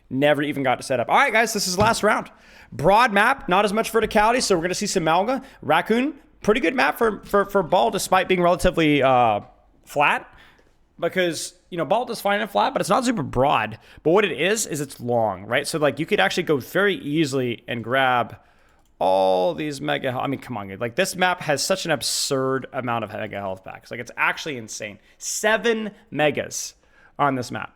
Never even got to set up. All right, guys, this is last round. Broad map, not as much verticality, so we're going to see some Mauga. Raccoon, pretty good map for Ball, despite being relatively flat. Because, you know, Ball is fine and flat, but it's not super broad. But what it is it's long, right? So, like, you could actually go very easily and grab all these mega health. I mean, come on, dude. Like, this map has such an absurd amount of mega health packs. Like, it's actually insane. 7 megas on this map.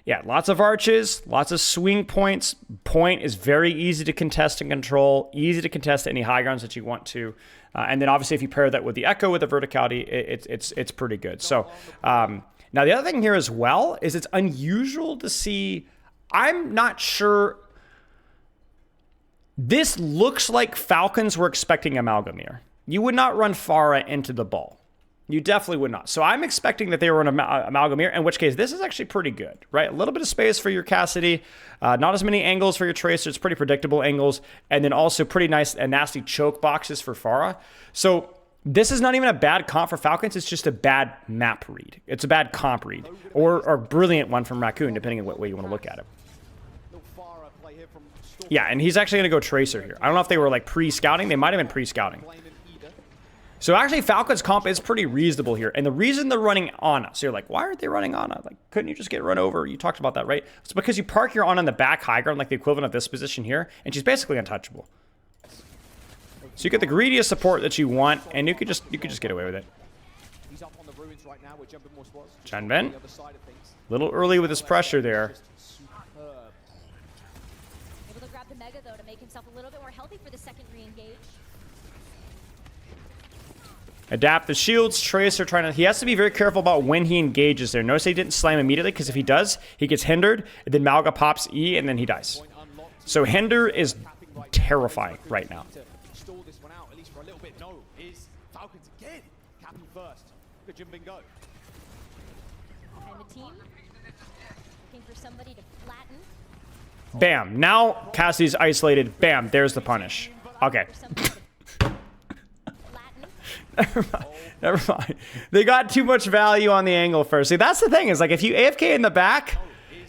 Yeah, lots of arches, lots of swing points. Point is very easy to contest and control, easy to contest any high grounds that you want to. And then obviously if you pair that with the Echo with the verticality, it's pretty good. So now the other thing here as well is it's unusual to see. I'm not sure. This looks like Falcons were expecting Amalgamir. You would not run Pharah into the Ball. You definitely would not. So I'm expecting that they were on Amalgamir, in which case this is actually pretty good, right? A little bit of space for your Cassidy, not as many angles for your Tracer. It's pretty predictable angles, and then also pretty nice and nasty choke boxes for Pharah. So this is not even a bad comp for Falcons. It's just a bad map read. It's a bad comp read, or a brilliant one from Raccoon, depending on what way you want to look at it. Yeah, and he's actually going to go Tracer here. I don't know if they were like pre-scouting. They might have been pre-scouting. So actually, Falcon's comp is pretty reasonable here. And the reason they're running Ana, so you're like, why aren't they running Ana? Like, couldn't you just get run over? You talked about that, right? It's because you park your Ana on the back high ground, like the equivalent of this position here, and she's basically untouchable. So you get the greediest support that you want, and you could just get away with it. Chanben, a little early with his pressure there. Able to grab the Mega though to make himself a little bit more healthy for the second re-engage. Adapt the shields. Tracer trying to... He has to be very careful about when he engages there. Notice he didn't slam immediately, because if he does, he gets hindered. And then Mauga pops E, and then he dies. So hinder is terrifying right now. And the team looking for somebody to flatten. Bam. Now Cassie's isolated. Bam. There's the punish. Okay. Never mind. They got too much value on the angle first. See, that's the thing, is like if you AFK in the back,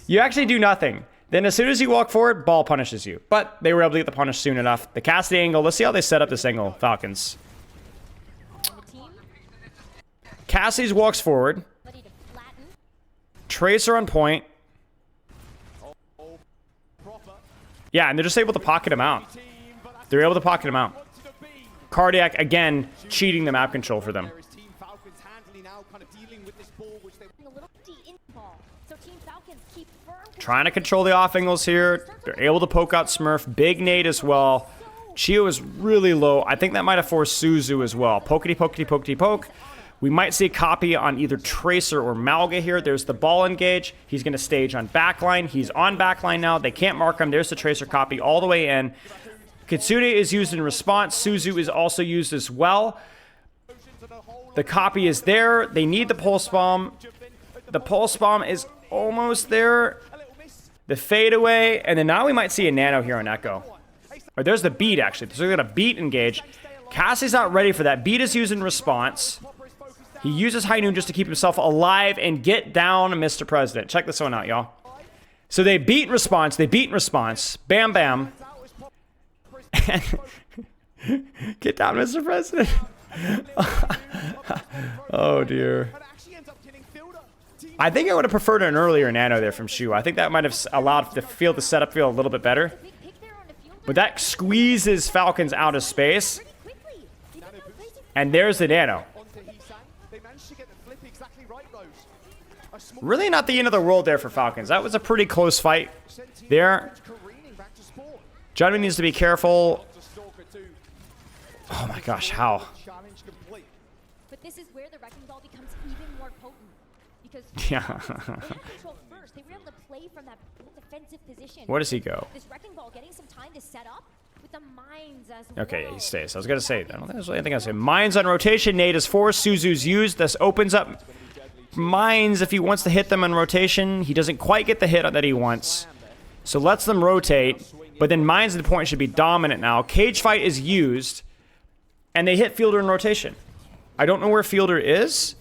you actually do nothing. Then as soon as you walk forward, Ball punishes you. But they were able to get the punish soon enough. The Cassidy angle, let's see how they set up this angle, Falcons. Cassidy's walks forward. Tracer on point. Yeah, and they're just able to pocket him out. They're able to pocket him out. Cardiac, again, cheating the map control for them. Team Falcons keep firm Trying to control the off angles here. They're able to poke out Smurf. Big nade as well. Chio is really low. I think that might have forced Suzu as well. Pokety, pokety, pokety, poke. We might see a copy on either Tracer or Mauga here. There's the ball engage. He's going to stage on backline. He's on backline now. They can't mark him. There's the Tracer copy all the way in. Kitsune is used in response. Suzu is also used as well. The copy is there. They need the pulse bomb. The pulse bomb is almost there. The fadeaway. And then now we might see a nano here on Echo. Or there's the beat, actually. So we're going to beat engage. Cassie's not ready for that. Beat is used in response. He uses High Noon just to keep himself alive and get down Mr. President. Check this one out, y'all. So they beat in response. They beat in response. Bam, bam. Get down, Mr. President. Oh, dear. I think I would have preferred an earlier nano there from Shu. I think that might have allowed the field to set up feel a little bit better. But that squeezes Falcons out of space. And there's the nano. Really not the end of the world there for Falcons. That was a pretty close fight there. Junman needs to be careful. Oh my gosh, how? But this is where the wrecking ball becomes even more potent. Because Yeah. first, they were able to play from that defensive position. Where does he go? This wrecking ball getting some time to set up with the mines as well. Okay, yeah, he stays. I was going to say, I don't think there's really anything else. Mines on rotation. Nade is forced. Suzu's used. This opens up Mines if he wants to hit them on rotation. He doesn't quite get the hit that he wants. So lets them rotate. But then Mines at the point should be dominant now. Cage fight is used. And they hit Fielder in rotation. I don't know where Fielder is.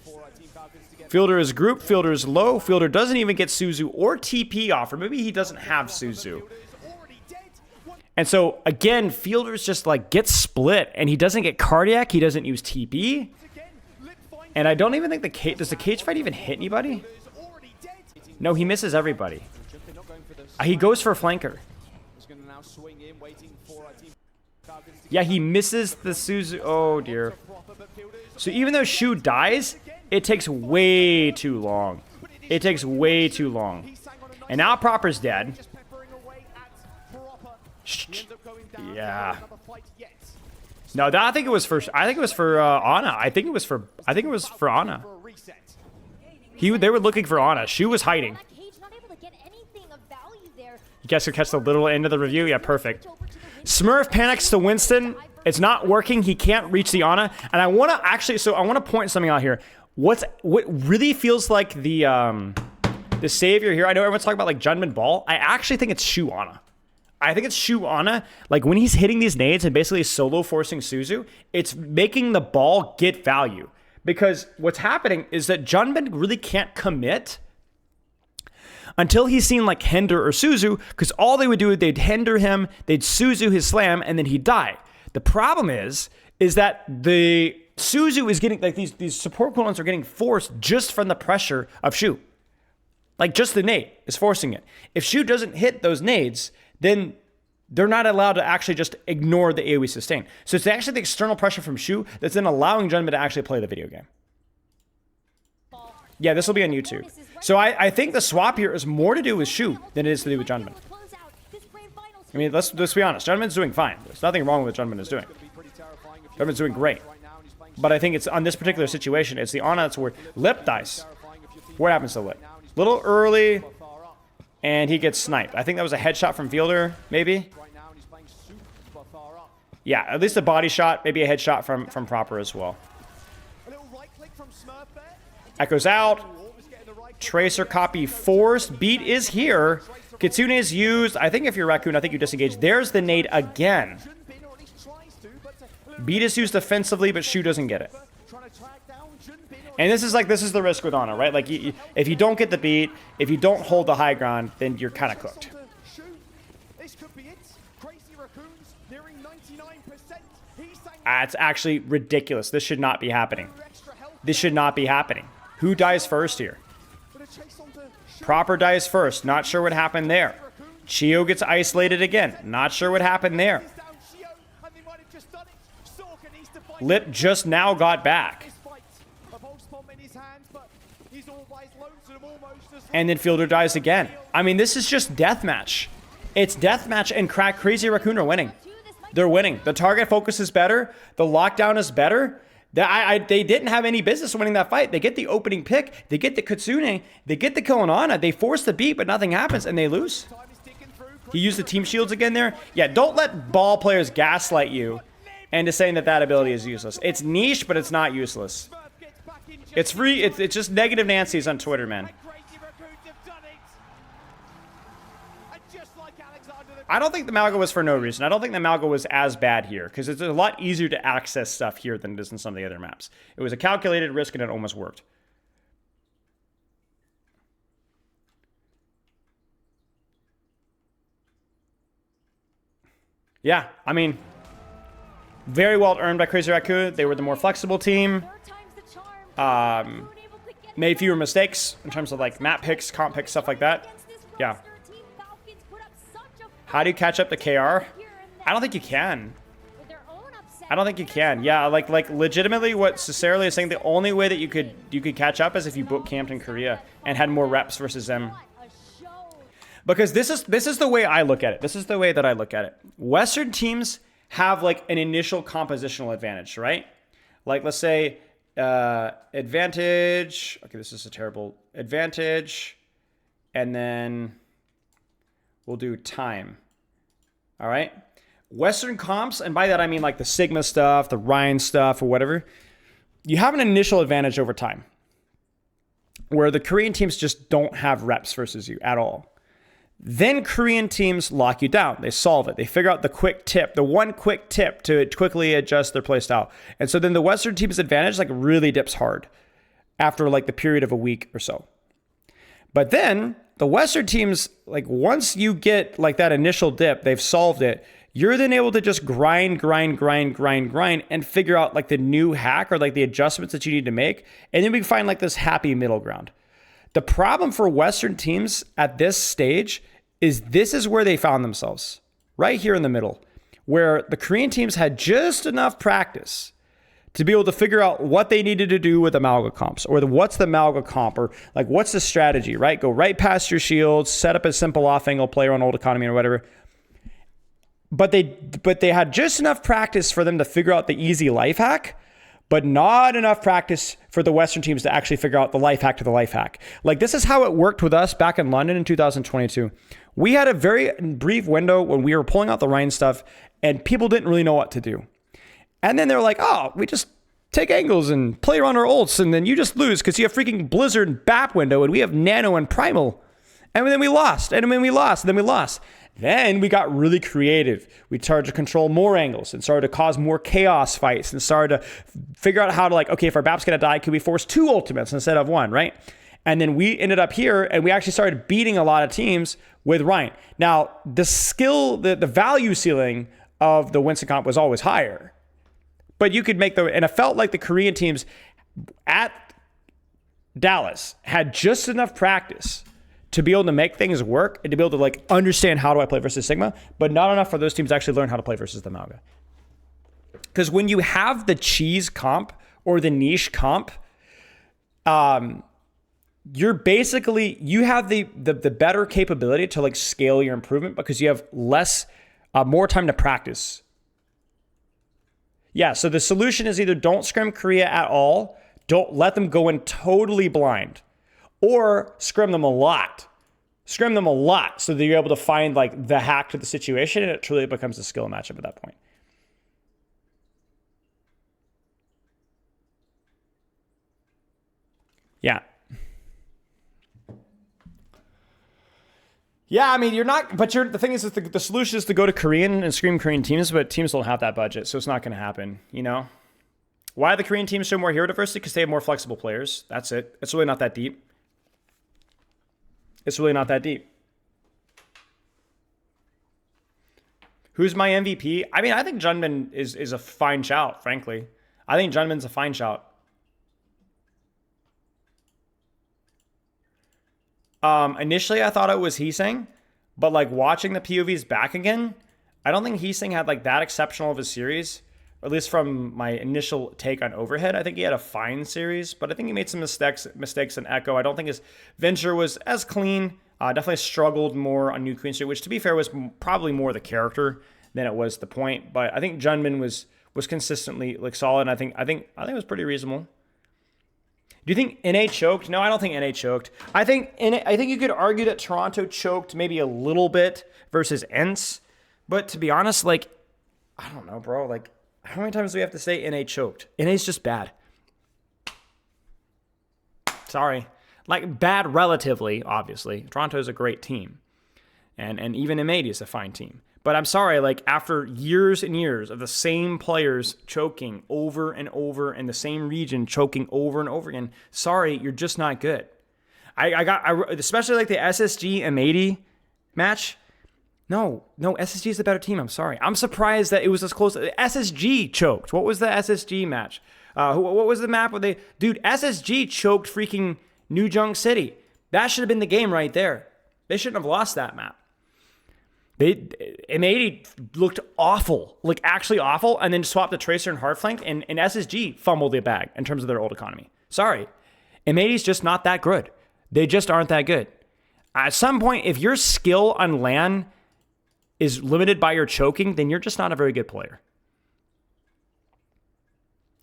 Fielder is group. Fielder is low. Fielder doesn't even get Suzu or TP off. Or maybe he doesn't have Suzu. And so, again, Fielder's just like gets split. And he doesn't get cardiac. He doesn't use TP. And I don't even think the cage... Does the cage fight even hit anybody? No, he misses everybody. He goes for a flanker. Yeah, he misses the Suzu. Oh, dear. So even though Shu dies, it takes way too long. It takes way too long. And now Proper's dead. Yeah. No, that I think it was for Ana. I think it was for Ana. They were looking for Ana. Shu was hiding. You guys could catch the little end of the review? Yeah, perfect. Smurf panics to Winston. It's not working. He can't reach the Ana. And I want to actually, so I want to point something out here. What really feels like the savior here, I know everyone's talking about like Junman Ball. I actually think it's Shu Ana. I think it's Shu Ana. Like when he's hitting these nades and basically solo forcing Suzu, it's making the ball get value. Because what's happening is that Junman really can't commit until he's seen like Hender or Suzu, because all they would do is they'd Hender him, they'd Suzu his slam, and then he'd die. The problem is that the Suzu is getting, like these support cooldowns are getting forced just from the pressure of Shu. Like just the nade is forcing it. If Shu doesn't hit those nades, then they're not allowed to actually just ignore the AoE sustain. So it's actually the external pressure from Shu that's then allowing Junman to actually play the video game. Yeah, this will be on YouTube. So I think the swap here is more to do with Shu than it is to do with Junman. I mean, let's be honest. Junman's doing fine. There's nothing wrong with what Junman is doing. Junman's doing great. But I think it's on this particular situation, it's the Ana that's where Lip dies. What happens to Lip? Little early, and he gets sniped. I think that was a headshot from Fielder, maybe. Yeah, at least a body shot, maybe a headshot from Proper as well. Echoes out. Tracer copy forced. Beat is here. Kitsune is used. I think if you're Raccoon, I think you disengage. There's the nade again. Beat is used defensively, but Shu doesn't get it. And this is the risk with Ana, right? Like, if you don't get the beat, if you don't hold the high ground, then you're kind of cooked. It's actually ridiculous. This should not be happening. This should not be happening. Who dies first here? Proper dies first. Not sure what happened there. Chio gets isolated again. Not sure what happened there. Lip just now got back. And then Fielder dies again. I mean, this is just deathmatch. It's deathmatch, and Crazy Raccoon are winning. They're winning. The target focus is better. The lockdown is better. They didn't have any business winning that fight. They get the opening pick. They get the Kitsune. They get the kill on Ana. They force the beat, but nothing happens, and they lose. He used the team shields again there. Yeah, don't let ball players gaslight you into saying that ability is useless. It's niche, but it's not useless. It's free. It's just negative Nancy's on Twitter, man. I don't think the Mauga was for no reason. I don't think the Mauga was as bad here because it's a lot easier to access stuff here than it is in some of the other maps. It was a calculated risk and it almost worked. Yeah, I mean, very well earned by Crazy Raccoon. They were the more flexible team. Made fewer mistakes in terms of like map picks, comp picks, stuff like that. Yeah. How do you catch up to KR? I don't think you can. I don't think you can. Yeah, like legitimately what Cicerelli is saying, the only way that you could catch up is if you boot camped in Korea and had more reps versus them. Because this is the way I look at it. This is the way that I look at it. Western teams have like an initial compositional advantage, right? Like let's say advantage. Okay, this is a terrible advantage. And then we'll do time. All right. Western comps, and by that I mean like the Sigma stuff, the Ryan stuff, or whatever. You have an initial advantage over time, where the Korean teams just don't have reps versus you at all. Then Korean teams lock you down. They solve it. They figure out the quick tip, the one quick tip to quickly adjust their playstyle. And so then the Western team's advantage like really dips hard after like the period of a week or so. But then the Western teams, like once you get like that initial dip, they've solved it. You're then able to just grind and figure out like the new hack or like the adjustments that you need to make. And then we find like this happy middle ground. The problem for Western teams at this stage is this is where they found themselves, right here in the middle, where the Korean teams had just enough practice to be able to figure out what they needed to do with the Mauga comps, or what's the Mauga comp, or like what's the strategy, right? Go right past your shields, set up a simple off-angle player on old economy or whatever. But they had just enough practice for them to figure out the easy life hack, but not enough practice for the Western teams to actually figure out the life hack to the life hack. Like this is how it worked with us back in London in 2022. We had a very brief window when we were pulling out the Rhine stuff and people didn't really know what to do. And then they're like, oh, we just take angles and play around our ults and then you just lose because you have freaking Blizzard and BAP window and we have Nano and Primal. And then we lost, and then we lost, and then we lost. Then we got really creative. We started to control more angles and started to cause more chaos fights and started to figure out how to like, okay, if our BAP's going to die, could we force 2 ultimates instead of 1, right? And then we ended up here and we actually started beating a lot of teams with Ryan. Now, the skill, the value ceiling of the Winston comp was always higher. But you could make and it felt like the Korean teams at Dallas had just enough practice to be able to make things work and to be able to like understand how do I play versus Sigma, but not enough for those teams to actually learn how to play versus the Mauga. Because when you have the cheese comp or the niche comp, you're basically, you have the better capability to like scale your improvement because you have more time to practice. Yeah, so the solution is either don't scrim Korea at all, don't let them go in totally blind, or scrim them a lot. Scrim them a lot so that you're able to find like the hack to the situation and it truly becomes a skill matchup at that point. Yeah. Yeah, I mean, the thing is that the solution is to go to Korean and scream Korean teams, but teams don't have that budget, so it's not going to happen, you know? Why do the Korean teams show more hero diversity? Because they have more flexible players. That's it. It's really not that deep. It's really not that deep. Who's my MVP? I mean, I think Junmin is a fine shout, frankly. I think Junmin's a fine shout. Initially, I thought it was Heesang, but like watching the POVs back again, I don't think Heesang had like that exceptional of a series. at least from my initial take on Overhead, I think he had a fine series, but I think he made some mistakes in Echo. I don't think his venture was as clean. Definitely struggled more on New Queen Street, which to be fair was probably more the character than it was the point. But I think Junman was consistently like solid. And I think it was pretty reasonable. Do you think NA choked? No, I don't think NA choked. I think you could argue that Toronto choked maybe a little bit versus ENCE. But to be honest, like, I don't know, bro. Like, how many times do we have to say NA choked? NA's just bad. Sorry. Like, bad relatively, obviously. Toronto's a great team. And even M80 is a fine team. But I'm sorry, like, after years and years of the same players choking over and over in the same region, choking over and over again, sorry, you're just not good. I especially like the SSG M80 match. No, SSG is the better team. I'm sorry. I'm surprised that it was as close. SSG choked. What was the SSG match? What was the map where they... Dude, SSG choked freaking New Junk City. That should have been the game right there. They shouldn't have lost that map. M80 looked awful, like actually awful, and then swapped the Tracer and Hardflank, and SSG fumbled the bag in terms of their old economy. Sorry. M80's just not that good. They just aren't that good. At some point, if your skill on LAN is limited by your choking, then you're just not a very good player.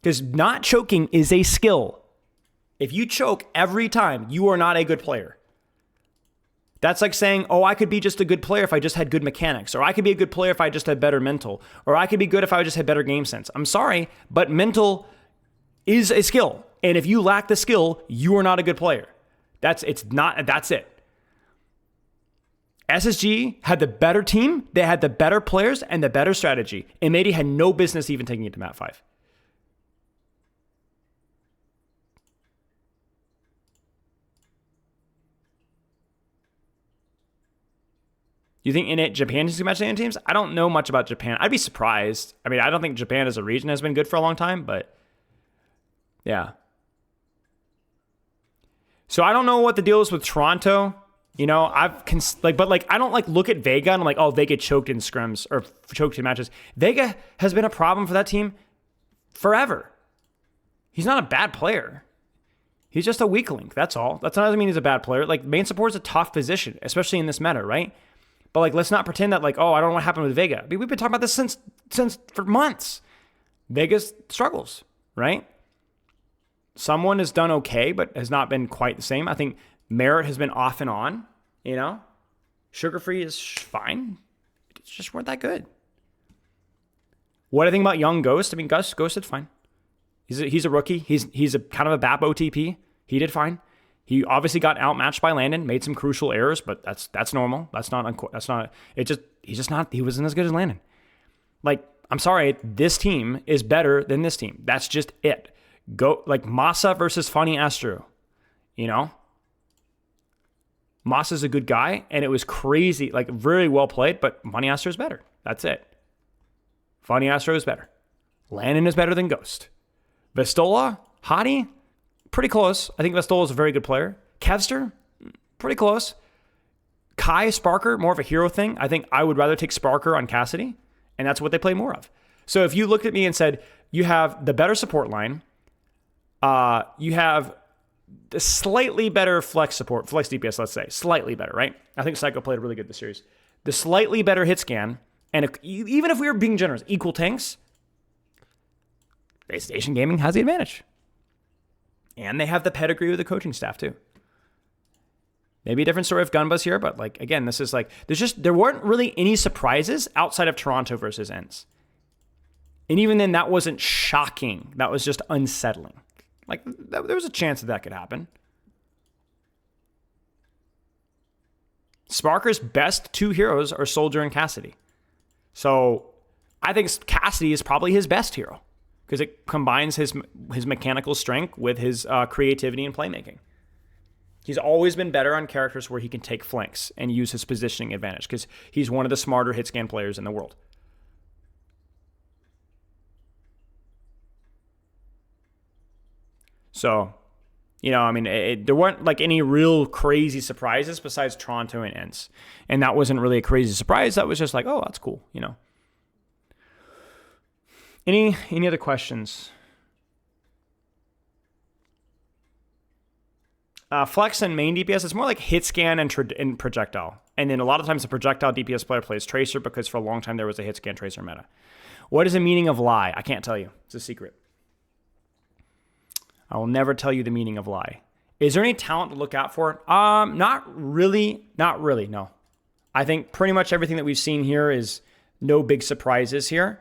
Because not choking is a skill. If you choke every time, you are not a good player. That's like saying, oh, I could be just a good player if I just had good mechanics, or I could be a good player if I just had better mental, or I could be good if I just had better game sense. I'm sorry, but mental is a skill. And if you lack the skill, you are not a good player. That's it. SSG had the better team, they had the better players, and the better strategy. And M80 had no business even taking it to map 5. You think in Japan is too much in teams? I don't know much about Japan. I'd be surprised. I mean, I don't think Japan as a region has been good for a long time, but yeah. So I don't know what the deal is with Toronto. You know, I don't look at Vega and I'm like, oh, Vega choked in scrims or choked in matches. Vega has been a problem for that team forever. He's not a bad player. He's just a weak link. That's all. That doesn't mean he's a bad player. Like, main support is a tough position, especially in this meta, right? But like, let's not pretend that like, oh, I don't know what happened with Vega. I mean, we've been talking about this since for months. Vega's struggles, right? Someone has done okay, but has not been quite the same. I think Merit has been off and on, you know? Sugar Free is fine. It's just weren't that good. What do I think about Young Ghost? I mean, Ghost did fine. He's a rookie. He's a kind of a BAP OTP. He did fine. He obviously got outmatched by Landon, made some crucial errors, but that's normal. He wasn't as good as Landon. Like, I'm sorry, this team is better than this team. That's just it. Go like Masa versus Funny Astro, you know? Masa's a good guy, and it was crazy, like very well played, but Funny Astro is better. That's it. Funny Astro is better. Landon is better than Ghost. Vestola, Hottie, pretty close. I think Vestola is a very good player. Kevster, pretty close. Kai, Sparker, more of a hero thing. I think I would rather take Sparker on Cassidy, and that's what they play more of. So if you looked at me and said, you have the better support line, you have the slightly better flex support, flex DPS, let's say, slightly better, right? I think Psycho played really good this series. The slightly better hit scan, and even if we were being generous, equal tanks, Station Gaming has the advantage. And they have the pedigree with the coaching staff too. Maybe a different story if Gunba's here, but like, again, this is like, there weren't really any surprises outside of Toronto versus ENCE. And even then, that wasn't shocking. That was just unsettling. Like, there was a chance that could happen. Sparker's best two heroes are Soldier and Cassidy. So I think Cassidy is probably his best hero because it combines his mechanical strength with his creativity and playmaking. He's always been better on characters where he can take flanks and use his positioning advantage because he's one of the smarter hit scan players in the world. So, you know, I mean, there weren't like any real crazy surprises besides Toronto and ENCE. And that wasn't really a crazy surprise. That was just like, oh, that's cool, you know. Any other questions? Flex and main DPS, it's more like hit scan and projectile. And then a lot of times the projectile DPS player plays Tracer because for a long time there was a hit scan Tracer meta. What is the meaning of lie? I can't tell you. It's a secret. I will never tell you the meaning of lie. Is there any talent to look out for? Not really, no. I think pretty much everything that we've seen here is no big surprises here.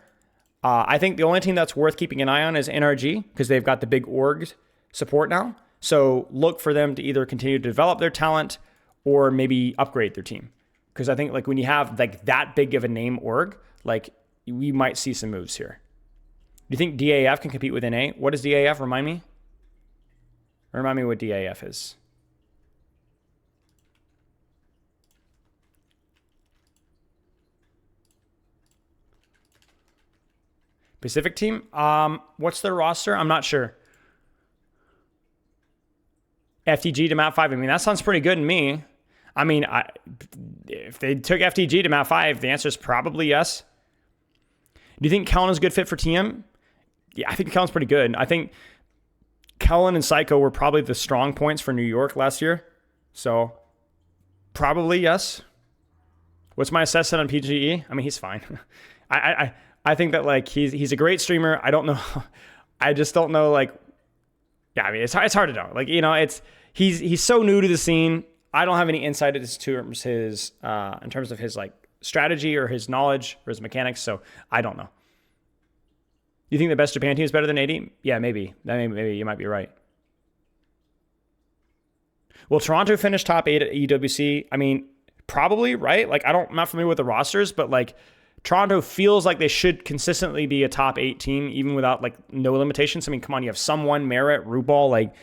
I think the only team that's worth keeping an eye on is NRG because they've got the big org support now. So look for them to either continue to develop their talent or maybe upgrade their team. Because I think like when you have like that big of a name org, like we might see some moves here. Do you think DAF can compete with NA? What is DAF? Remind me. Remind me what DAF is. Pacific team? What's their roster? I'm not sure. FTG to map 5. I mean, that sounds pretty good to me. I mean, if they took FTG to map 5, the answer is probably yes. Do you think Kellen is a good fit for TM? Yeah, I think Kellen's pretty good. I think Kellen and Psycho were probably the strong points for New York last year. So, probably yes. What's my assessment on PGE? I mean, he's fine. I think that like he's a great streamer. I don't know. I just don't know like. Yeah, I mean it's hard to know. Like he's so new to the scene. I don't have any insight into his in terms of his like strategy or his knowledge or his mechanics. So I don't know. You think the best Japan team is better than 80? Yeah, maybe. Maybe you might be right. Will Toronto finish top 8 at EWC? I mean, probably, right? Like I'm not familiar with the rosters, but like. Toronto feels like they should consistently be a top 8 team, even without like no limitations. I mean, come on, you have someone, Merritt, Rubal, like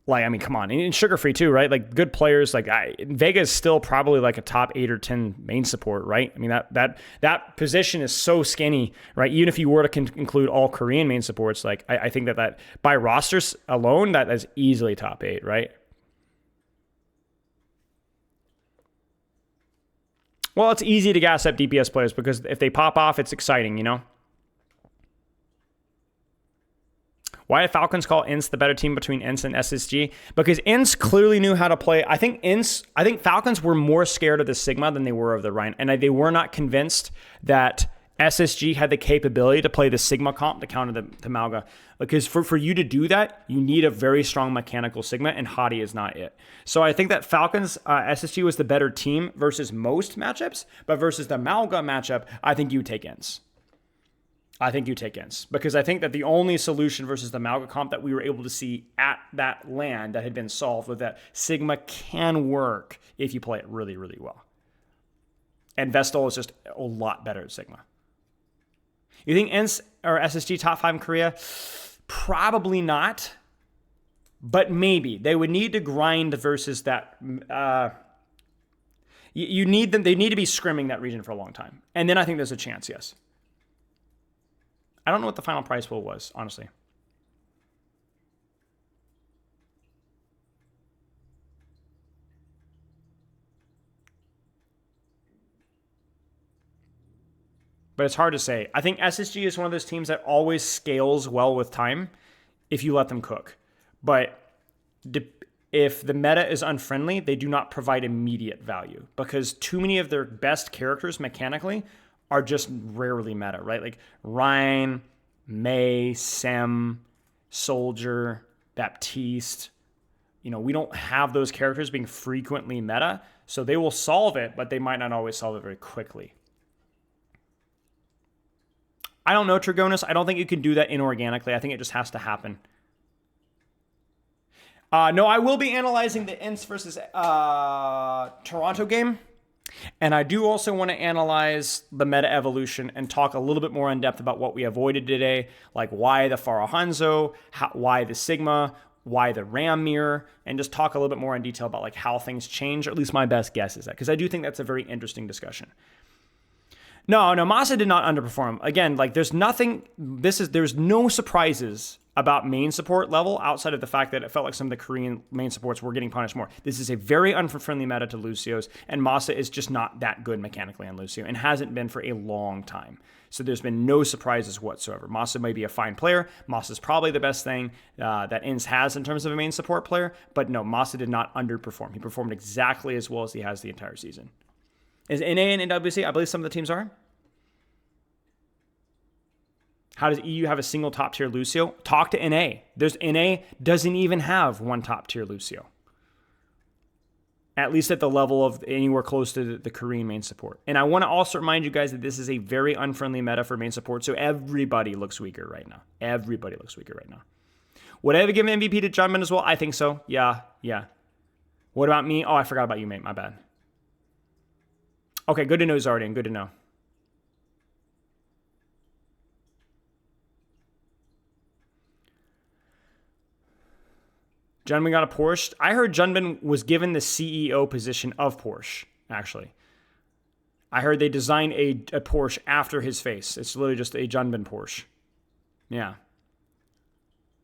I mean, come on, and Sugar Free too, right? Like good players. Like Vega is still probably like a top 8 or 10 main support, right? I mean that position is so skinny, right? Even if you were to include all Korean main supports, like I think that by rosters alone, that is easily top 8, right? Well, it's easy to gas up DPS players because if they pop off, it's exciting, you know? Why did Falcons call INS the better team between INS and SSG? Because INS clearly knew how to play. I think Falcons were more scared of the Sigma than they were of the Rhine. And they were not convinced that SSG had the capability to play the Sigma comp to counter the Mauga. Because for you to do that, you need a very strong mechanical Sigma, and Hadi is not it. So I think that Falcons, SSG was the better team versus most matchups, but versus the Mauga matchup, I think you take INS. Because I think that the only solution versus the Mauga comp that we were able to see at that LAN that had been solved was that Sigma can work if you play it really, really well. And Vestal is just a lot better at Sigma. You think INS or SSG top 5 in Korea? Probably not. But maybe. They would need to grind versus that. You need them. They need to be scrimming that region for a long time. And then I think there's a chance, yes. I don't know what the final price pool was, honestly. But it's hard to say. I think SSG is one of those teams that always scales well with time if you let them cook. But if the meta is unfriendly, they do not provide immediate value because too many of their best characters mechanically are just rarely meta, right? Like Ryan, Mei, Sem, Soldier, Baptiste. You know, we don't have those characters being frequently meta, so they will solve it, but they might not always solve it very quickly. I don't know, Trigonus. I don't think you can do that inorganically. I think it just has to happen. No, I will be analyzing the INS versus Toronto game. And I do also want to analyze the meta evolution and talk a little bit more in depth about what we avoided today, like why the Pharah Hanzo, why the Sigma, why the Ram mirror, and just talk a little bit more in detail about like how things change, or at least my best guess is that, because I do think that's a very interesting discussion. No, Masa did not underperform. Again, like there's no surprises about main support level outside of the fact that it felt like some of the Korean main supports were getting punished more. This is a very unfriendly meta to Lucio's, and Masa is just not that good mechanically on Lucio and hasn't been for a long time. So there's been no surprises whatsoever. Masa may be a fine player. Masa is probably the best thing that INS has in terms of a main support player, but no, Masa did not underperform. He performed exactly as well as he has the entire season. Is NA and NWC? I believe some of the teams are. How does EU have a single top tier Lucio? Talk to NA. NA doesn't even have one top tier Lucio. At least at the level of anywhere close to the Korean main support. And I want to also remind you guys that this is a very unfriendly meta for main support, so everybody looks weaker right now. Everybody looks weaker right now. Would I ever give an MVP to Junman as well? I think so. Yeah. What about me? Oh, I forgot about you, mate. My bad. Okay, good to know, Zardian. Good to know. Junman got a Porsche. I heard Junman was given the CEO position of Porsche, actually. I heard they designed a Porsche after his face. It's literally just a Junman Porsche. Yeah.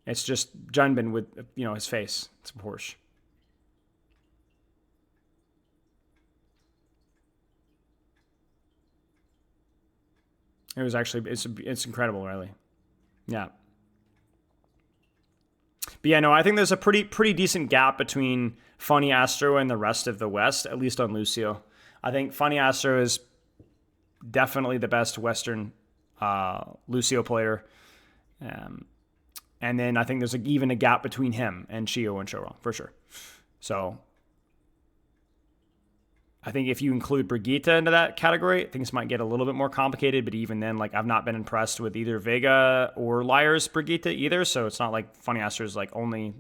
It's just Junman with, his face. It's a Porsche. It was actually, it's incredible, really. Yeah. But yeah, no, I think there's a pretty decent gap between Funny Astro and the rest of the West, at least on Lucio. I think Funny Astro is definitely the best Western Lucio player. And then I think there's even a gap between him and Chio and Showrong, for sure. So I think if you include Brigitte into that category, things might get a little bit more complicated. But even then, I've not been impressed with either Vega or Liar's Brigitte either. So it's not like Funny Astro's only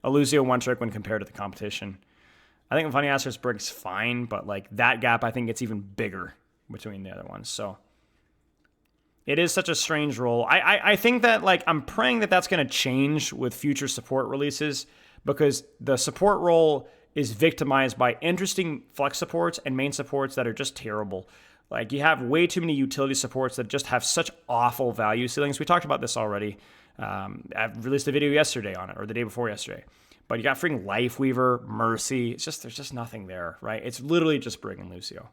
a Lucio one trick when compared to the competition. I think Funny Astro's Brig's fine, but that gap, I think it's even bigger between the other ones. So it is such a strange role. I think that I'm praying that that's going to change with future support releases, because the support role is victimized by interesting flex supports and main supports that are just terrible. You have way too many utility supports that just have such awful value ceilings. We talked about this already. I've released a video yesterday on it, or the day before yesterday. But you got freaking Lifeweaver, Mercy. There's just nothing there, right? It's literally just Brig and Lucio.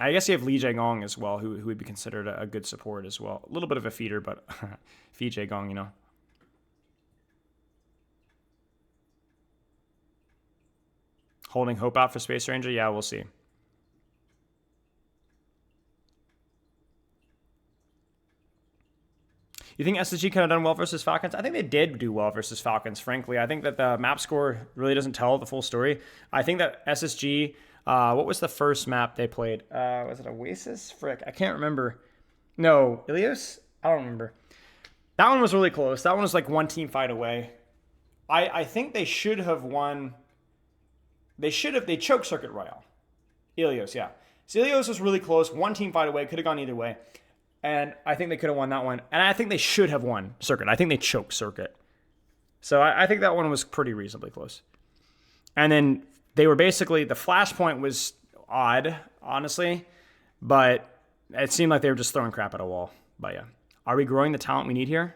I guess you have Li Jaegong as well, who would be considered a good support as well. A little bit of a feeder, but Fi Jaegong, Holding hope out for Space Ranger? Yeah, we'll see. You think SSG could have done well versus Falcons? I think they did do well versus Falcons, frankly. I think that the map score really doesn't tell the full story. I think that SSG, what was the first map they played? Was it Oasis? Frick, I can't remember. No, Ilios? I don't remember. That one was really close. That one was one team fight away. I think they should have won. They choked Circuit Royale. Ilios, yeah. So Ilios was really close. One team fight away. Could have gone either way. And I think they could have won that one. And I think they should have won Circuit. I think they choked Circuit. So I think that one was pretty reasonably close. And then they were basically, the flashpoint was odd, honestly. But it seemed like they were just throwing crap at a wall. But yeah. Are we growing the talent we need here?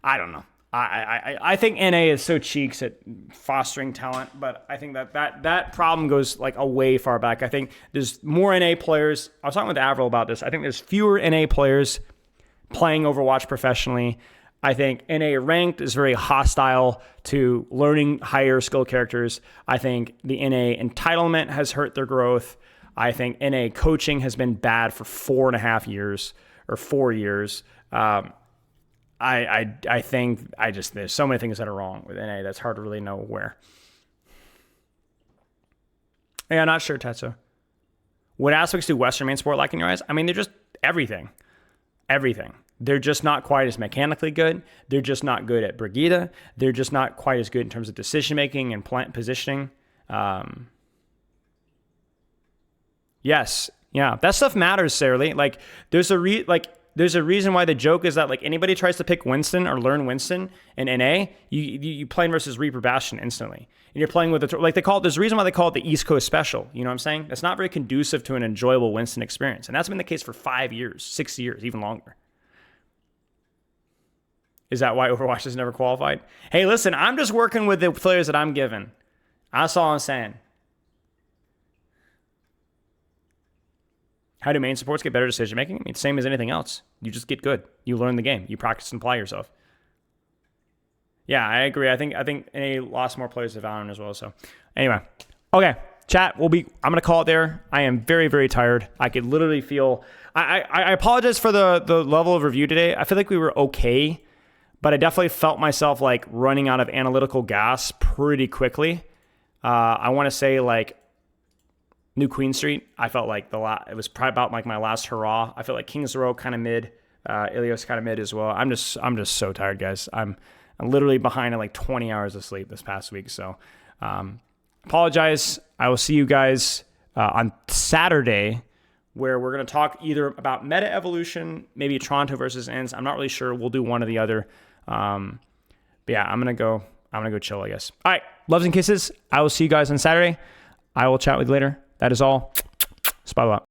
I don't know. I think NA is so cheeks at fostering talent, but I think that problem goes a way far back. I think there's more NA players. I was talking with Avril about this. I think there's fewer NA players playing Overwatch professionally. I think NA ranked is very hostile to learning higher skill characters. I think the NA entitlement has hurt their growth. I think NA coaching has been bad for 4.5 years or 4 years. I think there's so many things that are wrong with NA that's hard to really know where. Yeah, not sure, Tetsu. What aspects do Western main sport like in your eyes? I mean, they're just everything. Everything. They're just not quite as mechanically good. They're just not good at Brigitte. They're just not quite as good in terms of decision making and plant positioning. Yes. Yeah. That stuff matters, Sarah. There's a reason why the joke is that anybody tries to pick Winston or learn Winston in NA, you playing versus Reaper Bastion instantly. And you're playing with there's a reason why they call it the East Coast Special. You know what I'm saying? It's not very conducive to an enjoyable Winston experience. And that's been the case for 5 years, 6 years, even longer. Is that why Overwatch has never qualified? Hey, listen, I'm just working with the players that I'm given. That's all I'm saying. How do main supports get better decision making? I mean, same as anything else. You just get good. You learn the game. You practice and apply yourself. Yeah, I agree. I think NA lost more players to Valorant as well. So anyway, okay, chat. I'm gonna call it there. I am very, very tired. I could literally feel. I apologize for the level of review today. I feel like we were okay, but I definitely felt myself like running out of analytical gas pretty quickly. I want to say like New Queen Street. I felt like it was probably about like my last hurrah. I feel like Kings Row kind of mid, Ilios kind of mid as well. I'm just so tired, guys. I'm literally behind in like 20 hours of sleep this past week. So apologize. I will see you guys on Saturday, where we're going to talk either about meta evolution, maybe Toronto versus ENCE. I'm not really sure. We'll do one or the other. But yeah, I'm going to go chill, I guess. All right. Loves and kisses. I will see you guys on Saturday. I will chat with you later. That is all. Spy